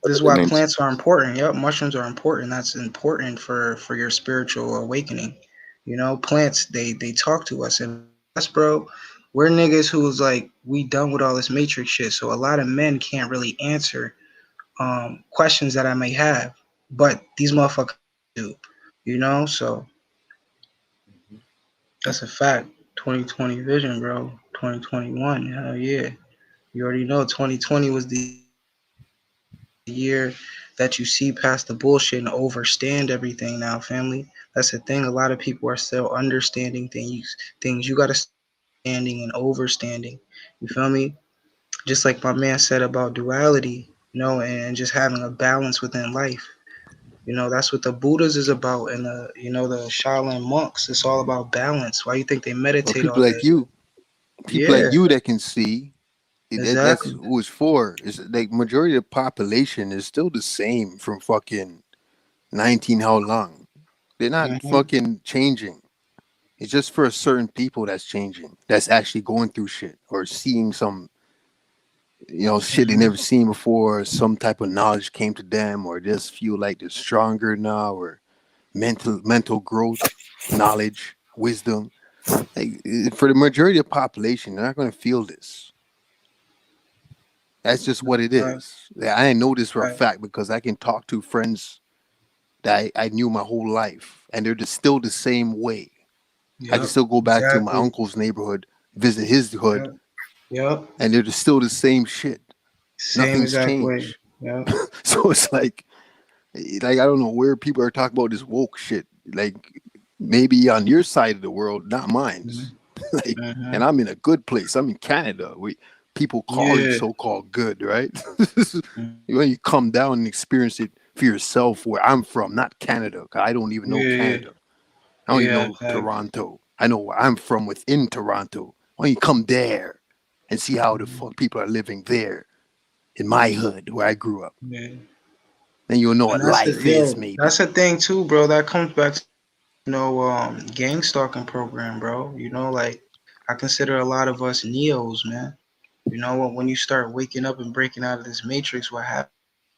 is other why dimensions. plants are important. Yep, mushrooms are important. That's important for your spiritual awakening. Plants they talk to us, and us, bro, we're niggas who's like we done with all this matrix shit. So a lot of men can't really answer questions that I may have, but these motherfuckers do. So that's a fact. 2020 vision, bro. 2021, hell yeah. You already know 2020 was the year that you see past the bullshit and overstand everything now, family. That's the thing. A lot of people are still understanding things. Things you gotta standing and overstanding. You feel me? Just like my man said about duality, and just having a balance within life. That's what the Buddhas is about, and the Shaolin monks. It's all about balance. Why you think they Or meditate people all day? like you, people like Yeah, you that can see. That's exactly. who it's for. Is like majority of the population is still the same from fucking 19 how long. They're not Hmm. fucking changing. It's just for certain people that's changing. That's actually going through shit or seeing some shit they Hmm. never seen before. Some type of knowledge came to them, or just feel like they're stronger now, or mental growth, knowledge, wisdom. Like, for the majority of the population, they're not going to feel this. That's just what it Right, is. I know this for a right. fact because I can talk to friends that I knew my whole life, and they're just still the same way. I can Yep, still go back to my exactly. uncle's neighborhood, visit his hood, Yep, yep. and they're just still the same shit. Same Nothing's exact way. changed. Yep. So it's like I don't know where people are talking about this woke shit. Like maybe on your side of the world, not mine's. Like, Hmm. and I'm in a good place. I'm in Canada. We people call it Yeah. so-called good, right? Mhm. When you come down and experience it for yourself, where I'm from, not Canada. 'Cause I don't even know Yeah, yeah, Canada. I don't even yeah, know exactly. Toronto. I know where I'm from within Toronto. Why don't you come there and see how the Mhm. fuck people are living there in my hood where I grew up? Yeah. Then you'll know And what that's the life is, that's maybe. the thing too, bro. That comes back to gang stalking program, bro. Like I consider a lot of us neos, man. When you start waking up and breaking out of this matrix, what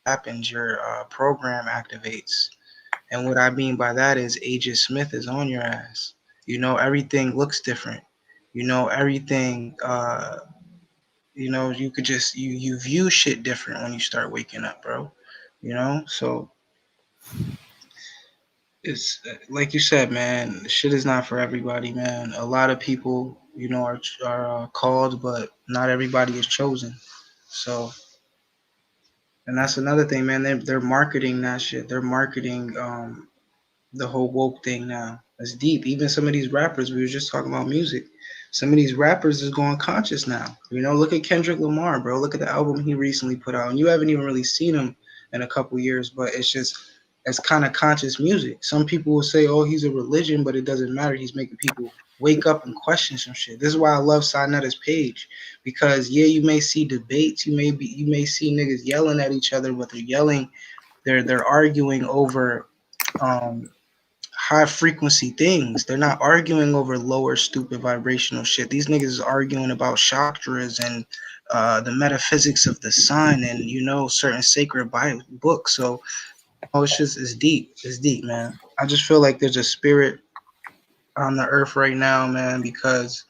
happens? Your program activates. And what I mean by that is Agent Smith is on your ass. Everything looks different. Everything you could just you view shit different when you start waking up, bro. So it's like you said, man, shit is not for everybody, man. A lot of people, are called, but not everybody is chosen. So, and that's another thing, man. They're marketing that shit. They're marketing the whole woke thing now. It's deep. Even some of these rappers, we were just talking about music. Some of these rappers is going conscious now. Look at Kendrick Lamar, bro. Look at the album he recently put out. And you haven't even really seen him in a couple years, but it's kind of conscious music. Some people will say, oh, he's a religion, but it doesn't matter. He's making people wake up and question some shit. This is why I love Sinetta's page. Because yeah, you may see debates, you may see niggas yelling at each other, but they're arguing over um high frequency things. They're not arguing over lower stupid vibrational shit. These niggas is arguing about chakras and the metaphysics of the sun and certain sacred Bible books. So it's deep. It's deep, man. I just feel like there's a spirit on the earth right now, man, because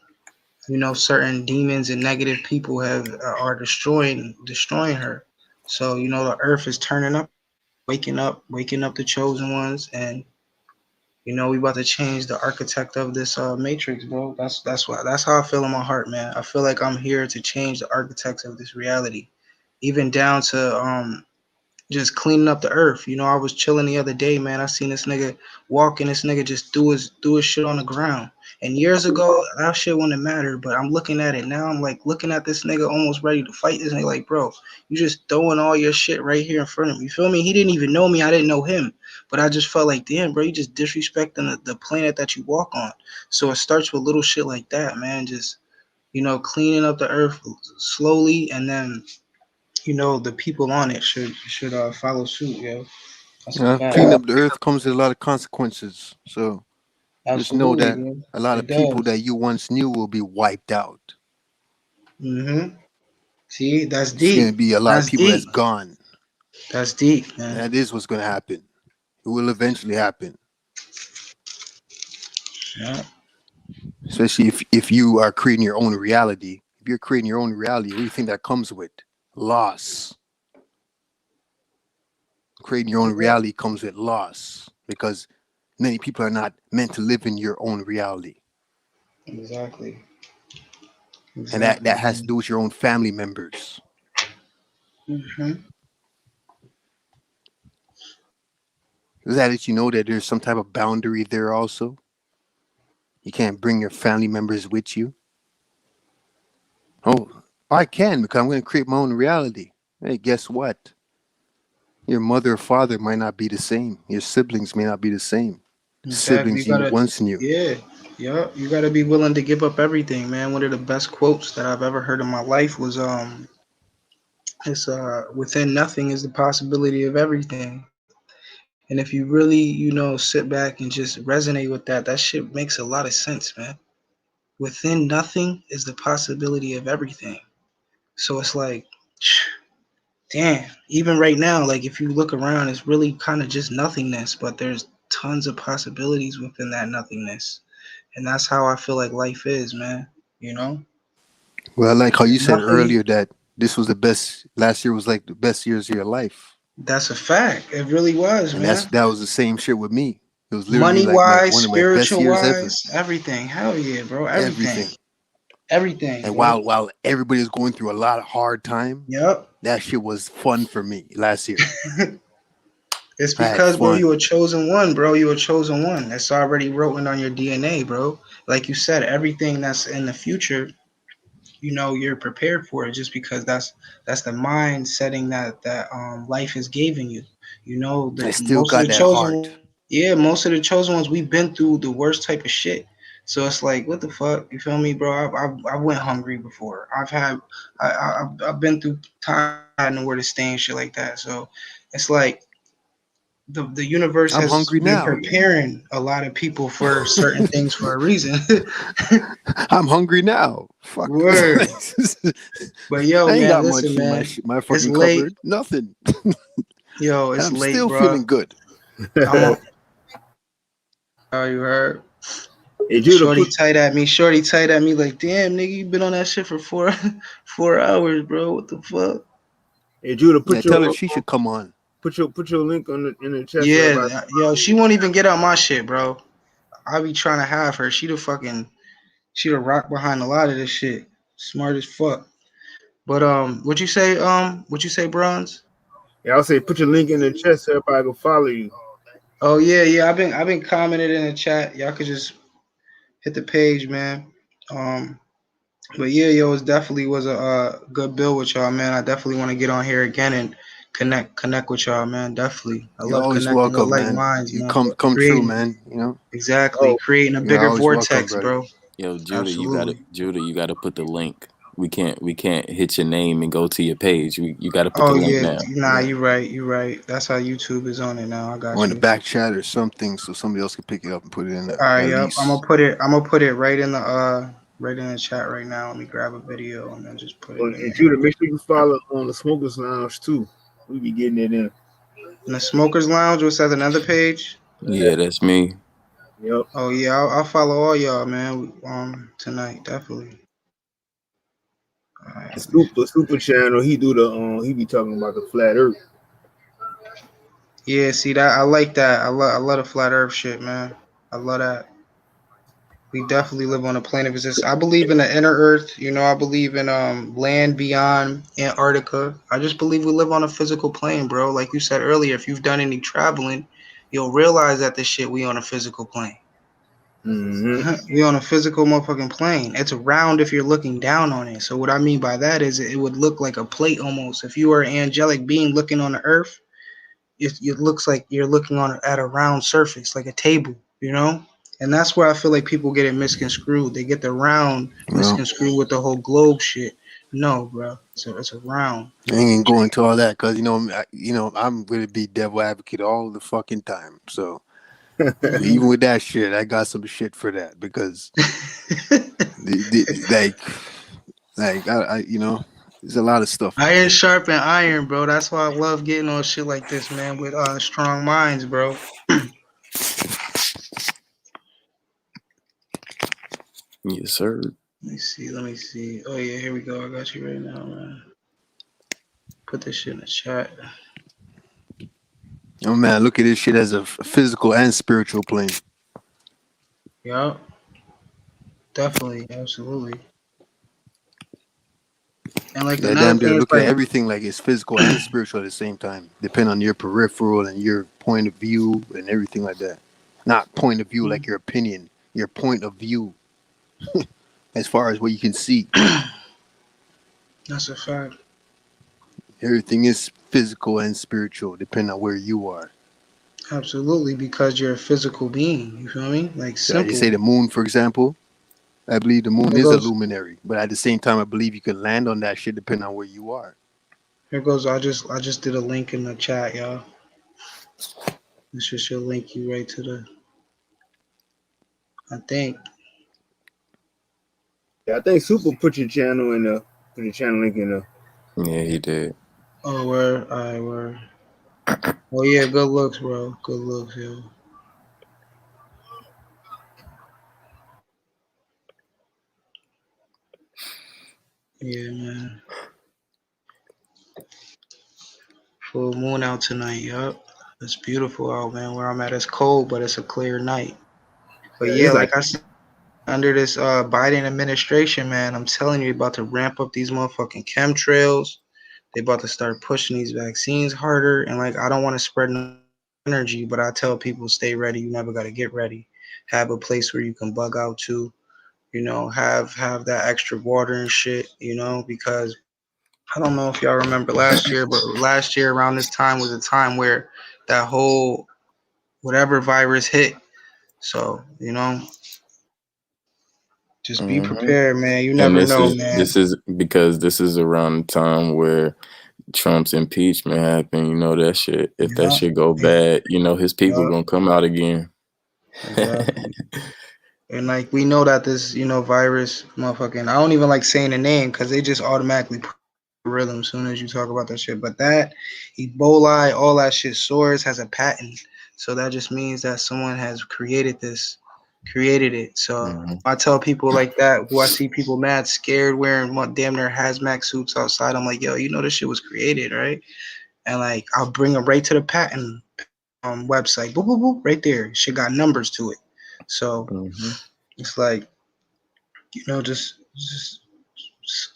certain demons and negative people are destroying her. So the earth is turning up, waking up the chosen ones, and we about to change the architect of this matrix, bro. That's how I feel in my heart, man. I feel like I'm here to change the architects of this reality, even down to just cleaning up the earth. I was chilling the other day, man. I seen this nigga walking. This nigga just threw his shit on the ground. And years ago, that shit wouldn't matter. But I'm looking at it now. I'm like looking at this nigga almost ready to fight this nigga. Like, bro, you just throwing all your shit right here in front of me. You feel me? He didn't even know me. I didn't know him. But I just felt like, damn, bro, you just disrespecting the planet that you walk on. So it starts with little shit like that, man. Just cleaning up the earth slowly, and then the people on it should follow suit, yo. That's a fact. Clean up the earth comes with a lot of consequences. So Just know Absolutely, that man. a lot It of people does. that you once knew will be wiped out. Mm-hmm. See, that's It's going to deep. be a lot of That's people that's deep. gone. That's deep, And man. that is what's going to happen. It will eventually happen. Yeah, Especially if you are creating your own reality. If you're creating your own reality, what do you think that comes with? Loss. Creating your own yeah, reality comes with loss because many people are not meant to live in your own reality. exactly. And that Exactly, has to man. do with your own family members. Mm-hmm. Does that let you know that there's some type of boundary there also? You can't bring your family members with you. Oh, I can because I'm going to create my own reality. Hey, guess what? Your mother or father might not be the same. Your siblings may not be the same. Exactly. You Siblings you gotta, once knew. yeah, yeah. You gotta be willing to give up everything, man. One of the best quotes that I've ever heard in my life was, it's within nothing is the possibility of everything. And if you really, sit back and just resonate with that, that shit makes a lot of sense, man. Within nothing is the possibility of everything. So it's like, damn, even right now, like if you look around, it's really kind of just nothingness, but there's tons of possibilities within that nothingness. And that's how I feel like life is, man. You know? Well, I like how you said Nothing, earlier that this was the best. Last year was like the best years of your life, that's a fact. It really was, and man. that was the same shit with me. It was literally Money like my wise, one of my best spiritual years ever. wise, everything. Hell yeah, bro. Everything. Everything. Everything, And bro. while everybody was going through a lot of hard time, Yep. that shit was fun for me last year. It's I had because, bro, you fun. a chosen one, bro. You a chosen one. That's already written on your DNA, bro. Like you said, everything that's in the future, you're prepared for it just because that's the mind setting that life is giving you. I That still most of got the that chosen, heart. yeah, most of the chosen ones, we've been through the worst type of shit. So it's like, what the fuck? You feel me, bro? I went hungry before. I've been through times where I had nowhere to stay and shit like that. So it's like the universe I'm has hungry been now. preparing a lot of people for certain things for a reason. I'm hungry now. Fuck. Word. But yo, I ain't man, got listen, much in man. my It's fucking late. cupboard. Nothing. Yo, And it's I'm late, still bro. feeling good. I'm on. Oh, you heard? Hey Judah, Shorty put tight at me. Shorty tight at me. Like, damn, nigga, you been on that shit for four, 4 hours, bro. What the fuck? hey Judah, Yeah, tell her she should come on. put your link on in the chat so everybody. Yeah, yo, she won't even get out my shit, bro. I be trying to have her. She the rock behind a lot of this shit. Smart as fuck. But what you say, Bronze? Yeah, I'll say put your link in the chat so everybody can follow you. Oh yeah, yeah. I've been commenting in the chat. Y'all could just hit the page, man. Um, but yeah, yo, it definitely was a good build with y'all, man. I definitely want to get on here again and connect with y'all, man. Definitely, I You're love always connecting with welcome, like man. minds, You man. come true, Creating man. You know, exactly, Oh, creating a you're bigger always welcome, vortex, brother. bro. Yo, Judah, Absolutely. You got to put the link. We can't hit your name and go to your page. You got to put the Oh link yeah, now. nah, Yeah. you right, you right. That's how YouTube is on it now. I Or got in the you. back chat or something so somebody else can pick it up and put it in All there right, at yep. least. I'm gonna put it right in the chat right now. Let me grab a video and then just put it well, in and there. Judah, make sure you follow on the Smokers Lounge too. We be getting it in. In the Smokers Lounge, what's that? Another page? Yeah, that's me. Yep. Oh yeah, I'll follow all y'all, man. Tonight, definitely. All right, The let me see. super channel, he do the he be talking about the flat earth. Yeah, see that I like that. I love the flat Earth shit, man. I love that. We definitely live on a plane of existence. I believe in the inner Earth. I believe in land beyond Antarctica. I just believe we live on a physical plane, bro. Like you said earlier, if you've done any traveling, you'll realize that this shit we on a physical plane. Mm-hmm. We on a physical motherfucking plane. It's round if you're looking down on it. So what I mean by that is it would look like a plate almost. If you were an angelic being looking on the earth, it looks like you're looking on at a round surface, like a table, And that's where I feel like people get it misconstrued. They get the round Well, misconstrued with the whole globe shit. No, bro, it's a round. I ain't going into all that because I'm going to be devil advocate all the fucking time. So Even with that shit, I got some shit for that because like there's a lot of stuff out Iron there. sharpen iron, bro. That's why I love getting on shit like this, man, with strong minds, bro. Yes, sir. Let me see. Let me see. Oh yeah, here we go. I got you right now, man. Put this shit in the chat. Oh man, look at this shit as a physical and spiritual plane. Yup, definitely, absolutely. And like That another damn thing they're is looking at like, everything like it's physical and spiritual at the same time, depending on your peripheral and your point of view and everything like that. Not point of view like your opinion, your point of view as far as what you can see. that's a fact. Everything is physical and spiritual, depending on where you are. Absolutely, because you're a physical being. You feel me? Like So you say simple. the moon, for example. I believe the moon Here is a goes. luminary, but at the same time, I believe you can land on that shit depending on where you are. Here goes. I just did a link in the chat, y'all. This should link you right to the. I think. Yeah, I think Super put your channel in the put your channel link in the. Yeah, he did. Oh, where I were. Oh yeah, good looks, bro. Good looks, yo. Yeah, man. Full moon out tonight, yup. It's beautiful out, man. Where I'm at, it's cold, but it's a clear night. But Yeah, yeah, it's like like I said, under this Biden administration, man, I'm telling you, about to ramp up these motherfucking chemtrails. They about to start pushing these vaccines harder, and like I don't want to spread no energy, but I tell people stay ready. You never got to get ready. Have a place where you can bug out to. Have that extra water and shit. Because I don't know if y'all remember last year, but last year around this time was a time where that whole whatever virus hit. So, just be Hmm. prepared, man. You And never know, man. this is because this is around the time where Trump's impeachment happened. You know that shit. If that Yeah, shit go bad, you know his people yeah, gonna come out again. exactly. And like we know that this, virus, motherfucking, I don't even like saying the name because they just automatically put rhythm as soon as you talk about that shit. But that Ebola, all that shit, SARS has a patent, so that just means that someone has created it. So Hmm. I tell people like that who I see people mad, scared, wearing damn near hazmat suits outside. I'm like, yo, this shit was created, right? And like I'll bring them right to the patent website, boop boop boop, right there. Shit got numbers to it. So Hmm. it's like, just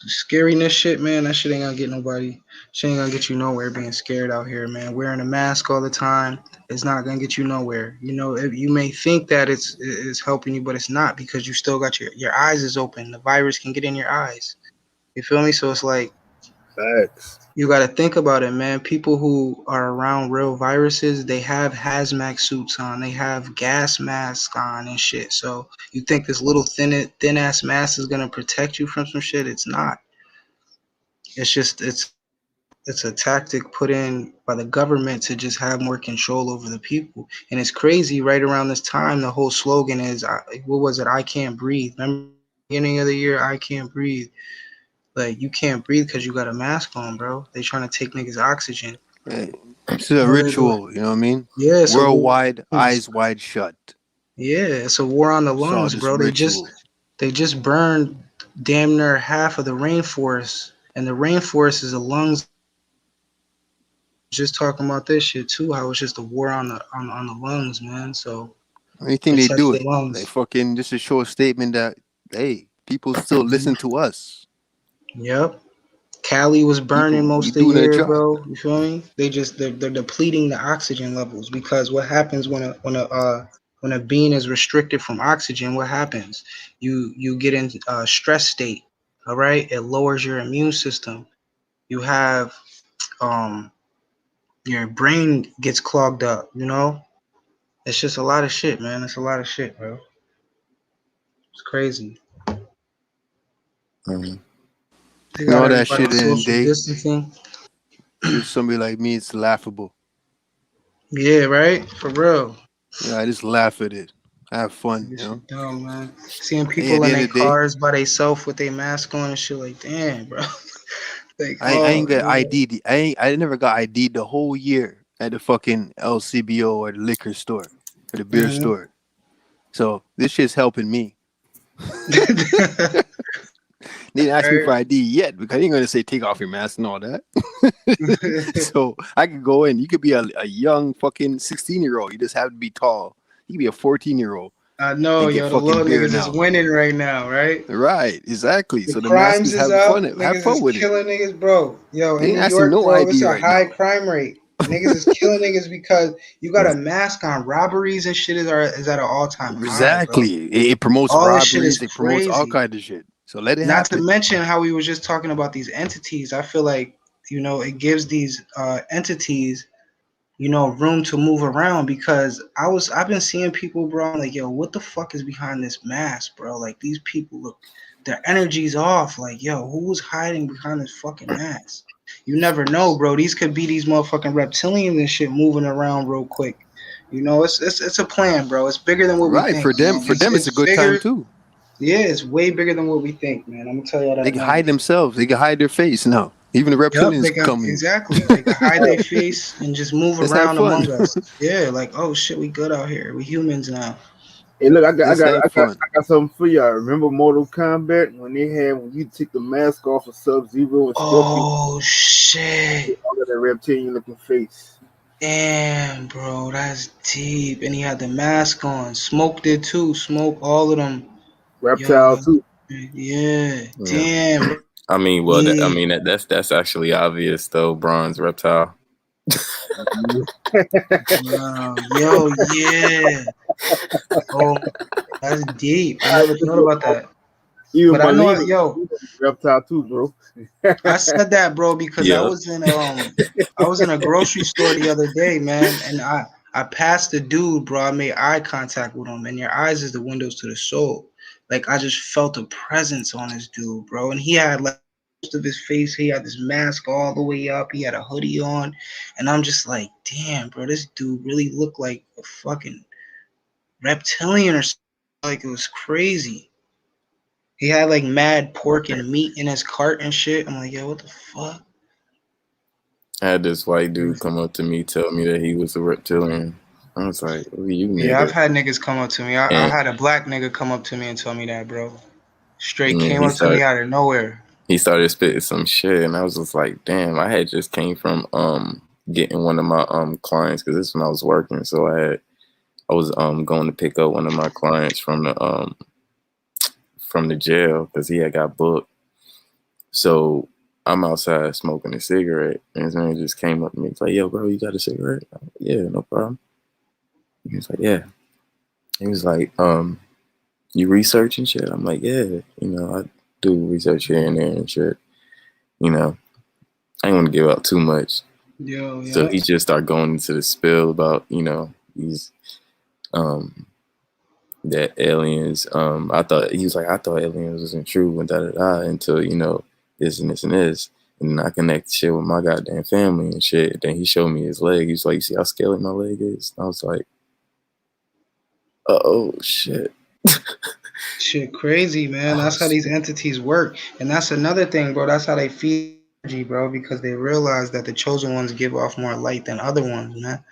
scariness shit, man. That shit ain't gonna get nobody. Shit ain't gonna get you nowhere being scared out here, man. Wearing a mask all the time is not gonna get you nowhere. You may think that it's helping you, but it's not because you still got your eyes is open. The virus can get in your eyes. You feel me? So it's like facts. you got to think about it, man. People who are around real viruses, they have hazmat suits on, they have gas masks on and shit. So you think this little thin ass mask is gonna protect you from some shit? It's not. It's just it's a tactic put in by the government to just have more control over the people. And it's crazy. Right around this time, the whole slogan is, what was it? I can't breathe. Remember, beginning of the year, I can't breathe. Like you can't breathe because you got a mask on, bro. They trying to take niggas oxygen. Hey, this is a All they're doing. ritual, you know what I mean? Yeah, it's a war. Worldwide, eyes wide shut. Yeah, it's a war on the It's all lungs, just bro. They just ritual. they just burned damn near half of the rainforest, and the rainforest is the lungs. Just talking about this shit too, how it's just a war on the lungs, man. So Anything they protect do the it, they lungs. fucking just to show a statement that hey, people still listen to us. Yep. Cali was burning People, we most of the doing their year, job. bro. You feel me? They're depleting the oxygen levels because what happens when a being is restricted from oxygen? What happens? You get in a stress state. All right, it lowers your immune system. You have um your brain gets clogged up. It's just a lot of shit, man. It's a lot of shit, bro. It's crazy. Hmm. They And got all that everybody shit in the social day, distancing. to somebody like me, it's laughable. Yeah, right. For real. Yeah, I just laugh at it. I have fun, This you know. shit dumb, man. Seeing Hey, at people the in end their of the day, cars by themselves with their mask on and shit, like, damn, bro. Like, I oh, ain't got yeah. ID. I never got ID the whole year at the fucking LCBO or the liquor store or the beer Hmm. store. So this shit's helping me. They didn't ask me for Right? ID yet because they ain't gonna say take off your mask and all that. So I could go in. You could be a young fucking 16-year-old. You just have to be tall. You could be a 14-year-old I know, and get yo, the fucking little beer niggas is now. winning right now, right? Right, exactly. The So the mask crimes is is having up. fun. Have Niggas fun is with it. killing niggas, bro. Yo, They in ain't New asking York, no bro, it's ID a right high now. crime rate. Niggas is killing niggas because you got a mask on. Robberies and shit is at an all time high, bro. Exactly. It promotes All this shit is robberies. It promotes all crazy. kind of shit. So let it Not to happen. mention how we was just talking about these entities. I feel like it gives these entities room to move around because I've been seeing people, bro. I'm like, yo, what the fuck is behind this mask, bro? Like these people look, their energy's off. Like, yo, who was hiding behind this fucking mask? You never know, bro. These could be these motherfucking reptilians and shit moving around real quick. It's a plan, bro. It's bigger than what we Right. think, For them, man. for It's them, it's it's a good time bigger. too. Yeah, it's way bigger than what we think, man. I'm gonna tell y'all They that can now. hide themselves. They can hide their face now. Even the Yep, reptilians they can can come in. exactly. They can hide their face and just move Let's have around fun. among us. Yeah, like oh shit, we good out here. We humans now. Hey, look, I got, I Let's got, have I got, fun. I got something for y'all. Remember Mortal Kombat when you take the mask off of Sub Zero and Scorpion, Oh shit. all of that reptilian looking face. Damn, bro, that's deep. And he had the mask on. Smoke did too. Smoke all of them. Yo, Reptile too. yeah. Yeah. Damn, bro. I mean, well, Yeah. that's actually obvious though. Bronze reptile. Wow. Yo, yeah. Oh, that's deep. I never thought about that. Even But I know, Melina, yo, reptile too, bro. I said that, bro, because Yeah. I was in a grocery store the other day, man, and I passed the dude, bro. I made eye contact with him, and your eyes is the windows to the soul. Like I just felt a presence on this dude, bro, and he had like most of his face. He had this mask all the way up. He had a hoodie on, and I'm just like, damn, bro, this dude really looked like a fucking reptilian or something. Like it was crazy. He had like mad pork and meat in his cart and shit. I'm like, yo, what the fuck? I had this white dude come up to me, tell me that he was a reptilian. I was like, "Who you, Yeah, I've nigga?" had niggas come up to me. I And had a black nigga come up to me and tell me that, bro. Straight yeah, came up to me out of nowhere. he started spitting some shit, and I was just like, "Damn!" I had just came from getting one of my clients because this is when I was working, so I was going to pick up one of my clients from the jail because he had got booked. So I'm outside smoking a cigarette, and his man just came up to me. He's like, "Yo, bro, you got a cigarette?" I'm like, yeah, no problem. He was like, "Yeah." He was like, "You researching shit?" I'm like, "Yeah, I do research here and there and shit. You know, I didn't want to give out too much." Yo, So yeah. he just started going into the spill about, these um that aliens. I thought aliens wasn't true and da da da until, this and this and this. And I connect shit with my goddamn family and shit. Then he showed me his leg. He was like, "You see how scaly my leg is?" And I was like, "Oh shit." Shit crazy, man. Oh That's how these shit. entities work. And that's another thing, bro. That's how they feed energy, bro, because they realize that the chosen ones give off more light than other ones, man.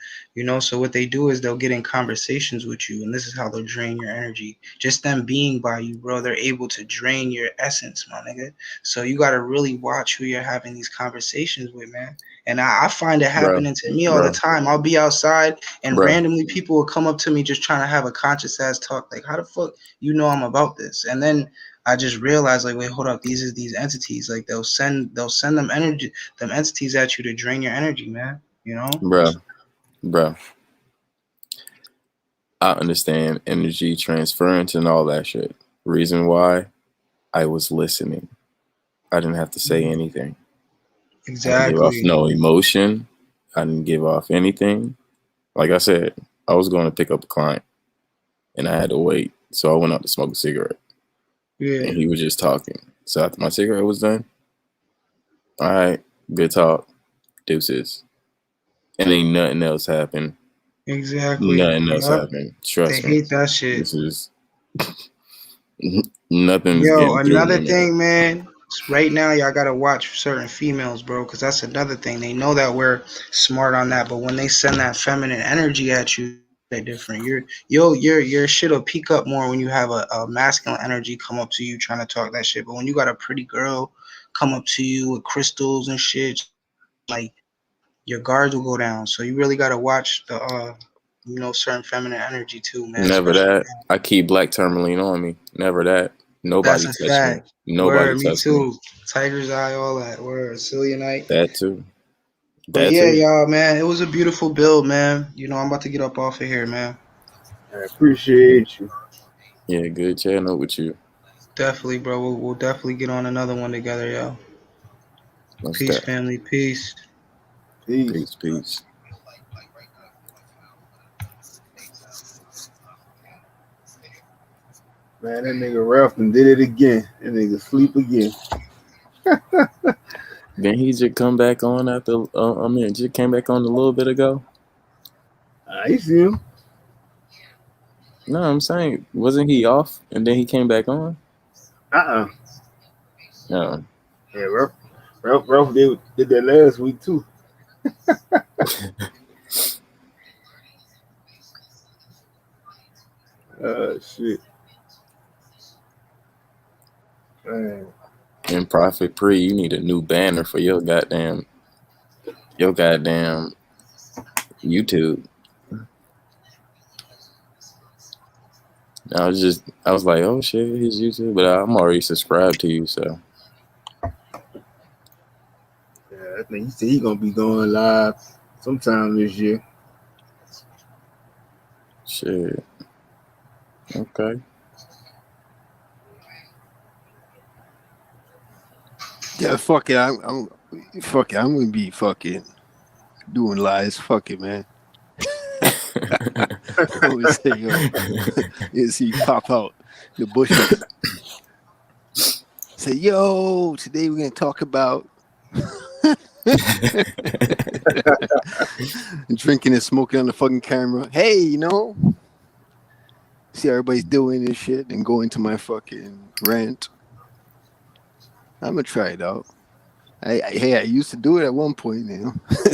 So what they do is they'll get in conversations with you, and this is how they'll drain your energy. Just them being by you, bro, they're able to drain your essence, my nigga. So you gotta really watch who you're having these conversations with, man. And I find it Bro, happening to me all the bro, time. I'll be outside and bro, randomly people will come up to me just trying to have a conscious ass talk. Like, how the fuck I'm about this? And then I just realized, like, wait, hold up, these entities, like they'll send them entities at you to drain your energy, man. bro, bro. I understand energy transference and all that shit. Reason why I was listening. I didn't have to say anything. I didn't give off Exactly. no emotion. I didn't give off anything. Like I said, I was going to pick up a client and I had to wait. So I went out to smoke a cigarette and Yeah. he was just talking. So after my cigarette was done, all right, good talk, deuces. And ain't nothing else happened Exactly. Nothing else Yep. happened. They Trust me. hate that shit. This is nothing is Yo, getting through another me, man. thing, man. Right now, y'all gotta watch certain females, bro, because that's another thing. They know that we're smart on that, but when they send that feminine energy at you, you look at it different. Your shit'll peak up more when you have a masculine energy come up to you trying to talk that shit. But when you got a pretty girl come up to you with crystals and shit, like your guards will go down. So you really gotta watch the certain feminine energy too, man. Never Especially that. I keep black tourmaline on me. Never that. that's Nobody a touch me. fact. Nobody Word, me touch me. too. Tiger's eye, all that. Word, Celianite. That too. But That yeah, too. y'all, man, it was a beautiful build, man. I'm about to get up off of here, man. I appreciate you. Yeah, good chatting up with you. Definitely, bro. We'll definitely get on another one together, yo. What's Peace, that? family. Peace. Peace. Peace, peace. Man, that nigga Ralph and did it again. That nigga sleep again. Then he just come back on after. I mean, just came back on a little bit ago. I see him. No, I'm saying, wasn't he off and then he came back on? Uh-uh. No. Yeah, Ralph did that last week too. Shit. Man. And Prophet Pre, you need a new banner for your goddamn YouTube. I was like, oh shit, his YouTube, but I'm already subscribed to you, so Yeah, I think he said he gonna be going live sometime this year. shit. Okay. Yeah, fuck it. Fuck it. I'm gonna be fucking doing lies. Fuck it, man. I always say, yo, you see pop out the bushes. Say, yo, today we're gonna talk about drinking and smoking on the fucking camera. Hey, see how everybody's doing this shit and go into my fucking rant. I'm gonna try it out. Hey, I used to do it at one point,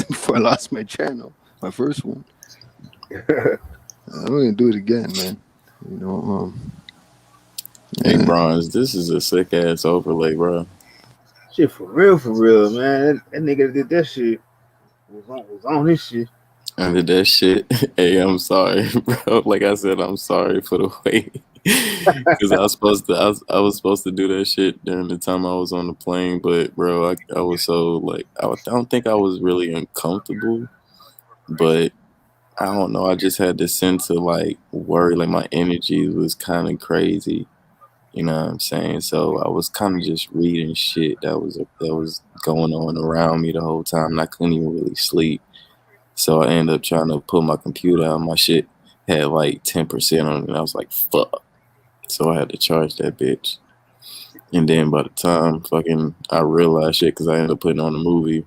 before I lost my channel, my first one. I'm gonna do it again, man. You know, Hey, uh, Bronze, this is a sick ass overlay, bro. Shit for real, man. That nigga that did that shit was on his shit. I did that shit. Hey, I'm sorry, bro. Like I said, I'm sorry for the wait. Because I was supposed to do that shit during the time I was on the plane, but bro, I was so like I don't think I was really uncomfortable, but I don't know. I just had this sense of like worry, like my energy was kind of crazy. You know what I'm saying? So I was kind of just reading shit that was going on around me the whole time, and I couldn't even really sleep. So I ended up trying to pull my computer out. My shit had like 10% on it, and I was like, "Fuck!" So I had to charge that bitch. And then by the time fucking I realized shit, because I ended up putting on the movie,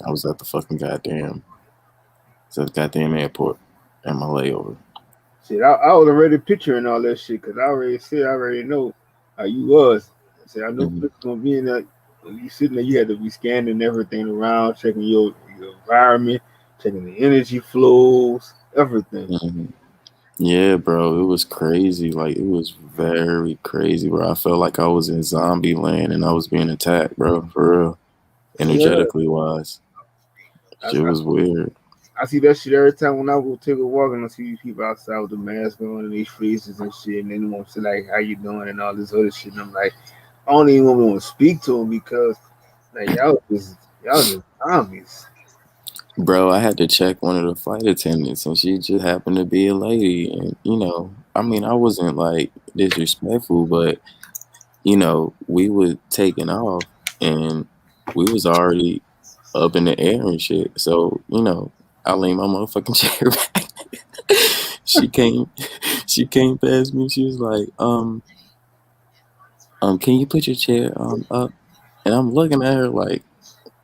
I was at the goddamn airport at my layover. Shit, I was already picturing all that shit because I already know how you was. I said I know Hmm. Chris gonna be in that. When you sitting there, you had to be scanning everything around, checking your environment, checking the energy flows, everything. Hmm. Yeah, bro, it was crazy. Like it was very crazy, bro. I felt like I was in zombie land and I was being attacked, bro. For real, Yeah, energetically wise, I, shit I, was weird. I see that shit every time when I go take a walk and I see these people outside with the mask on and these faces and shit, and then they want to say like, "How you doing?" and all this other shit. And I'm like, I don't even want to speak to them because like y'all just zombies. Bro, I had to check one of the flight attendants, and she just happened to be a lady. And I mean, I wasn't like disrespectful, but we were taking off, and we was already up in the air and shit. So I leaned my motherfucking chair back. She came, she came past me. She was like, can you put your chair up? And I'm looking at her like.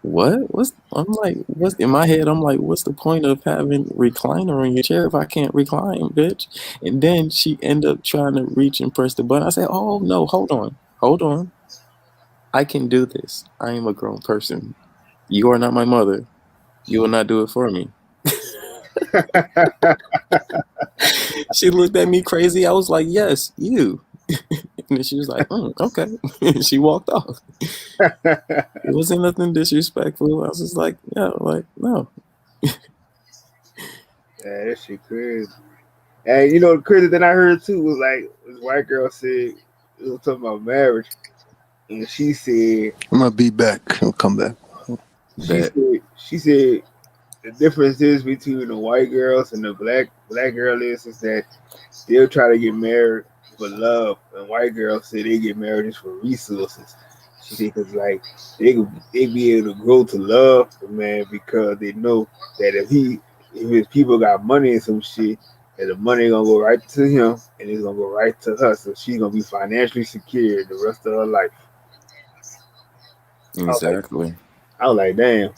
what? What's I'm like, what's in my head? I'm like, what's the point of having recliner in your chair if I can't recline, bitch? And then she ended up trying to reach and press the button. I said, oh no, hold on. I can do this. I am a grown person. You are not my mother. You will not do it for me. She looked at me crazy. I was like, yes, you. And then she was like, okay. And she walked off. It wasn't nothing disrespectful. I was just like, yeah, like, no. Yeah, that shit crazy. And you know, the crazy thing I heard too was like this white girl said it was talking about marriage, and I'm gonna be back. I'll come back. Bet. she said the difference is between the white girls and the black girl is that they'll try to get married for love, and white girls say they get married just for resources. She said because like they be able to grow to love the man because they know that if his people got money and some shit, that the money gonna go right to him and it's gonna go right to her, so she's gonna be financially secure the rest of her life. I was like, Exactly. damn,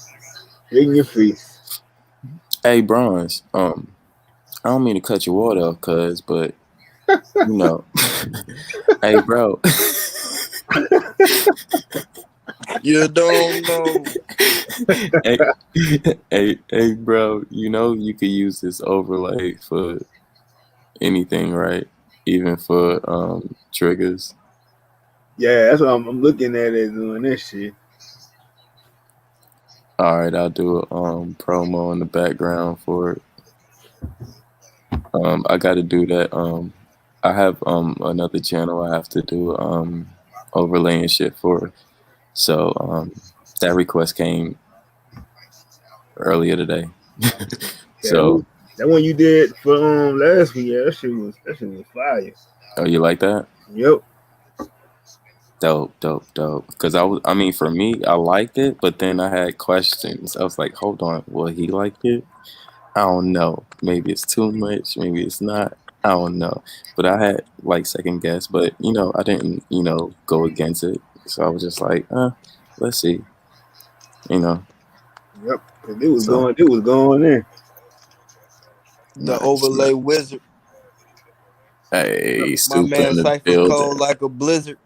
in your face. Hey, Bronze. I don't mean to cut your water off, cuz, but you know, hey, bro. You don't know. hey, hey, bro. You know you could use this overlay for anything, right? Even for triggers. Yeah, that's what I'm looking at it doing this shit. All right, I'll do a promo in the background for it. I got to do that. I have another channel I have to do overlay and shit for. So that request came earlier today. Yeah, So that one you did for last week, yeah, that shit was fire. oh, you like that? Yep. Dope, dope, dope. Because I mean, for me, I liked it, but then I had questions. I was like, hold on, will he like it? I don't know. Maybe it's too much. Maybe it's not. I don't know. But I had like second guess, but I didn't, go against it. So I was just like, let's see, you know. Yep. 'Cause So it was going in. The nice, overlay nice. wizard. Hey, My super man in the Cypher building. cold like a blizzard.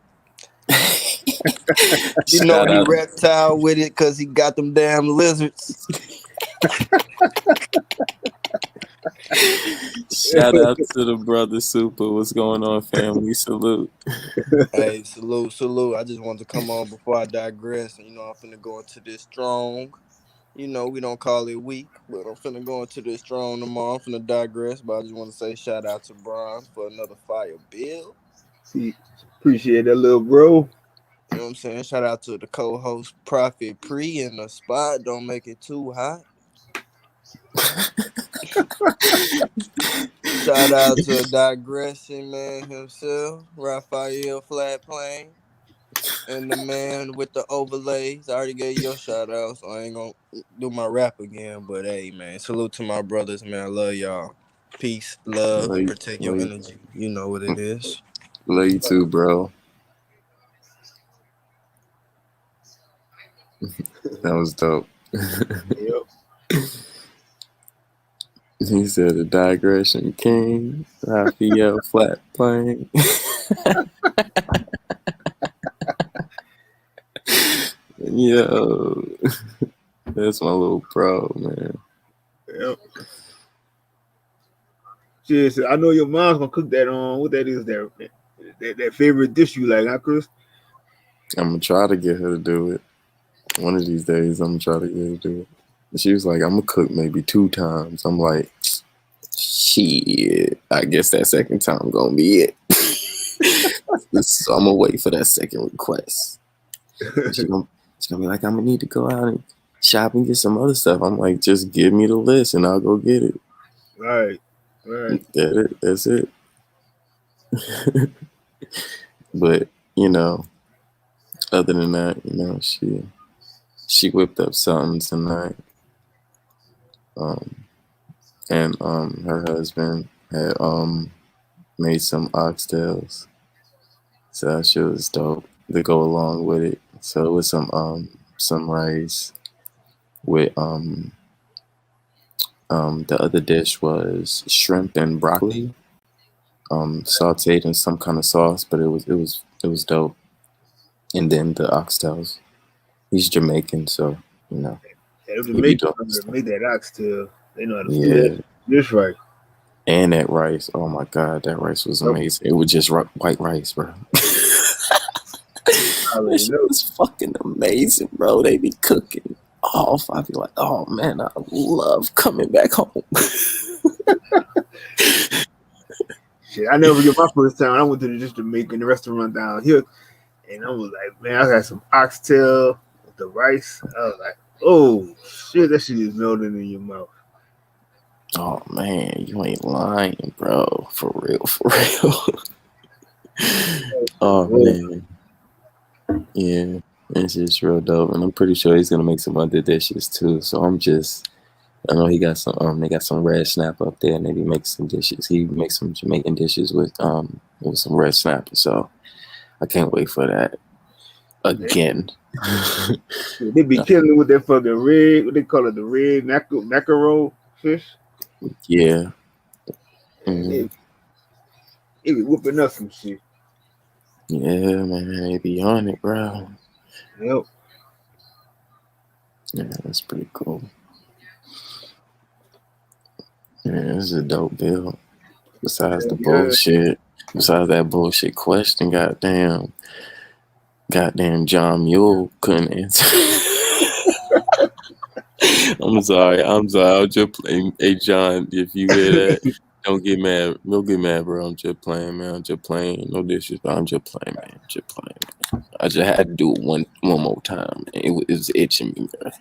You know Shout he out, reptile with it because he got them damn lizards. shout out to the brother Super. What's going on, family? Salute. Hey, salute, salute. I just wanted to come on before I digress. And, I'm finna go into this strong. We don't call it weak, but I'm finna go into this strong tomorrow. I'm finna digress, but I just want to say shout out to Bronze for another fire build. See, appreciate that little bro. You know what I'm saying? Shout out to the co-host Prophet Pre in the spot. Don't make it too hot. Shout out to Digression Man himself, Raphael Flat Plane, and the man with the overlays. I already gave you your shout out, so I ain't gonna do my rap again. But hey, man, salute to my brothers, man. I love y'all. Peace, love, love, protect your love, energy. You know what it is. love you too, bro. That was dope. Yep. He said a digression king, Raphael flat plane. Yo, that's my little pro, man. Yep. Cheers. I know your mom's gonna cook that on what that is that favorite dish you like, huh, Chris? I'm gonna try to get her to do it. One of these days, I'm gonna try to get her to do it. She was like, I'm gonna cook maybe 2 times. I'm like, shit, I guess that second time gonna be it. So I'm gonna wait for that second request. She gonna be like, I'm gonna need to go out and shop and get some other stuff. I'm like, just give me the list and I'll go get it. Right. Right. That's it. But other than that, she whipped up something tonight. Um, and her husband had made some oxtails. So that shit was dope to go along with it. So it was some rice, with the other dish was shrimp and broccoli, sauteed in some kind of sauce, but it was dope. And then the oxtails. He's Jamaican, so you know Yeah, the he be Jamaican doing come his to thing. make that oxtail. They know how to do that Yeah, just right. and that rice. Oh my god, that rice was Yep, amazing. It was just white rice, bro. I That already shit know. was fucking amazing, bro. They be cooking off. I be like, oh man, I love coming back home. Shit, I never forget my first time. I went to the just Jamaican restaurant down here, and I was like, man, I got some oxtail with the rice. I was like, oh shit, that shit is melting in your mouth. Oh man, you ain't lying, bro. For real, for real. Oh Oh, man, yeah, it's just real dope, and I'm pretty sure he's gonna make some other dishes too. So I know he got some. They got some red snap up there, and maybe make some dishes. He makes some Jamaican dishes with some red snap. So I can't wait for that again. they be killing it with that fucking red. What they call it, the red mackerel fish. Yeah. And Hmm. they be whooping up some shit. Yeah, man, they be on it, bro. Yep. Yeah, that's pretty cool. Yeah, this is a dope build. Besides the Yeah. bullshit, besides that bullshit question, goddamn John Mule couldn't answer. I'm sorry. I'm sorry. I'm just playing. Hey, John, if you hear that, don't get mad. Don't get mad, bro. I'm just playing, man. I'm just playing. No disrespect. I'm just playing, man. I'm just playing. I just had to do it one more time. It was itching me, bro.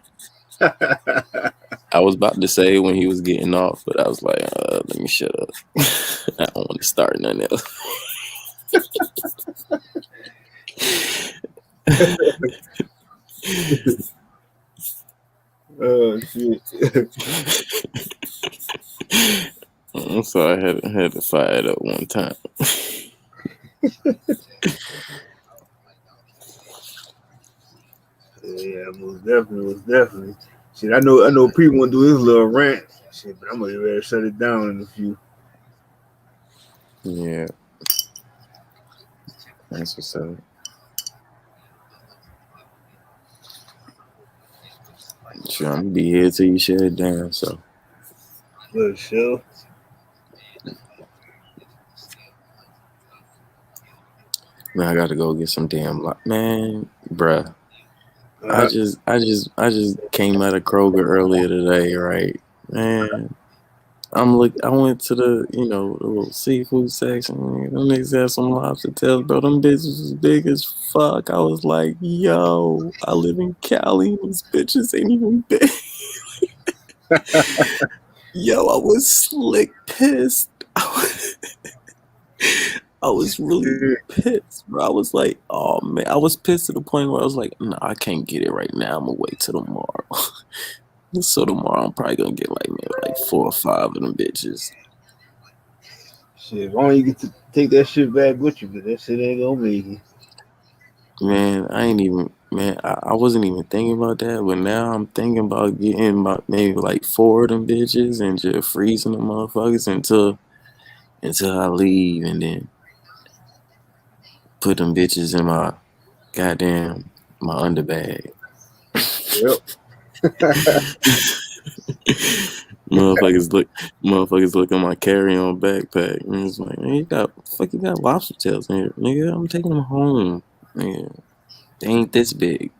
I was about to say when he was getting off, but I was like, let me shut up. I don't want to start nothing else. Oh shit. I'm sorry. I had to fire it up one time. Yeah, most definitely, most definitely. Shit, I know people want to do his little rant. Shit, but I'm gonna get ready to shut it down in a few. Yeah, that's what's up. Sure, I'm gonna be here till you shut it down. So, But sure. man, I gotta go get some damn man, bruh. I Uh, just, I just, I just came out of Kroger earlier today, right? Man, I went to the little seafood section. Man. Them niggas had some lobster tails, bro. Them bitches was big as fuck. I was like, yo, I live in Cali. And these bitches ain't even big. Yo, I was slick pissed. I was really pissed, bro. I was like, oh man, I was pissed to the point where I was like, nah, I can't get it right now. I'm gonna wait till tomorrow. So tomorrow I'm probably gonna get like maybe like 4 or 5 of them bitches. shit, why don't you get to take that shit back with you? But that shit ain't gonna make it. Man, I ain't even man, I wasn't even thinking about that, but now I'm thinking about getting about maybe like 4 of them bitches and just freezing them motherfuckers until I leave and then put them bitches in my underbag. Yep. Motherfuckers look, motherfuckers look at my carry-on backpack and it's like, man, you got lobster tails in here, nigga. I'm taking them home, nigga. They ain't this big.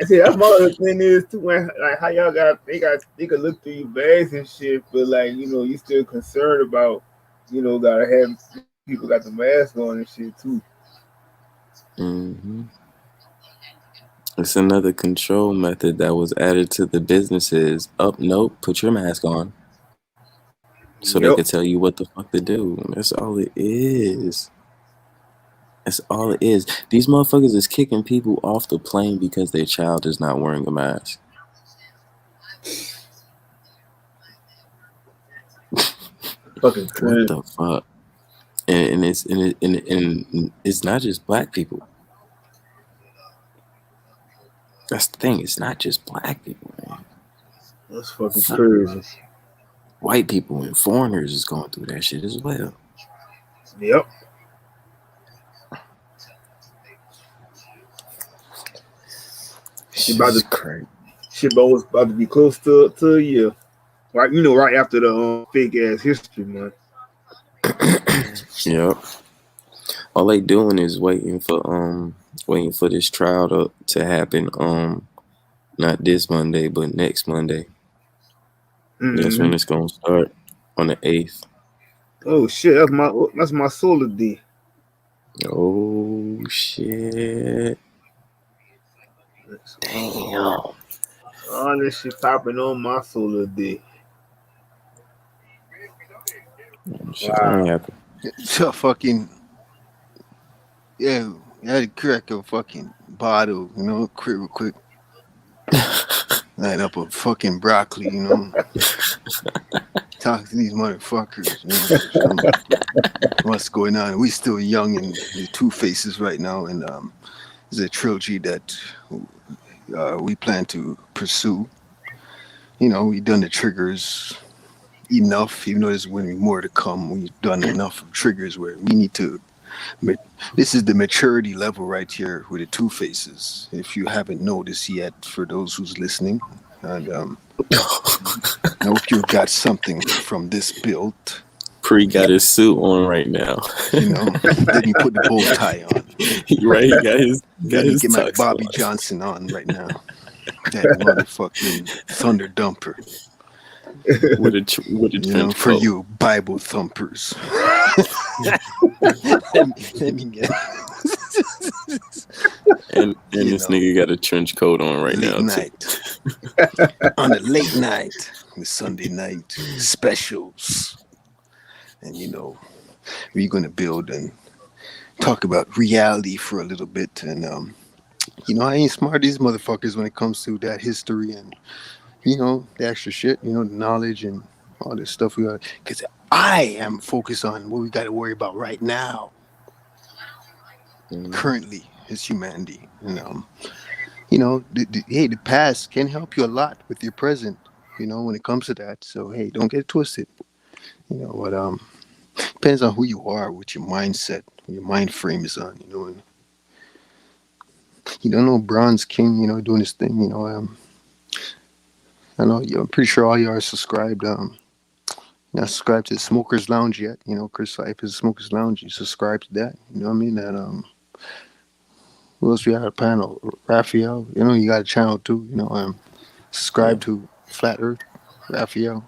See, that's my other thing is too, man. Like how y'all they could look through your bags and shit, but like you still concerned about gotta have people got the mask on and shit too. Hmm. It's another control method that was added to the businesses. Up, nope, put your mask on, so Yep. they could tell you what the fuck to do. That's all it is. That's all it is. These motherfuckers is kicking people off the plane because their child is not wearing a mask. Fucking What crazy. the fuck? And it's not just black people. thing. It's not just black people, man. That's fucking Fo- crazy. White people and foreigners is going through that shit as well. Yep. She Shit about to is crazy. shit about to be close to a year. Right, right after the fake ass history month. Yep. All they doing is waiting for this trial to happen not this Monday but next Monday. That's Mm-hmm. when it's gonna start on the 8th. Oh shit, that's my solar D. Oh shit. Damn. All this shit popping on my solar D. Shit, I ain't Wow. happy. So fucking yeah, you had to crack a fucking bottle, quick, real quick. Light up a fucking broccoli. Talk to these motherfuckers, show 'em what's going on. We still young in the Two Faces right now, and there's a trilogy that we plan to pursue. We've done the triggers enough, even though there's going to be more to come. We've done enough of triggers where we need to. This is the maturity level right here with the Two Faces. If you haven't noticed yet, for those who's listening, and I hope you've got something from this build. Pre got his suit on right now. Let me put the bow tie on. Right, he got Let me his get my tux Bobby on Johnson on right now. That motherfucking thunder dumper. with a trench For coat. you Bible thumpers. let me get And you this know nigga got a trench coat on right late now too. night. On the late night, the Sunday night specials. And we're gonna build and talk about reality for a little bit. And I ain't smart these motherfuckers when it comes to that history and the extra shit, the knowledge and all this stuff we got. Because I am focused on what we got to worry about right now, Mhm. currently, as humanity. And hey, the past can help you a lot with your present. When it comes to that. So hey, don't get it twisted. What depends on who you are, what your mindset, your mind frame is on. And you don't know Bronze King, doing his thing. I know. I'm pretty sure all you are subscribed. Not subscribed to Smokers Lounge yet. Chris Fife is Smokers Lounge. You subscribe to that. You know what I mean? And who else we had a panel? Raphael. You got a channel too. Yeah. Subscribe to Flat Earth. Raphael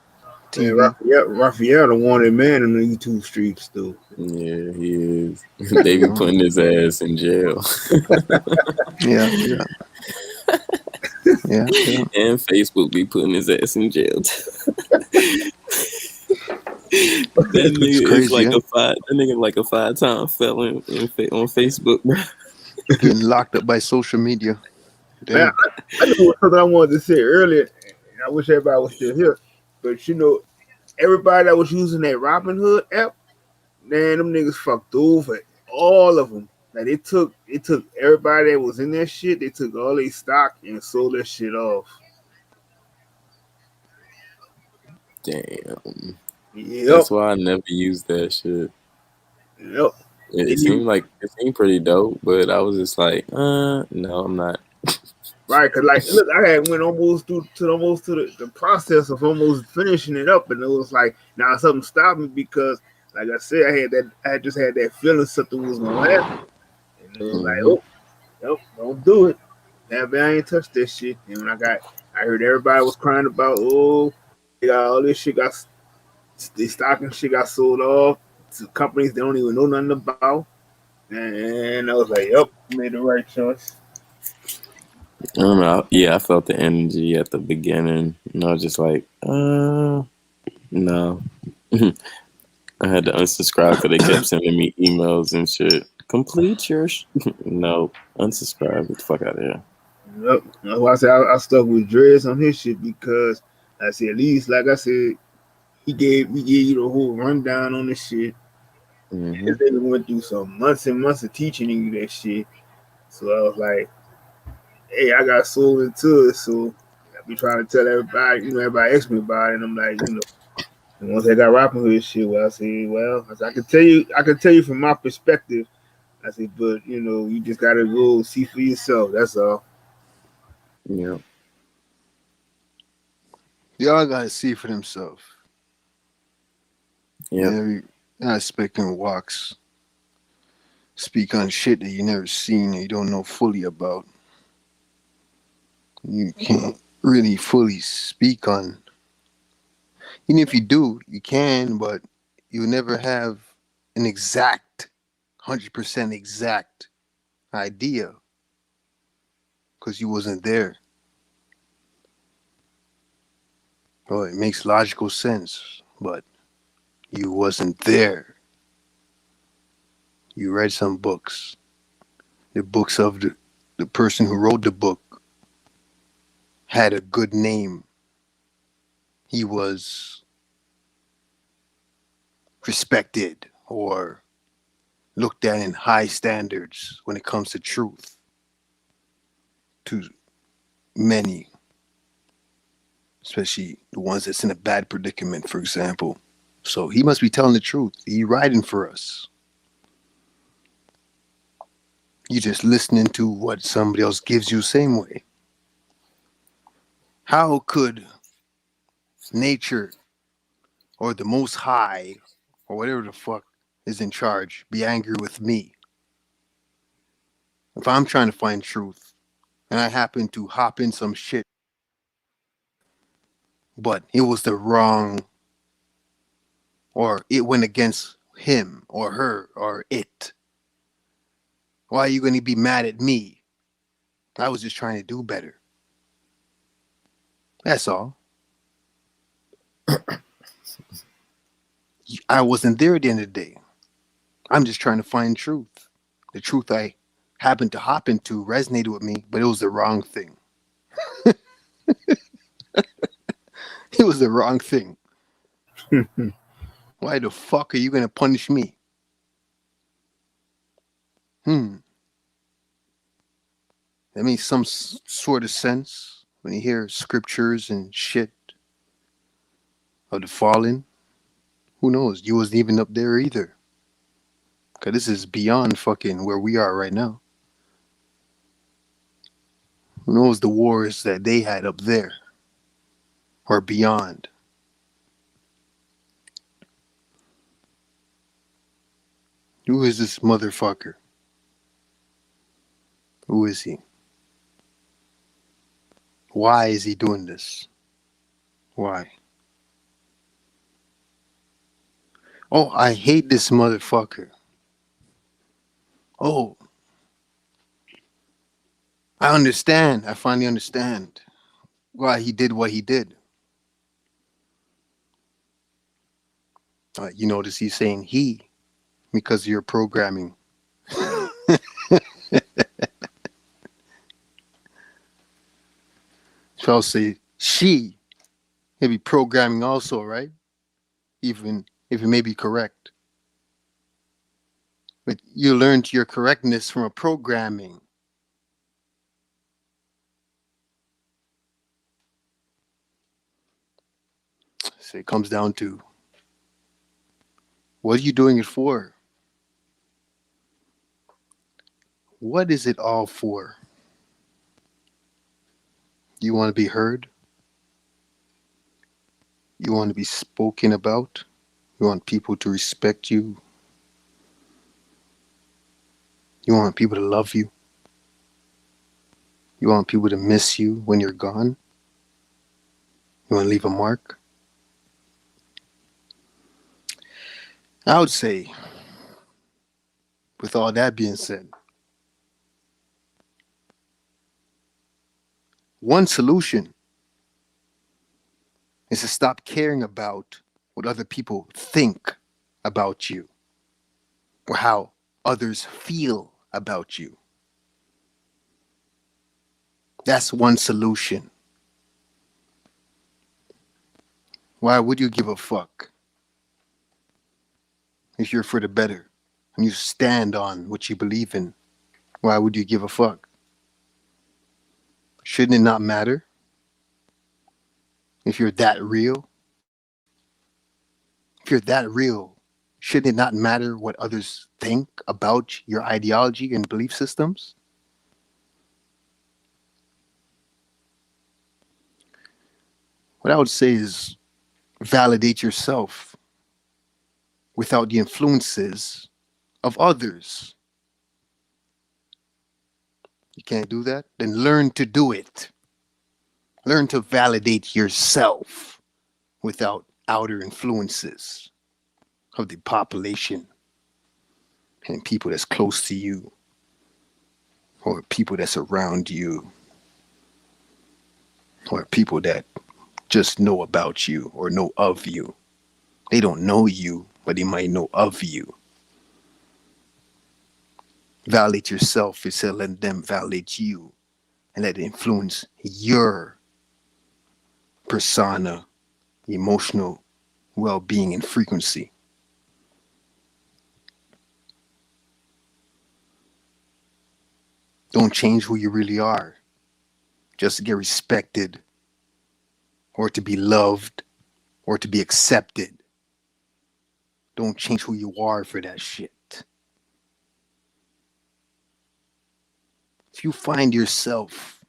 Man, TV. Raphael, the wanted man in the YouTube streets, though. Yeah, he is. They You be know. putting his ass in jail. Yeah, yeah, yeah, yeah. And Facebook be putting his ass in jail. That It's nigga is crazy, like yeah. a 5-time felon on Facebook, bro. Getting locked up by social media. Man, Damn. I knew something I wanted to say earlier, and I wish everybody was still here. But everybody that was using that Robinhood app, man, them niggas fucked over all of them. Like they took everybody that was in that shit. They took all their stock and sold that shit off. Damn. Yep, That's why I never used that shit. yep. It Then you seemed pretty dope, but I was just like, no, I'm not. right, cause like look, I had went almost to the process of almost finishing it up, and it was like now something stopped me because, like I said, I had just had that feeling something was gonna happen, and it was like, Hmm. oh, nope, don't do it. Now, man, I ain't touched that shit. And when I heard everybody was crying about, they got all this shit the stock and shit got sold off to companies they don't even know nothing about, and I was like, yep, you made the right choice. I don't know. Yeah, I felt the energy at the beginning, and I was just like, no. I had to unsubscribe because they kept sending me emails and shit. Complete your no, unsubscribe. Get the fuck out of here. Yep. That's why I said I stuck with Dreads on his shit because I said at least like I said he gave you the whole rundown on the shit. Hmm. This nigga went through some months and months of teaching you that shit. So I was like, hey, I got sold into it, so I be trying to tell everybody, everybody asks me about it, and I'm like, and once I got rapping hood shit, well, I said, I can tell you from my perspective. I said, but you just gotta go see for yourself. That's all. Yeah. Y'all gotta see for themselves. Yeah. And every aspect and walks speak on shit that you never seen and you don't know fully about. You can't really fully speak on. Even if you do, you can, but you'll never have an exact, 100% exact idea because you wasn't there. Well, it makes logical sense, but you wasn't there. You read some books. The books of the person who wrote the book had a good name. He was respected or looked at in high standards when it comes to truth to many, especially the ones that's in a bad predicament, for example. So he must be telling the truth. He writing for us. You just listening to what somebody else gives you the same way. How could nature or the most high or whatever the fuck is in charge be angry with me if I'm trying to find truth and I happen to hop in some shit, but it was the wrong or it went against him or her or it? Why are you going to be mad at me? I was just trying to do better. That's all. I wasn't there at the end of the day. I'm just trying to find truth. The truth I happened to hop into resonated with me, but it was the wrong thing. It was the wrong thing. Why the fuck are you going to punish me? Hmm. That makes some sort of sense when you hear scriptures and shit of the fallen. Who knows? You wasn't even up there either. Because this is beyond fucking where we are right now. Who knows the wars that they had up there or beyond? Who is this motherfucker? Who is he? Why is he doing this? Why? Oh, I hate this motherfucker. Oh, I understand. I finally understand why he did what he did. You notice he's saying he because of your programming. So I'll say she. Maybe programming also, right? Even if it may be correct. But you learned your correctness from a programming. So it comes down to what are you doing it for? What is it all for? You want to be heard? You want to be spoken about? You want people to respect you? You want people to love you? You want people to miss you when you're gone? You want to leave a mark? I would say, with all that being said, one solution is to stop caring about what other people think about you or how others feel about you. That's one solution. Why would you give a fuck if you're for the better and you stand on what you believe in? Why would you give a fuck? Shouldn't it not matter if you're that real? If you're that real, should it not matter what others think about your ideology and belief systems? What I would say is validate yourself without the influences of others. You can't do that? Then learn to do it. Learn to validate yourself without outer influences of the population and people that's close to you or people that's around you or people that just know about you or know of you. They don't know you, but they might know of you. Validate yourself instead of letting them validate you and let it influence your persona, emotional well being, and frequency. Don't change who you really are just to get respected or to be loved or to be accepted. Don't change who you are for that shit. If you find yourself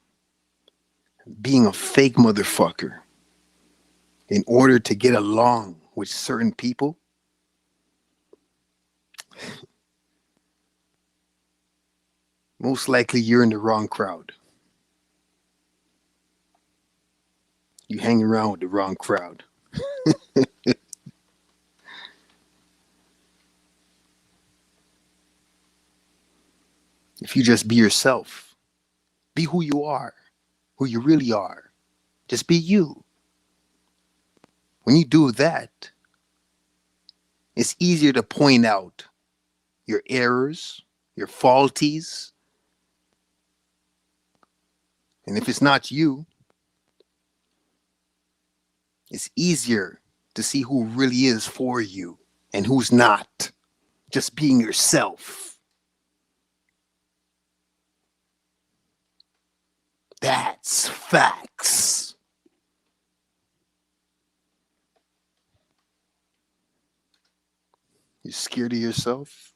being a fake motherfucker in order to get along with certain people, most likely you're in the wrong crowd. You hang around with the wrong crowd. If you just be yourself, be who you are, who you really are. Just be you. When you do that, it's easier to point out your errors, your faulties. And if it's not you, it's easier to see who really is for you and who's not. Just being yourself. That's facts. You scared of yourself?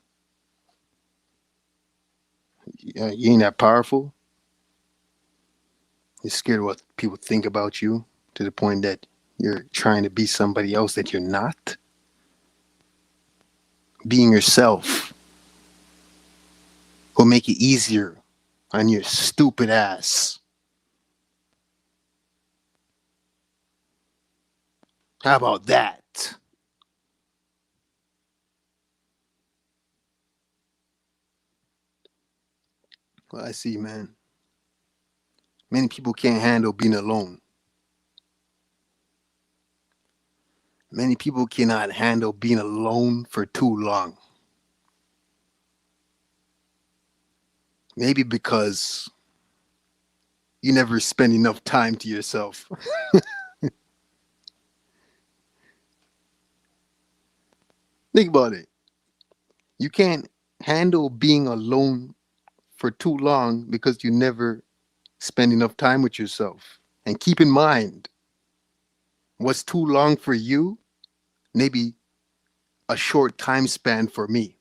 You ain't that powerful? You're scared of what people think about you to the point that you're trying to be somebody else that you're not? Being yourself will make it easier on your stupid ass. How about that? Well, I see, man. Many people can't handle being alone. Many people cannot handle being alone for too long. Maybe because you never spend enough time to yourself. Think about it. You can't handle being alone for too long because you never spend enough time with yourself. And keep in mind, what's too long for you, maybe a short time span for me.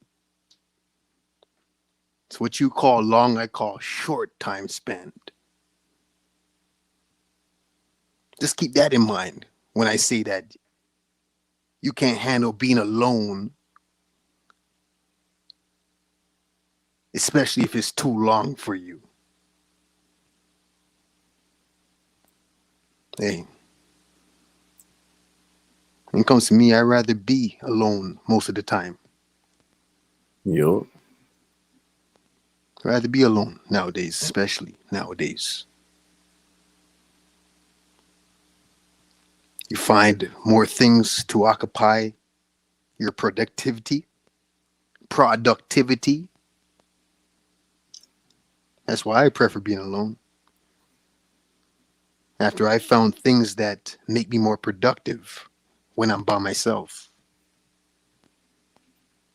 It's what you call long, I call short time span. Just keep that in mind when I say that you can't handle being alone, especially if it's too long for you. Hey, when it comes to me, I'd rather be alone most of the time. Yo. I'd rather be alone nowadays, especially nowadays. You find more things to occupy your productivity. That's why I prefer being alone. After I found things that make me more productive when I'm by myself.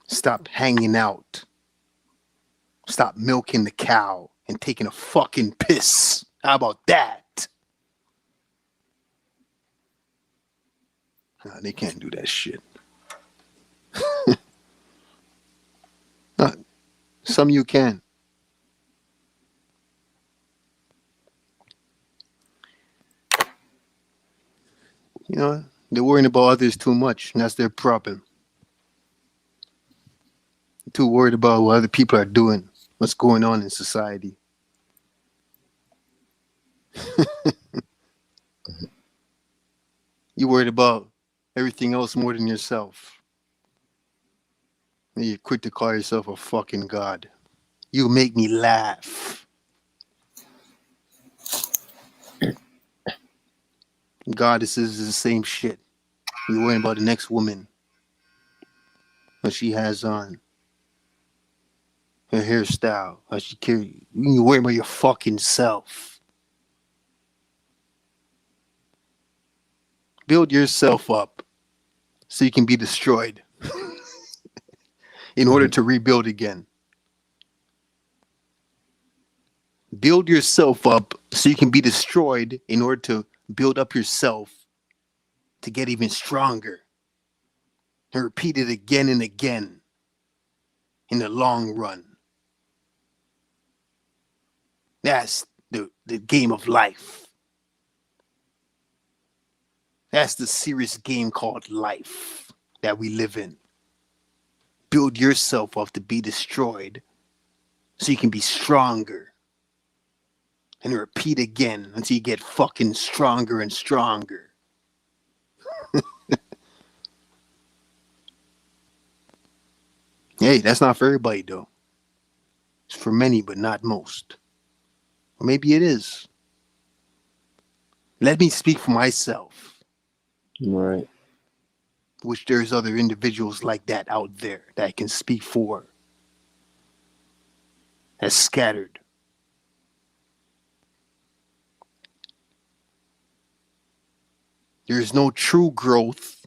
Stop hanging out. Stop milking the cow and taking a fucking piss. How about that? Nah, they can't do that shit. Nah, some you can. You know, they're worrying about others too much, and that's their problem. Too worried about what other people are doing, what's going on in society. You worried about everything else more than yourself. And you're quick to call yourself a fucking god. You make me laugh. Goddesses is the same shit. You're worrying about the next woman, what she has on, her hairstyle, how she carry. You're worrying about your fucking self. Build yourself up so you can be destroyed in order to rebuild again. Build yourself up so you can be destroyed in order to build up yourself to get even stronger. And repeat it again and again in the long run. That's the game of life. That's the serious game called life that we live in. Build yourself up to be destroyed so you can be stronger. And repeat again until you get fucking stronger and stronger. Hey, that's not for everybody though. It's for many, but not most. Or maybe it is. Let me speak for myself. Right. Which there's other individuals like that out there that I can speak for. That's scattered. There is no true growth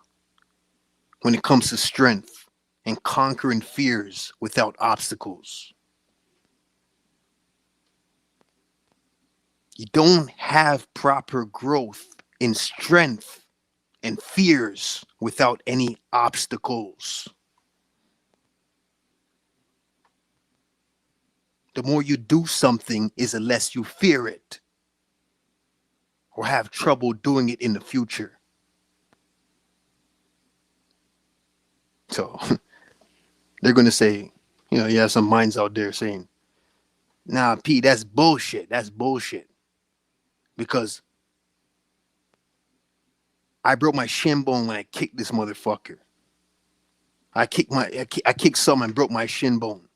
when it comes to strength and conquering fears without obstacles. You don't have proper growth in strength and fears without any obstacles. The more you do something is the less you fear it or have trouble doing it in the future. So they're going to say, you know, you have some minds out there saying, nah, P, that's bullshit. That's bullshit. Because I broke my shin bone when I kicked this motherfucker. I kicked someone and broke my shin bone.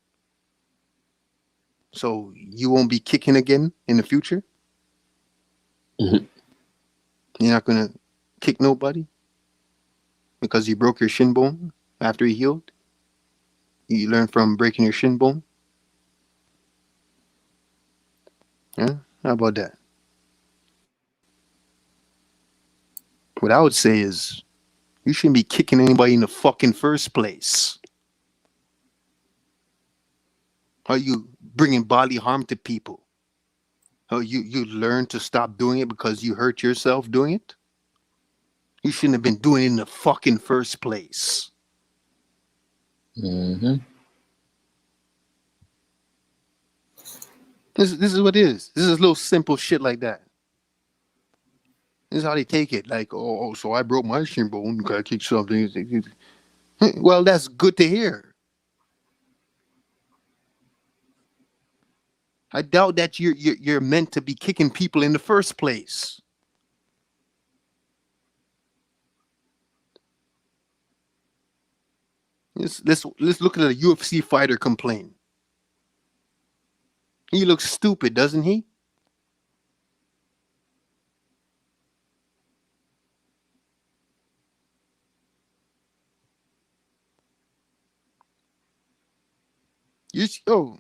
So you won't be kicking again in the future? Mhm. You're not going to kick nobody because you broke your shin bone after you healed? You learn from breaking your shin bone? Yeah? How about that? What I would say is you shouldn't be kicking anybody in the fucking first place. Are you bringing bodily harm to people? Oh, you learn to stop doing it because you hurt yourself doing it? You shouldn't have been doing it in the fucking first place. Mm-hmm. This is what it is. This is little simple shit like that. This is how they take it. Like, oh, so I broke my shin bone because I kicked something. Well, that's good to hear. I doubt that you're meant to be kicking people in the first place. Let's look at a UFC fighter complain. He looks stupid, doesn't he? You oh,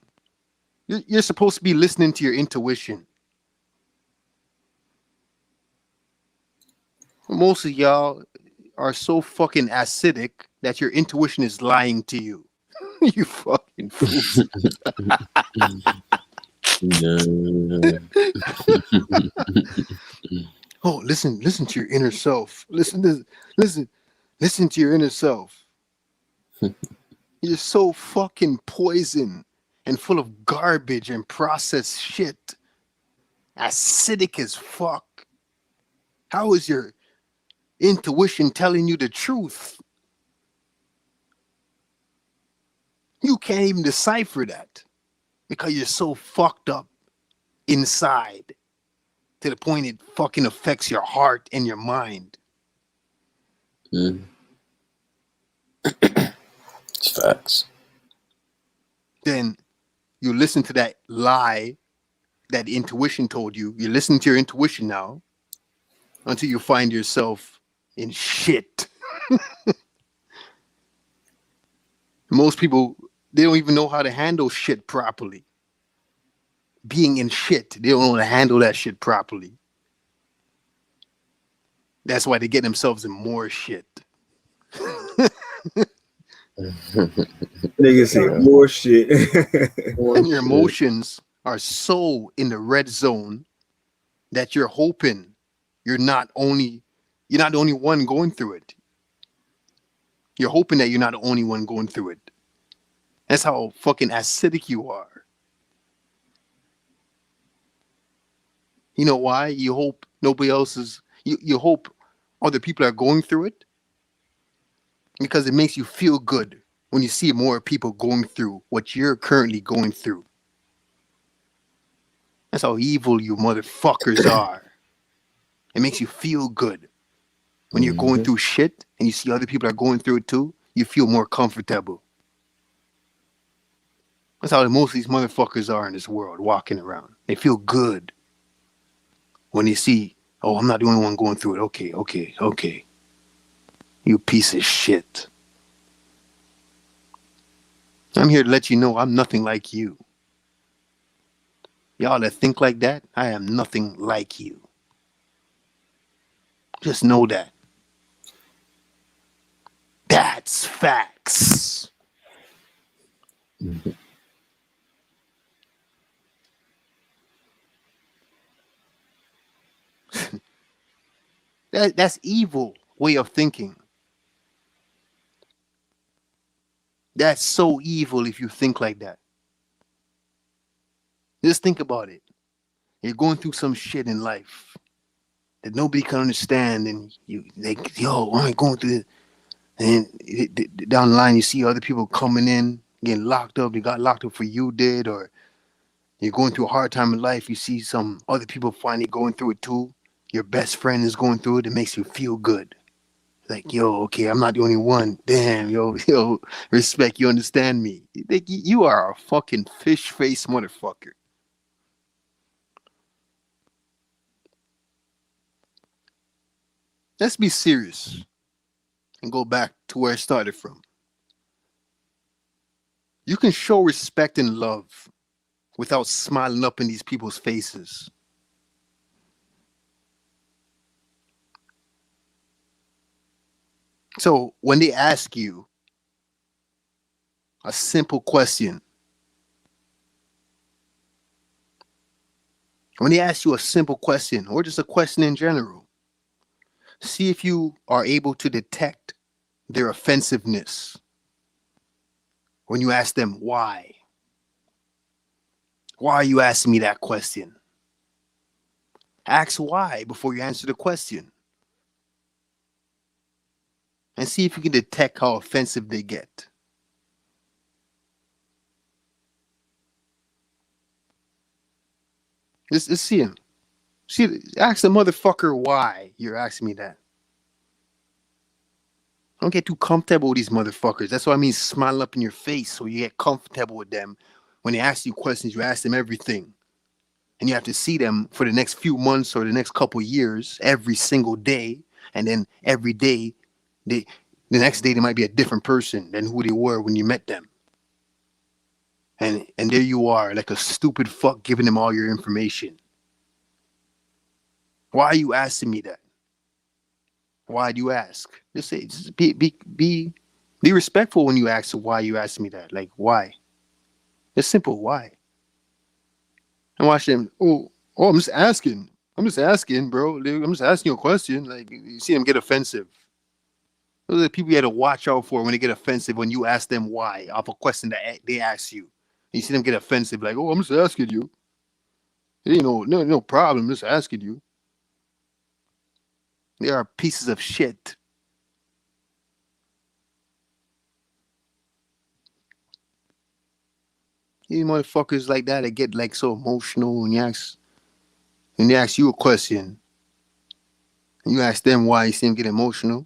you're supposed to be listening to your intuition. Most of y'all are so fucking acidic that your intuition is lying to you. You fucking fools. No. Oh, listen to your inner self. Listen, listen to your inner self. You're so fucking poison and full of garbage and processed shit. Acidic as fuck. How is your intuition telling you the truth? You can't even decipher that because you're so fucked up inside to the point it fucking affects your heart and your mind. Mm, it's facts. Then you listen to that lie that intuition told you. You listen to your intuition now until you find yourself in shit. Most people, they don't even know how to handle shit properly. Being in shit, they don't know how to handle that shit properly. That's why they get themselves in more shit. Nigga say Yeah. more shit. And your Bullshit. emotions are so in the red zone that you're hoping you're not only you're not the only one going through it. You're hoping that you're not the only one going through it. That's how fucking acidic you are. You know why? You hope nobody else is you hope other people are going through it because it makes you feel good when you see more people going through what you're currently going through. That's how evil you motherfuckers are. It makes you feel good. When you're going Mm-hmm. through shit and you see other people are going through it too, you feel more comfortable. That's how most of these motherfuckers are in this world, walking around. They feel good when they see, oh, I'm not the only one going through it. Okay, okay, okay. You piece of shit. I'm here to let you know I'm nothing like you. Y'all that think like that, I am nothing like you. Just know that. That's facts. That's evil way of thinking. That's so evil if you think like that. Just think about it. You're going through some shit in life that nobody can understand, and you like, yo, I'm going through this. And down the line, you see other people coming in, getting locked up. They got locked up for you did, or you're going through a hard time in life. You see some other people finally going through it too. Your best friend is going through it. It makes you feel good. Like, yo, okay, I'm not the only one. Damn, yo, yo, respect. You understand me? Like, you are a fucking fish face motherfucker. Let's be serious and go back to where I started from. You can show respect and love without smiling up in these people's faces. So when they ask you a simple question, when they ask you a simple question or just a question in general, see if you are able to detect their offensiveness when you ask them why. Why are you asking me that question? Ask why before you answer the question and see if you can detect how offensive they get. Let's see him. See, ask the motherfucker why you're asking me that. Don't get too comfortable with these motherfuckers. That's what I mean, smile up in your face so you get comfortable with them. When they ask you questions, you ask them everything. And you have to see them for the next few months or the next couple years, every single day. And then every day, they, the next day, they might be a different person than who they were when you met them. And there you are, like a stupid fuck, giving them all your information. Why are you asking me that? Why do you ask? Just say, just be respectful when you ask why you ask me that. Like, why? It's simple. Why? And watch them. I'm just asking. I'm just asking, bro. I'm just asking you a question. Like you see them get offensive. Those are the people you had to watch out for when they get offensive when you ask them why off a question that they ask you. You see them get offensive, like, "Oh, I'm just asking you. It ain't no problem. I'm just asking you." They are pieces of shit. These motherfuckers like that get like so emotional when they ask you a question and you ask them why. You see them get emotional.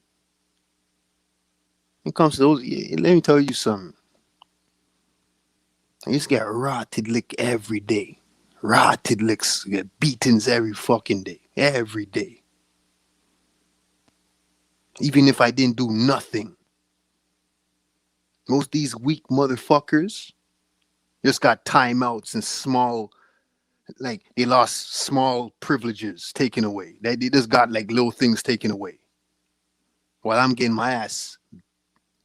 When it comes to those, yeah, let me tell you something. I used to get rotted lick every day. Rotted licks, get beatings every fucking day. Every day. Even if I didn't do nothing. Most of these weak motherfuckers just got timeouts and small, like they lost small privileges taken away. They just got like little things taken away. While I'm getting my ass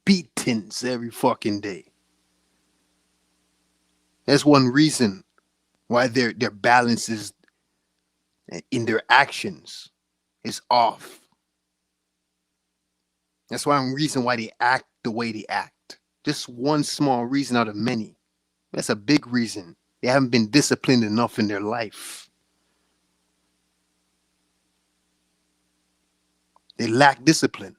beatings every fucking day. That's one reason why their balance is in their actions is off. That's one reason why they act the way they act. Just one small reason out of many. That's a big reason. They haven't been disciplined enough in their life. They lack discipline.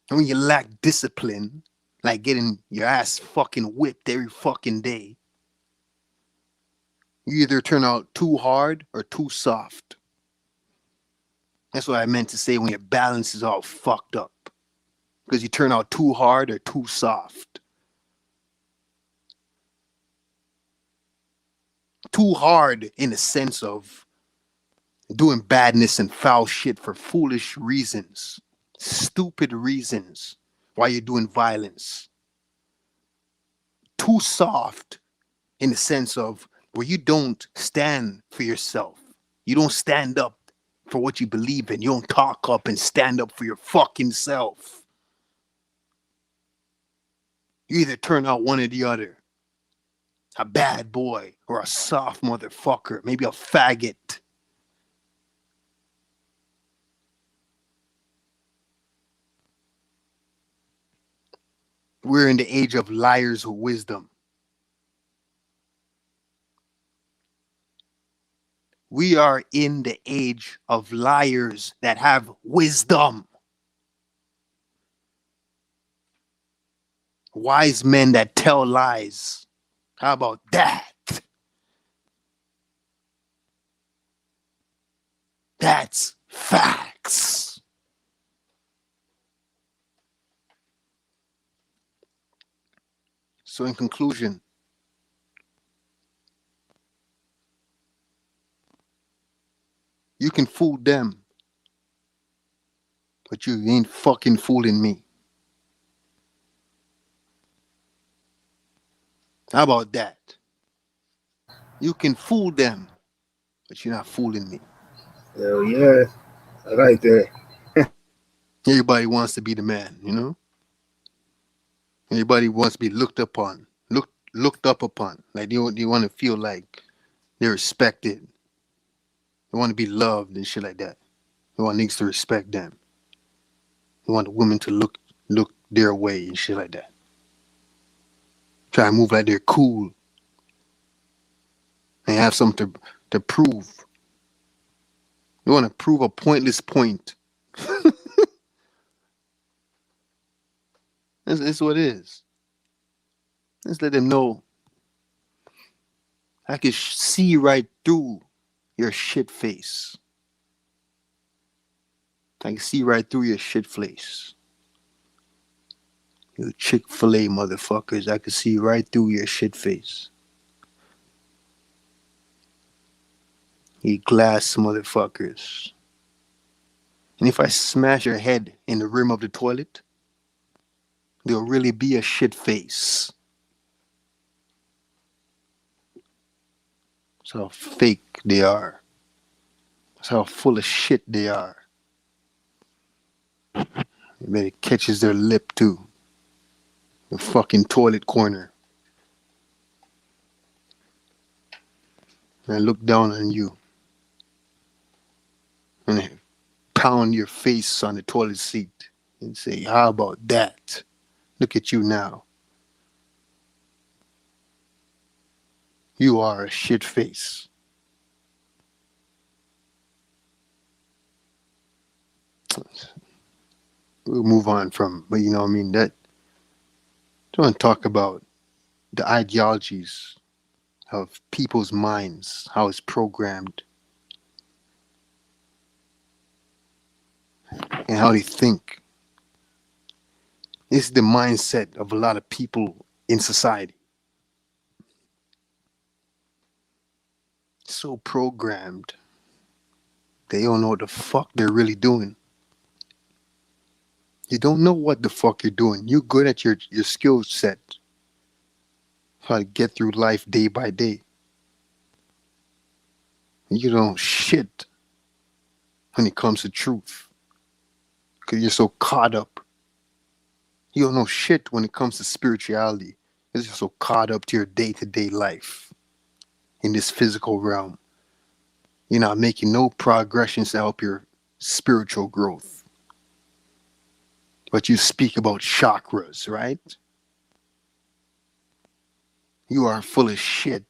And when you lack discipline, like getting your ass fucking whipped every fucking day, you either turn out too hard or too soft. That's what I meant to say when your balance is all fucked up. Because you turn out too hard or too soft. Too hard in the sense of doing badness and foul shit for foolish reasons, stupid reasons why you're doing violence. Too soft in the sense of where you don't stand for yourself. You don't stand up for what you believe in. You don't talk up and stand up for your fucking self. You either turn out one or the other. A bad boy or a soft motherfucker, maybe a faggot. We're in the age of liars with wisdom. We are in the age of liars that have wisdom. Wise men that tell lies. How about that? That's facts. So, in conclusion, you can fool them, but you ain't fucking fooling me. How about that? You can fool them, but you're not fooling me. Hell yeah, I like that. Everybody wants to be the man, you know? Everybody wants to be looked upon, looked up upon. Like they want to feel like they're respected. They want to be loved and shit like that. They want niggas to respect them. They want the women to look their way and shit like that. Try to move like they're cool and have something to prove. They want to prove a pointless point. That's what it is. Let's let them know I can see right through your shit face. I can see right through your shit face. You Chick-fil-A motherfuckers, I can see right through your shit face. You glass motherfuckers. And if I smash your head in the rim of the toilet, there'll really be a shit face. That's how fake they are. That's how full of shit they are. I bet it catches their lip too. The fucking toilet corner. and I look down on you and I pound your face on the toilet seat and say, how about that? Look at you now. You are a shit face. We'll move on from, but you know what I mean? That, I want to talk about the ideologies of people's minds, how it's programmed, and how they think. It's the mindset of a lot of people in society. So programmed, they don't know what the fuck they're really doing. You don't know what the fuck you're doing. You're good at your skill set, how to get through life day by day. You don't shit when it comes to truth because you're so caught up. You don't know shit when it comes to spirituality. You're just so caught up to your day to day life in this physical realm. You're not making no progressions to help your spiritual growth. But you speak about chakras, right? You are full of shit.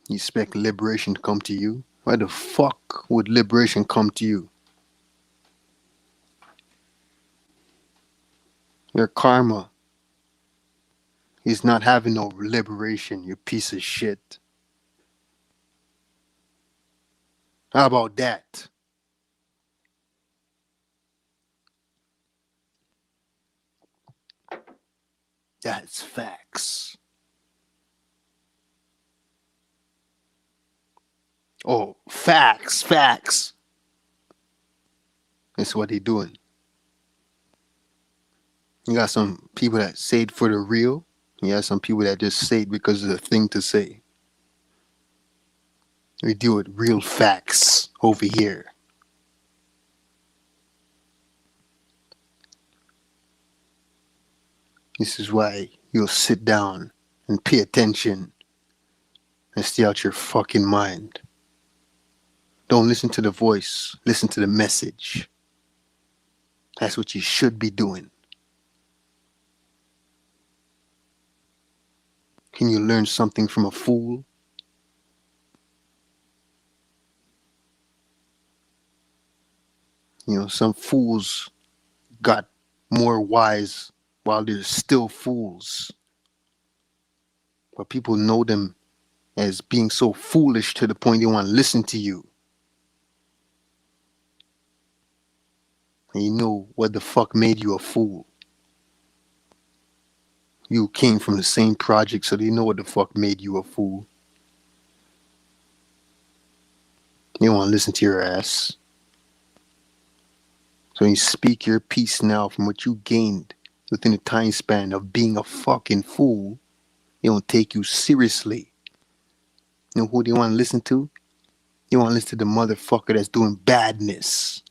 You expect liberation to come to you? Why the fuck would liberation come to you? Your karma is not having no liberation, you piece of shit. How about that? That's facts. Oh, facts, facts. That's what they doing. You got some people that say it for the real. You got some people that just say it because it's a thing to say. We deal with real facts over here. This is why you'll sit down and pay attention and stay out your fucking mind. Don't listen to the voice, listen to the message. That's what you should be doing. Can you learn something from a fool? You know, some fools got more wise while they're still fools. But people know them as being so foolish to the point they want to listen to you. And you know what the fuck made you a fool. You came from the same project, so they know what the fuck made you a fool. They want to listen to your ass. So you speak your piece now from what you gained within the time span of being a fucking fool. They don't take you seriously. You know who they want to listen to? They want to listen to the motherfucker that's doing badness.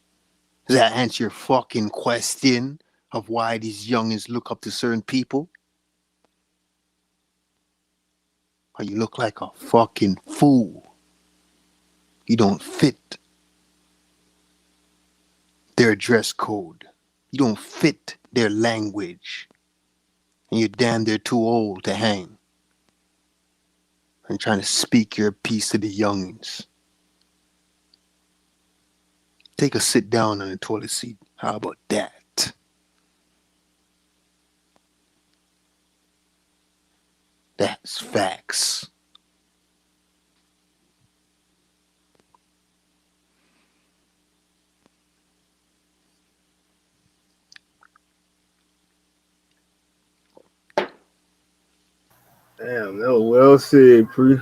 Does that answer your fucking question of why these youngins look up to certain people? Or you look like a fucking fool. You don't fit their dress code. You don't fit their language. And you're damn they're too old to hang. And trying to speak your piece to the youngins. Take a sit down on the toilet seat. How about that? That's facts. Damn, that was well said, Pre.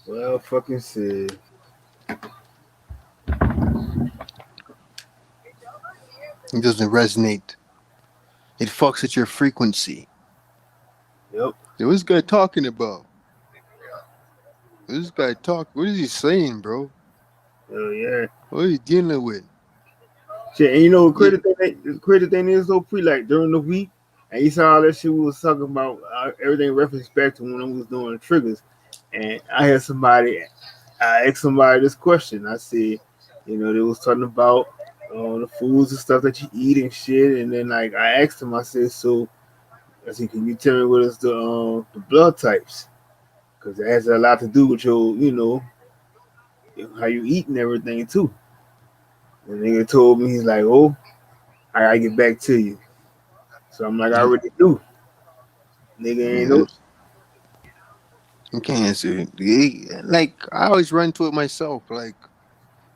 Well fucking said. It doesn't resonate. It fucks with your frequency. Yep. Hey, what's this guy talking about? What's this guy talk? What is he saying, bro? Oh yeah. What are you dealing with? Shit, and you know, Yeah. the crazy thing is though, pre like during the week, and you saw all that shit we was talking about, everything reference back to when I was doing triggers, and I had somebody, I asked somebody this question. I said, you know, they was talking about the foods and stuff that you eat and shit, and then like I asked them, I said, so I said, can you tell me what is the blood types? Because it has a lot to do with your, you know, how you eat and everything too. And the nigga told me, he's like, oh, I gotta get back to you. So I'm like, I You, already do. Nigga ain't yeah, no. you can't answer. Like I always run to it myself. Like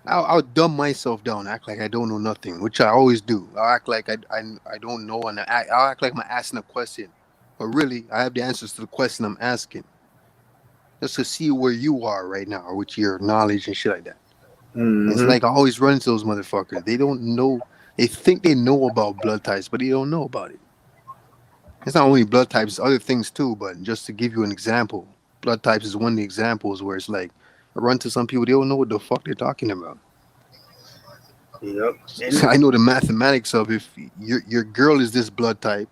I'll dumb myself down, act like I don't know nothing, which I always do. I'll act like I don't know, and I'll act like I'm asking a question, but really I have the answers to the question I'm asking, just to see where you are right now with your knowledge and shit like that. And it's Mm-hmm. like I always run into those motherfuckers. They don't know. They think they know about blood types, but they don't know about it. It's not only blood types, it's other things too. But just to give you an example, blood types is one of the examples where it's like I run to some people, they don't know what the fuck they're talking about. Yep. So And I know the mathematics of if your girl is this blood type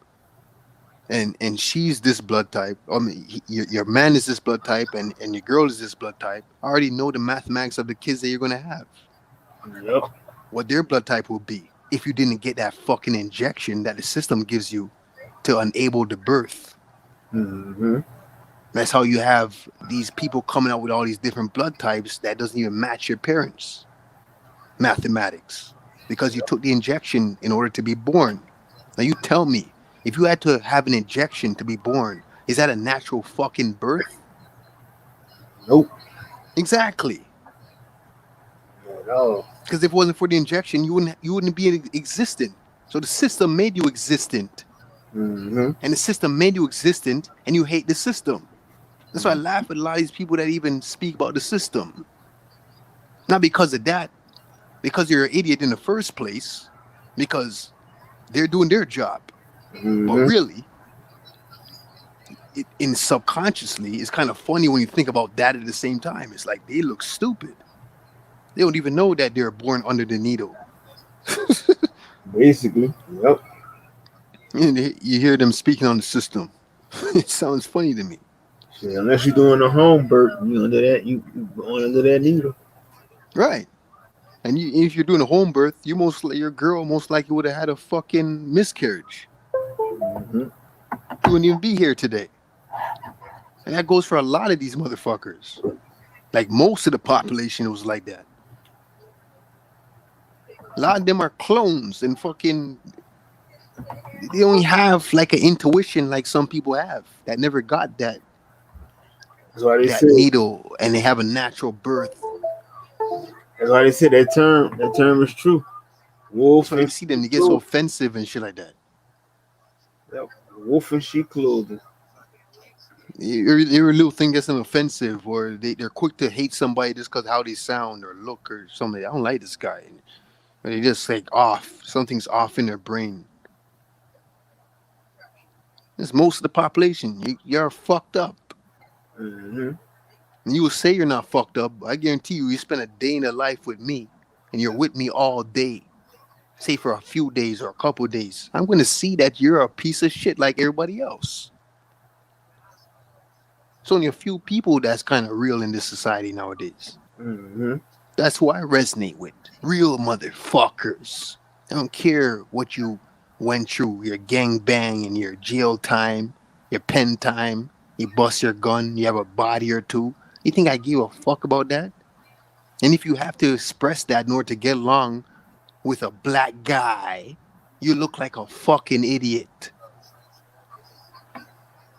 and she's this blood type. I mean, your man is this blood type and your girl is this blood type. I already know the mathematics of the kids that you're gonna have. yep. What their blood type will be if you didn't get that fucking injection that the system gives you to enable the birth. Mm-hmm. That's how you have these people coming out with all these different blood types that doesn't even match your parents' mathematics because you took the injection in order to be born. Now you tell me, if you had to have an injection to be born, is that a natural fucking birth? Nope. Exactly. At all. Because if it wasn't for the injection, you wouldn't be existent. So the system made you existent, Mm-hmm. and the system made you existent, and you hate the system. That's why I laugh at a lot of these people that even speak about the system. Not because of that, because you're an idiot in the first place, because they're doing their job. But Mm-hmm. really, in subconsciously, it's kind of funny when you think about that at the same time. It's like they look stupid. They don't even know that they're born under the needle. Basically. Yep. And you hear them speaking on the system. It sounds funny to me. Shit, unless you're doing a home birth, you under that, you going under that needle. Right. And if you're doing a home birth, your girl most likely would have had a fucking miscarriage. Mm-hmm. You wouldn't even be here today. And that goes for a lot of these motherfuckers. Like most of the population was like that. A lot of them are clones and fucking they only have like an intuition like some people have that never got That's why they that said. needle and they have a natural birth. That's why they said that term is true. That's Wolf why and you see them sheep they get so clothing. offensive and shit like that. Yep. Wolf and sheep clothing. Every little thing gets them offensive or they're quick to hate somebody just because how they sound or look or something. I don't like this guy. Or they just like off. Something's off in their brain. It's most of the population. You're fucked up. Mm-hmm. And you will say you're not fucked up. I guarantee you, you spend a day in a life with me and you're with me all day. Say for a few days or a couple days. I'm going to see that you're a piece of shit like everybody else. It's only a few people that's kind of real in this society nowadays. Mm-hmm. That's who I resonate with. Real motherfuckers. I don't care what you went through, your gang bang and your jail time, your pen time, you bust your gun, you have a body or two. You think I give a fuck about that? And if you have to express that in order to get along with a black guy, you look like a fucking idiot.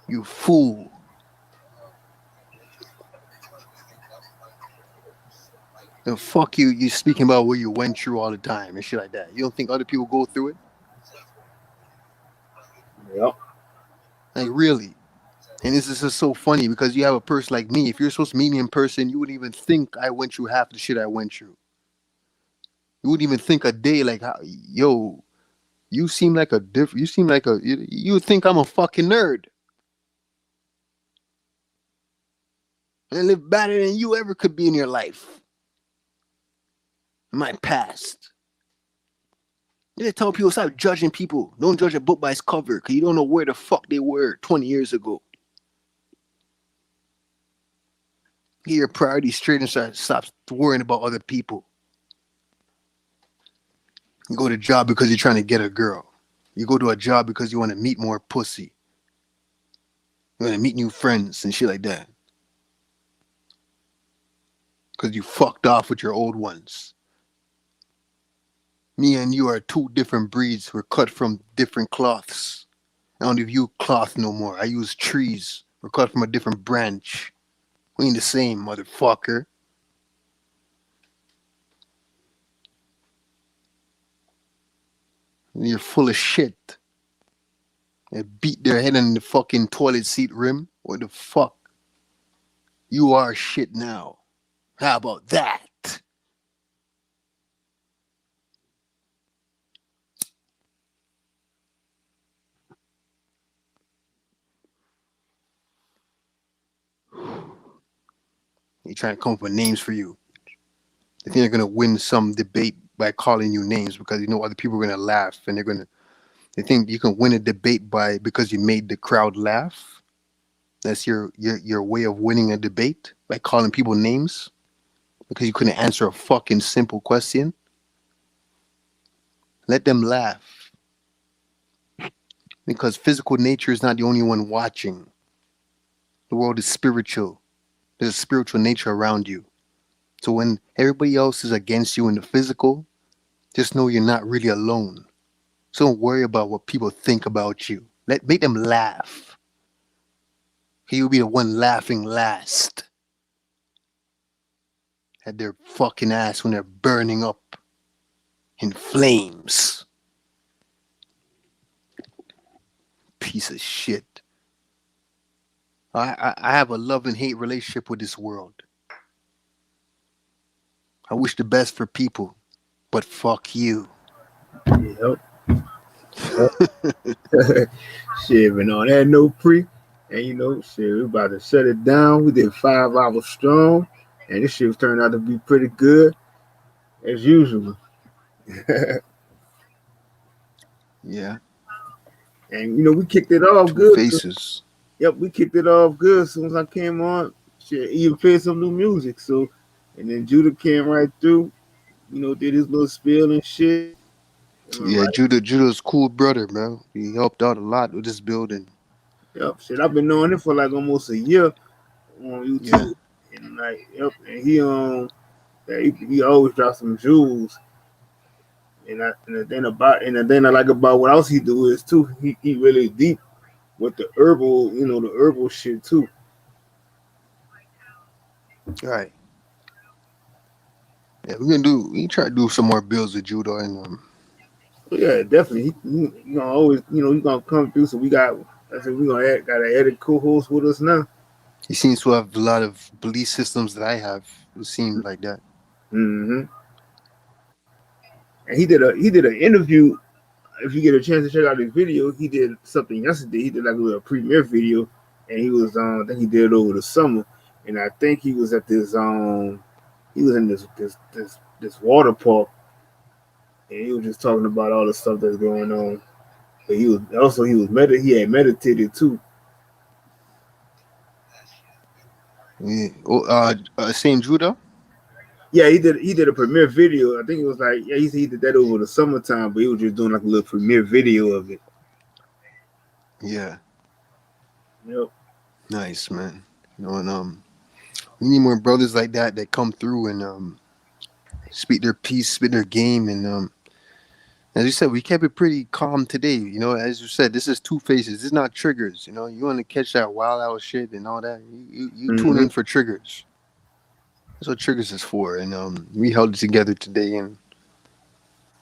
You fool. The fuck you speaking about what you went through all the time and shit like that. You don't think other people go through it? Yep. Like really. And this is just so funny because you have a person like me. If you're supposed to meet me in person, you wouldn't even think I went through half the shit I went through. You wouldn't even think a day like, yo, you seem like a different. You seem like you would think I'm a fucking nerd. And live better than you ever could be in your life. My past. They tell people stop judging people. Don't judge a book by its cover because you don't know where the fuck they were 20 years ago. Get your priorities straight and stop worrying about other people. You go to a job because you're trying to get a girl. You go to a job because you want to meet more pussy. You want to meet new friends and shit like that. Because you fucked off with your old ones. Me and you are two different breeds. We're cut from different cloths. I don't use cloth no more. I use trees. We're cut from a different branch. We ain't the same, motherfucker. You're full of shit. They beat their head on the fucking toilet seat rim. What the fuck? You are shit now. How about that? They trying to come up with names for you. They think they're gonna win some debate by calling you names because you know other people are gonna laugh and they think you can win a debate by because you made the crowd laugh. That's your way of winning a debate by calling people names because you couldn't answer a fucking simple question. Let them laugh because physical nature is not the only one watching. The world is spiritual. There's a spiritual nature around you. So when everybody else is against you in the physical, just know you're not really alone. So don't worry about what people think about you. Make them laugh. He will be the one laughing last at their fucking ass when they're burning up in flames. Piece of shit. I have a love and hate relationship with this world. I wish the best for people, but fuck you. Yep. Yep. Shit, but on that no pre, and shit, we about to shut it down. We did 5 hours strong, and this shit was turned out to be pretty good as usual. Yeah, And we kicked it off two good. faces. Yep, we kicked it off good as soon as I came on. Shit, even played some new music. So, and then Judah came right through. Did his little spiel and shit. Am I Yeah, right? Judah's cool brother, man. He helped out a lot with this building. Yep. Shit, I've been knowing him for like almost a year on Yeah, YouTube, and like, yep. And yeah, he always drops some jewels. And the thing I like about what else he do is too. He really deep with the herbal, the herbal shit too. all right. Yeah, we try to do some more builds with Judah and So yeah, definitely. He gonna always, he gonna come through. So I said we got an added co-host with us now. he seems to have a lot of belief systems that I have. It seems like that. Hmm. And he did an interview. If you get a chance to check out his video, he did something yesterday. He did like a little premiere video, and he was I think he did it over the summer, and I think he was at this he was in this water park, and he was just talking about all the stuff that's going on. But he had meditated too. Yeah. Oh, same Judah. Yeah, he did a premiere video. I think it was like yeah, he did that over the summertime, but he was just doing like a little premiere video of it. Yeah, Yep. nice man. And we need more brothers like that that come through and speak their piece, spit their game, and as you said, we kept it pretty calm today. As you said, this is two faces. This is not triggers. You want to catch that wild out shit and all that. You tune Mm-hmm. in for triggers. That's what triggers is for. And we held it together today, and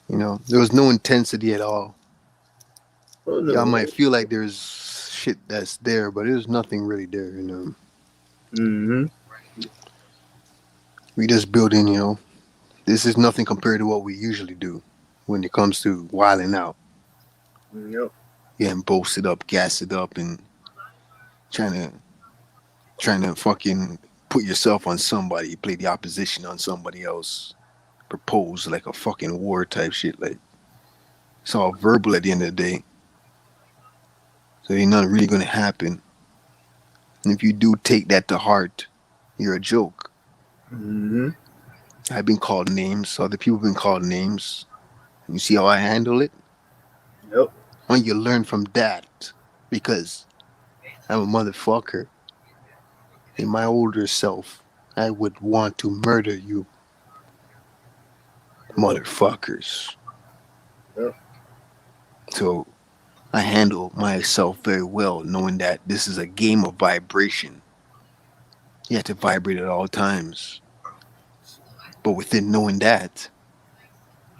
there was no intensity at all. Oh Y'all no. might feel like there's shit that's there, but there's nothing really there. Mm-hmm. We just building. This is nothing compared to what we usually do when it comes to wilding out, Yep. getting boasted up, gassed up, and trying to trying to fucking put yourself on somebody, play the opposition on somebody else, propose like a fucking war type shit. Like It's all verbal at the end of the day. So ain't nothing really gonna happen. And if you do take that to heart, you're a joke. Mm-hmm. I've been called names. Other people have been called names. And you see how I handle it? Yep. When you learn from that, because I'm a motherfucker. In my older self, I would want to murder you, Yep. motherfuckers. Yep. So I handle myself very well, knowing that this is a game of vibration. You have to vibrate at all times. But within knowing that,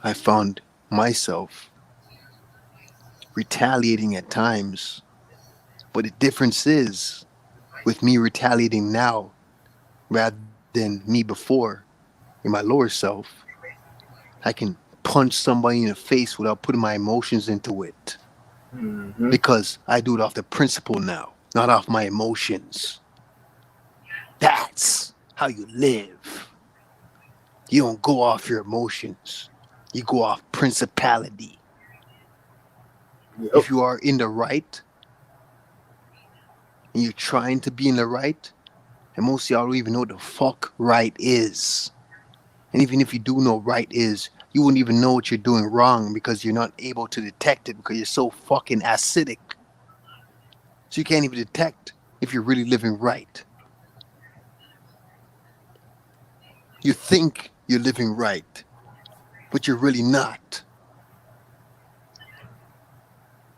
I found myself retaliating at times. But the difference is, with me retaliating now rather than me before in my lower self, I can punch somebody in the face without putting my emotions into it. Mm-hmm. Because I do it off the principle now, not off my emotions. That's how you live. You don't go off your emotions, you go off principality. Yep. If you are in the right and you're trying to be in the right, and most of y'all don't even know what the fuck right is. And even if you do know right is, you wouldn't even know what you're doing wrong because you're not able to detect it because you're so fucking acidic. So you can't even detect if you're really living right. You think you're living right, but you're really not.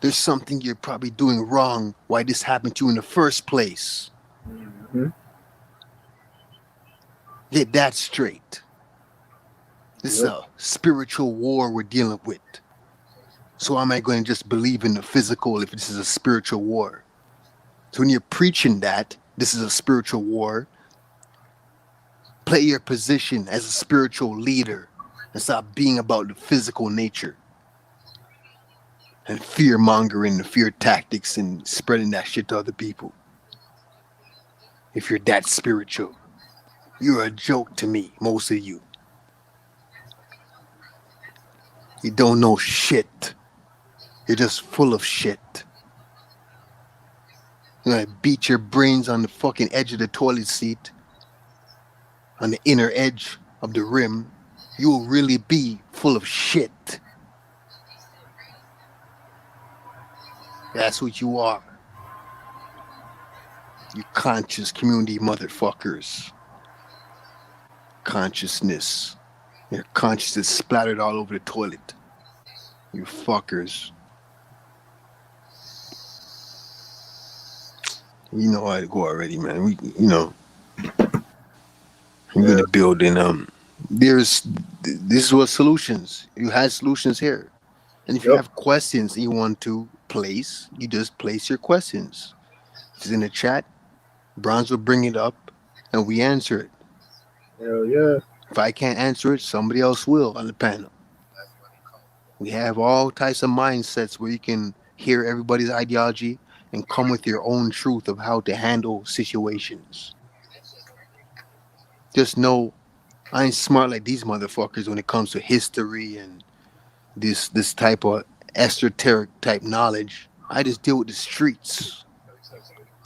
There's something you're probably doing wrong why this happened to you in the first place. Mm-hmm. Get that straight. This is Yep. a spiritual war we're dealing with. So am I going to just believe in the physical if this is a spiritual war? So when you're preaching that this is a spiritual war, play your position as a spiritual leader and stop being about the physical nature and fear mongering and fear tactics and spreading that shit to other people. If you're that spiritual, you're a joke to me, most of you. You don't know shit. You're just full of shit. You're gonna beat your brains on the fucking edge of the toilet seat, on the inner edge of the rim. You will really be full of shit. That's what you are. You conscious community motherfuckers. Consciousness. Your consciousness splattered all over the toilet. You fuckers. You know how to go already, man. We're Yeah. gonna build in there's this is what solutions. You had solutions here. And if you Yep. have questions you want to place, you just place your questions. If it's in the chat, Bronze will bring it up and we answer it. Hell yeah. If I can't answer it, somebody else will on the panel. We have all types of mindsets where you can hear everybody's ideology and come with your own truth of how to handle situations. Just know I ain't smart like these motherfuckers when it comes to history and this type of esoteric type knowledge. I just deal with the streets.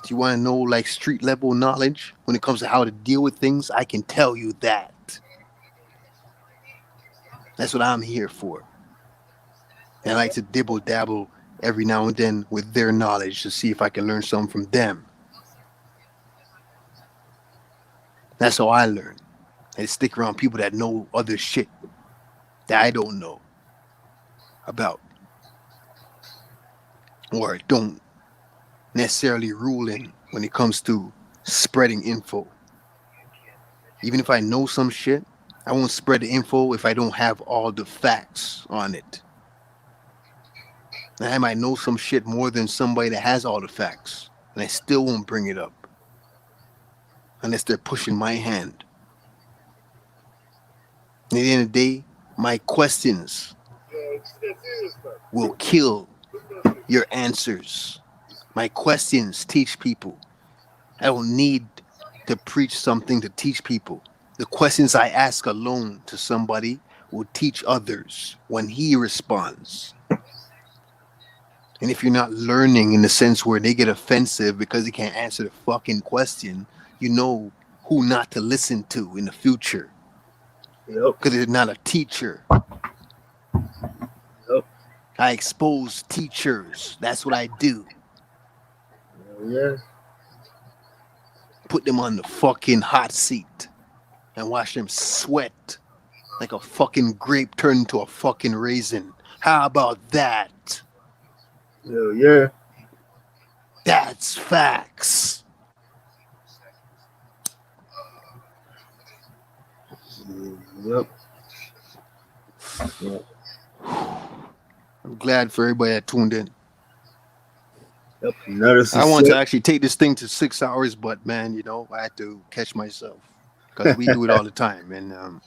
Do you want to know like street level knowledge when it comes to how to deal with things? I can tell you that. That's what I'm here for. And I like to dibble dabble every now and then with their knowledge to see if I can learn something from them. That's how I learn. I stick around people that know other shit that I don't know about or don't necessarily rule in when it comes to spreading info. Even if I know some shit, I won't spread the info if I don't have all the facts on it. And I might know some shit more than somebody that has all the facts, and I still won't bring it up unless they're pushing my hand. And at the end of the day, my questions will kill your answers. My questions teach people. I don't need to preach something to teach people. The questions I ask alone to somebody will teach others when he responds. And if you're not learning in the sense where they get offensive because they can't answer the fucking question, you know who not to listen to in the future. Yep. Because they're not a teacher. Yep. I expose teachers. That's what I do. Yeah. Put them on the fucking hot seat and watch them sweat like a fucking grape turned into a fucking raisin. How about that? Hell yeah. That's facts. Yep. Yep. I'm glad for everybody that tuned in. Yep. Another I want to success. actually take this thing to 6 hours, but man, I had to catch myself because we do it all the time, and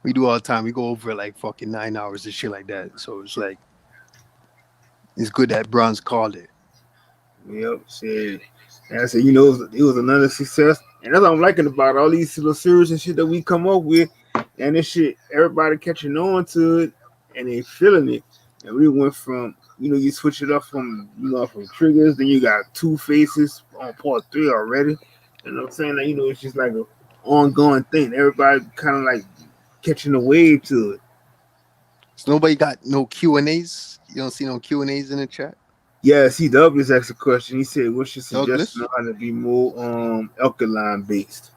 we do all the time. We go over like fucking 9 hours and shit like that. So it's like it's good that Bronze called it. Yep. Shit. And I said, it was another success. And that's what I'm liking about all these little series and shit that we come up with. And this shit, everybody catching on to it and they feeling it. And we went from, you switch it up from, from triggers, then you got two faces on part three already. You know what I'm saying? Like, it's just like a ongoing thing. Everybody kind of like catching the wave to it. So nobody got no Q&As. You don't see no Q&As in the chat. Yeah, CW asked a question. He said, "What's your suggestion Douglas, on how to be more alkaline based?"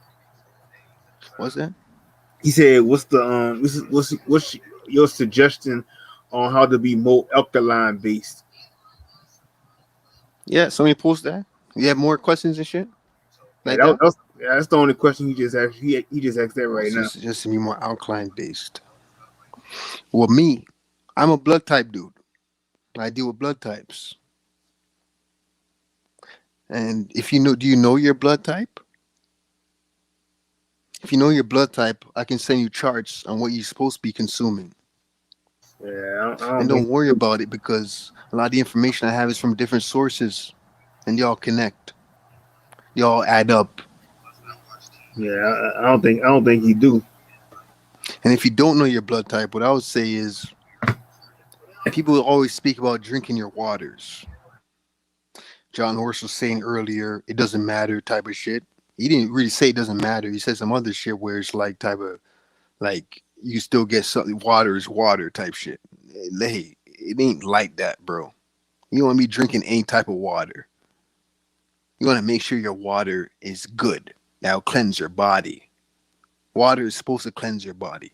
what's that? He said, "What's the what's your suggestion on how to be more alkaline based?" Yeah, somebody post that. You have more questions and shit Yeah, like that. that's the only question he just asked. He just asked that right What's your now. suggestion to be more alkaline based? Well, me, I'm a blood type dude. I deal with blood types. And if you know, do you know your blood type? If you know your blood type, I can send you charts on what you're supposed to be consuming. Yeah, I don't And think. don't worry about it because a lot of the information I have is from different sources and y'all connect. Y'all add up. Yeah, I don't think he do. And if you don't know your blood type, what I would say is people always speak about drinking your waters. John Horst was saying earlier, it doesn't matter type of shit. He didn't really say it doesn't matter. He said some other shit where it's like type of like you still get something water is water type shit. Hey, it ain't like that, bro. You want to be drinking any type of water. You want to make sure your water is good. That'll cleanse your body. Water is supposed to cleanse your body.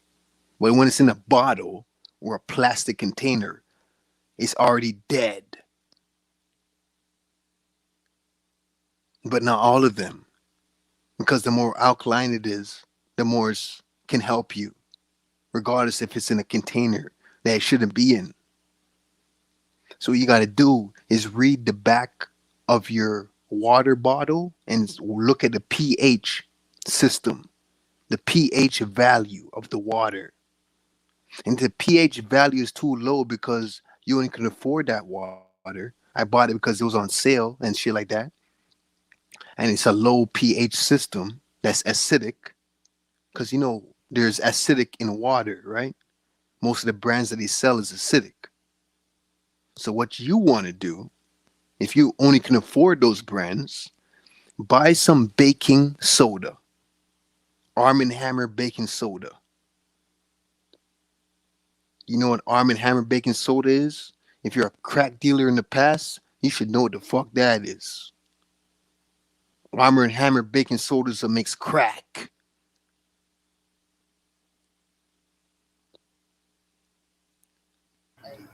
But when it's in a bottle or a plastic container, it's already dead. But not all of them. Because the more alkaline it is, the more it can help you, regardless if it's in a container that it shouldn't be in. So what you got to do is read the back of your water bottle and look at the pH system, the pH value of the water. And the pH value is too low because you only can afford that water. I bought it because it was on sale and shit like that. And it's a low pH system that's acidic because there's acidic in water, right? Most of the brands that they sell is acidic. So what you want to do, if you only can afford those brands, buy some baking soda, Arm& Hammer baking soda. You know what Arm& Hammer baking soda is? If you're a crack dealer in the past, you should know what the fuck that is. Arm& Hammer baking soda is a mix crack.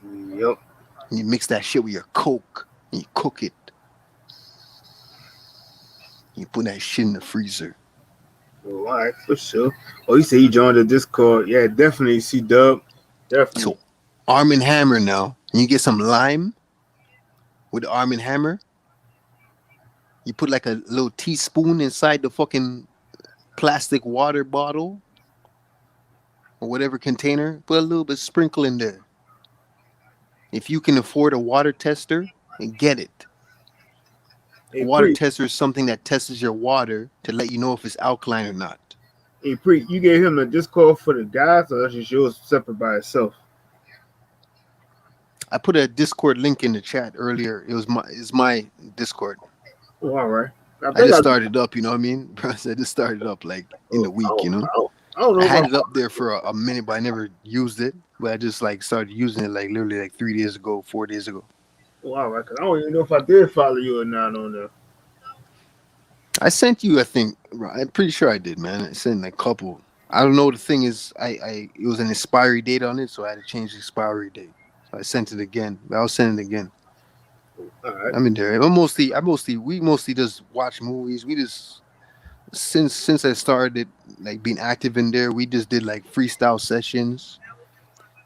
Yep. And you mix that shit with your Coke and you cook it. You put that shit in the freezer. Oh, all right, for sure. Oh, you say he joined the Discord? Yeah, definitely. C Dub, definitely. So Arm& Hammer now, and you get some lime with the Arm& Hammer. You put like a little teaspoon inside the fucking plastic water bottle or whatever container. Put a little bit sprinkle in there. If you can afford a water tester, get it. A Hey, water Pre, tester is something that tests your water to let you know if it's alkaline or not. you gave him the Discord for the guys, or that's just yours separate by itself? I put a Discord link in the chat earlier. It's my Discord. Oh, all right. I I think just I. started up, you know what I mean? Bro, I just started up like in Oh, the week, you know? I don't I know if had I'm. it up there for a minute, but I never used it. But I just like started using it like literally like 3 days ago, 4 days ago. Oh, all right. 'Cause I don't even know if I did follow you or not on there. I sent you, I think, I'm pretty sure I did, man. I sent a couple. I don't know. The thing is, it was an expiry date on it, so I had to change the expiry date. So I sent it again. But I'll send it again. All right. I'm in there. We mostly just watch movies. We just since I started like being active in there, we just did like freestyle sessions.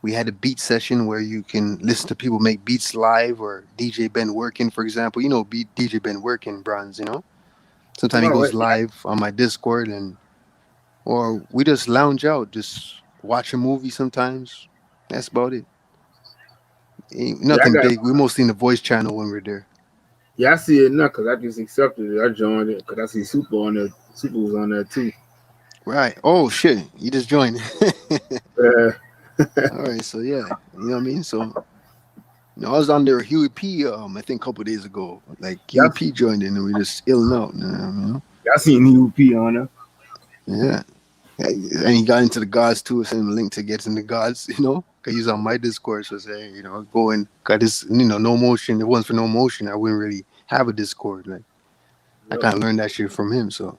We had a beat session where you can listen to people make beats live, or DJ Ben Working, for example. You know, DJ Ben Working, Bronze. You know, sometimes he All right. goes live on my Discord, and or we just lounge out, just watch a movie. Sometimes that's about it. Ain't Yeah, I nothing got. big. We're mostly in the voice channel when we're there. Yeah, I see it now because I just accepted it. I joined it because I see Super on there. Super was on there too. Right. Oh shit! You just joined. Uh, All right. So yeah, you know what I mean. So I was on there Huey P. I think a couple days ago. Like Huey y'all, P joined in, and we just illing out. You know? y'all seen UP on there. Yeah. And he got into the gods too. Sent him a link to get into the gods. You know, cause he's on my Discord. So say, go and got this. No motion. It wasn't for no motion. I wouldn't really have a Discord. Like I Yep, kind of learned that shit from him. So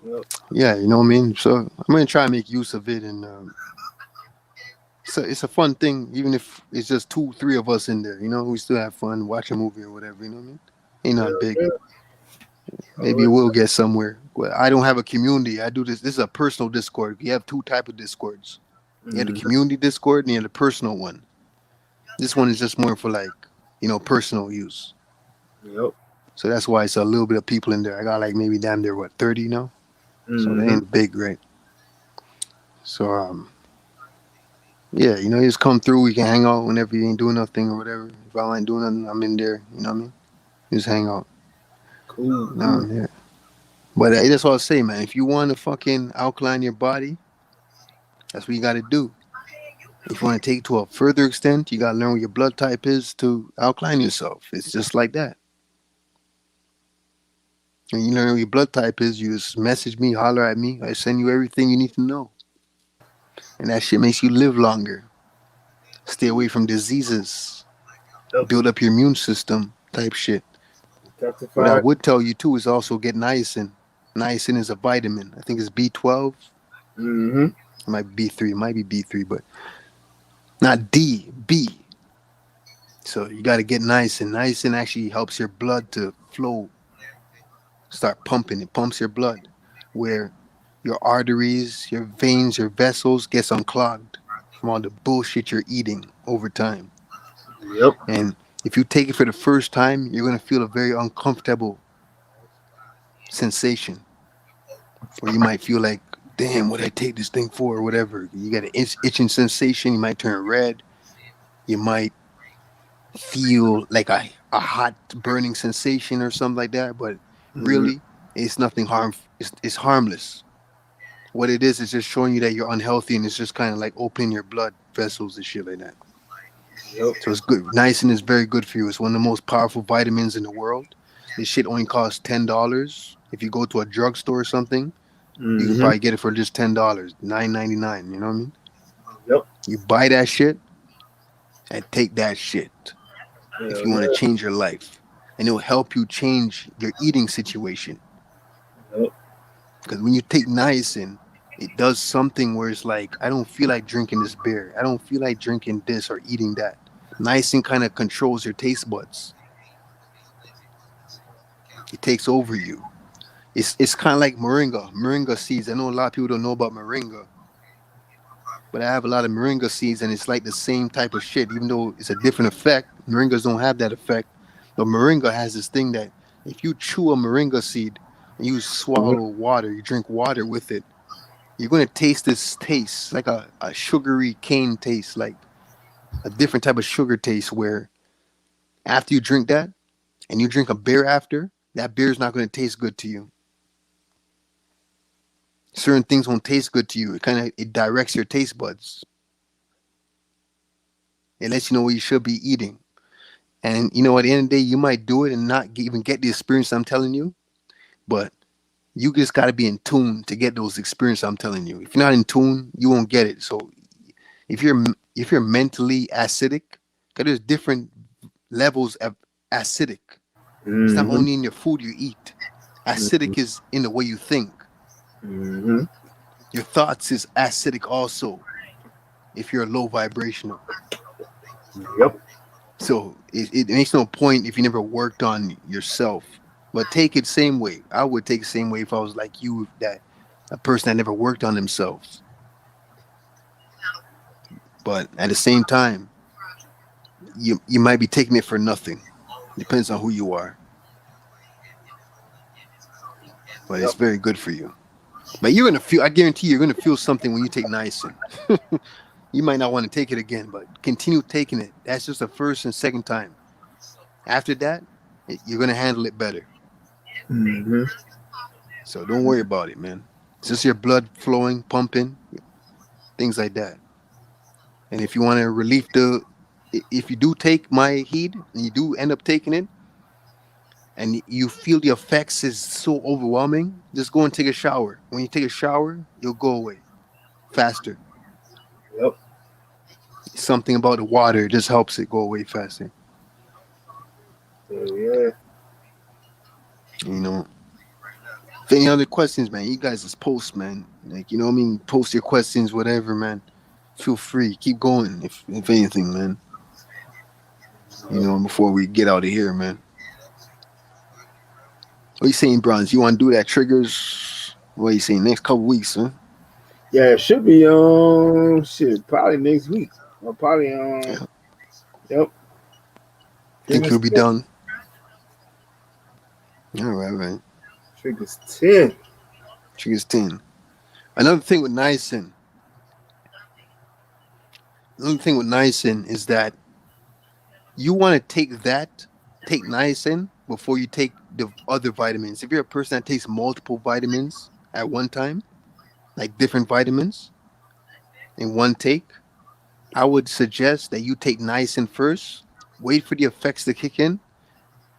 yep. yeah, you know what I mean. So I'm gonna try and make use of it, and it's a fun thing, even if it's just two, three of us in there. You know, we still have fun, watch a movie or whatever. You know what I mean? Ain't nothing Hell big. yeah. Maybe Oh, we'll get somewhere. Well, I don't have a community. I do this. This is a personal Discord. You have two type of Discords. You have the mm-hmm. community Discord and you have the personal one. This one is just more for like, personal use. Yep. So that's why it's a little bit of people in there. I got like maybe damn near what 30 now. So they Mm-hmm. ain't big, right? So yeah, you just come through. We can hang out whenever you ain't doing nothing or whatever. If I ain't doing nothing, I'm in there. You know what I mean? Just hang out. Cool, No, cool. I'm there. But that's all I say, man. If you want to fucking alkaline your body, that's what you got to do. If you want to take it to a further extent, you got to learn what your blood type is to alkaline yourself. It's just like that. When you learn what your blood type is, you just message me, holler at me. I send you everything you need to know. And that shit makes you live longer. Stay away from diseases. Yep. Build up your immune system type shit. What I Testified. would tell you too is also get niacin. Niacin is a vitamin. I think it's B12. Mm-hmm. It might be B3. It might be B3, but not D, B. So you got to get niacin. Niacin actually helps your blood to flow, start pumping. It pumps your blood where your arteries, your veins, your vessels gets unclogged from all the bullshit you're eating over time. Yep. And if you take it for the first time, you're going to feel a very uncomfortable sensation where you might feel like, damn, what did I take this thing for or whatever. You got an itching sensation. You might turn red. You might feel like a hot burning sensation or something like that. But Mm-hmm. really, it's nothing it's harmless. What it is just showing you that you're unhealthy, and it's just kind of like opening your blood vessels and shit like that. Yep. So it's good. Niacin is very good for you. It's one of the most powerful vitamins in the world. This shit only costs $10. If you go to a drugstore or something, you can Mm-hmm. probably get it for just $10, 9.99. You know what I mean? Yep. You buy that shit and take that shit if Hell you want to yeah. change your life, and it will help you change your eating situation. Yep. Because when you take niacin, it does something where it's like, I don't feel like drinking this beer. I don't feel like drinking this or eating that. Niacin kind of controls your taste buds. It takes over you. It's kind of like moringa. Moringa seeds. I know a lot of people don't know about moringa, but I have a lot of moringa seeds, and it's like the same type of shit. Even though it's a different effect, moringas don't have that effect. But moringa has this thing that if you chew a moringa seed and you swallow water, you drink water with it, you're going to taste this taste like a sugary cane taste, like a different type of sugar taste. Where after you drink that and you drink a beer after, that beer is not going to taste good to you. Certain things won't taste good to you. It directs your taste buds. It lets you know what you should be eating. And you know, at the end of the day, you might do it and not even get the experience I'm telling you, but you just got to be in tune to get those experiences I'm telling you. If you're not in tune, you won't get it. So if you're mentally acidic, because there's different levels of acidic. It's not Mm-hmm. only in your food you eat. Acidic is in the way you think. Mm-hmm. Your thoughts is acidic also if you're low vibrational. Yep. So it makes no point if you never worked on yourself. But take it same way. I would take the same way if I was like you, that a person that never worked on themselves. But at the same time, you might be taking it for nothing. Depends on who you are. But it's Yep. very good for you. But you're gonna feel. I guarantee you're gonna feel something when you take niacin. You might not want to take it again, but continue taking it. That's just the first and second time. After that, you're gonna handle it better. Mm-hmm. So don't worry about it, man. It's just your blood flowing, pumping, things like that. And if you want to relieve if you do take my heed and you do end up taking it, and you feel the effects is so overwhelming, just go and take a shower. When you take a shower, you'll go away faster. Yep. Something about the water just helps it go away faster. So, yeah. You know. If any other questions, man, you guys just post, man. Like, you know what I mean? Post your questions, whatever, man. Feel free. Keep going, if anything, man. You know, before we get out of here, man. What you saying, Bronze? You want to do that triggers? What you saying? Next couple weeks, huh? Yeah, it should be shit, probably next week. Or probably Yeah. yep. Think Triggers you'll be 10. done? All right, right. Triggers 10. Triggers 10. Another thing with niacin. Another thing with niacin is that you want to take niacin before you take the other vitamins. If you're a person that takes multiple vitamins at one time, like different vitamins in one take, I would suggest that you take niacin first, wait for the effects to kick in,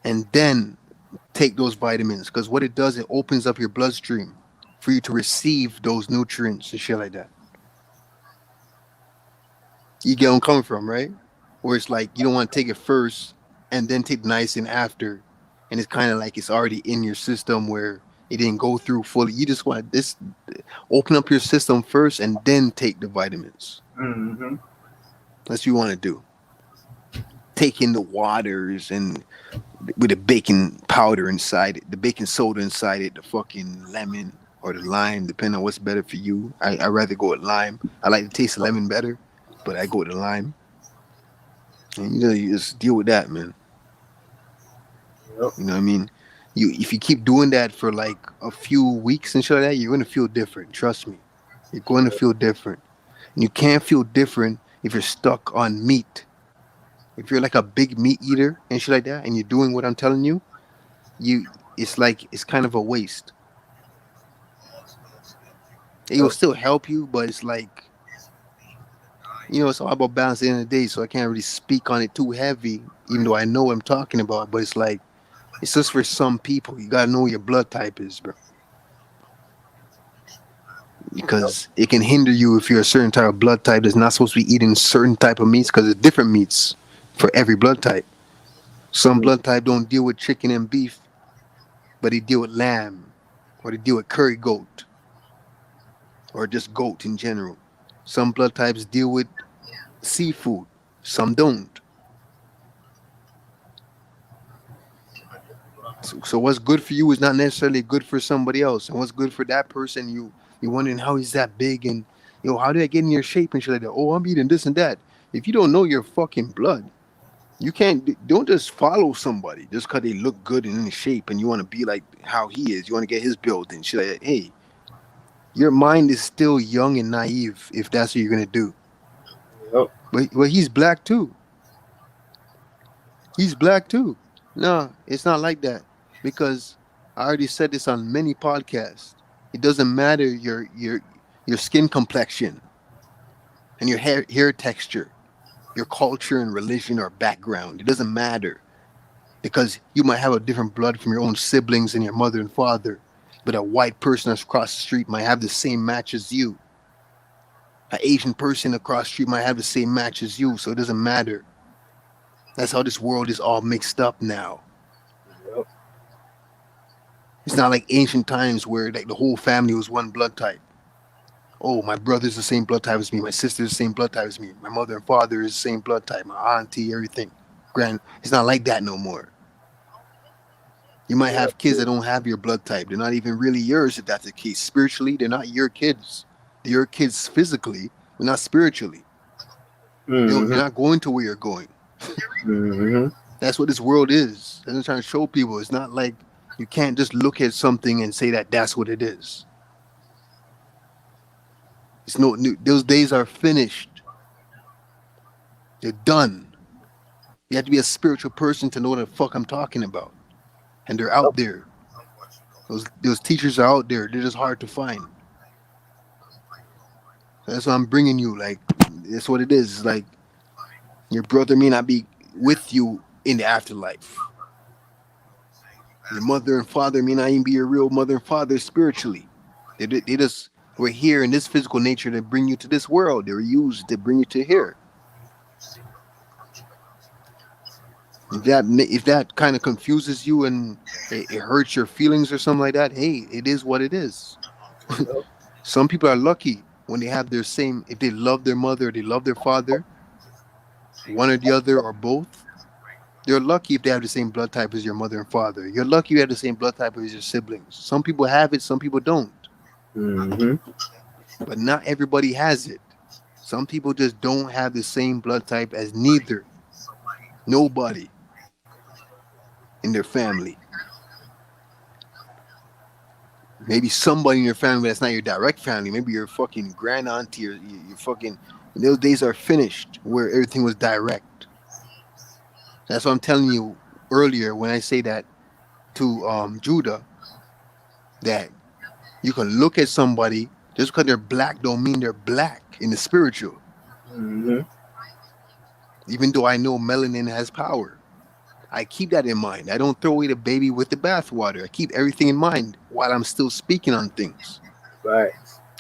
and then take those vitamins. Because what it does, it opens up your bloodstream for you to receive those nutrients and shit like that. You get where I'm coming from, right? Where it's like you don't want to take it first and then take the niacin after, and it's kind of like it's already in your system where it didn't go through fully. You just want this open up your system first and then take the vitamins. Mm-hmm. That's what you want to do. Take in the waters and with the baking powder inside it, the baking soda inside it, the fucking lemon or the lime, depending on what's better for you. I rather go with lime. I like the taste of lemon better, but I go with the lime. And you just deal with that, man. Yep. You know what I mean? You if you keep doing that for like a few weeks and shit like that, you're gonna feel different. Trust me. You're going to feel different. And you can't feel different if you're stuck on meat. If you're like a big meat eater and shit like that, and you're doing what I'm telling you, you it's like it's kind of a waste. It will Yep. still help you, but it's like it's all about balance at the end of the day. So I can't really speak on it too heavy, even though I know what I'm talking about. But it's like it's just for some people. You gotta know what your blood type is, bro. Yep. Because it can hinder you if you're a certain type of blood type that's not supposed to be eating certain type of meats because there's different meats for every blood type. Some Mm-hmm. blood type don't deal with chicken and beef, but they deal with lamb or they deal with curry goat or just goat in general. Some blood types deal with seafood, some don't. So what's good for you is not necessarily good for somebody else, and what's good for that person, you're wondering how he's that big and how did I get in your shape and shit like that. Oh, I'm eating this and that. If you don't know your fucking blood, you can't don't just follow somebody just because they look good and in shape and you want to be like how he is. You want to get his build and shit like that. Hey, your mind is still young and naive if that's what you're gonna do. Yep. But he's black too. He's black too. No, it's not like that because I already said this on many podcasts. It doesn't matter your skin complexion and your hair texture. your culture and religion or background. It doesn't matter because you might have a different blood from your own siblings and your mother and father, but a white person that's across the street might have the same match as you. An Asian person across the street might have the same match as you, so it doesn't matter. That's how this world is all mixed up now. Yep. It's not like ancient times where like the whole family was one blood type. Oh, my brother's the same blood type as me. My sister's the same blood type as me. My mother and father is the same blood type. My auntie, everything. Grand. It's not like that no more. You might Yeah. have kids that don't have your blood type. They're not even really yours if that's the case. Spiritually, they're not your kids. They're your kids physically, but not spiritually. They're Mm-hmm. not going to where you're going. Mm-hmm. That's what this world is. That's what I'm trying to show people. It's not like you can't just look at something and say that that's what it is. It's no new. Those days are finished. They're done. You have to be a spiritual person to know what the fuck I'm talking about. And they're out there. Those teachers are out there. They're just hard to find. That's what I'm bringing you. Like, that's what it is. It's like your brother may not be with you in the afterlife. Your mother and father may not even be your real mother and father spiritually. They just were here in this physical nature to bring you to this world. They were used to bring you to here. If that kind of confuses you and it hurts your feelings or something like that, hey, it is what it is. Yep. Some people are lucky when they have their same. If they love their mother, they love their father, one or the other or both. They're lucky if they have the same blood type as your mother and father. You're lucky you have the same blood type as your siblings. Some people have it, some people don't. Mm-hmm. But not everybody has it. Some people just don't have the same blood type as neither. Nobody in their family. Maybe somebody in your family that's not your direct family. Maybe your fucking grand auntie or your fucking. Those days are finished where everything was direct. That's what I'm telling you earlier when I say that to Judah that you can look at somebody just because they're black don't mean they're black in the spiritual. Mm-hmm. Even though I know melanin has power, I keep that in mind. I don't throw away the baby with the bathwater. I keep everything in mind while I'm still speaking on things. Right.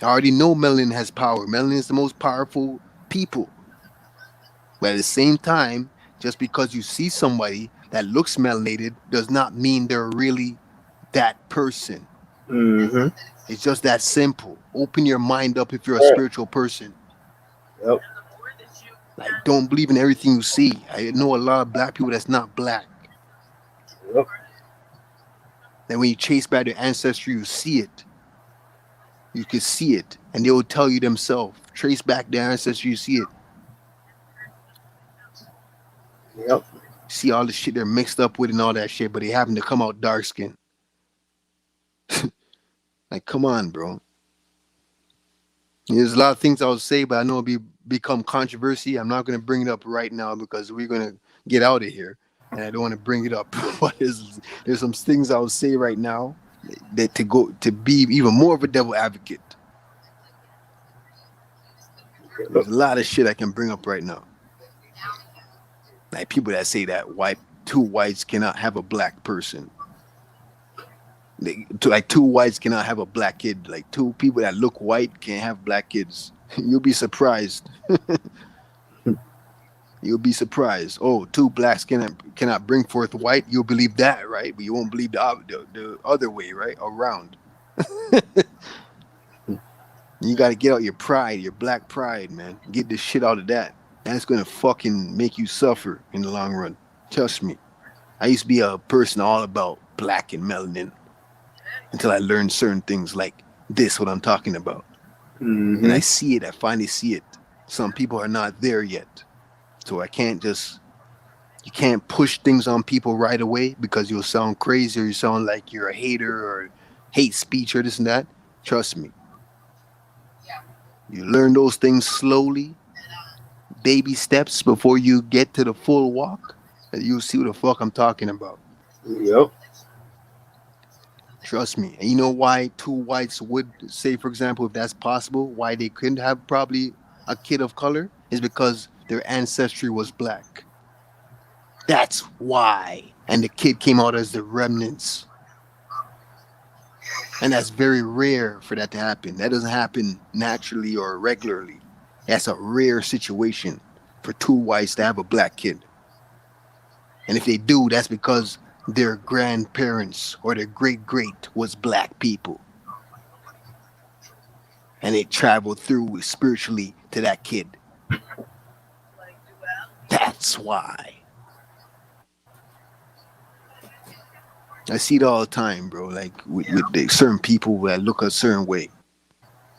I already know melanin has power. Melanin is the most powerful people. But at the same time, just because you see somebody that looks melanated does not mean they're really that person. Mm-hmm. It's just that simple. Open your mind up if you're a Right. spiritual person. Yep. Like, don't believe in everything you see. I know a lot of black people that's not black. Yep. And when you chase back their ancestry, you see it. You can see it. And they will tell you themselves. Trace back their ancestry, you see it. Yep. See all the shit they're mixed up with and all that shit, but they happen to come out dark skinned. Like, come on, bro. There's a lot of things I would say, but I know it'll become controversy. I'm not going to bring it up right now because we're going to get out of here, and I don't want to bring it up. But there's some things I would say right now that to be even more of a devil advocate. There's a lot of shit I can bring up right now. Like people that say that two whites cannot have a black person. Like two whites cannot have a black kid. Like two people that look white can't have black kids. You'll be surprised. You'll be surprised. Oh, two blacks cannot bring forth white. You'll believe that, right? But you won't believe the other way, right? Around. You got to get out your pride, your black pride, man. Get this shit out of that. That's gonna fucking make you suffer in the long run. Trust me. I used to be a person all about black and melanin until I learned certain things like this, what I'm talking about. And Mm-hmm. I see it. I finally see it. Some people are not there yet, so I can't just. You can't push things on people right away because you'll sound crazy or you sound like you're a hater or hate speech or this and that. Trust me. You learn those things slowly, baby steps before you get to the full walk, and you'll see what the fuck I'm talking about. Yep. Trust me. And you know why two whites would say, for example, if that's possible, why they couldn't have probably a kid of color is because Their ancestry was black. That's why. And the kid came out as the remnants. And that's very rare for that to happen. That doesn't happen naturally or regularly. That's a rare situation for two whites to have a black kid. And if they do, that's because their grandparents or their great great was black people. And it traveled through spiritually to that kid. That's why. I see it all the time, bro. Like with the certain people that look a certain way.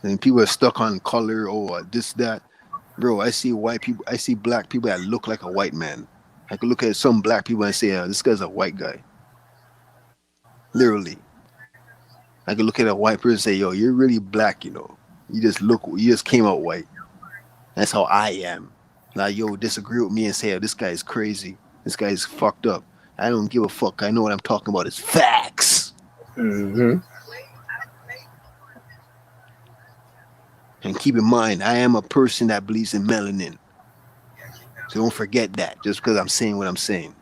And people are stuck on color or this, that. Bro, I see white people, I see black people that look like a white man. I could look at some black people and say, this guy's a white guy. Literally. I could look at a white person and say, yo, you're really black, you know. You just came out white. That's how I am. Like, yo, disagree with me and say, this guy is crazy. This guy is fucked up. I don't give a fuck. I know what I'm talking about. It's facts. Mm-hmm. And keep in mind, I am a person that believes in melanin. So don't forget that just because I'm saying what I'm saying.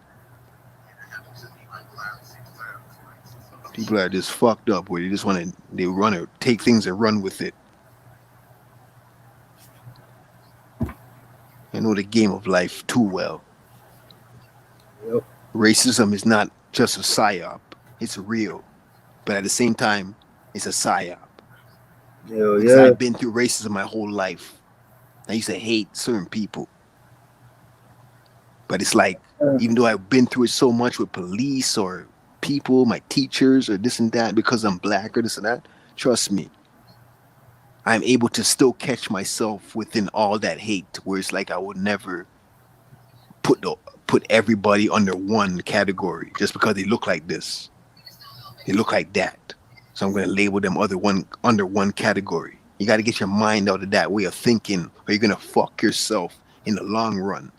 People are just fucked up where they want to take things and run with it. I know the game of life too well. Yep. Racism is not just a psyop. It's real. But at the same time, it's a psyop. Hell Because yeah. I've been through racism my whole life. I used to hate certain people. But it's like, even though I've been through it so much with police or people, my teachers, or this and that, because I'm black or this and that, trust me, I'm able to still catch myself within all that hate, where it's like I would never put the, put everybody under one category just because they look like this, they look like that. So I'm going to label them under one category. You got to get your mind out of that way of thinking, or you're going to fuck yourself in the long run.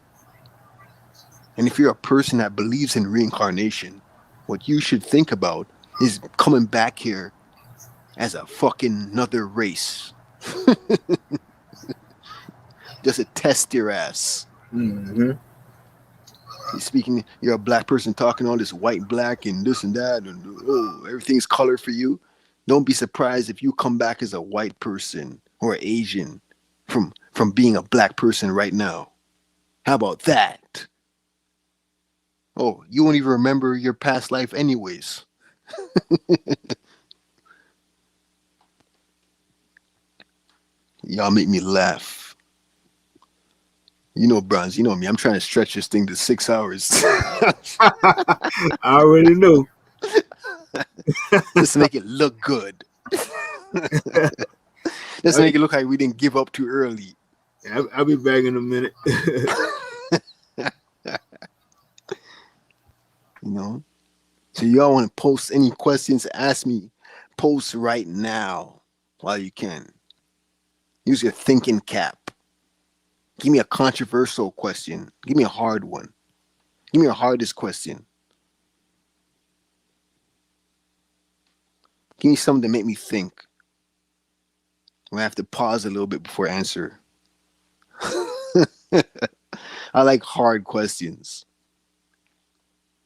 And if you're a person that believes in reincarnation, what you should think about is coming back here as a fucking another race, just to test your ass. Mm-hmm. You're speaking, you're a black person talking all this white, black, and this and that, and oh, everything's color for you. Don't be surprised if you come back as a white person or Asian from being a black person right now. How about that? Oh, you won't even remember your past life anyways. Y'all make me laugh. You know, Bronze, you know me. I'm trying to stretch this thing to 6 hours. I already know. Just to make it look good. Just to make it look like we didn't give up too early. I'll be back in a minute. You know? So y'all want to post any questions, ask me. Post right now while you can. Use your thinking cap. Give me a controversial question. Give me a hard one. Give me your hardest question. Give me something to make me think. I'm gonna have to pause a little bit before I answer. I like hard questions.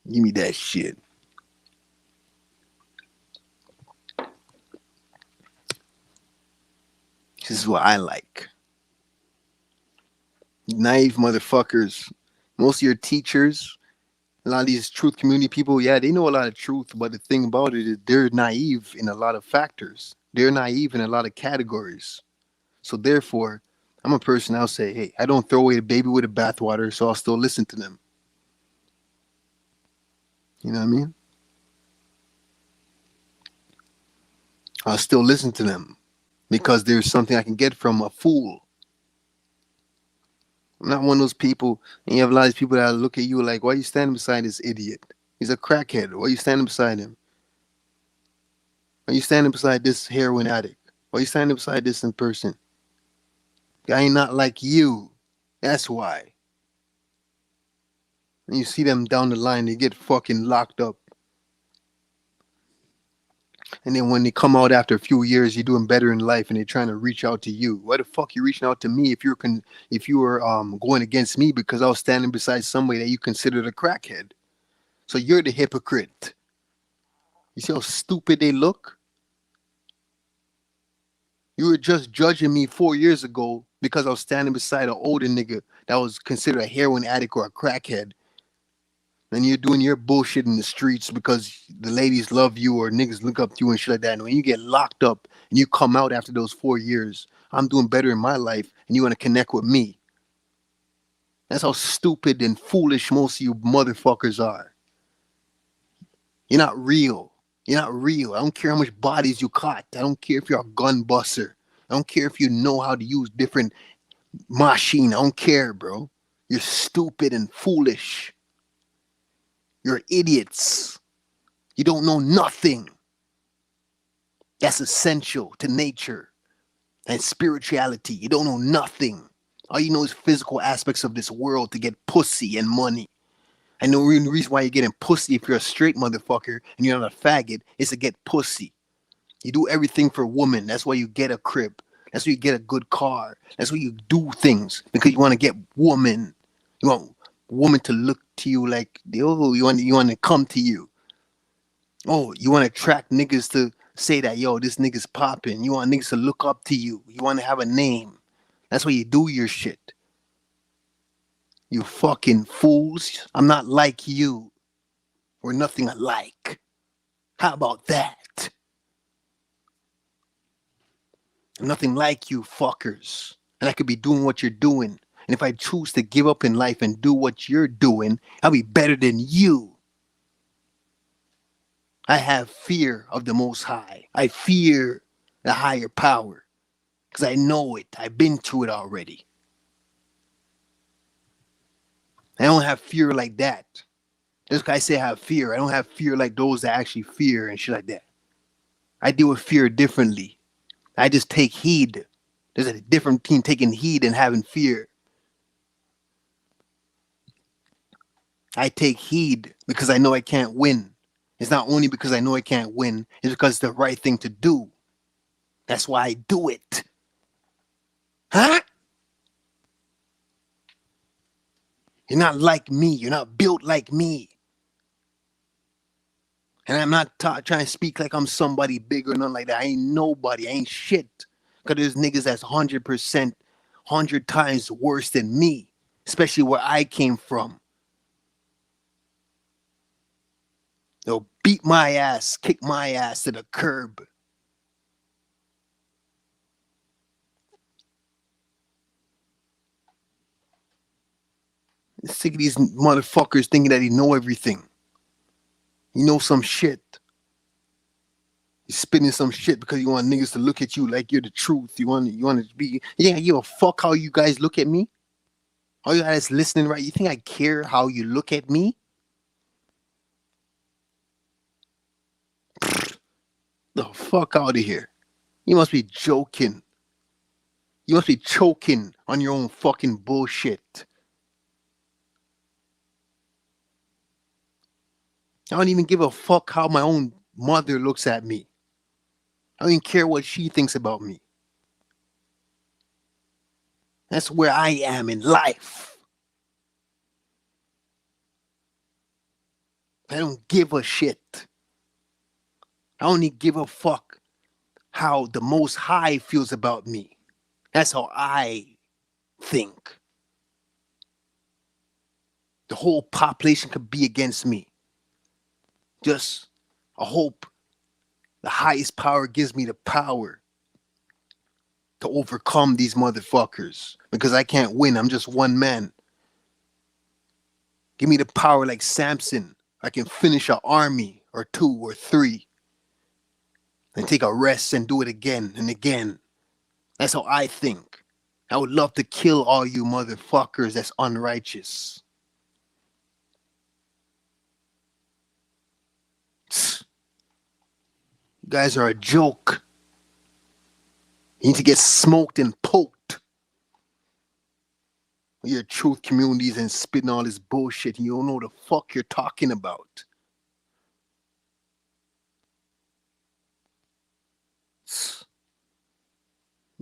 Give me that shit. This is what I like. Naive motherfuckers. Most of your teachers, a lot of these truth community people, yeah, they know a lot of truth, but the thing about it is they're naive in a lot of factors. They're naive in a lot of categories. So therefore, I'm a person I'll say, hey, I don't throw away the baby with the bathwater, so I'll still listen to them. You know what I mean? I'll still listen to them because there's something I can get from a fool. I'm not one of those people, and you have a lot of people that look at you like, why are you standing beside this idiot? He's a crackhead. Why are you standing beside him? Why are you standing beside this heroin addict? Why are you standing beside this in person? I ain't not like you. That's why. And you see them down the line, they get fucking locked up. And then when they come out after a few years, you're doing better in life, and they're trying to reach out to you. Why the fuck you reaching out to me if you were going against me because I was standing beside somebody that you considered a crackhead? So you're the hypocrite. You see how stupid they look? You were just judging me 4 years ago because I was standing beside an older nigga that was considered a heroin addict or a crackhead. And you're doing your bullshit in the streets because the ladies love you or niggas look up to you and shit like that. And when you get locked up and you come out after those 4 years, I'm doing better in my life and you want to connect with me. That's how stupid and foolish most of you motherfuckers are. You're not real. You're not real. I don't care how much bodies you caught. I don't care if you're a gun buster. I don't care if you know how to use different machine. I don't care, bro. You're stupid and foolish. You're idiots. You don't know nothing. That's essential to nature and spirituality. You don't know nothing. All you know is physical aspects of this world to get pussy and money. And the reason why you're getting pussy if you're a straight motherfucker and you're not a faggot is to get pussy. You do everything for women. That's why you get a crib. That's why you get a good car. That's why you do things because you want to get woman. You want woman to look to you like, oh, you want to come to you. Oh, you want to attract niggas to say that, yo, this nigga's popping. You want niggas to look up to you. You want to have a name. That's why you do your shit. You fucking fools. I'm not like you. We're nothing alike. How about that? I'm nothing like you fuckers. And I could be doing what you're doing. And if I choose to give up in life and do what you're doing, I'll be better than you. I have fear of the Most High. I fear the higher power. Because I know it. I've been through it already. I don't have fear like that. Just because I say I have fear, I don't have fear like those that actually fear and shit like that. I deal with fear differently. I just take heed. There's a different between taking heed and having fear. I take heed because I know I can't win. It's not only because I know I can't win, it's because it's the right thing to do. That's why I do it. Huh? You're not like me. You're not built like me. And I'm not trying to speak like I'm somebody big or nothing like that. I ain't nobody. I ain't shit. Because there's niggas that's 100%, 100 times worse than me. Especially where I came from. They'll beat my ass, kick my ass to the curb. Sick of these motherfuckers thinking that they know everything. You know some shit. You're spitting some shit because you want niggas to look at you like you're the truth. You want to be, yeah, you a fuck how you guys look at me? All you guys listening, right? You think I care how you look at me? The fuck out of here. You must be joking. You must be choking on your own fucking bullshit. I don't even give a fuck how my own mother looks at me. I don't even care what she thinks about me. That's where I am in life. I don't give a shit. I only give a fuck how the Most High feels about me. That's how I think. The whole population could be against me. Just I hope the highest power gives me the power to overcome these motherfuckers because I can't win. I'm just one man. Give me the power like Samson. I can finish an army or two or three and take a rest and do it again and again. That's how I think. I would love to kill all you motherfuckers that's unrighteous. You guys are a joke. You need to get smoked and poked. Your truth communities and spitting all this bullshit. You don't know what the fuck you're talking about.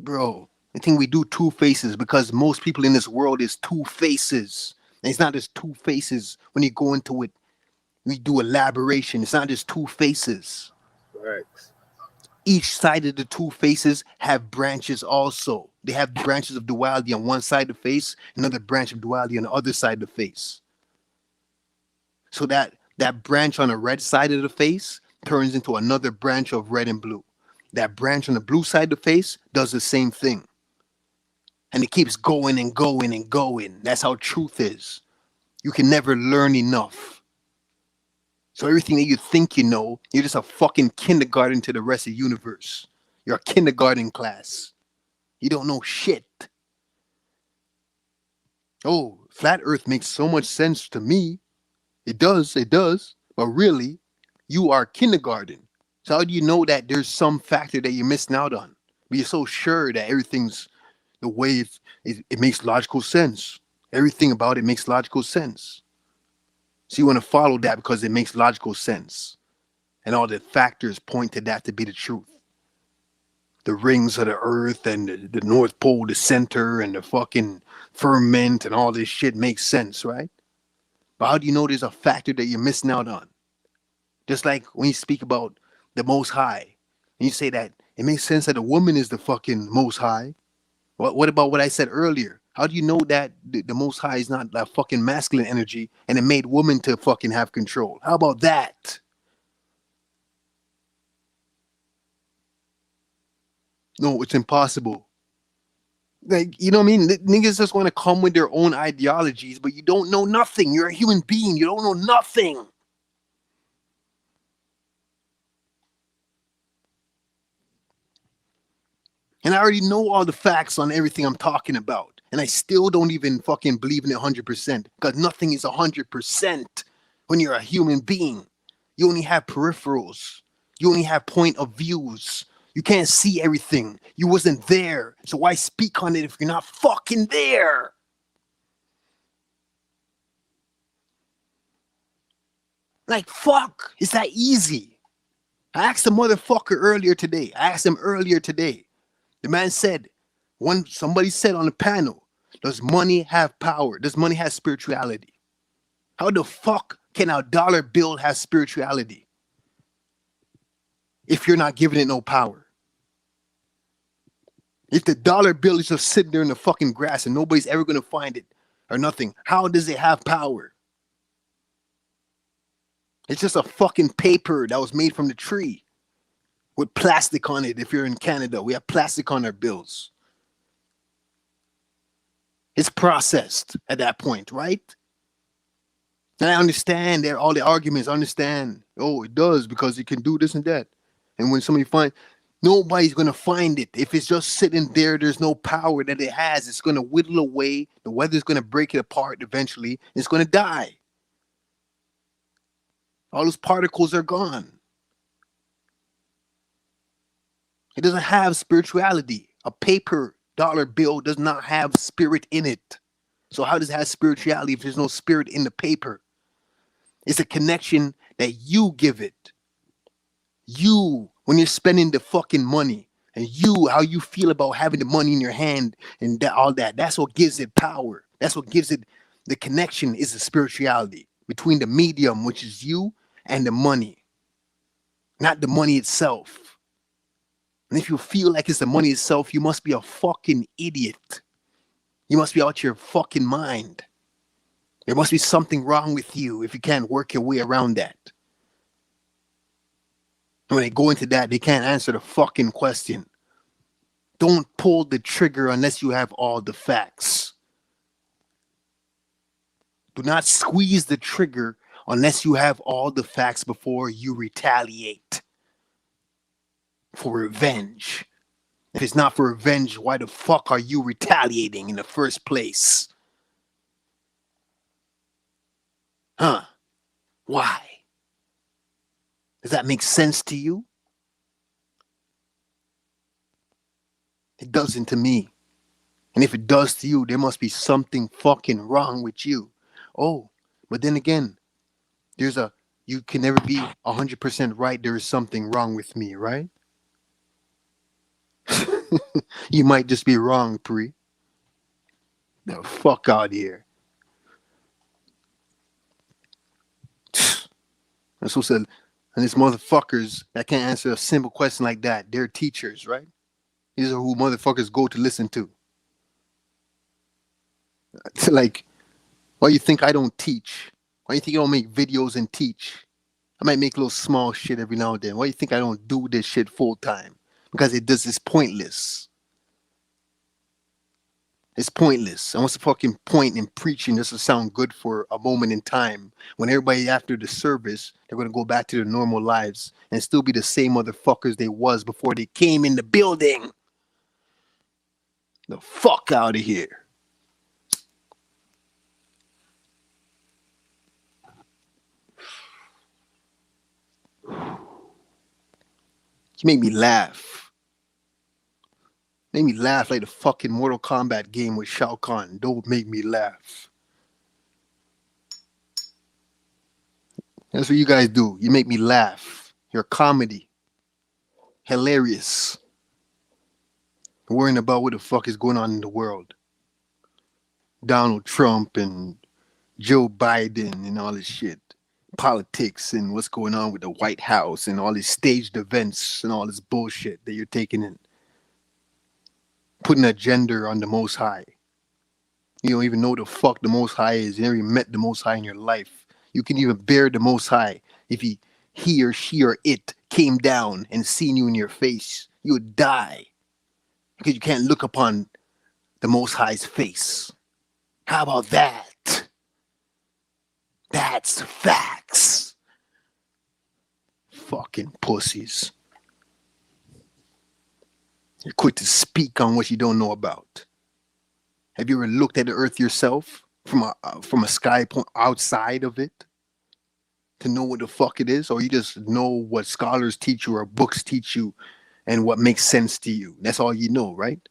bro. I think we do two faces because most people in this world is two faces. And it's not just two faces when you go into it. We do elaboration. It's not just two faces. Facts. Each side of the two faces have branches also. They have branches of duality on one side of the face, another branch of duality on the other side of the face. So that branch on the red side of the face turns into another branch of red and blue. That branch on the blue side of the face does the same thing. And it keeps going and going and going. That's how truth is. You can never learn enough. So everything that you think you know, you're just a fucking kindergarten to the rest of the universe. You're a kindergarten class. You don't know shit. Oh, flat earth makes so much sense to me. It does, it does. But really, you are kindergarten. So how do you know that there's some factor that you're missing out on? But you're so sure that everything's the way it makes logical sense. Everything about it makes logical sense. So you want to follow that because it makes logical sense. And all the factors point to that to be the truth. The rings of the earth and the North Pole, the center, and the fucking firmament and all this shit makes sense, right? But how do you know there's a factor that you're missing out on? Just like when you speak about the Most High, and you say that it makes sense that a woman is the fucking Most High. What about what I said earlier? How do you know that the Most High is not that fucking masculine energy and it made women to fucking have control? How about that? No, it's impossible. Like, you know what I mean? Niggas just want to come with their own ideologies, but you don't know nothing. You're a human being. You don't know nothing. And I already know all the facts on everything I'm talking about. And I still don't even fucking believe in it 100% because nothing is 100% when you're a human being. You only have peripherals. You only have point of views. You can't see everything. You wasn't there. So why speak on it if you're not fucking there? Like, fuck. It's that easy. I asked the motherfucker earlier today. I asked him earlier today. The man said, somebody said on the panel, does money have power? Does money have spirituality? How the fuck can a dollar bill have spirituality if you're not giving it no power? If the dollar bill is just sitting there in the fucking grass and nobody's ever going to find it or nothing, how does it have power? It's just a fucking paper that was made from the tree with plastic on it. If you're in Canada, we have plastic on our bills. It's processed at that point, right? And I understand there all the arguments. I understand. Oh, it does because it can do this and that. And when somebody finds, nobody's gonna find it. If it's just sitting there, there's no power that it has. It's gonna whittle away. The weather's gonna break it apart eventually. It's gonna die. All those particles are gone. It doesn't have spirituality. A paper dollar bill does not have spirit in it. So how does it have spirituality if there's no spirit in the paper? It's a connection that you give it. You, when you're spending the fucking money, and you, how you feel about having the money in your hand and all that, that's what gives it power. That's what gives it the connection is the spirituality between the medium, which is you, and the money, not the money itself. And if you feel like it's the money itself, you must be a fucking idiot. You must be out your fucking mind. There must be something wrong with you if you can't work your way around that. And when they go into that, they can't answer the fucking question. Don't pull the trigger unless you have all the facts. Do not squeeze the trigger unless you have all the facts before you retaliate for revenge. If it's not for revenge, why the fuck are you retaliating in the first place? Huh? Why? Does that make sense to you? It doesn't to me. And if it does to you, there must be something fucking wrong with you. Oh, but then again, you can never be 100% right. There is something wrong with me, right? You might just be wrong, Pre. The fuck out here. And so said, and these motherfuckers that can't answer a simple question like that, they're teachers, right? These are who motherfuckers go to listen to. Like, why you think I don't teach? Why you think I don't make videos and teach? I might make little small shit every now and then. Why you think I don't do this shit full time? Because it does. It's pointless. It's pointless. And what's the fucking point in preaching just to sound good for a moment in time when everybody after the service, they're going to go back to their normal lives and still be the same motherfuckers they was before they came in the building? The fuck out of here. You make me laugh. Make me laugh like the fucking Mortal Kombat game with Shao Kahn. Don't make me laugh. That's what you guys do. You make me laugh. You're comedy. Hilarious. Worrying about what the fuck is going on in the world. Donald Trump and Joe Biden and all this shit. Politics and what's going on with the White House and all these staged events and all this bullshit that you're taking in. Putting a gender on the Most High. You don't even know the fuck the Most High is. You never even met the Most High in your life. You can even bear the Most High if he or she or it came down and seen you in your face. You would die because you can't look upon the Most High's face. How about that? That's facts. Fucking pussies. You're quick to speak on what you don't know about. Have you ever looked at the earth yourself from a sky point outside of it to know what the fuck it is? Or you just know what scholars teach you or books teach you and what makes sense to you? That's all you know, right?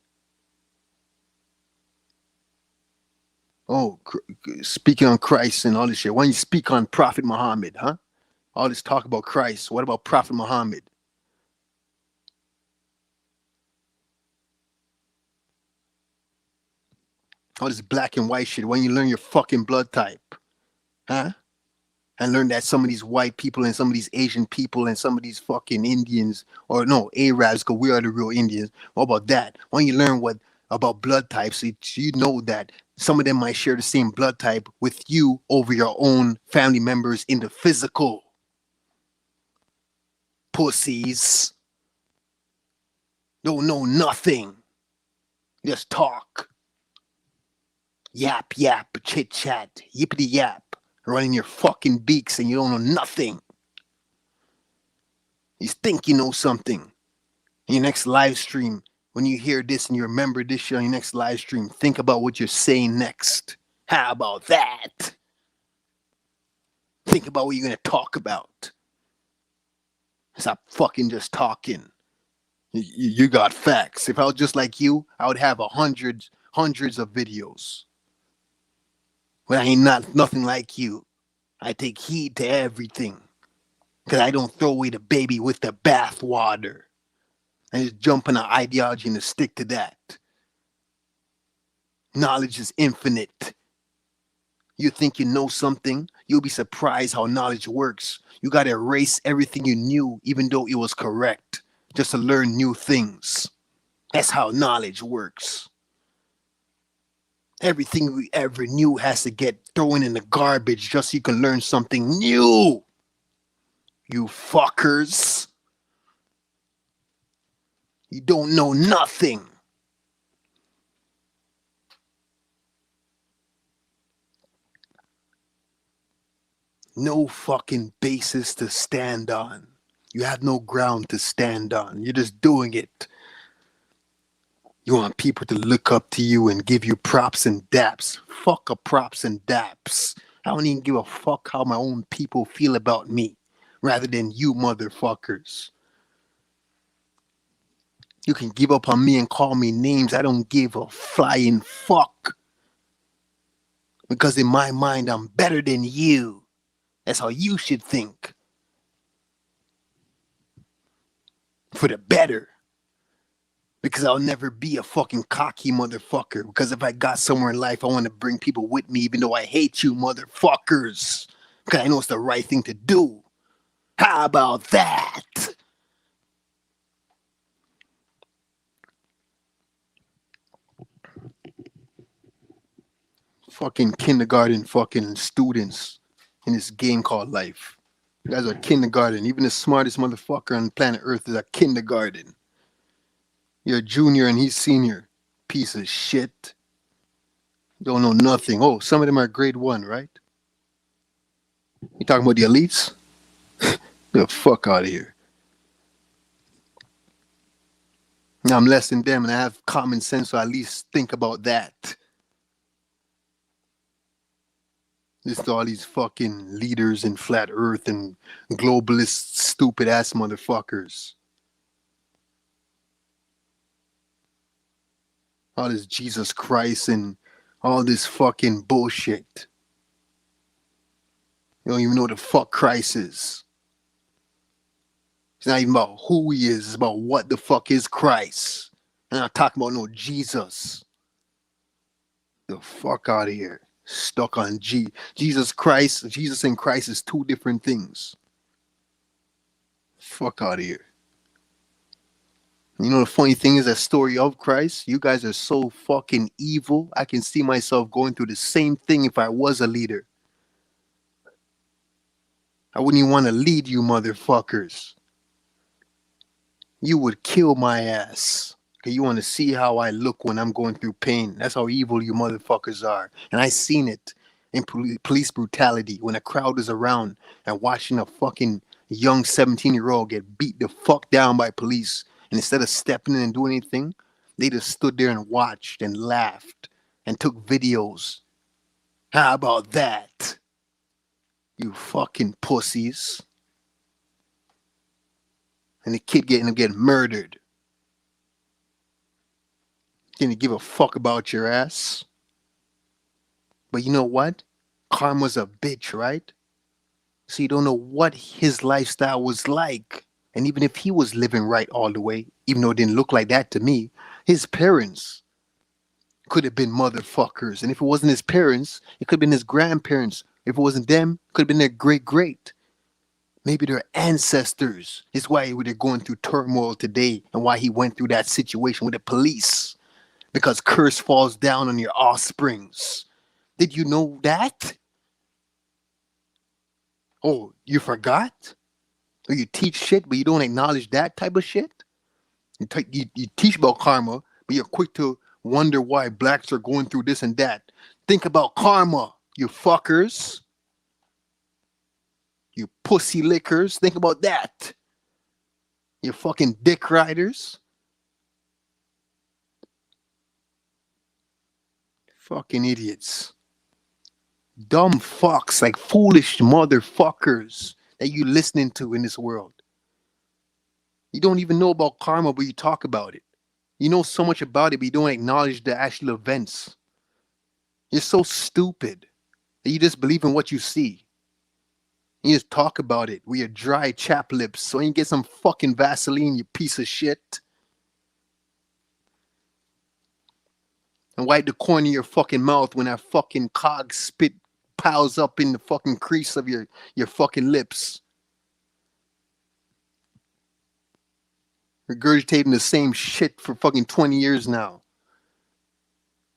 Oh, speaking on Christ and all this shit. Why don't you speak on Prophet Muhammad, huh? All this talk about Christ. What about Prophet Muhammad? All this black and white shit. Why don't you learn your fucking blood type? Huh? And learn that some of these white people and some of these Asian people and some of these fucking Indians, or no, Arabs, because we are the real Indians. What about that? Why don't you learn what about blood types so you know that some of them might share the same blood type with you over your own family members in the physical? Pussies. Don't know nothing. Just talk. Yap, yap, chit chat, yippity yap, running your fucking beaks and you don't know nothing. You think you know something. In your next live stream, when you hear this and you remember this shit on your next live stream, think about what you're saying next. How about that? Think about what you're going to talk about. Stop fucking just talking. You got facts. If I was just like you, I would have hundreds of videos. But I ain't nothing like you. I take heed to everything. Because I don't throw away the baby with the bathwater. I just jump on an ideology and stick to that. Knowledge is infinite. You think you know something, you'll be surprised how knowledge works. You got to erase everything you knew, even though it was correct, just to learn new things. That's how knowledge works. Everything we ever knew has to get thrown in the garbage just so you can learn something new. You fuckers. You don't know nothing. No fucking basis to stand on. You have no ground to stand on. You're just doing it. You want people to look up to you and give you props and daps. Fuck a props and daps. I don't even give a fuck how my own people feel about me, rather than you motherfuckers. You can give up on me and call me names. I don't give a flying fuck. Because in my mind, I'm better than you. That's how you should think. For the better. Because I'll never be a fucking cocky motherfucker. Because if I got somewhere in life, I want to bring people with me, even though I hate you motherfuckers. Because I know it's the right thing to do. How about that? Fucking kindergarten fucking students in this game called life. You guys are kindergarten. Even the smartest motherfucker on planet Earth is a kindergarten. You're a junior and he's senior. Piece of shit. Don't know nothing. Oh, some of them are grade one, right? You talking about the elites? The fuck out of here. Now I'm less than them and I have common sense, so at least think about that. Listen to all these fucking leaders in flat earth and globalist stupid ass motherfuckers. All this Jesus Christ and all this fucking bullshit. You don't even know what the fuck Christ is. It's not even about who he is, it's about what the fuck is Christ. I'm not talking about no Jesus. The fuck out of here. Stuck on Jesus Christ. Jesus and Christ is two different things. Fuck out of here. You know the funny thing is that story of Christ, you guys are so fucking evil. I can see myself going through the same thing if I was a leader. I wouldn't even want to lead you motherfuckers. You would kill my ass. Cause you want to see how I look when I'm going through pain. That's how evil you motherfuckers are. And I seen it in police brutality when a crowd is around and watching a fucking young 17-year-old get beat the fuck down by police. And instead of stepping in and doing anything, they just stood there and watched and laughed and took videos. How about that? You fucking pussies. And the kid getting murdered. Didn't give a fuck about your ass. But you know what? Karma's a bitch, right? So you don't know what his lifestyle was like. And even if he was living right all the way, even though it didn't look like that to me, his parents could have been motherfuckers. And if it wasn't his parents, it could have been his grandparents. If it wasn't them, it could have been their great great. Maybe their ancestors. Is why they're going through turmoil today and why he went through that situation with the police. Because curse falls down on your offsprings. Did you know that? Oh, you forgot? Or you teach shit, but you don't acknowledge that type of shit? You teach about karma, but you're quick to wonder why blacks are going through this and that. Think about karma, you fuckers. You pussy lickers. Think about that. You fucking dick riders. Fucking idiots. Dumb fucks, like foolish motherfuckers that you listening to in this world. You don't even know about karma, but you talk about it. You know so much about it, but you don't acknowledge the actual events. You're so stupid that you just believe in what you see. You just talk about it with your dry chap lips so you can get some fucking Vaseline, you piece of shit. And wipe the corner of your fucking mouth when that fucking cog spit piles up in the fucking crease of your fucking lips. Regurgitating the same shit for fucking 20 years now.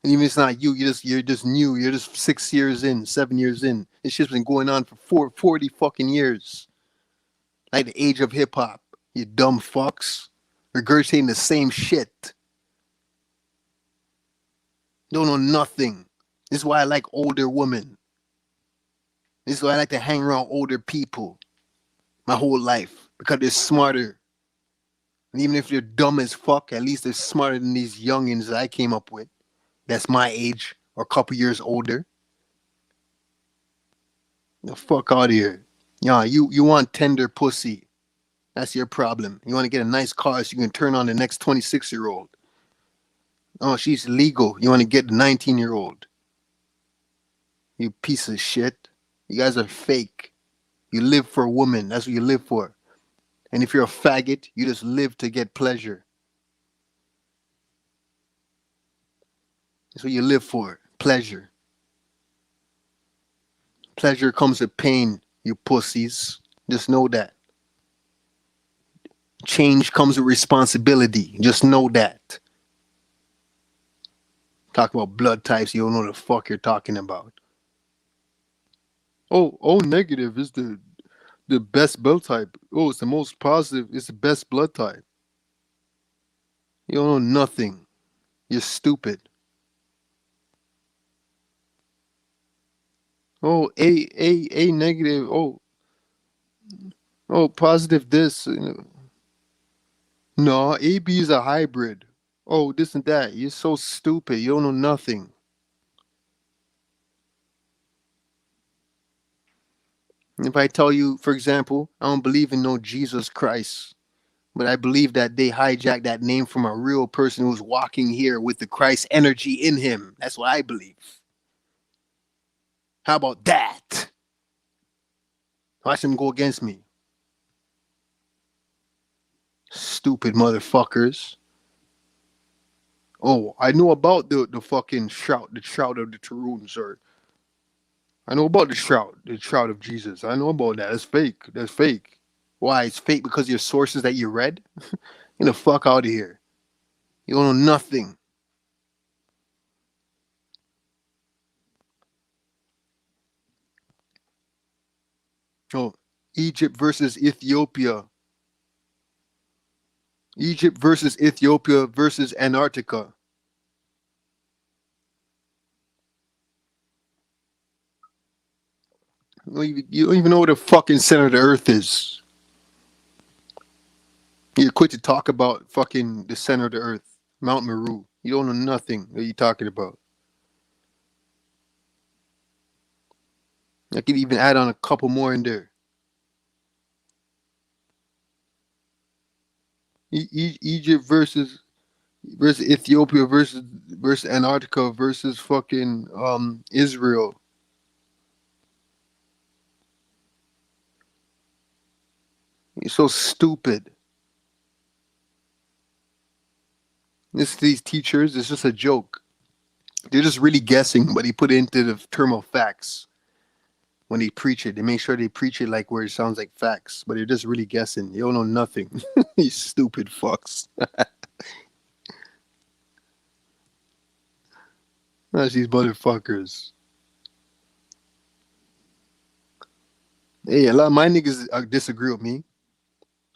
And even if it's not you, you're just new. You're just 6 years in, 7 years in. This shit's been going on for 40 fucking years. Like the age of hip hop. You dumb fucks. Regurgitating the same shit. Don't know nothing. This is why I like older women. This is why I like to hang around older people my whole life. Because they're smarter. And even if they're dumb as fuck, at least they're smarter than these youngins that I came up with. That's my age or a couple years older. The fuck out of here. Yeah, you want tender pussy. That's your problem. You want to get a nice car so you can turn on the next 26-year-old. Oh, she's legal. You want to get the 19-year-old. You piece of shit. You guys are fake. You live for a woman. That's what you live for. And if you're a faggot, you just live to get pleasure. That's what you live for. Pleasure. Pleasure comes with pain, you pussies. Just know that. Change comes with responsibility. Just know that. Talk about blood types, you don't know the fuck you're talking about. Oh, O negative is the best blood type. Oh, it's the most positive. It's the best blood type. You don't know nothing. You're stupid. Oh, A negative. Oh, positive this. No, AB is a hybrid. Oh, this and that. You're so stupid. You don't know nothing. If I tell you, for example, I don't believe in no Jesus Christ, but I believe that they hijacked that name from a real person who's walking here with the Christ energy in him. That's what I believe. How about that? Watch them go against me. Stupid motherfuckers. Oh, I know about the fucking shroud, the shroud of the Tarun, sir. I know about the shroud of Jesus. I know about that. That's fake. That's fake. Why? It's fake because of your sources that you read? Get the fuck out of here. You don't know nothing. Oh, Egypt versus Ethiopia. Egypt versus Ethiopia versus Antarctica. You don't even know what the fucking center of the earth is. You're quick to talk about fucking the center of the earth, Mount Meru. You don't know nothing that you're talking about. I could even add on a couple more in there. Egypt versus Ethiopia versus Antarctica versus fucking Israel. You're so stupid. These teachers, it's just a joke. They're just really guessing, but they put it into the term of facts when they preach it. They make sure they preach it like where it sounds like facts, but they're just really guessing. You don't know nothing. You stupid fucks. That's these motherfuckers. Hey, a lot of my niggas disagree with me,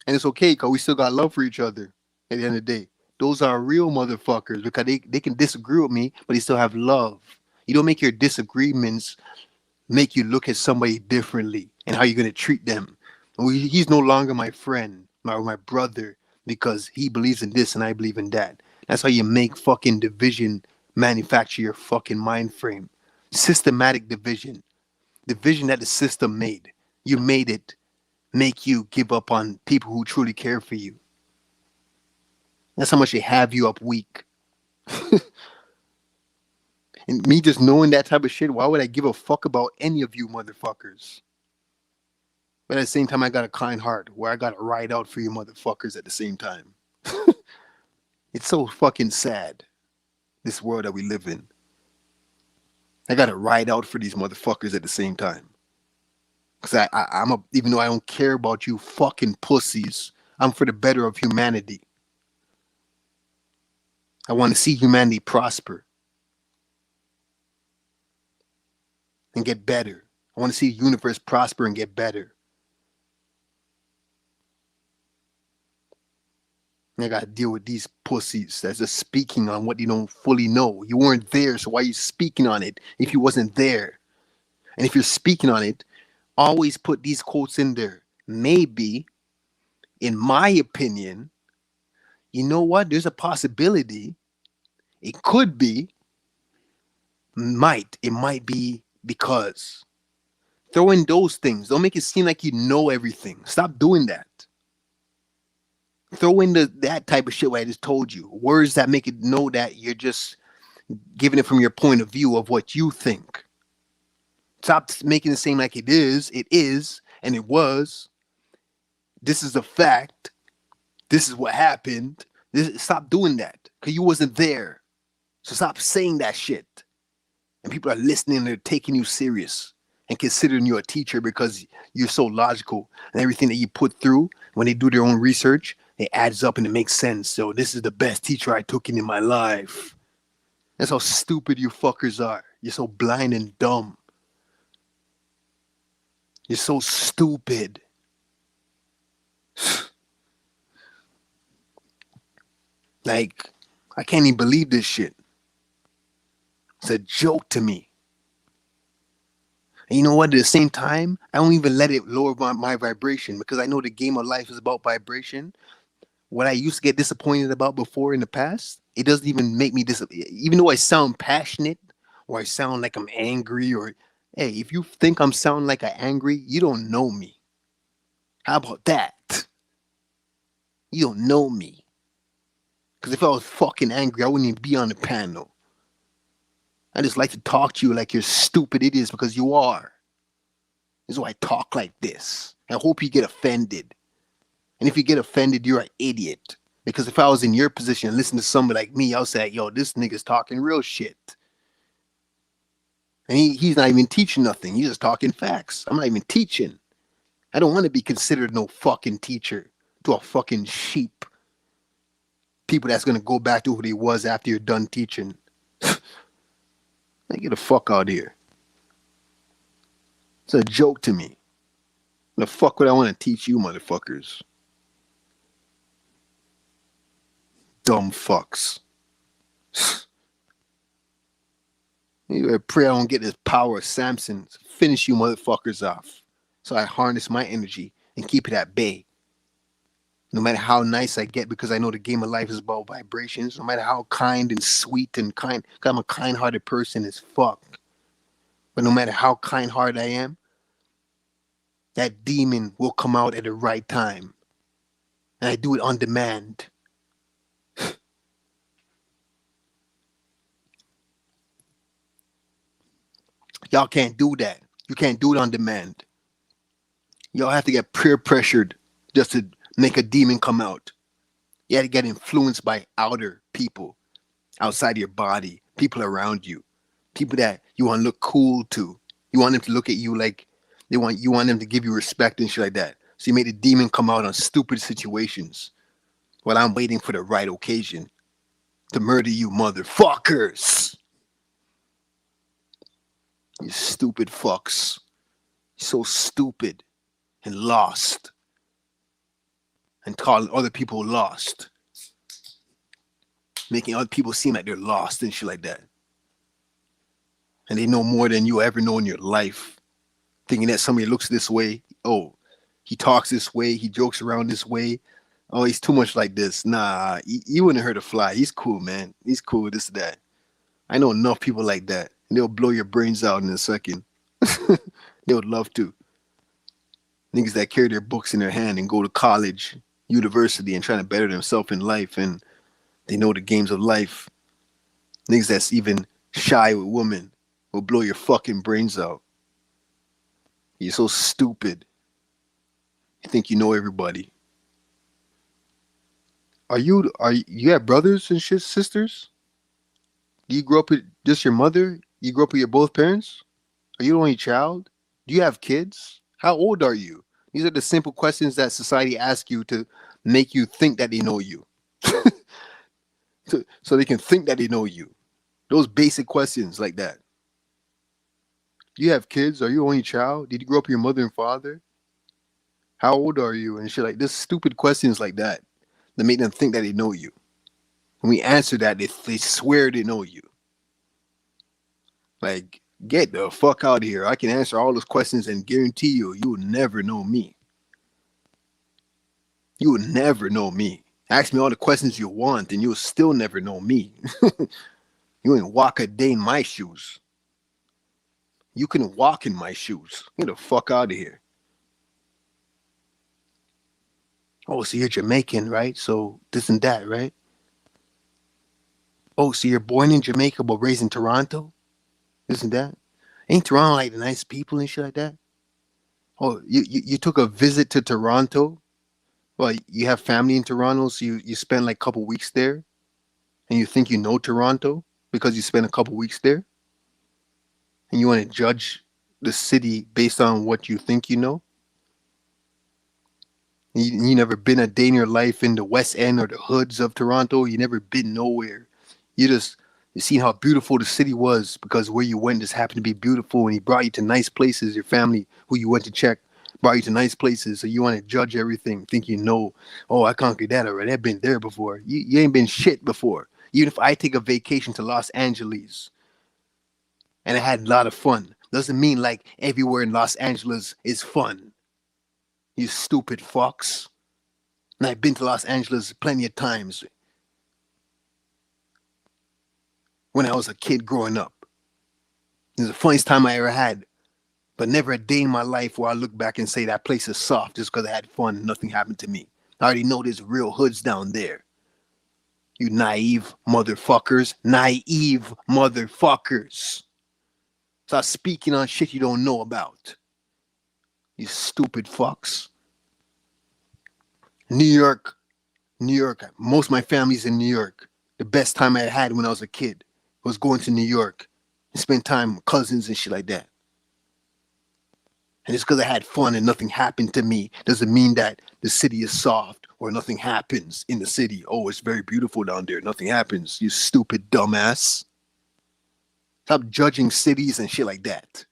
and it's okay because we still got love for each other. At the end of the day, those are real motherfuckers because they can disagree with me, but they still have love. You don't make your disagreements make you look at somebody differently and how you're gonna treat them. He's no longer my friend, my brother, because he believes in this and I believe in that. That's how you make fucking division manufacture your fucking mind frame. Systematic division. Division that the system made. You made it make you give up on people who truly care for you. That's how much they have you up weak. And me just knowing that type of shit, why would I give a fuck about any of you motherfuckers? But at the same time, I got a kind heart where I got to ride out for you motherfuckers at the same time. It's so fucking sad, this world that we live in. I got to ride out for these motherfuckers at the same time. Because even though I don't care about you fucking pussies, I'm for the better of humanity. I want to see humanity prosper and get better. I want to see the universe prosper and get better. And I got to deal with these pussies that's just speaking on what you don't fully know. You weren't there, so why are you speaking on it if you wasn't there? And if you're speaking on it, always put these quotes in there. Maybe, in my opinion, you know what? There's a possibility. It could be, it might be because. Throw in those things. Don't make it seem like you know everything. Stop doing that. Throw in that type of shit what I just told you. Words that make it know that you're just giving it from your point of view of what you think. Stop making it seem like it is, and it was. This is a fact. This is what happened. Stop doing that because you wasn't there. So stop saying that shit. And people are listening, they're taking you serious and considering you a teacher because you're so logical and everything that you put through when they do their own research, it adds up and it makes sense. So this is the best teacher I took in my life. That's how stupid you fuckers are. You're so blind and dumb. You're so stupid. Like, I can't even believe this shit. It's a joke to me. And you know what? At the same time, I don't even let it lower my vibration because I know the game of life is about vibration. What I used to get disappointed about before in the past, it doesn't even make me even though I sound passionate or I sound like I'm angry or hey, if you think I'm sounding like I'm angry, you don't know me. How about that? You don't know me. Because if I was fucking angry, I wouldn't even be on the panel. I just like to talk to you like you're stupid idiots because you are. This is why I talk like this. I hope you get offended. And if you get offended, you're an idiot. Because if I was in your position and listen to somebody like me, I'll say, yo, this nigga's talking real shit. And he's not even teaching nothing. He's just talking facts. I'm not even teaching. I don't want to be considered no fucking teacher to a fucking sheep. People that's going to go back to who they was after you're done teaching. Get the fuck out of here. It's a joke to me. The fuck would I want to teach you motherfuckers? Dumb fucks. I pray I don't get this power of Samson to finish you motherfuckers off. So I harness my energy and keep it at bay. No matter how nice I get, because I know the game of life is about vibrations, no matter how kind and sweet and kind, because I'm a kind-hearted person as fuck. But no matter how kind-hearted I am, that demon will come out at the right time. And I do it on demand. Y'all can't do that. You can't do it on demand. Y'all have to get peer pressured just to make a demon come out. You have to get influenced by outer people outside your body, people around you, people that you want to look cool to. You want them to look at you like you want them to give you respect and shit like that. So you made the demon come out on stupid situations while I'm waiting for the right occasion to murder you motherfuckers. You stupid fucks. You're so stupid and lost. And calling other people lost. Making other people seem like they're lost and shit like that. And they know more than you ever know in your life. Thinking that somebody looks this way. Oh, he talks this way. He jokes around this way. Oh, he's too much like this. Nah, you wouldn't hurt a fly. He's cool, man. He's cool, this, that. I know enough people like that. And they'll blow your brains out in a second. They would love to. Niggas that carry their books in their hand and go to college, university, and trying to better themselves in life. And they know the games of life. Niggas that's even shy with women will blow your fucking brains out. You're so stupid. You think you know everybody. You have brothers and shit, sisters? Do you grow up with just your mother? You grew up with your both parents? Are you the only child? Do you have kids? How old are you? These are the simple questions that society asks you to make you think that they know you. So they can think that they know you. Those basic questions like that. Do you have kids? Are you the only child? Did you grow up with your mother and father? How old are you? And shit like this, stupid questions like that make them think that they know you. When we answer that, they swear they know you. Like, get the fuck out of here. I can answer all those questions and guarantee you will never know me. You will never know me. Ask me all the questions you want and you'll still never know me. You ain't walk a day in my shoes. You can walk in my shoes. Get the fuck out of here. Oh, so you're Jamaican, right? So this and that, right? Oh, so you're born in Jamaica but raised in Toronto? This and that? Ain't Toronto like the nice people and shit like that? Oh, you took a visit to Toronto? Well, you have family in Toronto, so you spend like a couple weeks there and you think you know Toronto? because you spent a couple weeks there and you want to judge the city based on what you think you know. You never been a day in your life in the West End or the hoods of Toronto. You never been nowhere. You seen how beautiful the city was because where you went just happened to be beautiful, and he brought you to nice places. Your family, who you went to check, brought you to nice places. So you want to judge everything, think you know. Oh, I conquered that already. I've been there before. You ain't been shit before. Even if I take a vacation to Los Angeles and I had a lot of fun, doesn't mean like everywhere in Los Angeles is fun. You stupid fucks. And I've been to Los Angeles plenty of times when I was a kid growing up. It was the funniest time I ever had, but never a day in my life where I look back and say that place is soft just because I had fun and nothing happened to me. I already know there's real hoods down there. You naive motherfuckers. Naive motherfuckers. Stop speaking on shit you don't know about. You stupid fucks. New York, New York. Most of my family's in New York. The best time I had when I was a kid was going to New York and spend time with cousins and shit like that. And just because I had fun and nothing happened to me doesn't mean that the city is soft or nothing happens in the city. Oh, it's very beautiful down there. Nothing happens. You stupid dumbass. Stop judging cities and shit like that.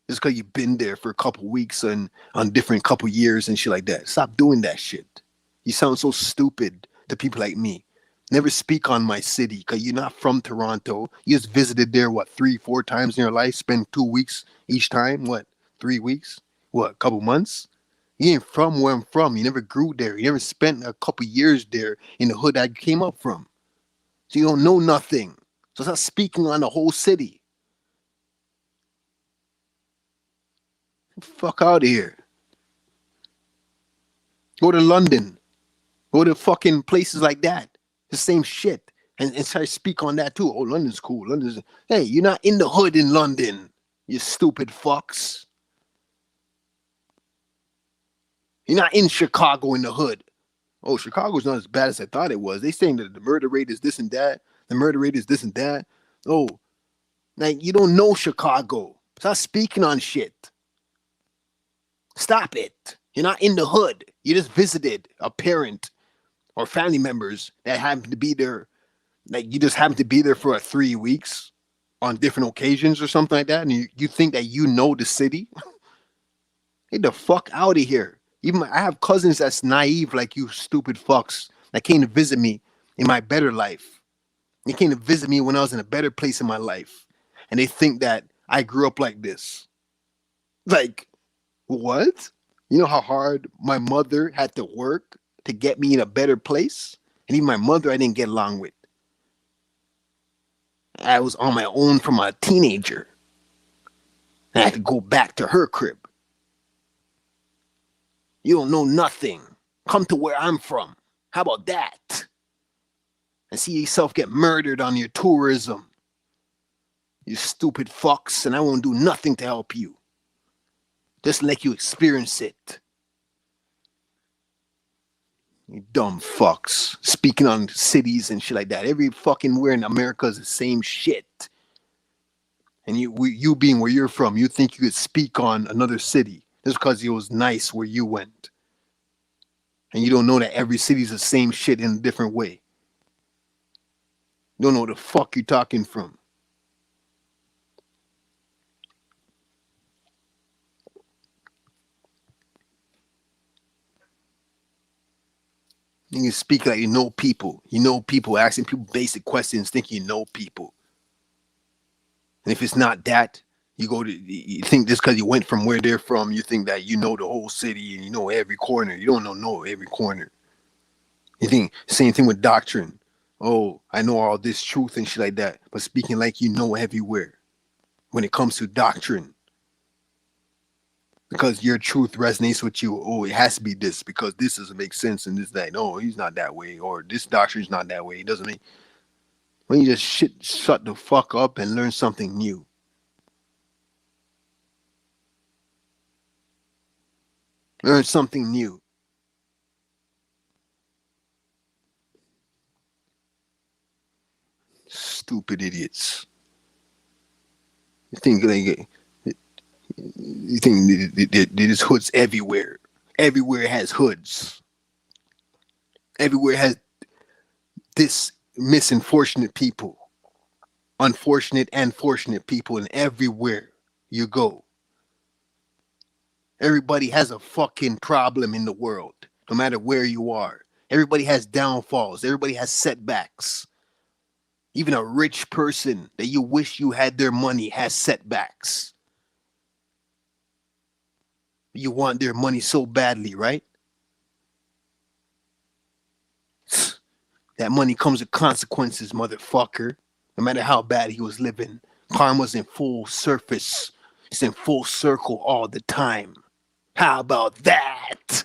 Just because you've been there for a couple weeks and on different couple years and shit like that. Stop doing that shit. You sound so stupid to people like me. Never speak on my city because you're not from Toronto. You just visited there, what, 3, 4 times in your life? Spend 2 weeks each time? What, 3 weeks? What, a couple months? You ain't from where I'm from. You never grew there. You never spent a couple years there in the hood I came up from. So you don't know nothing. So stop speaking on the whole city. Fuck out of here. Go to London. Go to fucking places like that. The same shit. And try to speak on that too. Oh, London's cool. London's. Hey, you're not in the hood in London. You stupid fucks. You're not in Chicago in the hood. Oh, Chicago's not as bad as I thought it was. They saying that the murder rate is this and that. The murder rate is this and that. Oh, like you don't know Chicago. Stop speaking on shit. Stop it. You're not in the hood. You just visited a parent or family members that happen to be there. Like you just happen to be there for 3 weeks on different occasions or something like that. And you think that you know the city? Get the fuck out of here. I have cousins that's naive like you stupid fucks that came to visit me in my better life. They came to visit me when I was in a better place in my life. And they think that I grew up like this. Like, what? You know how hard my mother had to work to get me in a better place? And even my mother I didn't get along with. I was on my own from a teenager. And I had to go back to her crib. You don't know nothing. Come to where I'm from. How about that? And see yourself get murdered on your tourism. You stupid fucks, and I won't do nothing to help you. Just let you experience it. You dumb fucks. Speaking on cities and shit like that. Every fucking where in America is the same shit. And you being where you're from, you think you could speak on another city just because it was nice where you went. And you don't know that every city's the same shit in a different way. You don't know where the fuck you're talking from. You can speak like you know people. You know people, asking people basic questions, thinking you know people. And if it's not that, you think just because you went from where they're from, you think that you know the whole city and you know every corner. You don't know every corner. You think same thing with doctrine. Oh, I know all this truth and shit like that, but speaking like you know everywhere when it comes to doctrine. Because your truth resonates with you. Oh, it has to be this because this doesn't make sense and this that. No, he's not that way, or this doctrine's not that way. It doesn't make. When you just shut the fuck up and learn something new. Learn something new. Stupid idiots. You think like you think there's hoods everywhere. Everywhere has hoods. Everywhere has this misunfortunate people, unfortunate and fortunate people, and everywhere you go. Everybody has a fucking problem in the world, no matter where you are. Everybody has downfalls. Everybody has setbacks. Even a rich person that you wish you had their money has setbacks. You want their money so badly, right? That money comes with consequences, motherfucker. No matter how bad he was living, karma's in full surface. It's in full circle all the time. How about that?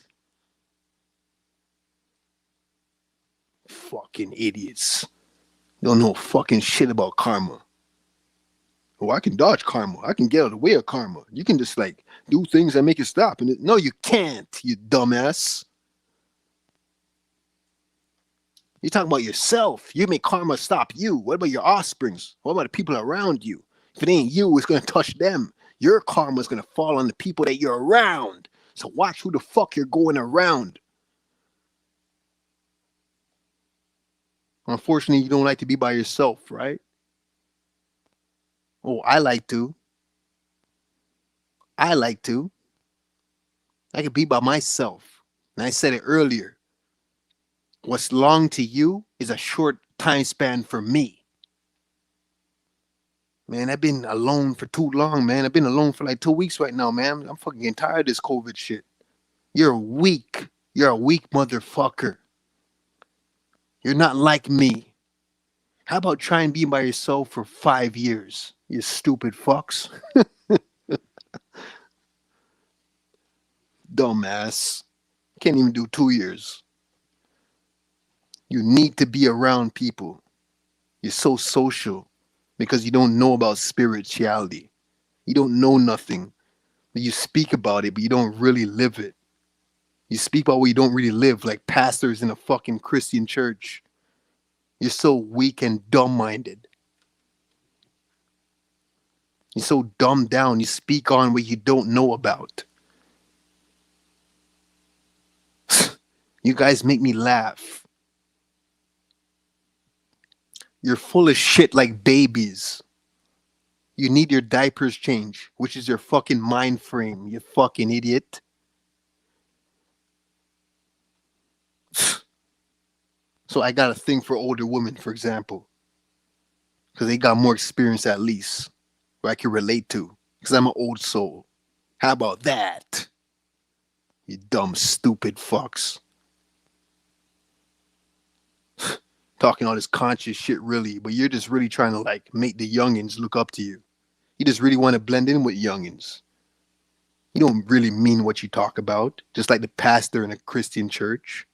Fucking idiots. Don't know fucking shit about karma. Oh, I can dodge karma. I can get out of the way of karma. You can just like do things that make it stop. And no, you can't, you dumbass. You're talking about yourself. You make karma stop you. What about your offsprings? What about the people around you? If it ain't you, it's going to touch them. Your karma is going to fall on the people that you're around. So watch who the fuck you're going around. Unfortunately, you don't like to be by yourself, right? Oh, I like to. I like to. I can be by myself. And I said it earlier. What's long to you is a short time span for me. Man, I've been alone for too long, man. I've been alone for like 2 weeks right now, man. I'm fucking getting tired of this COVID shit. You're weak. You're a weak motherfucker. You're not like me. How about try and be by yourself for 5 years, you stupid fucks? Dumbass. Can't even do 2 years. You need to be around people. You're so social because you don't know about spirituality. You don't know nothing. You speak about it, but you don't really live it. You speak about what you don't really live, like pastors in a fucking Christian church. You're so weak and dumb-minded. You're so dumbed down. You speak on what you don't know about. You guys make me laugh. You're full of shit like babies. You need your diapers changed, which is your fucking mind frame, you fucking idiot. So I got a thing for older women, for example, because they got more experience at least, where I can relate to, because I'm an old soul. How about that? You dumb, stupid fucks. Talking all this conscious shit, really, but you're just really trying to like make the youngins look up to you. You just really want to blend in with youngins. You don't really mean what you talk about, just like the pastor in a Christian church.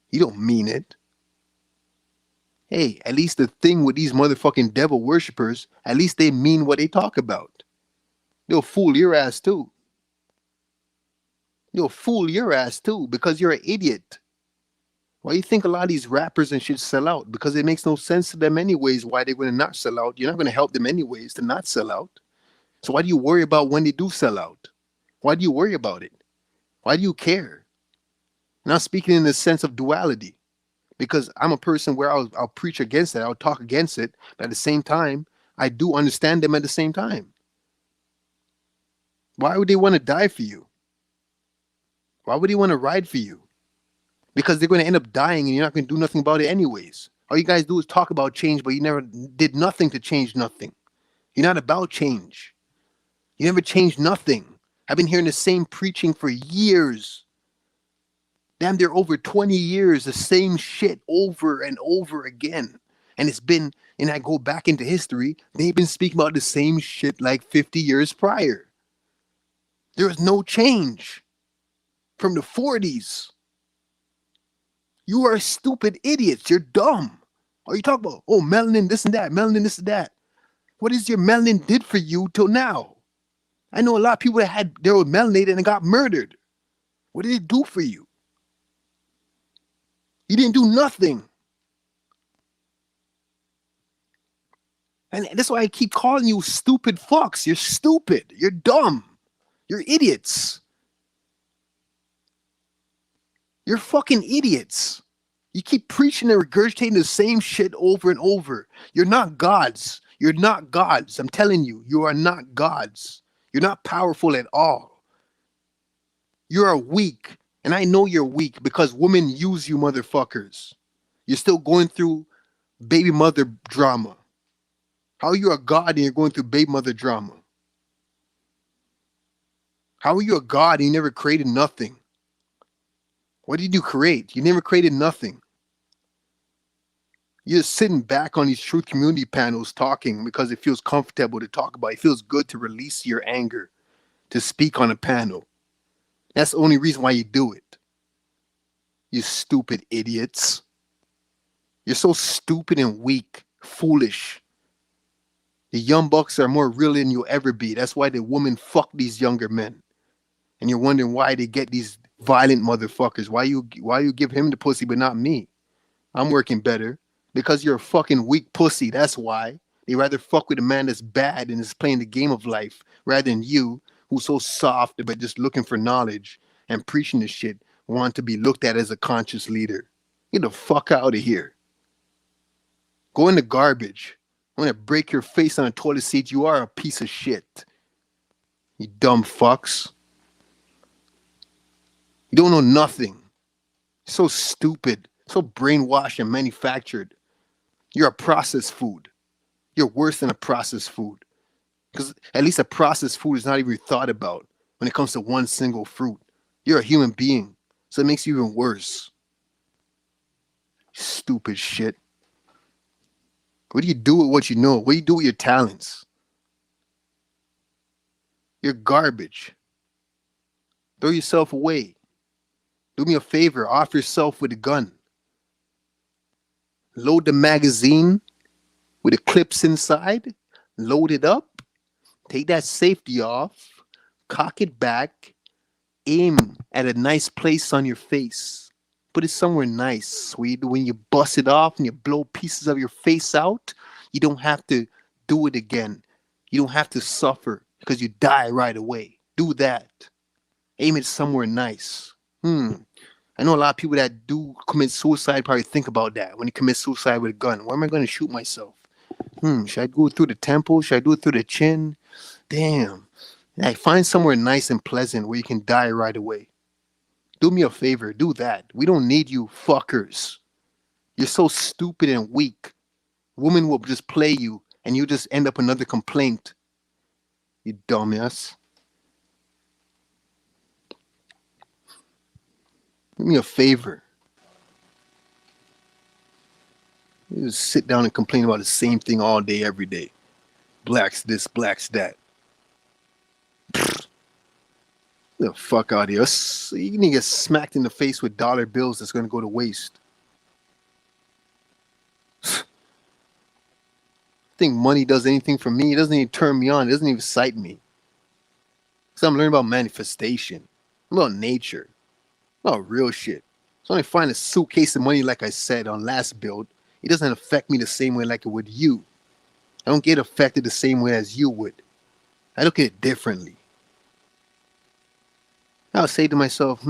You don't mean it. Hey, at least the thing with these motherfucking devil worshippers, at least they mean what they talk about. They'll fool your ass too. They'll fool your ass too because you're an idiot. Why do you think a lot of these rappers and shit sell out? Because it makes no sense to them anyways why they're going to not sell out. You're not going to help them anyways to not sell out. So why do you worry about when they do sell out? Why do you worry about it? Why do you care? Not speaking in the sense of duality. Because I'm a person where I'll preach against it. I'll talk against it. But at the same time, I do understand them at the same time. Why would they want to die for you? Why would they want to ride for you? Because they're going to end up dying and you're not going to do nothing about it anyways. All you guys do is talk about change, but you never did nothing to change nothing. You're not about change. You never changed nothing. I've been hearing the same preaching for years. Damn, they're over 20 years, the same shit over and over again. And it's been, and I go back into history, they've been speaking about the same shit like 50 years prior. There was no change from the 40s. You are stupid idiots. You're dumb. Are you talking about, oh, melanin, this and that, melanin, this and that? What is your melanin did for you till now? I know a lot of people that they were melanated and got murdered. What did it do for you? You didn't do nothing. And that's why I keep calling you stupid fucks. You're stupid. You're dumb. You're idiots. You're fucking idiots. You keep preaching and regurgitating the same shit over and over. You're not gods. You're not gods. I'm telling you, you are not gods. You're not powerful at all. You are weak. And I know you're weak because women use you motherfuckers. You're still going through baby mother drama. How are you a god and you're going through baby mother drama? How are you a god and you never created nothing? What did you create? You never created nothing. You're just sitting back on these truth community panels talking because it feels comfortable to talk about. It feels good to release your anger, to speak on a panel. That's the only reason why you do it. You stupid idiots. You're so stupid and weak, foolish. The young bucks are more real than you'll ever be. That's why the women fuck these younger men. And you're wondering why they get these violent motherfuckers. Why you give him the pussy but not me? I'm working better. Because you're a fucking weak pussy. That's why. They rather fuck with a man that's bad and is playing the game of life rather than you, who's so soft but just looking for knowledge and preaching this shit, want to be looked at as a conscious leader. Get the fuck out of here. Go in the garbage. I'm gonna break your face on a toilet seat. You are a piece of shit. You dumb fucks. You don't know nothing. You're so stupid, so brainwashed and manufactured. You're a processed food. You're worse than a processed food. Because at least a processed food is not even thought about when it comes to one single fruit. You're a human being, so it makes you even worse. Stupid shit. What do you do with what you know? What do you do with your talents? You're garbage. Throw yourself away. Do me a favor, off yourself with a gun. Load the magazine with the clips inside. Load it up. Take that safety off. Cock it back. Aim at a nice place on your face. Put it somewhere nice, sweet. When you bust it off and you blow pieces of your face out, you don't have to do it again. You don't have to suffer because you die right away. Do that. Aim it somewhere nice. I know a lot of people that do commit suicide probably think about that when you commit suicide with a gun. Where am I going to shoot myself? Should I go through the temple? Should I do it through the chin? Damn. Like, find somewhere nice and pleasant where you can die right away. Do me a favor. Do that. We don't need you fuckers. You're so stupid and weak. Women will just play you and you just end up another complaint. You dumbass. Do me a favor. You just sit down and complain about the same thing all day, every day. Blacks this, blacks that. The fuck out of here. You can get smacked in the face with dollar bills that's going to go to waste. I think money does anything for me. It doesn't even turn me on. It doesn't even excite me. So I'm learning about manifestation, about nature, about real shit. So when I find a suitcase of money, like I said on last build, it doesn't affect me the same way like it would you. I don't get affected the same way as you would. I look at it differently. I'll say to myself,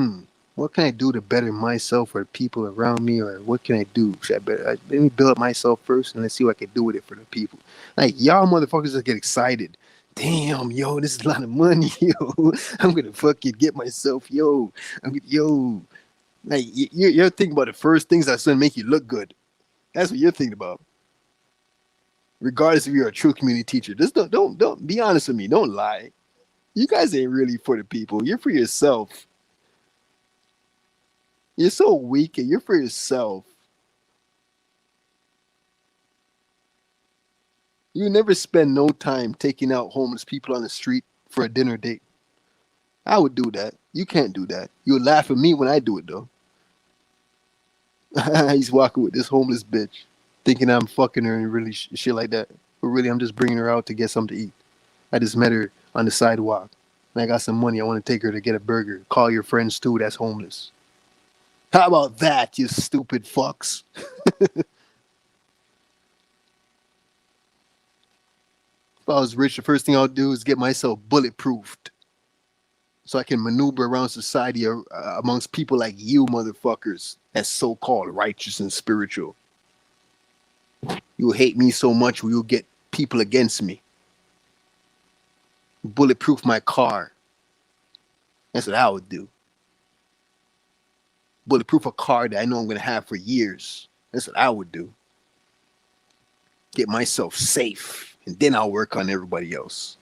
what can I do to better myself or people around me, or what can I do? Let me build up myself first and let's see what I can do with it for the people. Like, y'all motherfuckers just get excited. Damn, yo, this is a lot of money, yo. I'm gonna fucking get myself, yo. Like, you're thinking about the first things that's gonna make you look good. That's what you're thinking about. Regardless if you're a true community teacher, just don't be honest with me. Don't lie. You guys ain't really for the people. You're for yourself. You're so weak and you're for yourself. You never spend no time taking out homeless people on the street for a dinner date. I would do that. You can't do that. You'll laugh at me when I do it, though. He's walking with this homeless bitch, thinking I'm fucking her and really shit like that. But really, I'm just bringing her out to get something to eat. I just met her on the sidewalk. And I got some money. I want to take her to get a burger. Call your friends, too. That's homeless. How about that, you stupid fucks? If I was rich, the first thing I'll do is get myself bulletproofed so I can maneuver around society amongst people like you motherfuckers that's so-called righteous and spiritual. You'll hate me so much you'll get people against me. Bulletproof my car. That's what I would do. Bulletproof a car that I know I'm going to have for years. That's what I would do. Get myself safe, and then I'll work on everybody else.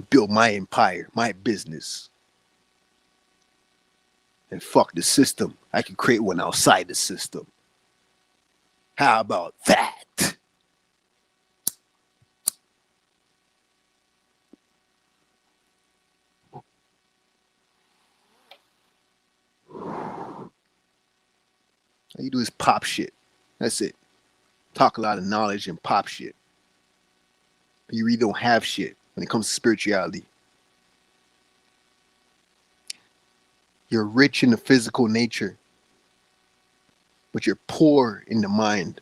Build my empire, my business. And fuck the system. I can create one outside the system. How about that? All you do is pop shit. That's it. Talk a lot of knowledge and pop shit. But you really don't have shit when it comes to spirituality. You're rich in the physical nature, but you're poor in the mind.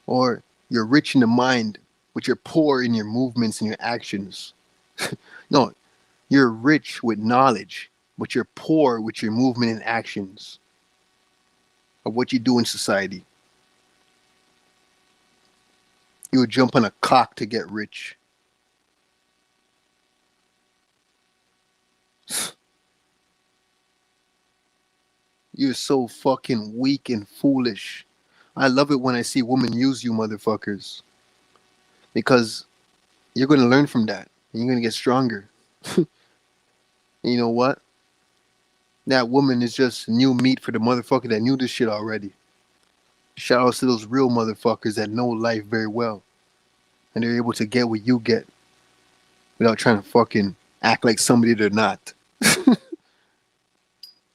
Or you're rich in the mind, but you're poor in your movements and your actions. No, you're rich with knowledge, but you're poor with your movement and actions of what you do in society. You would jump on a cock to get rich. You're so fucking weak and foolish. I love it when I see women use you motherfuckers. Because you're going to learn from that. And you're going to get stronger. And you know what? That woman is just new meat for the motherfucker that knew this shit already. Shout outs to those real motherfuckers that know life very well. And they're able to get what you get without trying to fucking act like somebody they're not.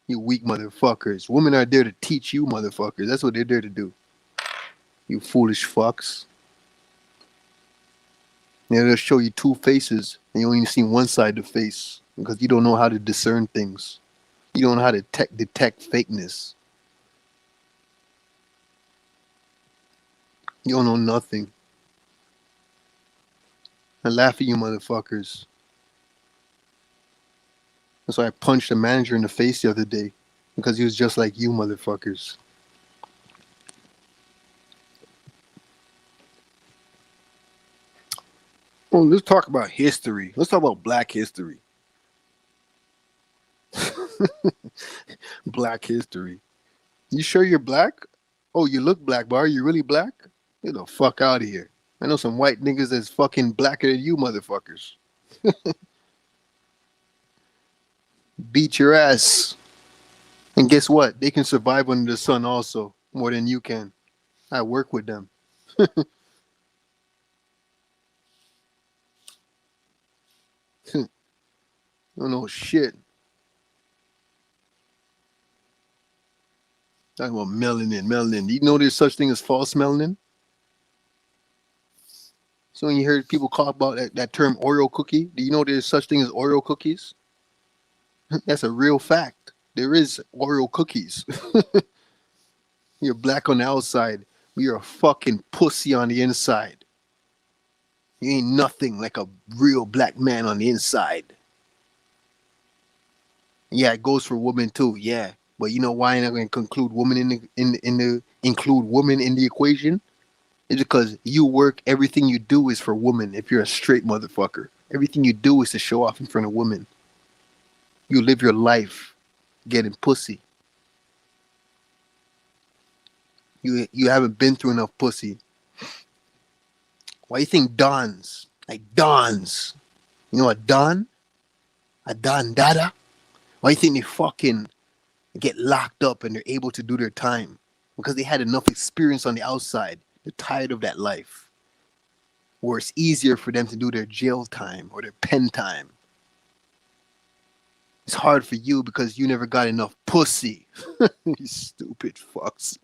You weak motherfuckers. Women are there to teach you motherfuckers. That's what they're there to do. You foolish fucks. They'll show you two faces and you only see one side of the face because you don't know how to discern things. You don't know how to detect fakeness. You don't know nothing. I laugh at you motherfuckers. That's why I punched a manager in the face the other day. Because he was just like you motherfuckers. Oh, let's talk about history. Let's talk about black history. Black history. You sure you're black? Oh, you look black, but are you really black? Get the fuck out of here. I know some white niggas that's fucking blacker than you motherfuckers. Beat your ass. And guess what? They can survive under the sun also, more than you can. I work with them. Don't know shit. Talking about melanin. Do you know there's such thing as false melanin? So when you hear people talk about that term Oreo cookie, do you know there's such thing as Oreo cookies? That's a real fact. There is Oreo cookies. You're black on the outside, but you're a fucking pussy on the inside. You ain't nothing like a real black man on the inside. Yeah, it goes for women too. Yeah, but you know why I'm not going to include women include women in the equation? It's because you work. Everything you do is for women. If you're a straight motherfucker, everything you do is to show off in front of women. You live your life getting pussy. You haven't been through enough pussy. Why you think dons like dons? You know a don? A don dada? Why you think they fucking get locked up and they're able to do their time? Because they had enough experience on the outside. They're tired of that life. Where it's easier for them to do their jail time or their pen time. It's hard for you because you never got enough pussy. You stupid fucks.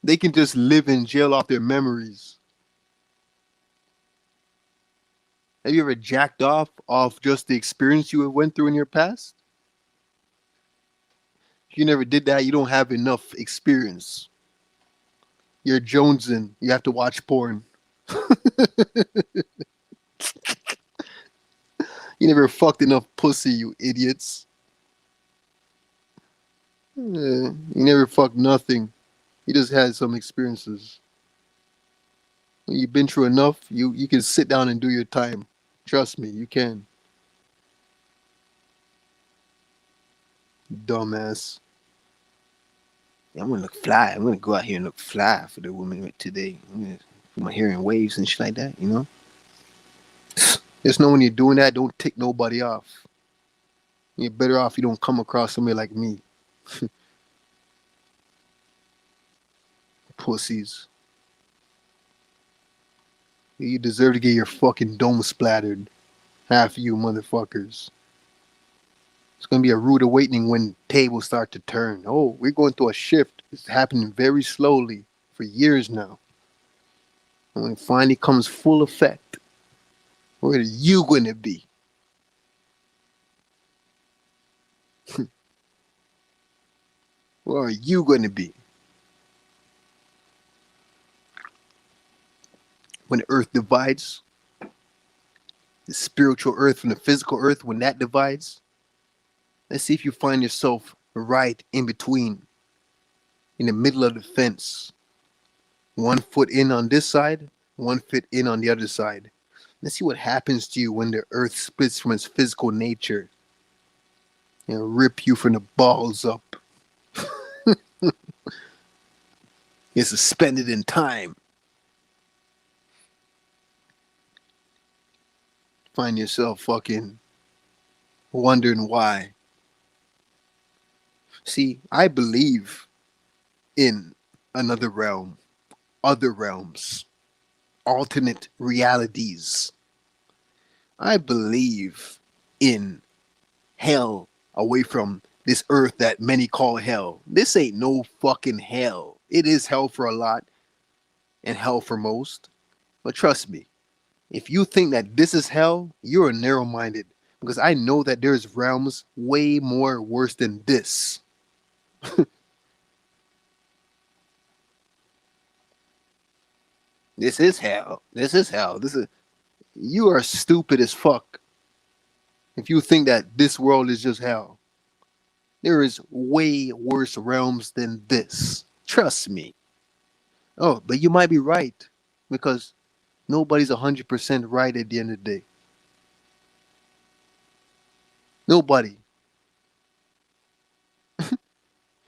They can just live in jail off their memories. Have you ever jacked off just the experience you went through in your past? If you never did that, you don't have enough experience. You're jonesing. You have to watch porn. You never fucked enough pussy, you idiots. You never fucked nothing. You just had some experiences. When you've been through enough, you can sit down and do your time. Trust me, you can. Dumbass. Yeah, I'm gonna look fly. I'm gonna go out here and look fly for the women today. I'm gonna put my hair in waves and shit like that, you know? Just know when you're doing that, don't tick nobody off. You're better off you don't come across somebody like me. Pussies. You deserve to get your fucking dome splattered. Half of you motherfuckers. It's gonna be a rude awakening when tables start to turn. Oh, we're going through a shift. It's happening very slowly for years now. And when it finally comes full effect, where are you gonna be? Where are you gonna be? When the earth divides, the spiritual earth from the physical earth, when that divides, let's see if you find yourself right in between, in the middle of the fence. One foot in on this side, one foot in on the other side. Let's see what happens to you when the earth splits from its physical nature and rip you from the balls up. You're suspended in time. Find yourself fucking wondering why. See, I believe in another realm, other realms, alternate realities. I believe in hell away from this earth that many call hell. This ain't no fucking hell. It is hell for a lot and hell for most. But trust me, if you think that this is hell, you're narrow minded because I know that there's realms way more worse than this. This is hell. This is hell. This is You are stupid as fuck if you think that this world is just hell. There is way worse realms than this. Trust me. Oh, but you might be right because nobody's 100% right at the end of the day. Nobody.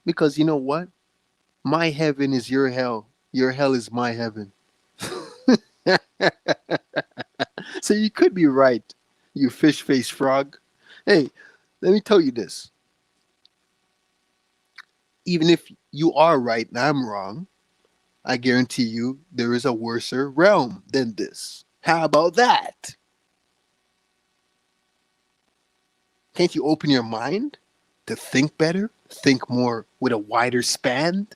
Because you know what? My heaven is your hell. Your hell is my heaven. So you could be right, you fish faced frog. Hey, let me tell you this. Even if you are right and I'm wrong, I guarantee you there is a worser realm than this. How about that? Can't you open your mind to think better, think more with a wider span?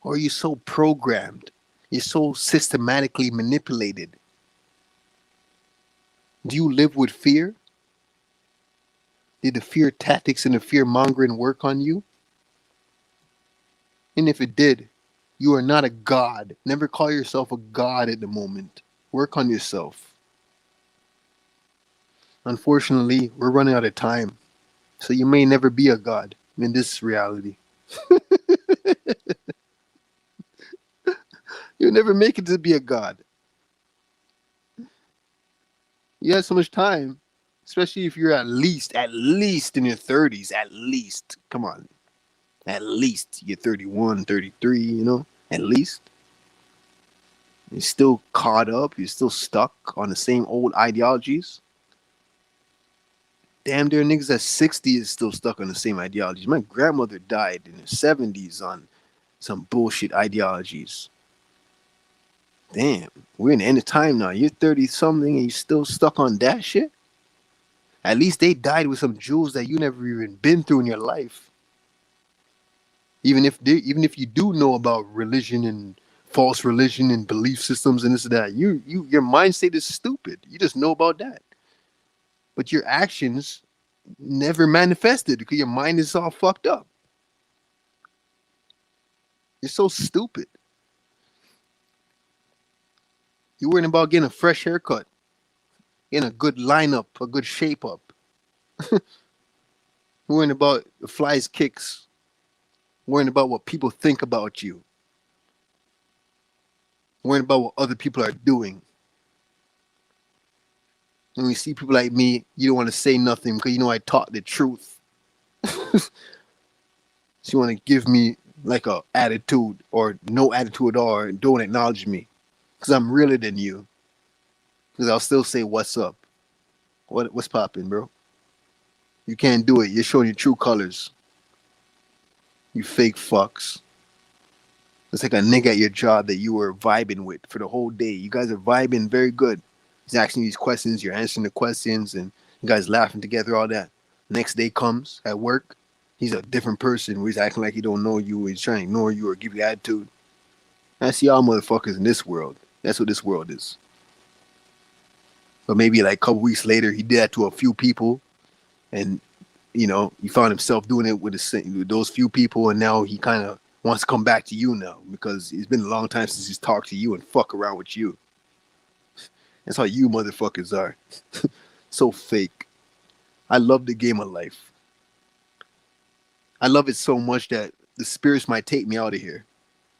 Or are you so programmed? You're so systematically manipulated. Do you live with fear? Did the fear tactics and the fear mongering work on you? And if it did, you are not a god. Never call yourself a god at the moment. Work on yourself. Unfortunately, we're running out of time. So you may never be a god in this reality. You'll never make it to be a god. You have so much time, especially if you're at least in your 30s, at least. Come on. At least you're 31, 33, you know? At least. You're still caught up. You're still stuck on the same old ideologies. Damn, there niggas at 60 is still stuck on the same ideologies. My grandmother died in her 70s on some bullshit ideologies. Damn, we're in the end of time now. You're 30 something and you're still stuck on that shit? At least they died with some jewels that you never even been through in your life. Even if you do know about religion and false religion and belief systems and this and that, your mind state is stupid. You just know about that. But your actions never manifested because your mind is all fucked up. You're so stupid. You're worrying about getting a fresh haircut, getting a good lineup, a good shape up. You're worrying about the flies kicks, worrying about what people think about you, worrying about what other people are doing. When you see people like me, you don't want to say nothing because you know I talk the truth. So you want to give me like a attitude or no attitude at all and don't acknowledge me because I'm realer than you. Because I'll still say what's up. What's popping, bro? You can't do it. You're showing your true colors. You fake fucks. It's like a nigga at your job that you were vibing with for the whole day. You guys are vibing very good. He's asking these questions, you're answering the questions, and you guys laughing together, all that. Next day comes at work, he's a different person where he's acting like he don't know you, he's trying to ignore you or give you attitude. I see y'all motherfuckers in this world. That's what this world is. But maybe like a couple weeks later, he did that to a few people, and he found himself doing it with those few people, and now he kind of wants to come back to you now because it's been a long time since he's talked to you and fuck around with you. That's how you motherfuckers are. So fake. I love the game of life. I love it so much that the spirits might take me out of here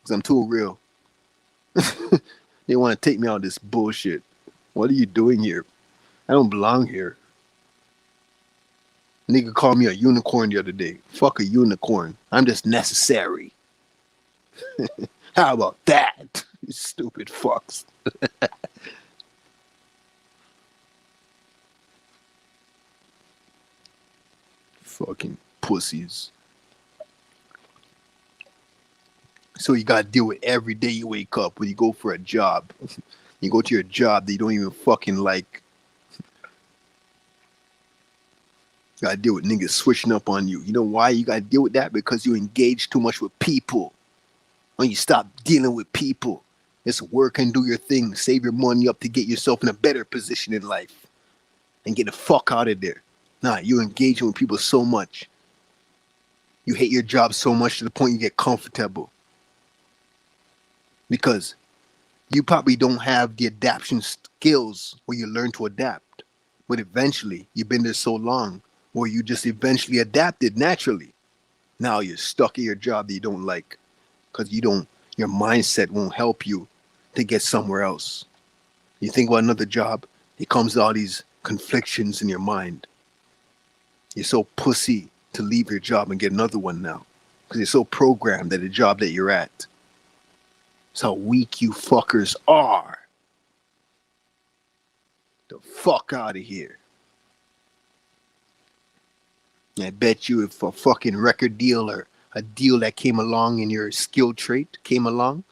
because I'm too real. They want to take me out of this bullshit. What are you doing here? I don't belong here. Nigga called me a unicorn the other day. Fuck a unicorn. I'm just necessary. How about that? You stupid fucks. Fucking pussies. So you gotta deal with every day you wake up when you go for a job. You go to your job that you don't even fucking like. You gotta deal with niggas switching up on you. You know why you gotta deal with that? Because you engage too much with people. When you stop dealing with people, just work and do your thing. Save your money up to get yourself in a better position in life. And get the fuck out of there. Nah, you engaging with people so much. You hate your job so much to the point you get comfortable. Because you probably don't have the adaptation skills where you learn to adapt. But eventually, you've been there so long where you just eventually adapted naturally. Now you're stuck at your job that you don't like because your mindset won't help you to get somewhere else. You think about another job, it comes to all these conflictions in your mind. You're so pussy to leave your job and get another one now because you're so programmed at the job that you're at. That's how weak you fuckers are. The fuck out of here. I bet you if a fucking record deal or a deal that came along in your skill trait came along,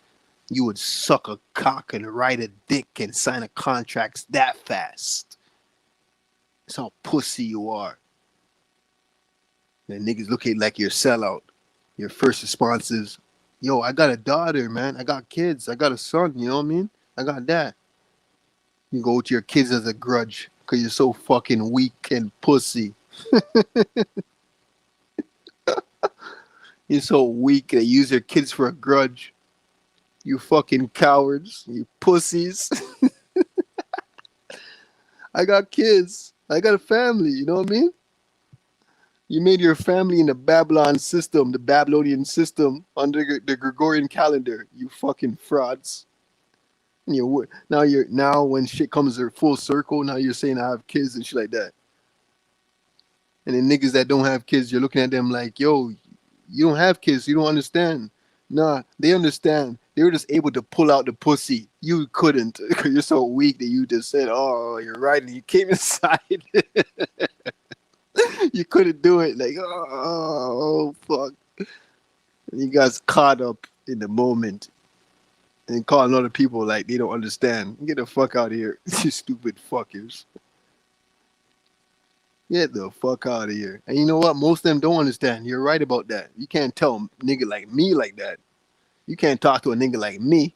you would suck a cock and ride a dick and sign a contract that fast. That's how pussy you are. And niggas look at like you're a sellout. Your first response is, yo, I got a daughter, man. I got kids. I got a son, you know what I mean? I got that. You go to your kids as a grudge because you're so fucking weak and pussy. You're so weak that you use your kids for a grudge. You fucking cowards. You pussies. I got kids. I got a family, you know what I mean? You made your family in the Babylon system, the Babylonian system, under the Gregorian calendar. You fucking frauds. And now when shit comes to full circle, now you're saying I have kids and shit like that. And then niggas that don't have kids, you're looking at them like, yo, you don't have kids, you don't understand. Nah, they understand. They were just able to pull out the pussy. You couldn't because you're so weak that you just said, oh, you're right. And you came inside. You couldn't do it. Like, oh, fuck. And you guys caught up in the moment and calling other people like they don't understand. Get the fuck out of here, you stupid fuckers. Get the fuck out of here. And you know what? Most of them don't understand. You're right about that. You can't tell a nigga like me like that. You can't talk to a nigga like me.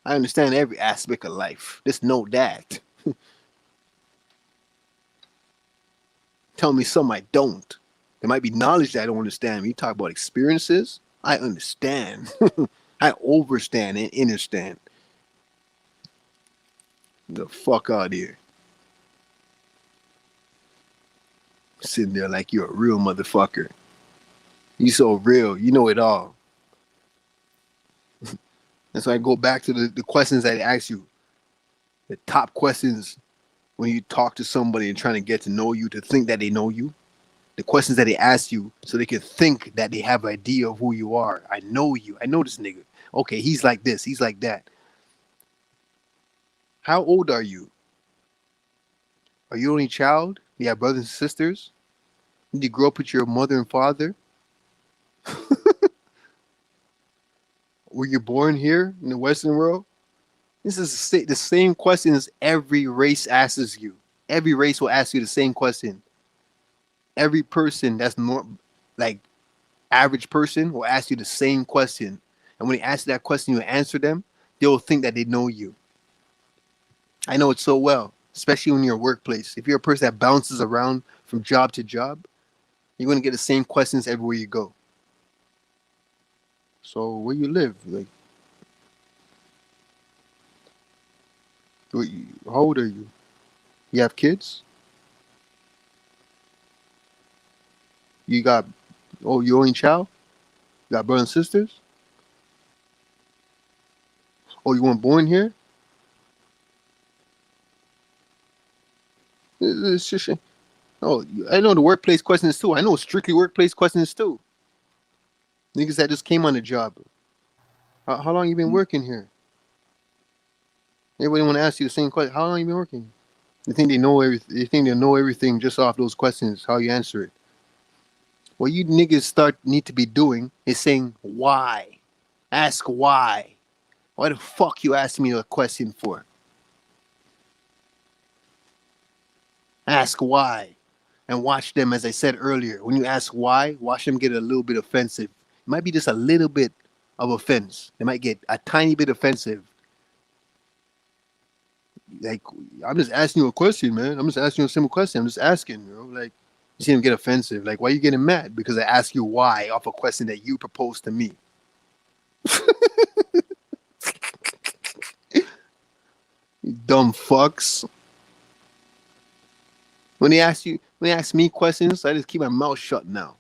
I understand every aspect of life. Just know that. Tell me something I don't. There might be knowledge that I don't understand. When you talk about experiences, I understand. I overstand and understand. The fuck out of here. Sitting there like you're a real motherfucker. You so real. You know it all. And so I go back to the questions I ask you. The top questions when you talk to somebody and trying to get to know you, to think that they know you. The questions that they ask you so they can think that they have an idea of who you are. I know you. I know this nigga. Okay, he's like this. He's like that. How old are you? Are you only child? You have brothers and sisters? Did you grow up with your mother and father? Were you born here in the Western world? This is the same questions every race asks you. Every race will ask you the same question. Every person that's more like average person will ask you the same question. And when they ask that question, you answer them, they'll think that they know you. I know it so well, especially in your workplace. If you're a person that bounces around from job to job, you're going to get the same questions everywhere you go. So where you live? Like, how old are you? You have kids? You got, oh, you only child? You got brothers and sisters? Oh, you weren't born here? It's just, oh, I know the workplace questions too. I know strictly workplace questions too. Niggas that just came on the job. How long you been working here? Everybody want to ask you the same question. How long you been working? They think they know everything. They think they know everything just off those questions. How you answer it. What you niggas need to be doing is saying why. Ask why. Why the fuck you asking me a question for? Ask why. And watch them, as I said earlier. When you ask why, watch them get a little bit offensive. It might be just a little bit of offense. They might get a tiny bit offensive. Like, I'm just asking you a question, man. I'm just asking you a simple question. I'm just asking, Like, you see them get offensive. Like, why are you getting mad? Because I ask you why off a question that you proposed to me. You dumb fucks. When they ask me questions, I just keep my mouth shut now.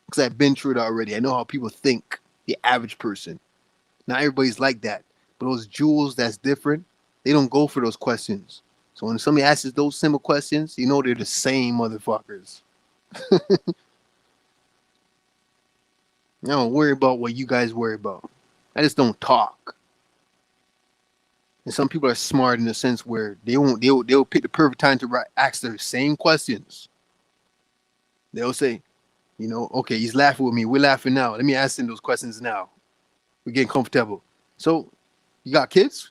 Because I've been through it already. I know how people think, the average person. Not everybody's like that. But those jewels that's different, they don't go for those questions. So when somebody asks those simple questions, you know they're the same motherfuckers. I don't worry about what you guys worry about. I just don't talk. And some people are smart in the sense where they'll pick the perfect time to ask their same questions. They'll say, okay, he's laughing with me. We're laughing now. Let me ask him those questions now. We're getting comfortable. So, you got kids?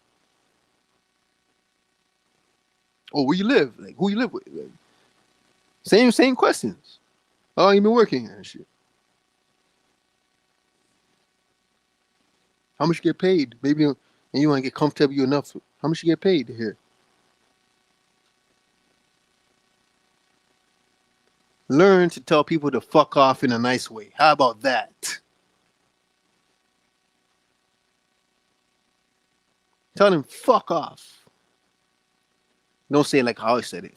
Oh, where you live? Like, who you live with? Like, same questions. Oh, you been working here and shit. How much you get paid? Maybe, and you want to get comfortable enough. How much you get paid here? Learn to tell people to fuck off in a nice way. How about that? Tell them fuck off. Don't say it like how I said it.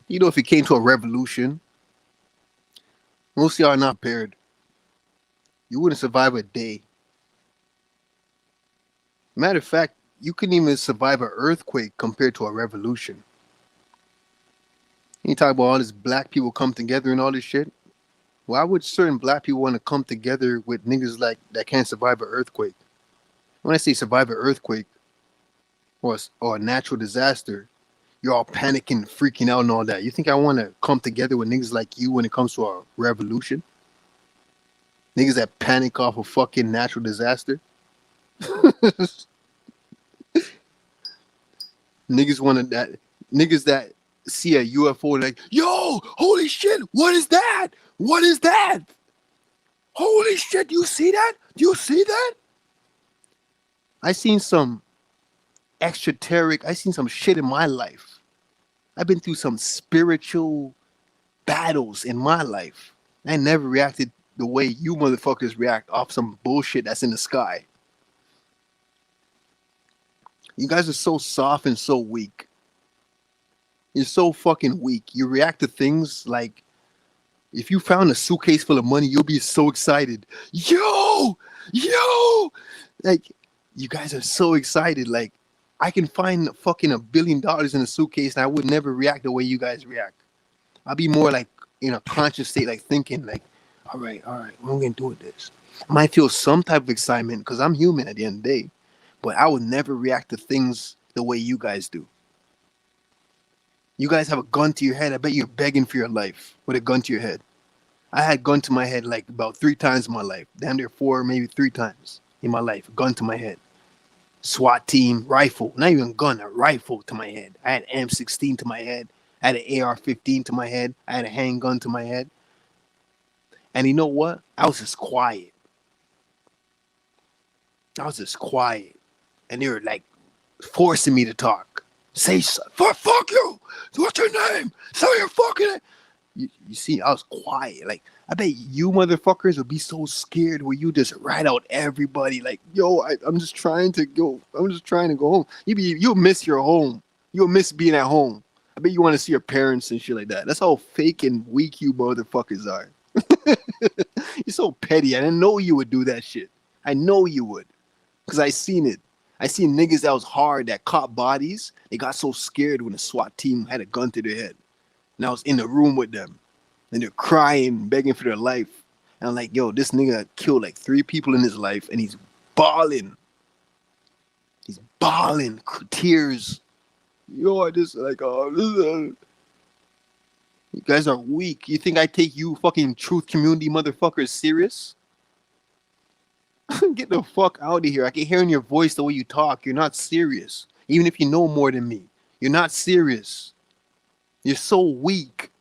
If it came to a revolution, most of y'all are not prepared. You wouldn't survive a day. Matter of fact, you couldn't even survive an earthquake compared to a revolution. You talk about all this black people come together and all this shit. Why would certain black people want to come together with niggas like that can't survive an earthquake? When I say survive an earthquake or a natural disaster, you're all panicking, freaking out, and all that. You think I want to come together with niggas like you when it comes to a revolution? Niggas that panic off a fucking natural disaster? Niggas want to that. Niggas that see a UFO like, yo, holy shit, what is that? What is that? Holy shit, you see that? Do you see that? I seen some extraterritorial, I seen some shit in my life. I've been through some spiritual battles in my life. I never reacted the way you motherfuckers react off some bullshit that's in the sky. You guys are so soft and so weak. You're so fucking weak. You react to things like if you found a suitcase full of money, you'll be so excited. Yo, like you guys are so excited. Like I can find fucking $1 billion in a suitcase, and I would never react the way you guys react. I'll be more like in a conscious state, like thinking, like, all right, what am I gonna do with this? I might feel some type of excitement because I'm human at the end of the day, but I would never react to things the way you guys do. You guys have a gun to your head. I bet you're begging for your life with a gun to your head. I had gun to my head like about 3 times in my life. Damn near 4, maybe 3 times in my life. Gun to my head. SWAT team, rifle. Not even gun, a rifle to my head. I had M16 to my head. I had an AR-15 to my head. I had a handgun to my head. And you know what? I was just quiet. And they were like forcing me to talk. Say, fuck you. What's your name? Say your fucking name. You see, I was quiet. Like, I bet you motherfuckers would be so scared where you just rat out everybody. Like, yo, I'm just trying to go. I'm just trying to go home. You'll miss your home. You'll miss being at home. I bet you want to see your parents and shit like that. That's how fake and weak you motherfuckers are. You're so petty. I didn't know you would do that shit. I know you would. Because I seen it. I seen niggas that was hard that caught bodies. They got so scared when the SWAT team had a gun to their head. And I was in the room with them. And they're crying, begging for their life. And I'm like, yo, this nigga killed like 3 people in his life. And he's bawling. He's bawling. Tears. Yo, I just like, oh, you guys are weak. You think I take you fucking truth community motherfuckers serious? Get the fuck out of here. I can hear in your voice the way you talk. You're not serious. Even if you know more than me. You're not serious. You're so weak.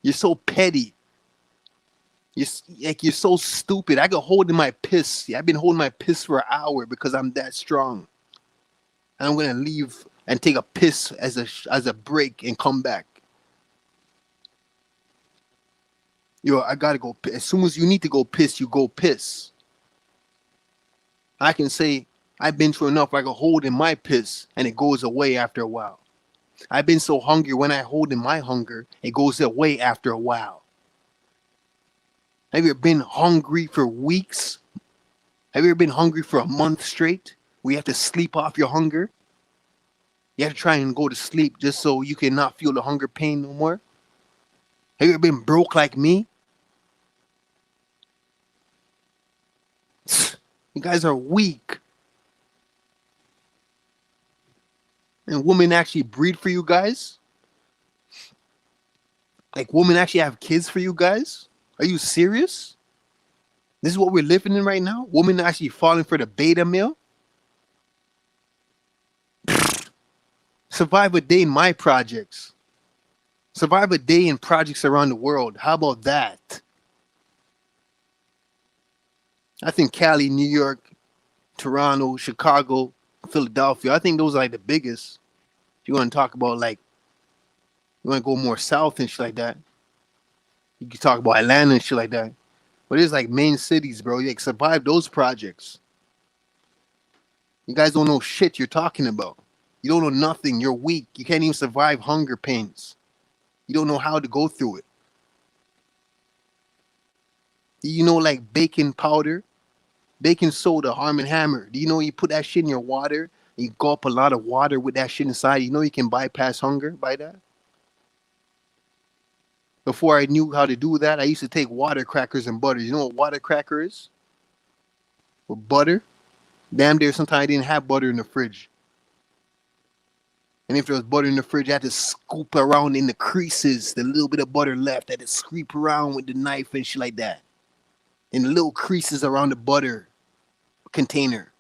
You're so petty. You're so stupid. I could hold in my piss. I've been holding my piss for an hour because I'm that strong. And I'm gonna leave and take a piss as a break and come back. Yo, I gotta go. As soon as you need to go piss, you go piss. I can say I've been through enough. I can hold in my piss and it goes away after a while. I've been so hungry. When I hold in my hunger, it goes away after a while. Have you ever been hungry for weeks? Have you ever been hungry for a month straight? Where you have to sleep off your hunger? You have to try and go to sleep just so you can not feel the hunger pain no more? Have you ever been broke like me? You guys are weak. And women actually breed for you guys? Like women actually have kids for you guys? Are you serious? This is what we're living in right now? Women actually falling for the beta male? Survive a day in my projects. Survive a day in projects around the world. How about that? I think Cali, New York, Toronto, Chicago, Philadelphia, I think those are like the biggest. If you want to talk about like, you want to go more south and shit like that, you can talk about Atlanta and shit like that. But it's like main cities, bro. You like survive those projects. You guys don't know shit you're talking about. You don't know nothing. You're weak. You can't even survive hunger pains. You don't know how to go through it. Do you know like baking powder? Baking soda, Arm& Hammer. Do you know you put that shit in your water? And you gulp a lot of water with that shit inside. You know you can bypass hunger by that? Before I knew how to do that, I used to take water crackers and butter. You know what water cracker is? With butter? Damn dear, sometimes I didn't have butter in the fridge. And if there was butter in the fridge, I had to scoop around in the creases, the little bit of butter left. I had to scrape around with the knife and shit like that. In the little creases around the butter container.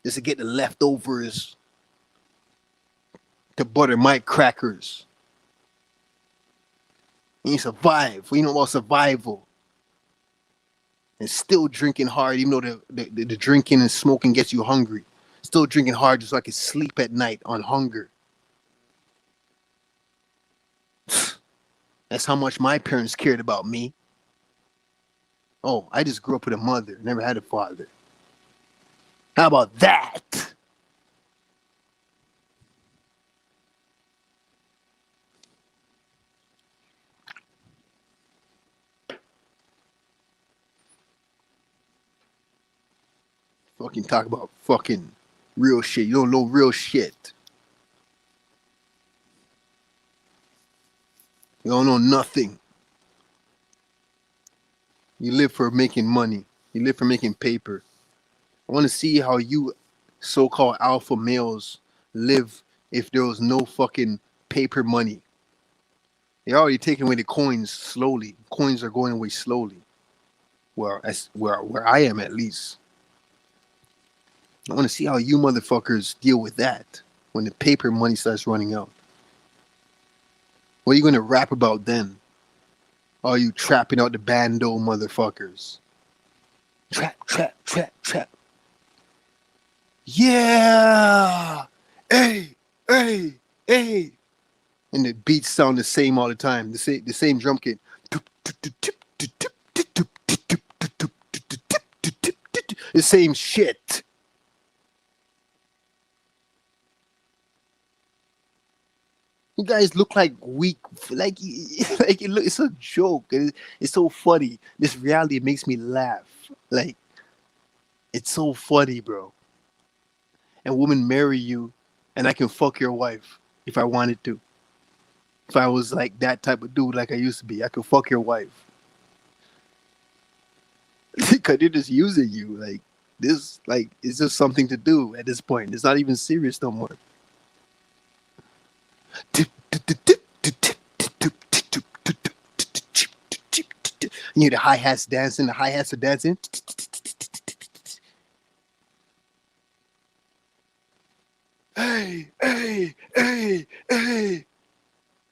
Just to get the leftovers to butter my crackers. And you survive. What you know about survival? And still drinking hard, even though the drinking and smoking gets you hungry. Still drinking hard just so I can sleep at night on hunger. That's how much my parents cared about me. Oh, I just grew up with a mother, never had a father. How about that? Fucking talk about fucking real shit. You don't know real shit. You don't know nothing. You live for making money. You live for making paper. I want to see how you so-called alpha males live if there was no fucking paper money. They're already taking away the coins slowly. Coins are going away slowly. Where I am at least. I want to see how you motherfuckers deal with that when the paper money starts running out. What are you gonna rap about then? Are you trapping out the bando motherfuckers? Trap, trap, trap, trap. Yeah! Hey, hey, hey! And the beats sound the same all the time. The same drum kit. The same shit. You guys look like weak, like it's a joke. It's so funny. This reality makes me laugh. Like it's so funny, bro. And women marry you, and I can fuck your wife if I wanted to. If I was like that type of dude, like I used to be, I could fuck your wife. Because they're just using you. Like this, like it's just something to do at this point. It's not even serious no more. You hear the hi hats dancing. The hi hats are dancing. Hey, hey, hey, hey.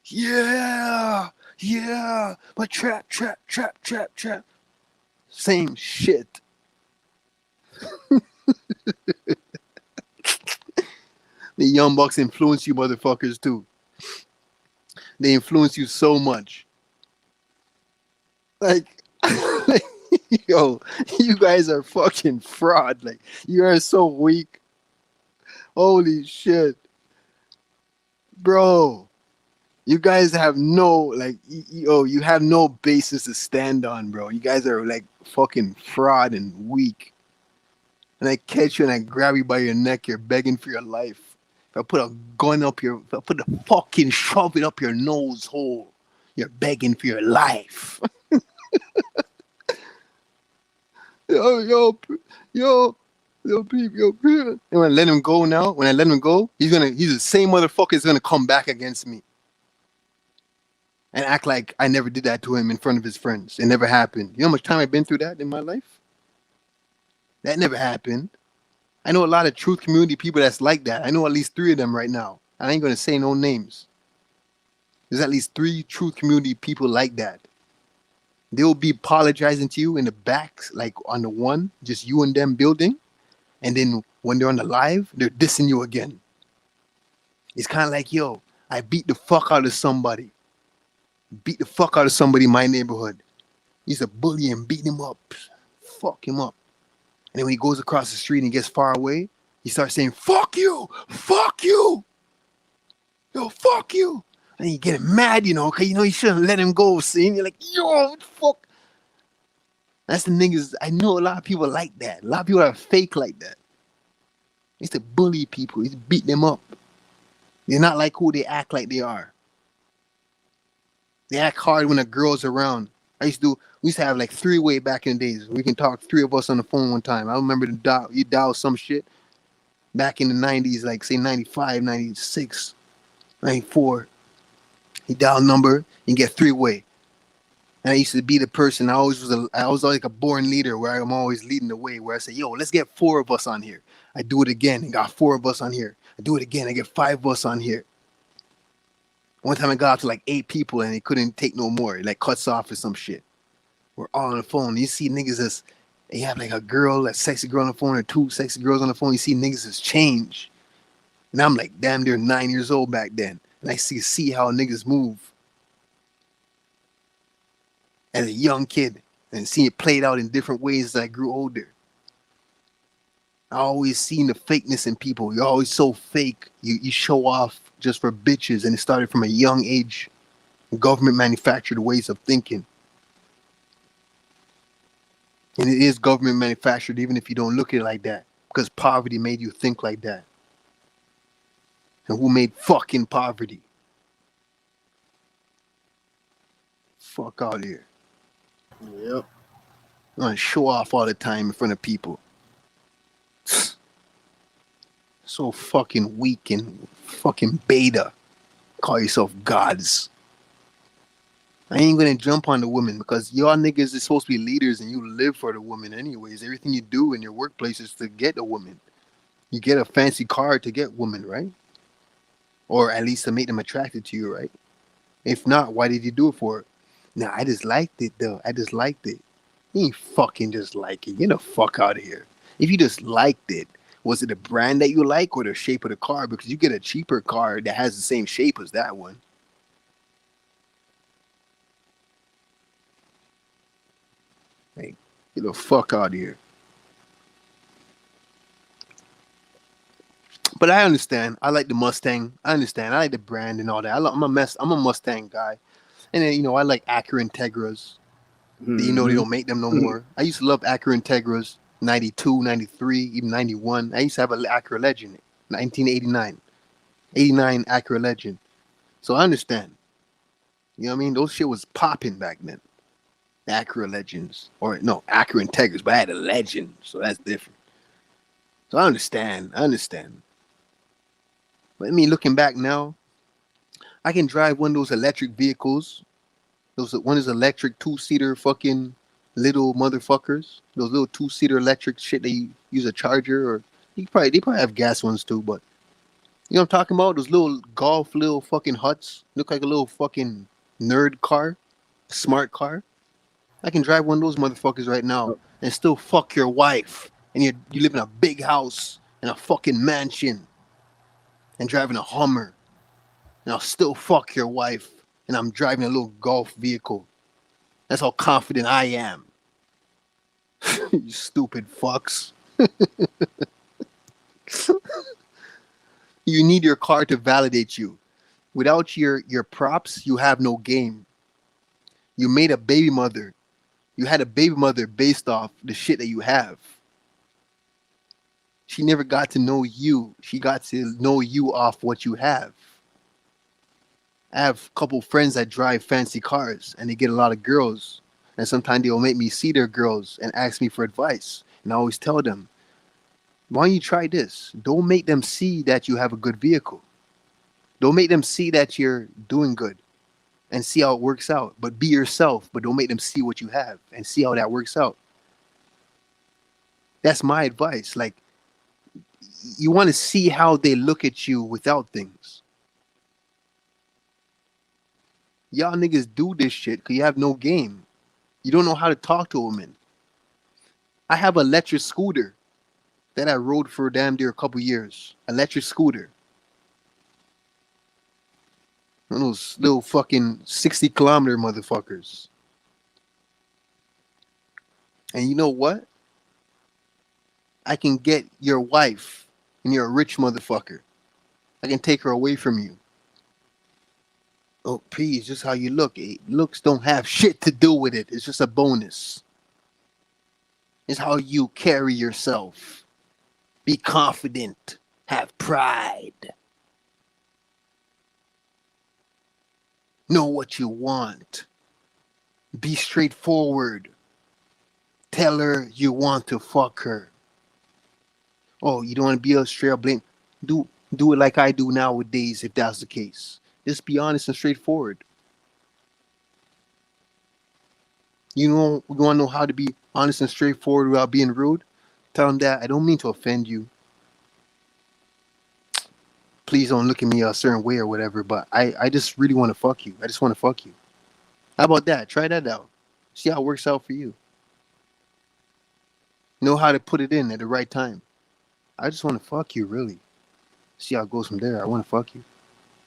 Yeah, yeah. But trap, trap, trap, trap, trap. Same shit. The Young Bucks influence you motherfuckers too. They influence you so much. Like, yo, you guys are fucking fraud. Like, you are so weak. Holy shit. Bro. You guys have no, like, you have no basis to stand on, bro. You guys are like fucking fraud and weak. And I catch you and I grab you by your neck, you're begging for your life. If I put a gun up your, if I put a fucking shove it up your nose hole, you're begging for your life. yo, yo, peep, yo, peep. And when I let him go now, when I let him go, he's the same motherfucker is gonna come back against me. And act like I never did that to him in front of his friends. It never happened. You know how much time I've been through that in my life? That never happened. I know a lot of truth community people that's like that. I know at least 3 of them right now. I ain't gonna say no names. There's at least 3 truth community people like that. They'll be apologizing to you in the back, like on the one, just you and them building. And then when they're on the live, they're dissing you again. It's kind of like, yo, I beat the fuck out of somebody. Beat the fuck out of somebody in my neighborhood. He's a bully and beat him up. Fuck him up. And then when he goes across the street and gets far away, he starts saying, fuck you, yo, fuck you. And you get mad, because you shouldn't let him go. See? And you're like, yo, fuck. That's the niggas. I know a lot of people like that. A lot of people are fake like that. They used to bully people. They used to beat them up. They're not like who they act like they are. They act hard when a girl's around. We used to have like 3-way back in the days. We can talk 3 of us on the phone one time. I remember you dial some shit back in the 90s, like say 95, 96, 94. You dial number, you get 3-way. And I used to be the person. I was like a born leader where I'm always leading the way. Where I say, yo, let's get 4 of us on here. I do it again and got 4 of us on here. I do it again, I get 5 of us on here. One time I got out to like 8 people and they couldn't take no more. It like cuts off or some shit. We're all on the phone. You see niggas that's they have like a girl, a sexy girl on the phone, or two sexy girls on the phone. You see niggas that's change. And I'm like, damn, they're 9 years old back then. And I see how niggas move as a young kid and see it played out in different ways as I grew older. I always seen the fakeness in people. You're always so fake. You show off just for bitches, and it started from a young age. Government manufactured ways of thinking. And it is government manufactured even if you don't look at it like that. Because poverty made you think like that. And who made fucking poverty? Fuck out of here. Yep. You want to show off all the time in front of people. So fucking weak and fucking beta. Call yourself gods. I ain't gonna jump on the women because y'all niggas is supposed to be leaders and you live for the woman anyways. Everything you do in your workplace is to get a woman. You get a fancy car to get women, right? Or at least to make them attracted to you, right? If not, why did you do it for? Nah, I just liked it though. I just liked it. You ain't fucking just like it. Get the fuck out of here. If you just liked it, was it a brand that you like or the shape of the car? Because you get a cheaper car that has the same shape as that one. Hey, get the fuck out of here. But I understand. I like the Mustang. I understand. I like the brand and all that. I'm a Mustang guy. And then, I like Acura Integras. They Mm-hmm. don't make them no more. I used to love Acura Integras, 92, 93, even 91. I used to have an Acura Legend, 1989. 89 Acura Legend. So I understand. You know what I mean? Those shit was popping back then. Acura Legends. Or no, Acura Integras, but I had a Legend. So that's different. So I understand. I understand. But I mean, looking back now, I can drive one of those electric vehicles. Those one is electric 2-seater fucking little motherfuckers. Those little 2-seater electric shit that you use a charger or they probably have gas ones too, but you know what I'm talking about? Those little golf little fucking huts. Look like a little fucking nerd car. Smart car. I can drive one of those motherfuckers right now and still fuck your wife. And you live in a big house in a fucking mansion and driving a Hummer. And I'll still fuck your wife. And I'm driving a little golf vehicle. That's how confident I am. You stupid fucks. You need your car to validate you. Without your props, you have no game. You made a baby mother. You had a baby mother based off the shit that you have. She never got to know you. She got to know you off what you have. I have a couple friends that drive fancy cars and they get a lot of girls. And sometimes they'll make me see their girls and ask me for advice. And I always tell them, why don't you try this? Don't make them see that you have a good vehicle. Don't make them see that you're doing good and see how it works out. But be yourself, but don't make them see what you have and see how that works out. That's my advice. Like, you want to see how they look at you without things. Y'all niggas do this shit because you have no game. You don't know how to talk to a woman. I have an electric scooter that I rode for damn near a couple years. Electric scooter. One of those little fucking 60-kilometer motherfuckers. And you know what? I can get your wife and you're a rich motherfucker. I can take her away from you. Oh, please, just how you look. Looks don't have shit to do with it. It's just a bonus. It's how you carry yourself. Be confident. Have pride. Know what you want. Be straightforward. Tell her you want to fuck her. Oh, you don't want to be a straight up blame. Do it like I do nowadays if that's the case. Just be honest and straightforward. You want to know how to be honest and straightforward without being rude? Tell them that I don't mean to offend you. please don't look at me a certain way or whatever, but I just really want to fuck you. I just want to fuck you. How about that? Try that out. See how it works out for you. Know how to put it in at the right time. I just want to fuck you, really. See how it goes from there. I want to fuck you.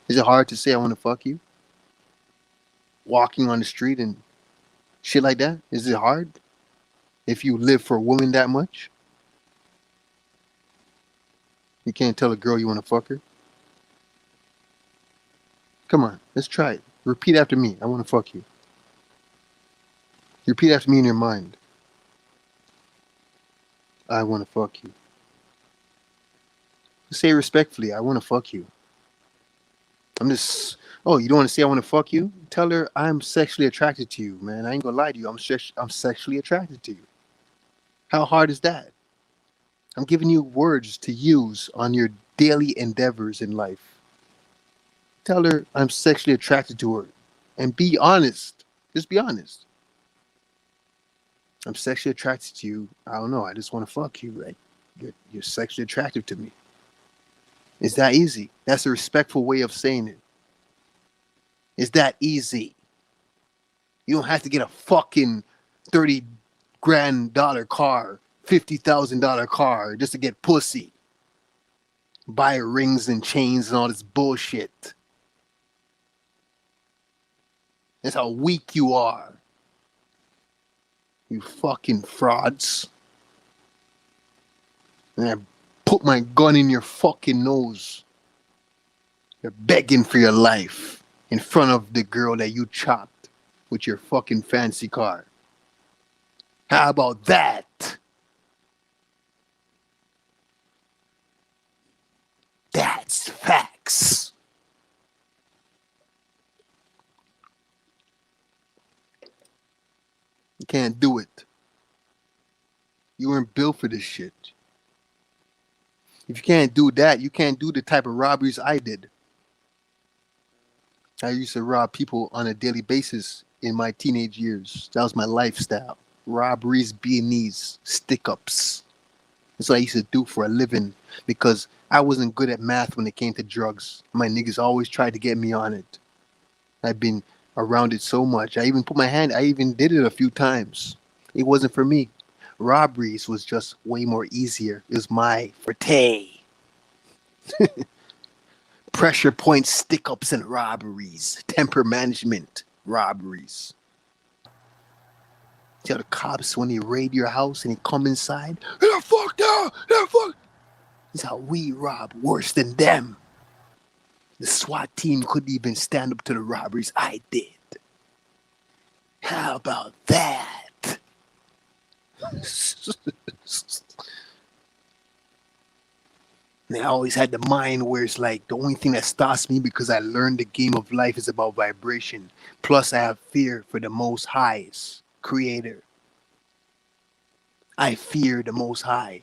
Is it hard to say I want to fuck you? Walking on the street and shit like that? Is it hard? If you live for a woman that much? You can't tell a girl you want to fuck her? Come on, let's try it. Repeat after me. I want to fuck you. Repeat after me in your mind. I want to fuck you. Say it respectfully. I want to fuck you. I'm just. Oh, you don't want to say I want to fuck you? Tell her I'm sexually attracted to you, man. I ain't gonna lie to you. I'm sexually attracted to you. How hard is that? I'm giving you words to use on your daily endeavors in life. Tell her I'm sexually attracted to her, and be honest. Just be honest. I'm sexually attracted to you. I don't know. I just want to fuck you. Like you're sexually attractive to me. It's that easy. That's a respectful way of saying it. It's that easy. You don't have to get a fucking 30 grand car, $50,000 car just to get pussy. Buy rings and chains and all this bullshit. That's how weak you are. You fucking frauds. And I put my gun in your fucking nose. You're begging for your life in front of the girl that you chopped with your fucking fancy car. How about that? That's facts. You can't do it. You weren't built for this shit. If you can't do that, you can't do the type of robberies I did. I used to rob people on a daily basis in my teenage years. That was my lifestyle. Robberies, B&Es, stick-ups. That's what I used to do for a living because I wasn't good at math when it came to drugs. My niggas always tried to get me on it. I've been around it so much. I even did it a few times. It wasn't for me. Robberies was just way more easier. It was my forte. Pressure point stick ups and robberies. Temper management robberies. Tell the cops when they raid your house and they come inside. Yeah, fuck that! Yeah, fuck. This is how we rob worse than them. The SWAT team couldn't even stand up to the robberies I did. How about that? And I always had the mind where it's like the only thing that stops me because I learned the game of life is about vibration. Plus, I have fear for the Most High's Creator. I fear the Most High.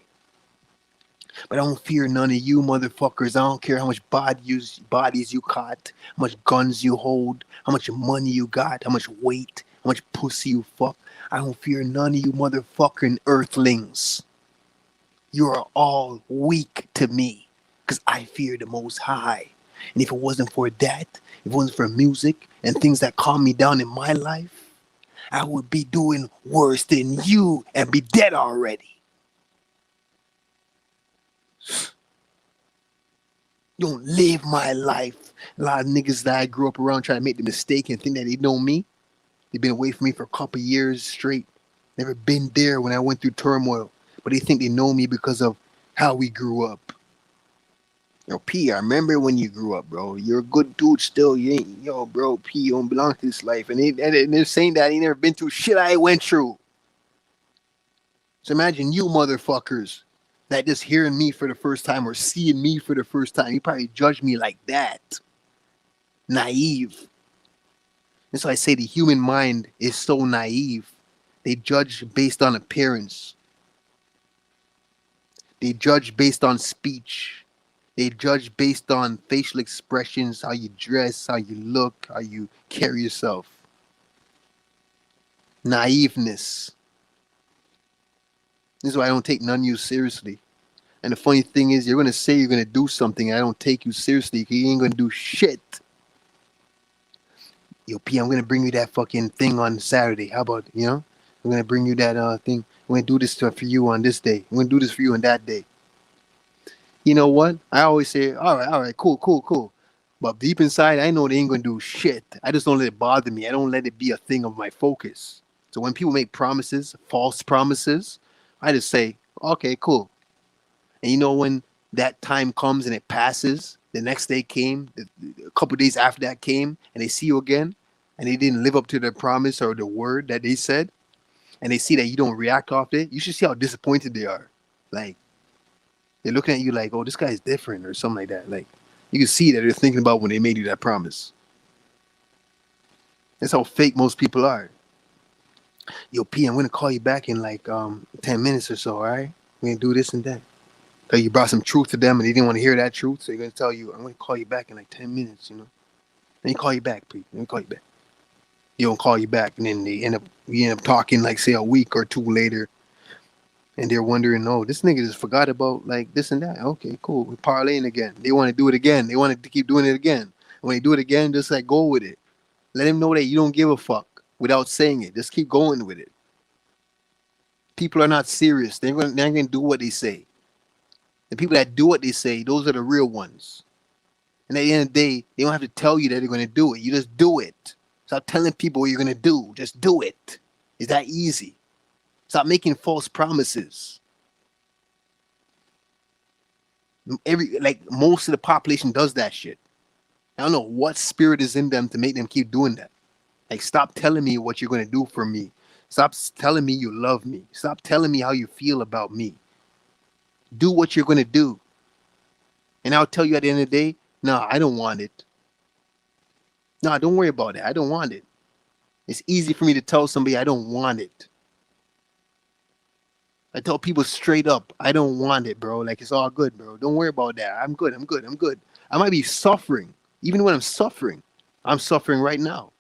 But I don't fear none of you motherfuckers. I don't care how much bodies you caught, how much guns you hold, how much money you got, how much weight, how much pussy you fuck. I don't fear none of you motherfucking earthlings. You are all weak to me because I fear the Most High. And if it wasn't for that, if it wasn't for music and things that calm me down in my life, I would be doing worse than you and be dead already. Don't live my life. A lot of niggas that I grew up around try to make the mistake and think that they know me. They've been away from me for a couple years straight. Never been there when I went through turmoil. But they think they know me because of how we grew up. Yo, P, I remember when you grew up, bro. You're a good dude still. You ain't, yo, bro, P, you don't belong to this life. And they're saying that he never been through shit I went through. So imagine you motherfuckers that just hearing me for the first time or seeing me for the first time. You probably judge me like that. Naive. That's why I say the human mind is so naive. They judge based on appearance. They judge based on speech. They judge based on facial expressions, how you dress, how you look, how you carry yourself. Naiveness. This is why I don't take none of you seriously. And the funny thing is, you're gonna say you're gonna do something, and I don't take you seriously because you ain't gonna do shit. Yo, P, I'm gonna bring you that fucking thing on Saturday. How about, you know? I'm gonna bring you that thing. I'm gonna do this stuff for you on this day. I'm gonna do this for you on that day. You know what? I always say, all right, cool, cool, cool. But deep inside, I know they ain't gonna do shit. I just don't let it bother me. I don't let it be a thing of my focus. So when people make promises, false promises, I just say, okay, cool. And you know when that time comes and it passes, the next day came, a couple days after that came, and they see you again, and they didn't live up to their promise or the word that they said, and they see that you don't react off it, you should see how disappointed they are. Like they're looking at you like, oh, this guy's different or something like that. Like you can see that they're thinking about when they made you that promise. That's how fake most people are. Yo, P, I'm gonna call you back in like 10 minutes or so, all right? We're gonna do this and that. Cause you brought some truth to them and they didn't want to hear that truth, so you're gonna tell you, I'm gonna call you back in like 10 minutes, you know. Then you call you back, P. Let me call you back. You don't call you back, and then you end up talking like say a week or two later, and they're wondering, oh, this nigga just forgot about like this and that. Okay, cool. We're parlaying again. They want to do it again. They want to keep doing it again. When they do it again, just like go with it. Let them know that you don't give a fuck without saying it. Just keep going with it. People are not serious. They're gonna do what they say. The people that do what they say, those are the real ones. And at the end of the day, they don't have to tell you that they're gonna do it. You just do it. Stop telling people what you're gonna do. Just do it. It's that easy. Stop making false promises. Most of the population does that shit. I don't know what spirit is in them to make them keep doing that. Like, stop telling me what you're gonna do for me. Stop telling me you love me. Stop telling me how you feel about me. Do what you're gonna do. And I'll tell you at the end of the day, no, I don't want it. No, don't worry about it. I don't want it. It's easy for me to tell somebody I don't want it. I tell people straight up, I don't want it, bro. Like, it's all good, bro. Don't worry about that. I'm good. I'm good. I'm good. I might be suffering. Even when I'm suffering right now.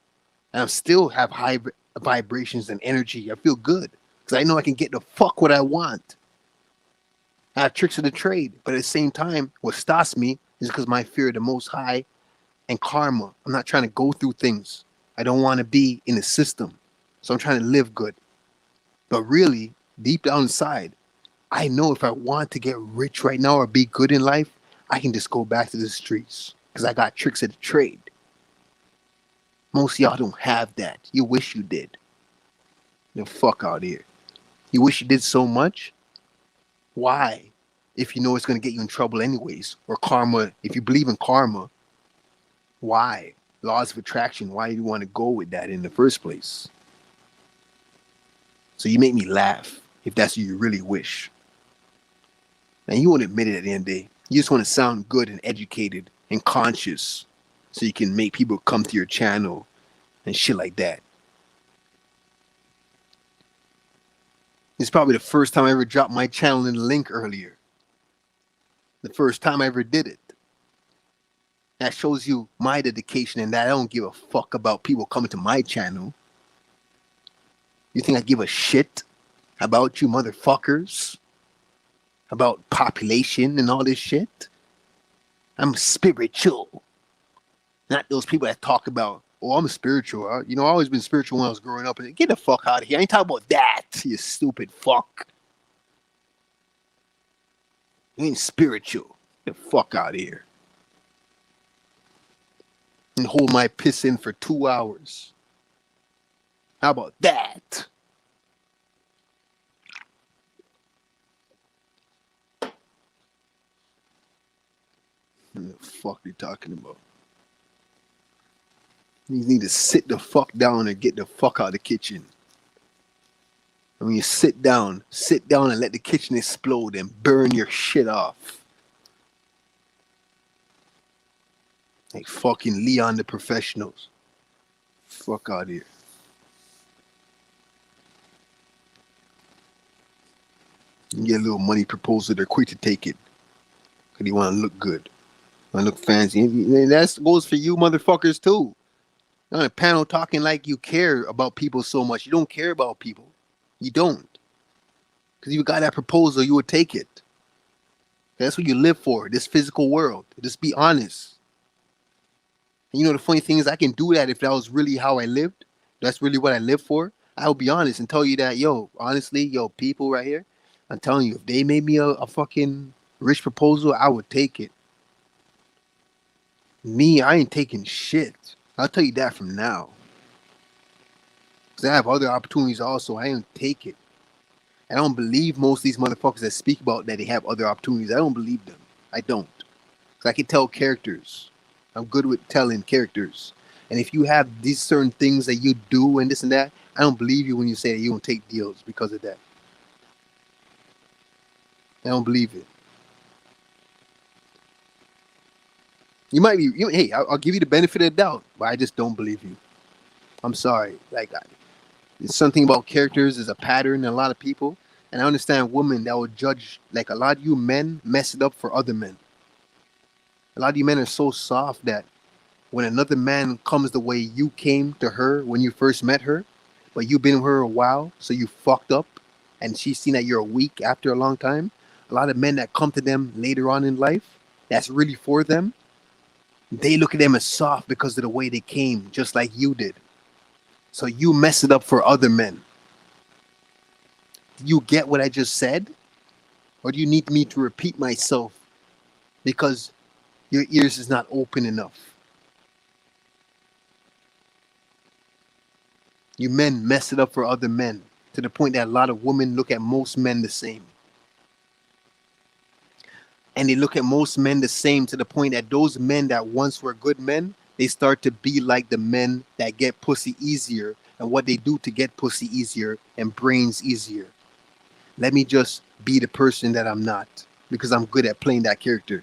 And I still have high vibrations and energy. I feel good because I know I can get the fuck what I want. I have tricks of the trade. But at the same time, what stops me is because my fear of the most high and karma. I'm not trying to go through things. I don't want to be in the system. So I'm trying to live good. But really, deep down inside, I know if I want to get rich right now or be good in life, I can just go back to the streets because I got tricks of the trade. Most of y'all don't have that. You wish you did. The fuck out here. You wish you did so much? Why? If you know it's going to get you in trouble anyways. Or karma, if you believe in karma, why? Laws of attraction, why do you want to go with that in the first place? So you make me laugh if that's what you really wish. And you won't admit it at the end of the day. You just want to sound good and educated and conscious so you can make people come to your channel and shit like that. It's probably the first time I ever dropped my channel in the link earlier. The first time I ever did it. That shows you my dedication and that I don't give a fuck about people coming to my channel. You think I give a shit about you motherfuckers? About population and all this shit? I'm spiritual. Not those people that talk about, oh, I'm spiritual. You know, I've always been spiritual when I was growing up. Get the fuck out of here. I ain't talking about that, you stupid fuck. You ain't spiritual. Get the fuck out of here. And hold my piss in for 2 hours. How about that? What the fuck are you talking about? You need to sit the fuck down and get the fuck out of the kitchen. And when you sit down and let the kitchen explode and burn your shit off. Like fucking Leon the Professionals. Fuck out of here. You get a little money proposal, they're quick to take it. Because you want to look good. Want to look fancy. And that goes for you motherfuckers too. You're on a panel talking like you care about people so much. You don't care about people. You don't. Because you got that proposal, you would take it. That's what you live for, this physical world. Just be honest. And you know the funny thing is I can do that if that was really how I lived. That's really what I live for. I'll be honest and tell you that, yo, honestly, yo, people right here, I'm telling you, if they made me a fucking rich proposal, I would take it. Me, I ain't taking shit. I'll tell you that from now. Because I have other opportunities also. I ain't take it. I don't believe most of these motherfuckers that speak about that they have other opportunities. I don't believe them. I don't. Because I can tell characters. I'm good with telling characters. And if you have these certain things that you do and this and that, I don't believe you when you say that you don't take deals because of that. I don't believe it. You might be, hey, I'll give you the benefit of the doubt, but I just don't believe you. I'm sorry. Like, it's something about characters is a pattern in a lot of people. And I understand women that will judge, like a lot of you men mess it up for other men. A lot of you men are so soft that when another man comes the way you came to her when you first met her, but you've been with her a while, so you fucked up, and she's seen that you're weak after a long time. A lot of men that come to them later on in life, that's really for them, they look at them as soft because of the way they came, just like you did. So you mess it up for other men. Do you get what I just said? Or do you need me to repeat myself because your ears is not open enough? You men mess it up for other men to the point that a lot of women look at most men the same. And they look at most men the same to the point that those men that once were good men, they start to be like the men that get pussy easier and what they do to get pussy easier and brains easier. Let me just be the person that I'm not because I'm good at playing that character.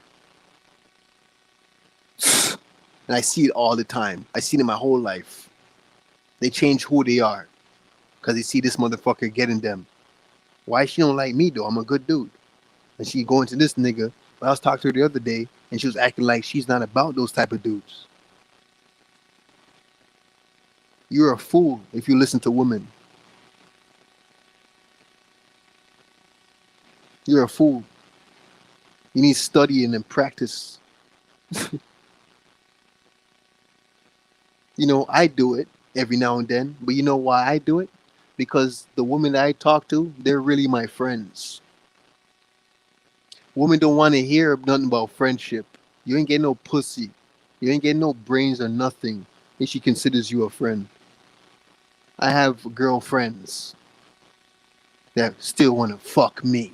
And I see it all the time. I see it in my whole life. They change who they are because they see this motherfucker getting them. Why she don't like me though? I'm a good dude. And she going to this nigga. But I was talking to her the other day and she was acting like she's not about those type of dudes. You're a fool if you listen to women. You're a fool. You need studying and practice. You know, I do it every now and then, but you know why I do it? Because the women that I talk to, they're really my friends. Women don't want to hear nothing about friendship. You ain't getting no pussy. You ain't getting no brains or nothing if she considers you a friend. I have girlfriends that still want to fuck me.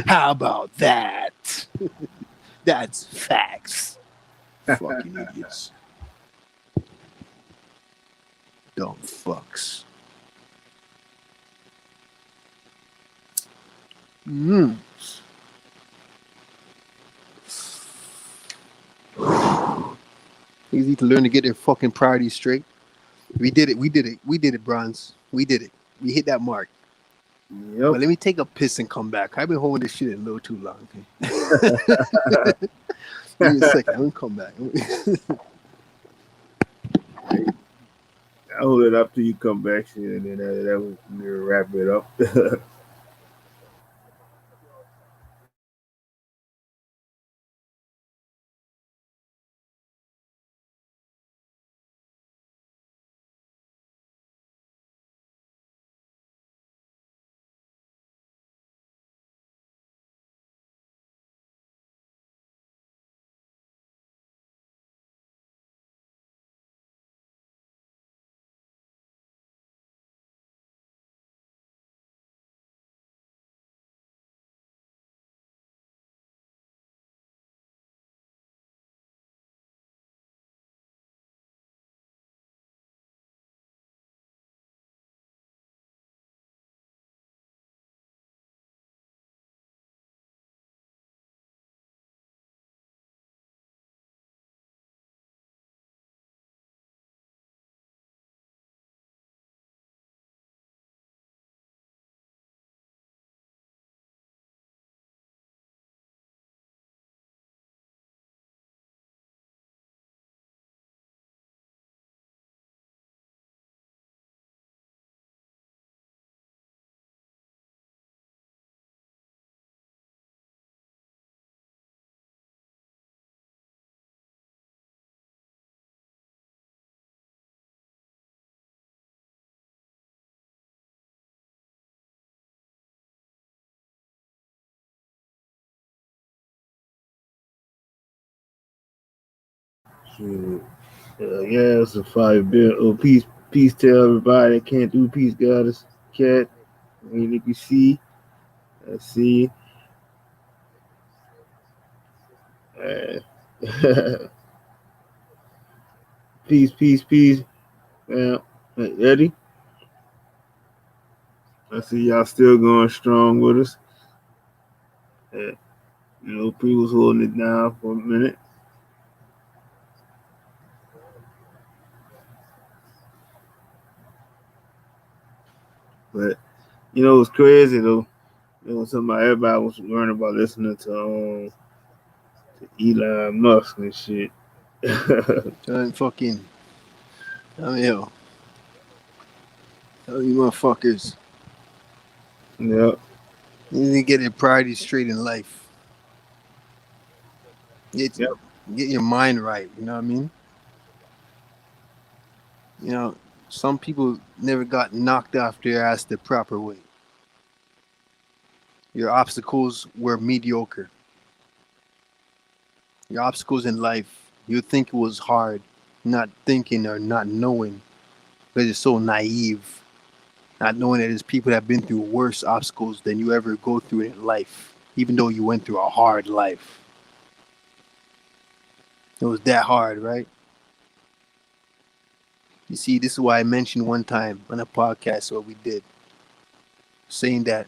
How about that? That's facts. Fucking idiots. Dumb fucks. Mm. Niggas need to learn to get their fucking priorities straight. We did it. We did it. We did it, Bronze. We did it. We hit that mark. Yep. But let me take a piss and come back. I've been holding this shit a little too long. Okay? Give me a second. I'm gonna come back. I'll hold it up till you come back, shit, and then that will wrap it up. Shit. Yeah, it's a fire bill. Oh, peace to everybody. Can't do peace, goddess. Cat. If you see, I see. Uh, peace. Yeah. Eddie, I see y'all still going strong with us. Uh, P was holding it down for a minute. But, it's crazy, though. Something everybody was learning about listening to Elon Musk and shit. And fucking, I mean, you motherfuckers, Yeah. you need to get your priorities straight in life. Get Yep. get your mind right. You know what I mean? You know, some people never got knocked off their ass the proper way. Your obstacles were mediocre. Your obstacles in life, you think it was hard, not thinking or not knowing, because you're so naive, not knowing that there's people that have been through worse obstacles than you ever go through in life, even though you went through a hard life. It was that hard, right? You see, this is why I mentioned one time on a podcast what we did, saying that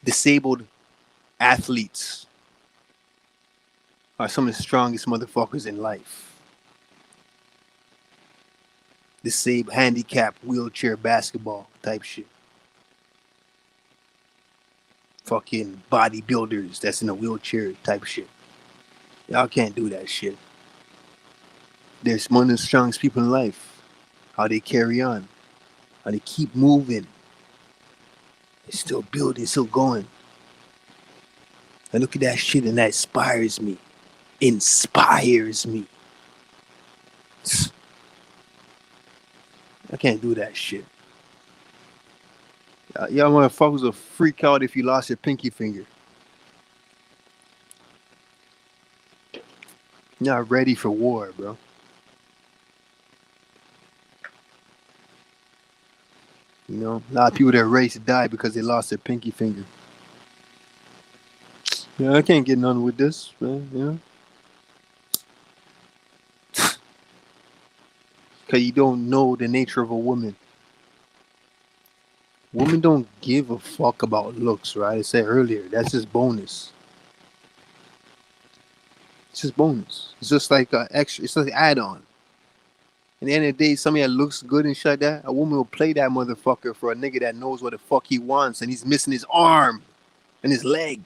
disabled athletes are some of the strongest motherfuckers in life. Disabled, handicap, wheelchair, basketball type shit. Fucking bodybuilders that's in a wheelchair type shit. Y'all can't do that shit. There's one of the strongest people in life. How they carry on, how they keep moving, they're still building, still going. I look at that shit and that inspires me. Inspires me. I can't do that shit. Y'all motherfuckers will freak out if you lost your pinky finger. You're not ready for war, bro. You know, a lot of people that race die because they lost their pinky finger. Yeah, I can't get none with this, man. You know, because you don't know the nature of a woman. Women don't give a fuck about looks, right? I said earlier, that's just bonus. It's just bonus. It's just like extra. It's like add-on. At the end of the day, somebody that looks good and shit like that, a woman will play that motherfucker for a nigga that knows what the fuck he wants, and he's missing his arm and his leg.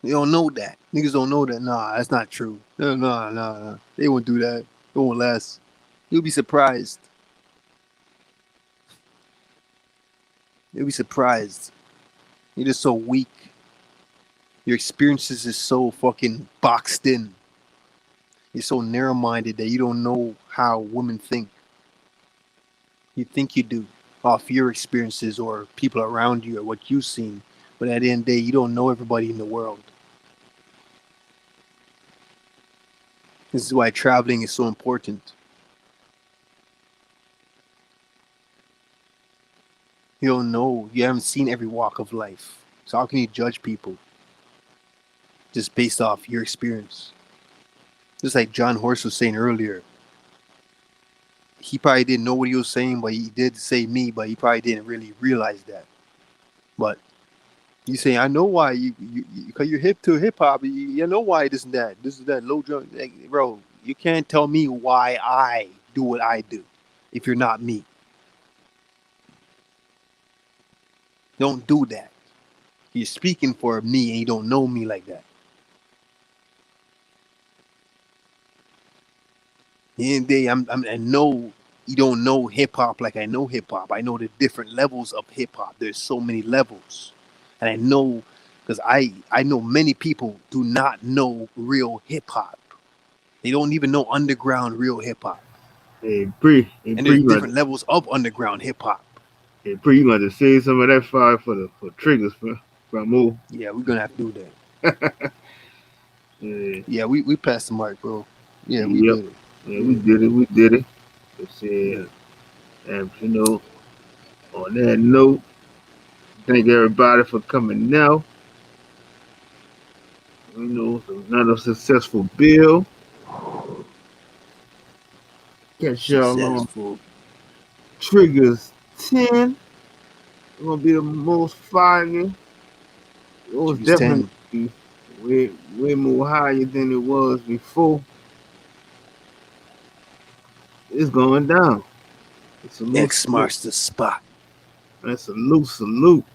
They don't know that. Niggas don't know that. Nah, that's not true. No. They won't do that. It won't last. You'll be surprised. You'll be surprised. You're just so weak. Your experiences is so fucking boxed in. You're so narrow-minded that you don't know how women think. You think you do off your experiences or people around you or what you've seen. But at the end of the day, you don't know everybody in the world. This is why traveling is so important. You don't know. You haven't seen every walk of life. So how can you judge people just based off your experience? Just like John Horst was saying earlier, he probably didn't know what he was saying, but he did say me, but he probably didn't really realize that. But you say, I know why because you're hip to hip hop. You know why this and that. This is that low drum. Like, bro, you can't tell me why I do what I do if you're not me. Don't do that. You're speaking for me and you don't know me like that. At the end of the day, I know you don't know hip hop like I know hip hop. I know the different levels of hip hop. There's so many levels, and I know because I know many people do not know real hip hop. They don't even know underground real hip hop. And there's different levels of underground hip hop. You got to save some of that fire for triggers for move. Yeah, we're gonna have to do that. Yeah. Yeah, we passed the mark, bro. Yeah, we Yep. did it. Yeah, we Yeah, did it. We did it. But yeah. shit, and on that note, thank everybody for coming out. Another successful bill. Catch y'all on Successful. Triggers 10. It's gonna be the most fire. It was Choose definitely 10. be way more higher than it was before. It's going down. Salute, X salute, marks the spot. and salute.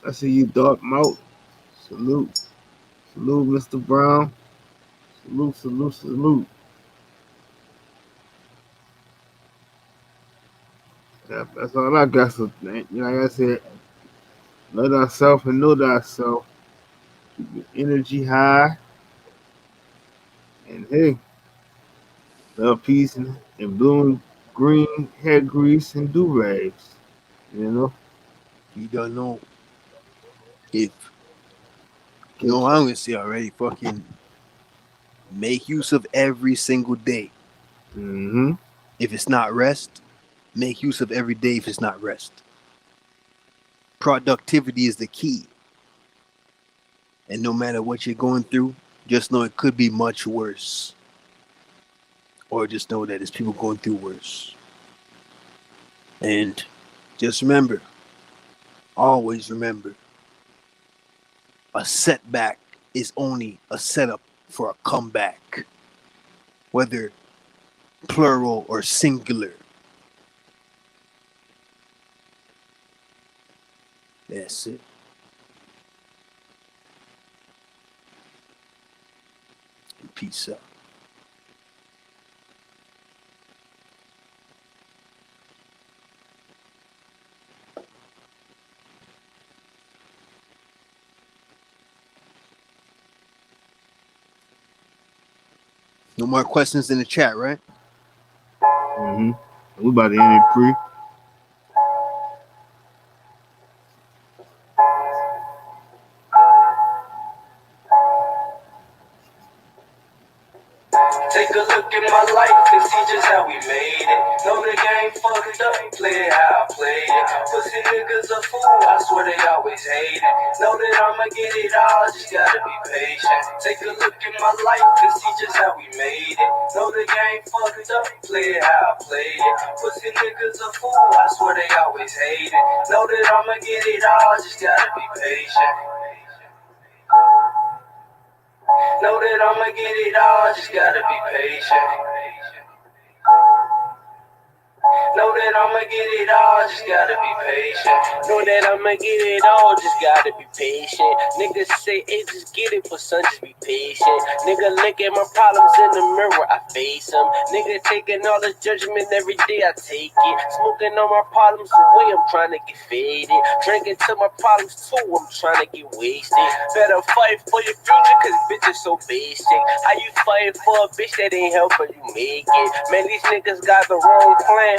I see you, Dark Mouth. Salute, salute, Mr. Brown. Salute. Yeah, that's all I got. So, like I said, know thyself and know thyself. Keep your energy high. And hey, love, peace, and blue and green hair grease and do rags. You know, You don't know if you know catch what up. I'm gonna say already. Fucking make use of every single day. Mm-hmm. If it's not rest, make use of every day if it's not rest. Productivity is the key. And no matter what you're going through, just know it could be much worse. Or just know that there's people going through worse. And just remember, always remember, a setback is only a setup for a comeback. Whether plural or singular. That's it. And peace out. No more questions in the chat, right? Mm-hmm. We about to end it pre. Take a look at my life and see just how we made it. Know the game fucked up, play it how I play it. Pussy niggas a fool, I swear they always hate it. Know that I'ma get it all, just gotta be patient. Take a look at my life and see just how we made it. Know the game fucked up, play it how I play it. Pussy niggas a fool, I swear they always hate it. Know that I'ma get it all, just gotta be patient. Know that I'ma get it all, just gotta be patient. Know that I'ma get it all, just gotta be patient. Know that I'ma get it all, just gotta be patient. Niggas say, hey, just get it, but son, just be patient. Nigga, look at my problems in the mirror, I face them. Nigga, taking all the judgment every day, I take it. Smoking all my problems away, I'm trying to get faded. Drinking till my problems too, I'm trying to get wasted. Better fight for your future, cause bitch is so basic. How you fight for a bitch that ain't helping you make it? Man, these niggas got the wrong plan.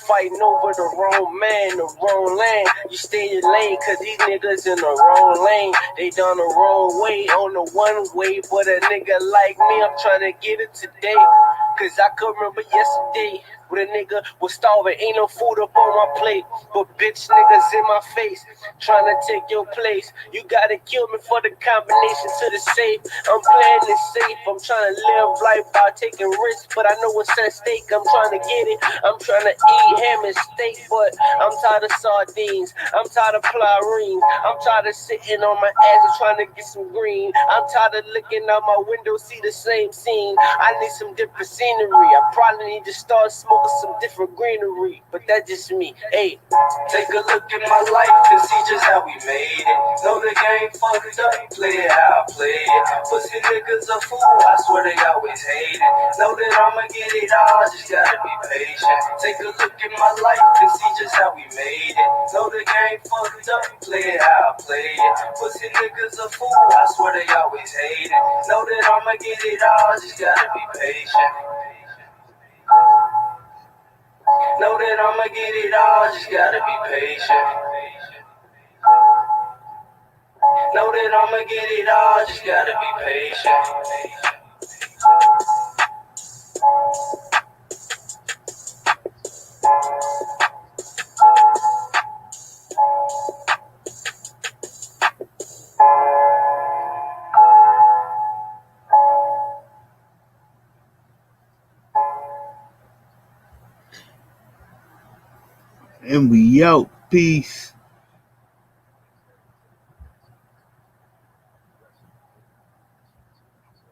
Fighting over the wrong man, the wrong lane. You stay in your lane, cause these niggas in the wrong lane. They done the wrong way, on the one way. But a nigga like me, I'm trying to get it today. Cause I could remember yesterday when a nigga was starving, ain't no food up on my plate. But bitch niggas in my face, trying to take your place. You gotta kill me for the combination to the safe. I'm playing it safe, I'm trying to live life by taking risks. But I know what's at stake, I'm trying to get it. I'm trying to eat ham and steak, but I'm tired of sardines. I'm tired of chlorine. I'm tired of sitting on my ass and trying to get some green. I'm tired of looking out my window, see the same scene. I need some different scenery. I probably need to start smoking some different greenery, but that's just me. Hey, take a look at my life and see just how we made it. Know the game fucked up, play it how I play it. Pussy niggas a fool, I swear they always hate it. Know that I'ma get it all, just gotta be patient. Take a look at my life and see just how we made it. Know the game fucked up, play it how I play it. Pussy niggas a fool, I swear they always hate it. Know that I'ma get it all, just gotta be patient. Know that I'ma get it all, just gotta be patient. Know that I'ma get it all, just gotta be patient. And we out. Peace.